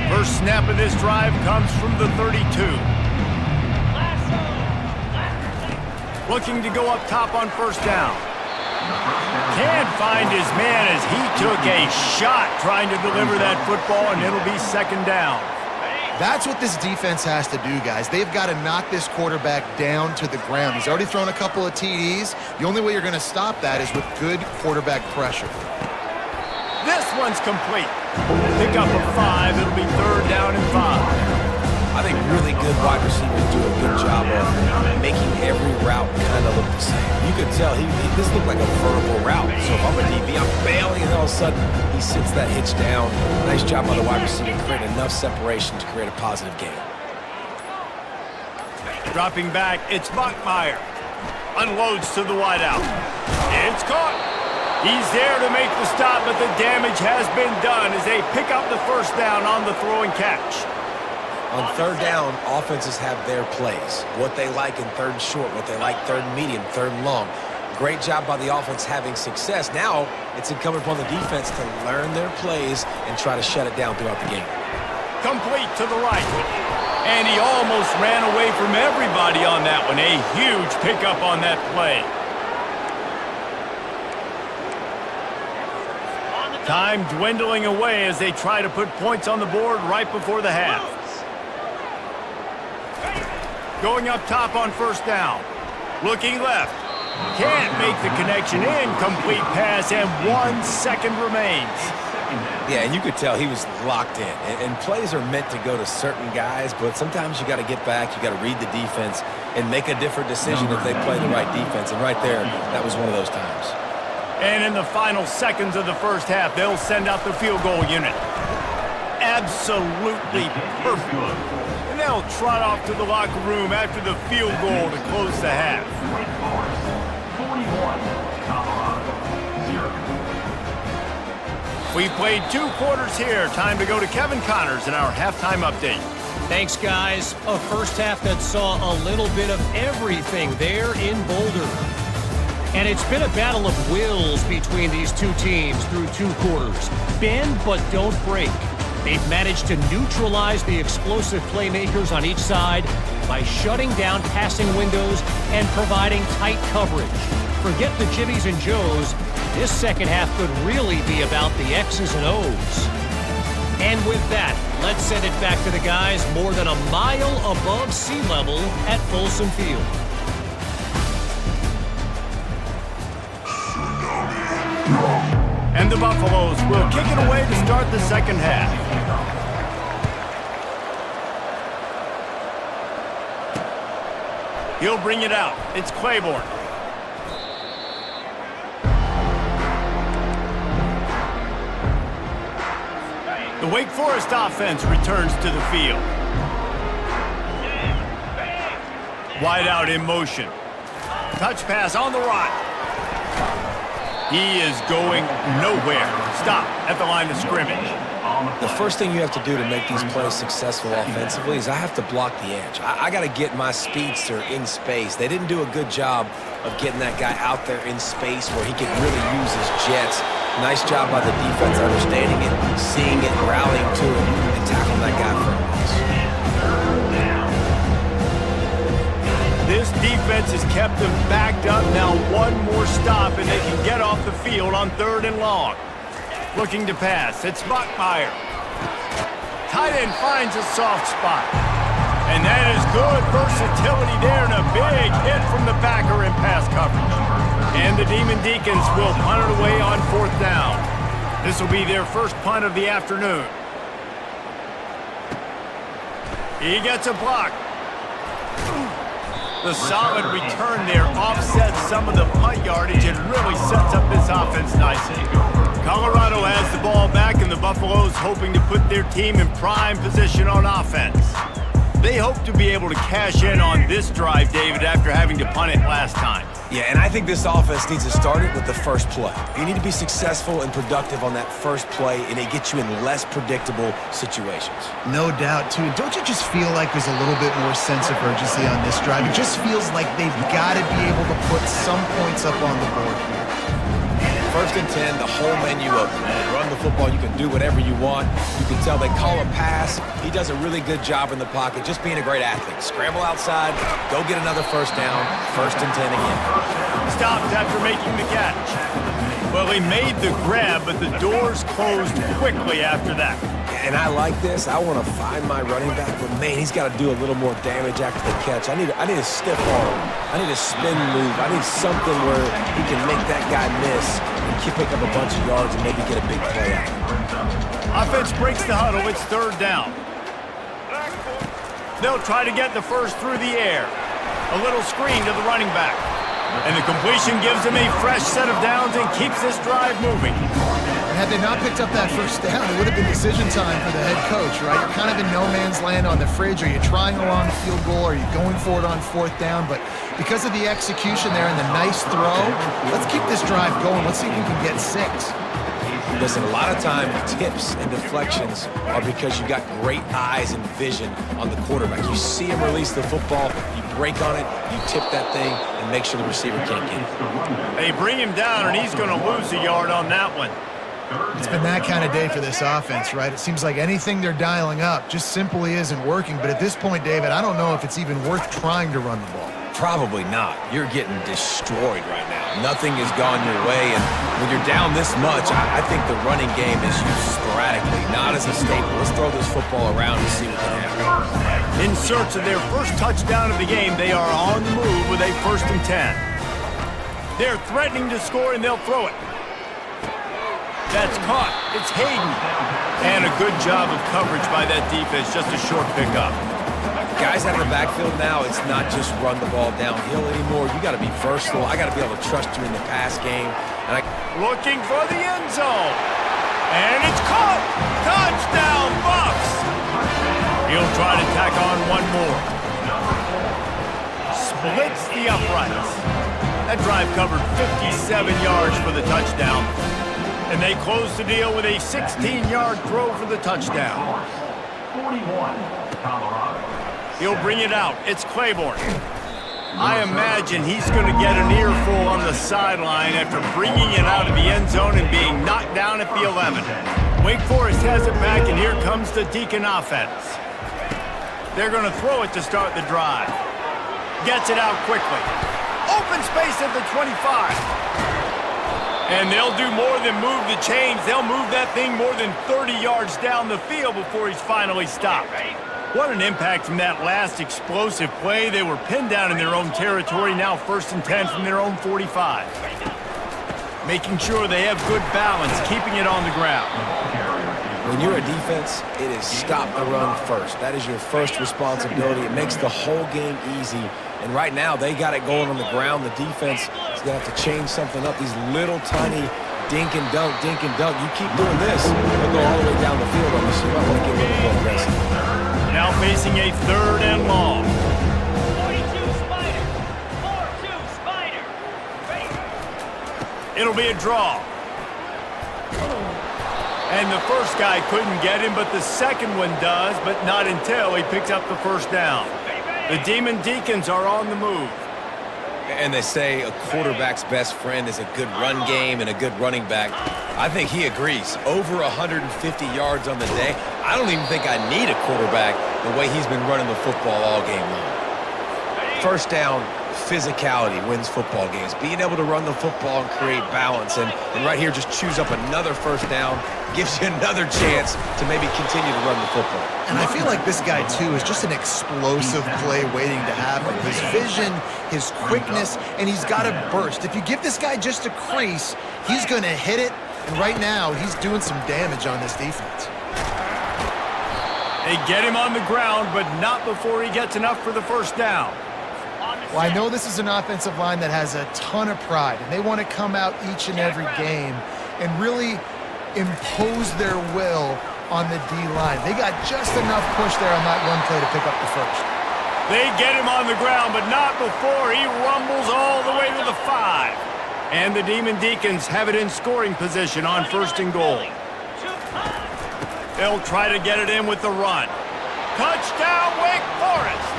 [SPEAKER 1] First snap of this drive comes from the 32. Looking to go up top on 1st down. Can't find his man as he took a shot trying to deliver that football, and it'll be 2nd down.
[SPEAKER 2] That's what this defense has to do, guys. They've got to knock this quarterback down to the ground. He's already thrown a couple of TDs. The only way you're going to stop that is with good quarterback pressure.
[SPEAKER 1] This one's complete. Pick up a 5. It'll be 3rd down and 5.
[SPEAKER 3] I think really good wide receivers do a good job of making every route kind of look the same. You could tell this looked like a vertical route. So if I'm a DB, I'm bailing, and all of a sudden he sits that hitch down. Nice job by the wide receiver, create enough separation to create a positive gain.
[SPEAKER 1] Dropping back, it's Bachmeier. Unloads to the wideout. It's caught. He's there to make the stop, but the damage has been done as they pick up the 1st down on the throw and catch.
[SPEAKER 3] On 3rd down, offenses have their plays. What they like in 3rd and short, what they like 3rd and medium, 3rd and long. Great job by the offense having success. Now, it's incumbent upon the defense to learn their plays and try to shut it down throughout the game.
[SPEAKER 1] Complete to the right. And he almost ran away from everybody on that one. A huge pickup on that play. Time dwindling away as they try to put points on the board right before the half. Going up top on 1st down. Looking left. Can't make the connection. Incomplete pass, and 1 second remains.
[SPEAKER 3] Yeah, and you could tell he was locked in. And plays are meant to go to certain guys, but sometimes you got to get back, you got to read the defense, and make a different decision if they play the right defense. And right there, that was one of those times.
[SPEAKER 1] And in the final seconds of the 1st half, they'll send out the field goal unit. Absolutely perfect. And they'll trot off to the locker room after the field goal to close the half.
[SPEAKER 6] 41, Colorado, 0.
[SPEAKER 1] We've played 2 quarters here. Time to go to Kevin Connors in our halftime update.
[SPEAKER 4] Thanks, guys. A 1st half that saw a little bit of everything there in Boulder. And it's been a battle of wills between these 2 teams through 2 quarters. Bend but don't break. They've managed to neutralize the explosive playmakers on each side by shutting down passing windows and providing tight coverage. Forget the Jimmies and Joes. This 2nd half could really be about the X's and O's. And with that, let's send it back to the guys more than a mile above sea level at Folsom Field.
[SPEAKER 1] And the Buffaloes will kick it away to start the 2nd half. He'll bring it out. It's Claiborne. The Wake Forest offense returns to the field. Wide out in motion. Touch pass on the right. He is going nowhere. Stop at the line of scrimmage.
[SPEAKER 3] The first thing you have to do to make these plays successful offensively is I have to block the edge. I got to get my speedster in space. They didn't do a good job of getting that guy out there in space where he could really use his jets. Nice job by the defense understanding it, seeing it, rallying to it, and tackling that guy for a loss.
[SPEAKER 1] This defense has kept them backed up. Now 1 more stop, and they can get off the field on 3rd and long. Looking to pass. It's Bachmeier. Tight end finds a soft spot. And that is good versatility there, and a big hit from the backer in pass coverage. And the Demon Deacons will punt it away on 4th down. This will be their first punt of the afternoon. He gets a block. The solid return there offsets some of the punt yardage and really sets up this offense nicely. Colorado has the ball back, and the Buffaloes hoping to put their team in prime position on offense. They hope to be able to cash in on this drive, David, after having to punt it last time.
[SPEAKER 3] Yeah, and I think this offense needs to start it with the first play. You need to be successful and productive on that first play, and it gets you in less predictable situations.
[SPEAKER 2] No doubt, too. Don't you just feel like there's a little bit more sense of urgency on this drive? It just feels like they've got to be able to put some points up on the board here.
[SPEAKER 3] First and 10, the whole menu open. Man. Run the football, you can do whatever you want. You can tell they call a pass. He does a really good job in the pocket, just being a great athlete. Scramble outside, go get another first down, first and 10 again.
[SPEAKER 1] Stopped after making the catch. Well, he made the grab, but the doors closed quickly after that.
[SPEAKER 3] And I like this. I want to find my running back, but man, he's got to do a little more damage after the catch. I need a stiff arm. I need a spin move. I need something where he can make that guy miss and pick up a bunch of yards and maybe get a big play out.
[SPEAKER 1] Offense breaks the huddle. It's third down. They'll try to get the first through the air. A little screen to the running back. And the completion gives him a fresh set of downs and keeps this drive moving.
[SPEAKER 2] And had they not picked up that first down, it would have been decision time for the head coach, right? You're kind of in no man's land on the fridge. Are you trying a long field goal? Are you going for it on fourth down? But because of the execution there and the nice throw, let's keep this drive going. Let's see if we can get 6.
[SPEAKER 3] Listen, a lot of time, tips and deflections are because you got great eyes and vision on the quarterback. You see him release the football, you break on it, you tip that thing, and make sure the receiver can't get it.
[SPEAKER 1] They bring him down, and he's going to lose a yard on that one.
[SPEAKER 2] It's been that kind of day for this offense, right? It seems like anything they're dialing up just simply isn't working. But at this point, David, I don't know if it's even worth trying to run the ball.
[SPEAKER 3] Probably not. You're getting destroyed right now. Nothing has gone your way, and when you're down this much, I think the running game is used sporadically, not as a staple. Let's throw this football around and see what can happen.
[SPEAKER 1] In search of their first touchdown of the game, they are on the move with a first and 10. They're threatening to score, and they'll throw it. That's caught. It's Hayden. And a good job of coverage by that defense, just a short pickup.
[SPEAKER 3] Guys out of the backfield now, it's not just run the ball downhill anymore. You got to be versatile. I got to be able to trust you in the pass game. And
[SPEAKER 1] looking for the end zone. And it's caught. Touchdown, Bucks. He'll try to tack on one more. Splits the uprights. That drive covered 57 yards for the touchdown. And they close the deal with a 16-yard throw for the touchdown.
[SPEAKER 6] 41, Colorado.
[SPEAKER 1] He'll bring it out. It's Claiborne. I imagine he's going to get an earful on the sideline after bringing it out of the end zone and being knocked down at the 11. Wake Forest has it back, and here comes the Deacon offense. They're going to throw it to start the drive. Gets it out quickly. Open space at the 25. And they'll do more than move the chains. They'll move that thing more than 30 yards down the field before he's finally stopped. What an impact from that last explosive play. They were pinned down in their own territory, now first and 10 from their own 45. Making sure they have good balance, keeping it on the ground.
[SPEAKER 3] when you're a defense, it is stop the run first. That is your first responsibility. It makes the whole game easy. And right now, they got it going on the ground. The defense is going to have to change something up. These little tiny dink and dunk, dink and dunk. You keep doing this, they'll go all the way down the field on you, so you might want to get a little more aggressive.
[SPEAKER 1] Now facing a third and long.
[SPEAKER 5] 42 Spider. 4-2 Spider.
[SPEAKER 1] It'll be a draw. And the first guy couldn't get him, but the second one does, but not until he picks up the first down. The Demon Deacons are on the move.
[SPEAKER 3] And they say a quarterback's best friend is a good run game and a good running back. I think he agrees. Over 150 yards on the day. I don't even think I need a quarterback the way he's been running the football all game long. First down, physicality wins football games. Being able to run the football and create balance. And right here, just choose up another first down. Gives you another chance to maybe continue to run the football.
[SPEAKER 2] And I feel like this guy, too, is just an explosive play waiting to happen. His vision, his quickness, and he's got a burst. If you give this guy just a crease, he's going to hit it. And right now, he's doing some damage on this defense.
[SPEAKER 1] They get him on the ground, but not before he gets enough for the first down.
[SPEAKER 2] Well, I know this is an offensive line that has a ton of pride, and they want to come out each and every game and really impose their will on the D-line. They got just enough push there on that one play to pick up the first.
[SPEAKER 1] They get him on the ground, but not before he rumbles all the way to the 5. And the Demon Deacons have it in scoring position on 1st and goal. They'll try to get it in with the run. Touchdown, Wake Forest!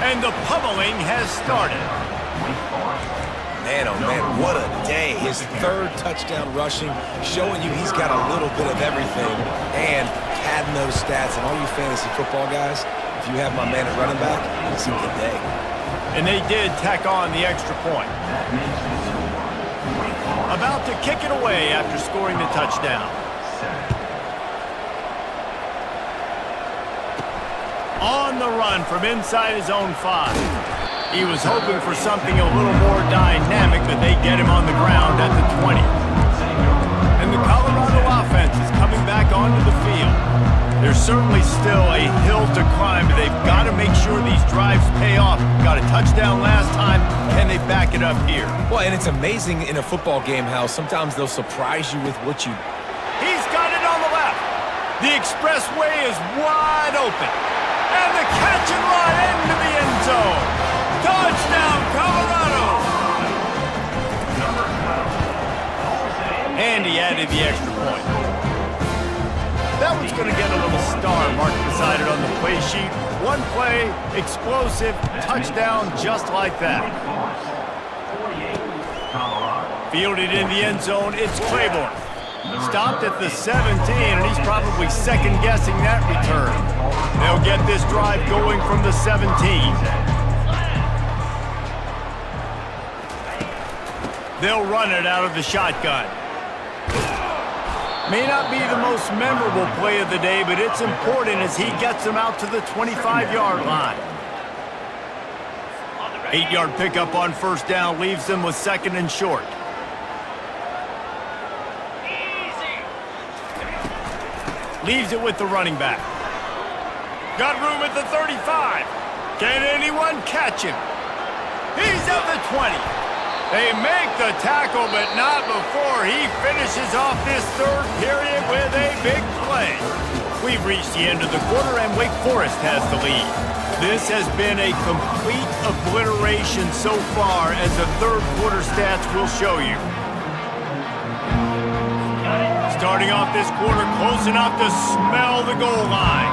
[SPEAKER 1] And the pummeling has started.
[SPEAKER 3] Man, oh man, what a day. His 3rd touchdown rushing, showing you he's got a little bit of everything. And padding those stats, and all you fantasy football guys, if you have my man at running back, it's a good day.
[SPEAKER 1] And they did tack on the extra point. About to kick it away after scoring the touchdown. On the run from inside his own 5. He was hoping for something a little more dynamic, but they get him on the ground at the 20. And the Colorado offense is coming back onto the field. There's certainly still a hill to climb, but they've got to make sure these drives pay off. Got a touchdown last time. Can they back it up here?
[SPEAKER 3] Well, and it's amazing in a football game how sometimes they'll surprise you with what you...
[SPEAKER 1] He's got it on the left. The expressway is wide open. And the catch and run into the end zone. Touchdown, Colorado! And he added the extra point. That one's going to get a little star marked beside it on the play sheet. One play, explosive, touchdown just like that. Fielded in the end zone, it's Claiborne. Stopped at the 17, and he's probably second-guessing that return. They'll get this drive going from the 17. They'll run it out of the shotgun. May not be the most memorable play of the day, but it's important as he gets them out to the 25-yard line. 8-yard pickup on 1st down leaves them with 2nd and short. Leaves it with the running back. Got room at the 35. Can anyone catch him? He's at the 20. They make the tackle, but not before he finishes off this 3rd period with a big play. We've reached the end of the quarter, and Wake Forest has the lead. This has been a complete obliteration so far, as the 3rd quarter stats will show you. Starting off this quarter close enough to smell the goal line.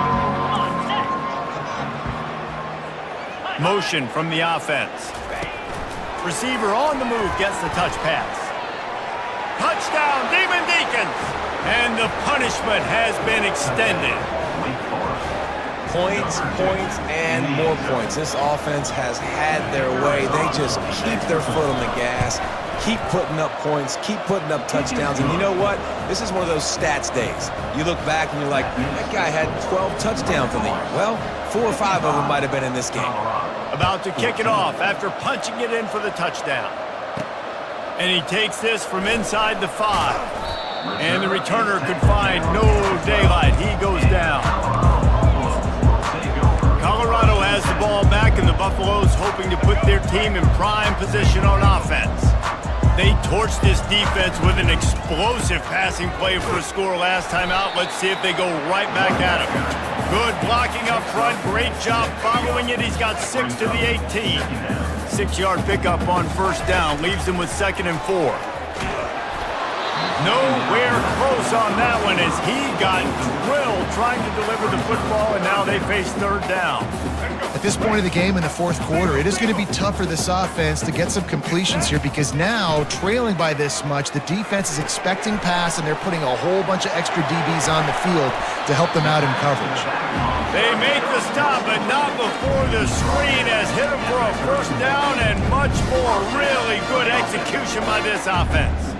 [SPEAKER 1] Motion from the offense. Receiver on the move gets the touch pass. Touchdown, Demon Deacons! And the punishment has been extended.
[SPEAKER 3] Points, points, and more points. This offense has had their way. They just keep their foot on the gas, keep putting up points, keep putting up touchdowns. And you know what? This is one of those stats days. You look back and you're like, that guy had 12 touchdowns in the year. Well, 4 or 5 of them might have been in this game.
[SPEAKER 1] About to kick it off after punching it in for the touchdown. And he takes this from inside the 5. And the returner could find no daylight. He goes down. Colorado has the ball back, and the Buffaloes hoping to put their team in prime position on offense. They torched this defense with an explosive passing play for a score last time out. Let's see if they go right back at him. Good blocking up front. Great job following it. He's got 6 to the 18. 6-yard pickup on 1st down. Leaves him with 2nd and 4. Nowhere close on that one as he got drilled trying to deliver the football, and now they face 3rd down.
[SPEAKER 2] At this point of the game in the 4th quarter, it is going to be tough for this offense to get some completions here because now, trailing by this much, the defense is expecting pass, and they're putting a whole bunch of extra DBs on the field to help them out in coverage.
[SPEAKER 1] They make the stop, but not before the screen has hit them for a 1st down and much more. Really good execution by this offense.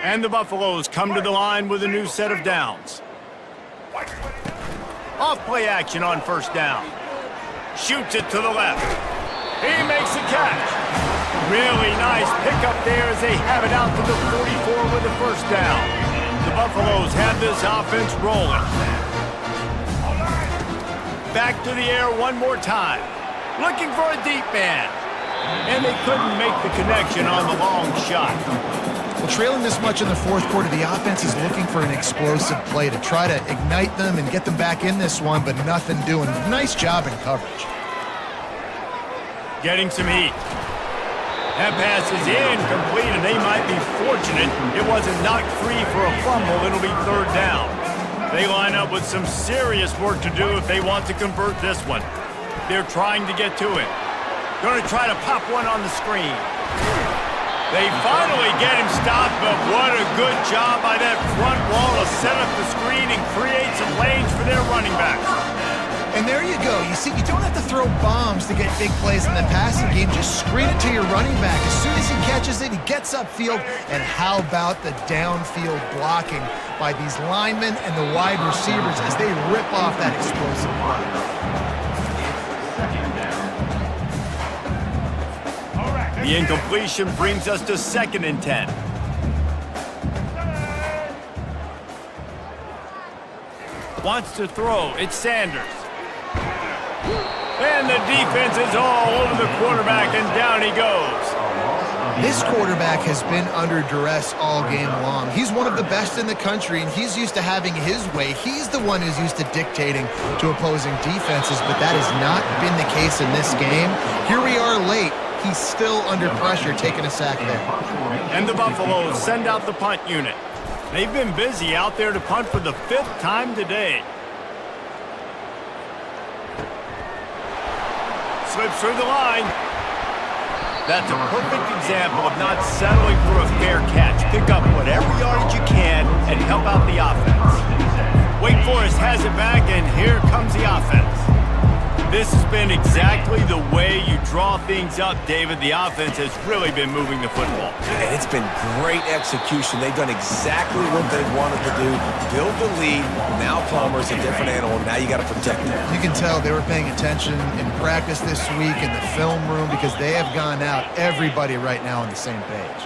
[SPEAKER 1] And the Buffaloes come to the line with a new set of downs. Off play action on 1st down. Shoots it to the left. He makes a catch. Really nice pickup there as they have it out to the 44 with the 1st down. The Buffaloes have this offense rolling. Back to the air one more time. looking for a deep man. And they couldn't make the connection on the long shot.
[SPEAKER 2] Well, trailing this much in the fourth quarter, the offense is looking for an explosive play to try to ignite them and get them back in this one, but nothing doing. Nice job in coverage.
[SPEAKER 1] Getting some heat. That pass is incomplete, and they might be fortunate it wasn't knocked free for a fumble. It'll be third down. They line up with some serious work to do if they want to convert this one. They're trying to get to it. Going to try to pop one on the screen. They finally get him stopped, but what a good job by that front wall to set up the screen and create some lanes for their running back.
[SPEAKER 2] And there you go. You see, you don't have to throw bombs to get big plays in the passing game. Just screen it to your running back. As soon as he catches it, he gets upfield. And how about the downfield blocking by these linemen and the wide receivers as they rip off that explosive play.
[SPEAKER 1] The incompletion brings us to 2nd and 10. Wants to throw. It's Sanders. And the defense is all over the quarterback, and down he goes.
[SPEAKER 2] This quarterback has been under duress all game long. He's one of the best in the country, and he's used to having his way. He's the one who's used to dictating to opposing defenses, but that has not been the case in this game. Here we are late. He's still under pressure, taking a sack there.
[SPEAKER 1] And the Buffaloes send out the punt unit. They've been busy out there to punt for the 5th time today. Slips through the line. That's a perfect example of not settling for a fair catch. Pick up whatever yardage you can and help out the offense. Wake Forest has it back, and here comes the offense. This has been exactly the way you draw things up, David. The offense has really been moving the football.
[SPEAKER 3] And it's been great execution. They've done exactly what they've wanted to do. Build the lead. Now Palmer's a different animal. Now you got to protect him.
[SPEAKER 2] You can tell they were paying attention in practice this week in the film room because they have gone out, everybody right now on the same page.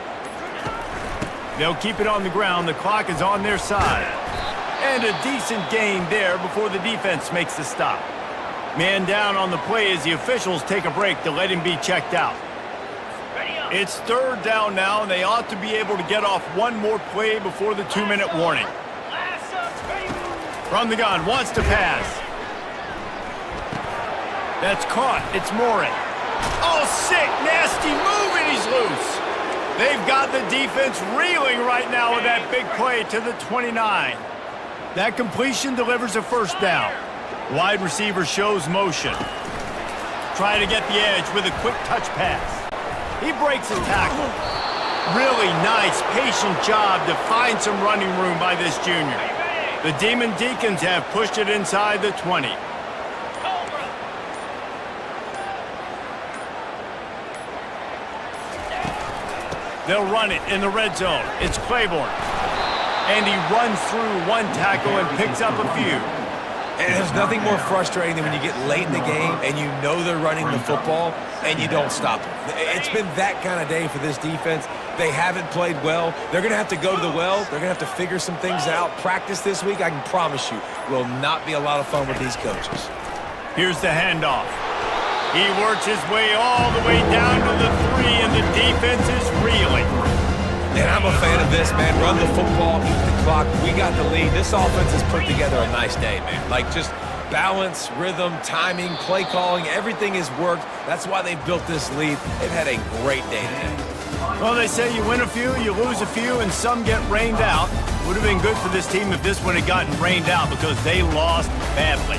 [SPEAKER 1] They'll keep it on the ground. The clock is on their side. And a decent gain there before the defense makes the stop. Man down on the play as the officials take a break to let him be checked out. It's third down now, and they ought to be able to get off one more play before the 2-minute warning. From the gun, wants to pass. That's caught. It's Morin. Oh, sick, nasty move, and he's loose. They've got the defense reeling right now with that big play to the 29. That completion delivers a first down. Wide receiver shows motion. Try to get the edge with a quick touch pass. He breaks a tackle. Really nice, patient job to find some running room by this junior. The Demon Deacons have pushed it inside the 20. They'll run it in the red zone. It's Claiborne. And he runs through one tackle and picks up a few.
[SPEAKER 3] And there's nothing more frustrating than when you get late in the game and you know they're running the football and you don't stop them. It's been that kind of day for this defense. They haven't played well. They're going to have to go to the well. They're going to have to figure some things out. Practice this week, I can promise you, will not be a lot of fun with these coaches.
[SPEAKER 1] Here's the handoff. He works his way all the way down to the 3, and the defense is reeling.
[SPEAKER 3] And I'm a fan of this, man. Run the football, eat the clock. We got the lead. This offense has put together a nice day, man. Like, just balance, rhythm, timing, play calling, everything has worked. That's why they've built this lead. They've had a great day today.
[SPEAKER 1] Well, they say you win a few, you lose a few, and some get rained out. Would have been good for this team if this one had gotten rained out because they lost badly.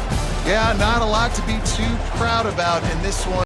[SPEAKER 2] Yeah, not a lot to be too proud about in this one.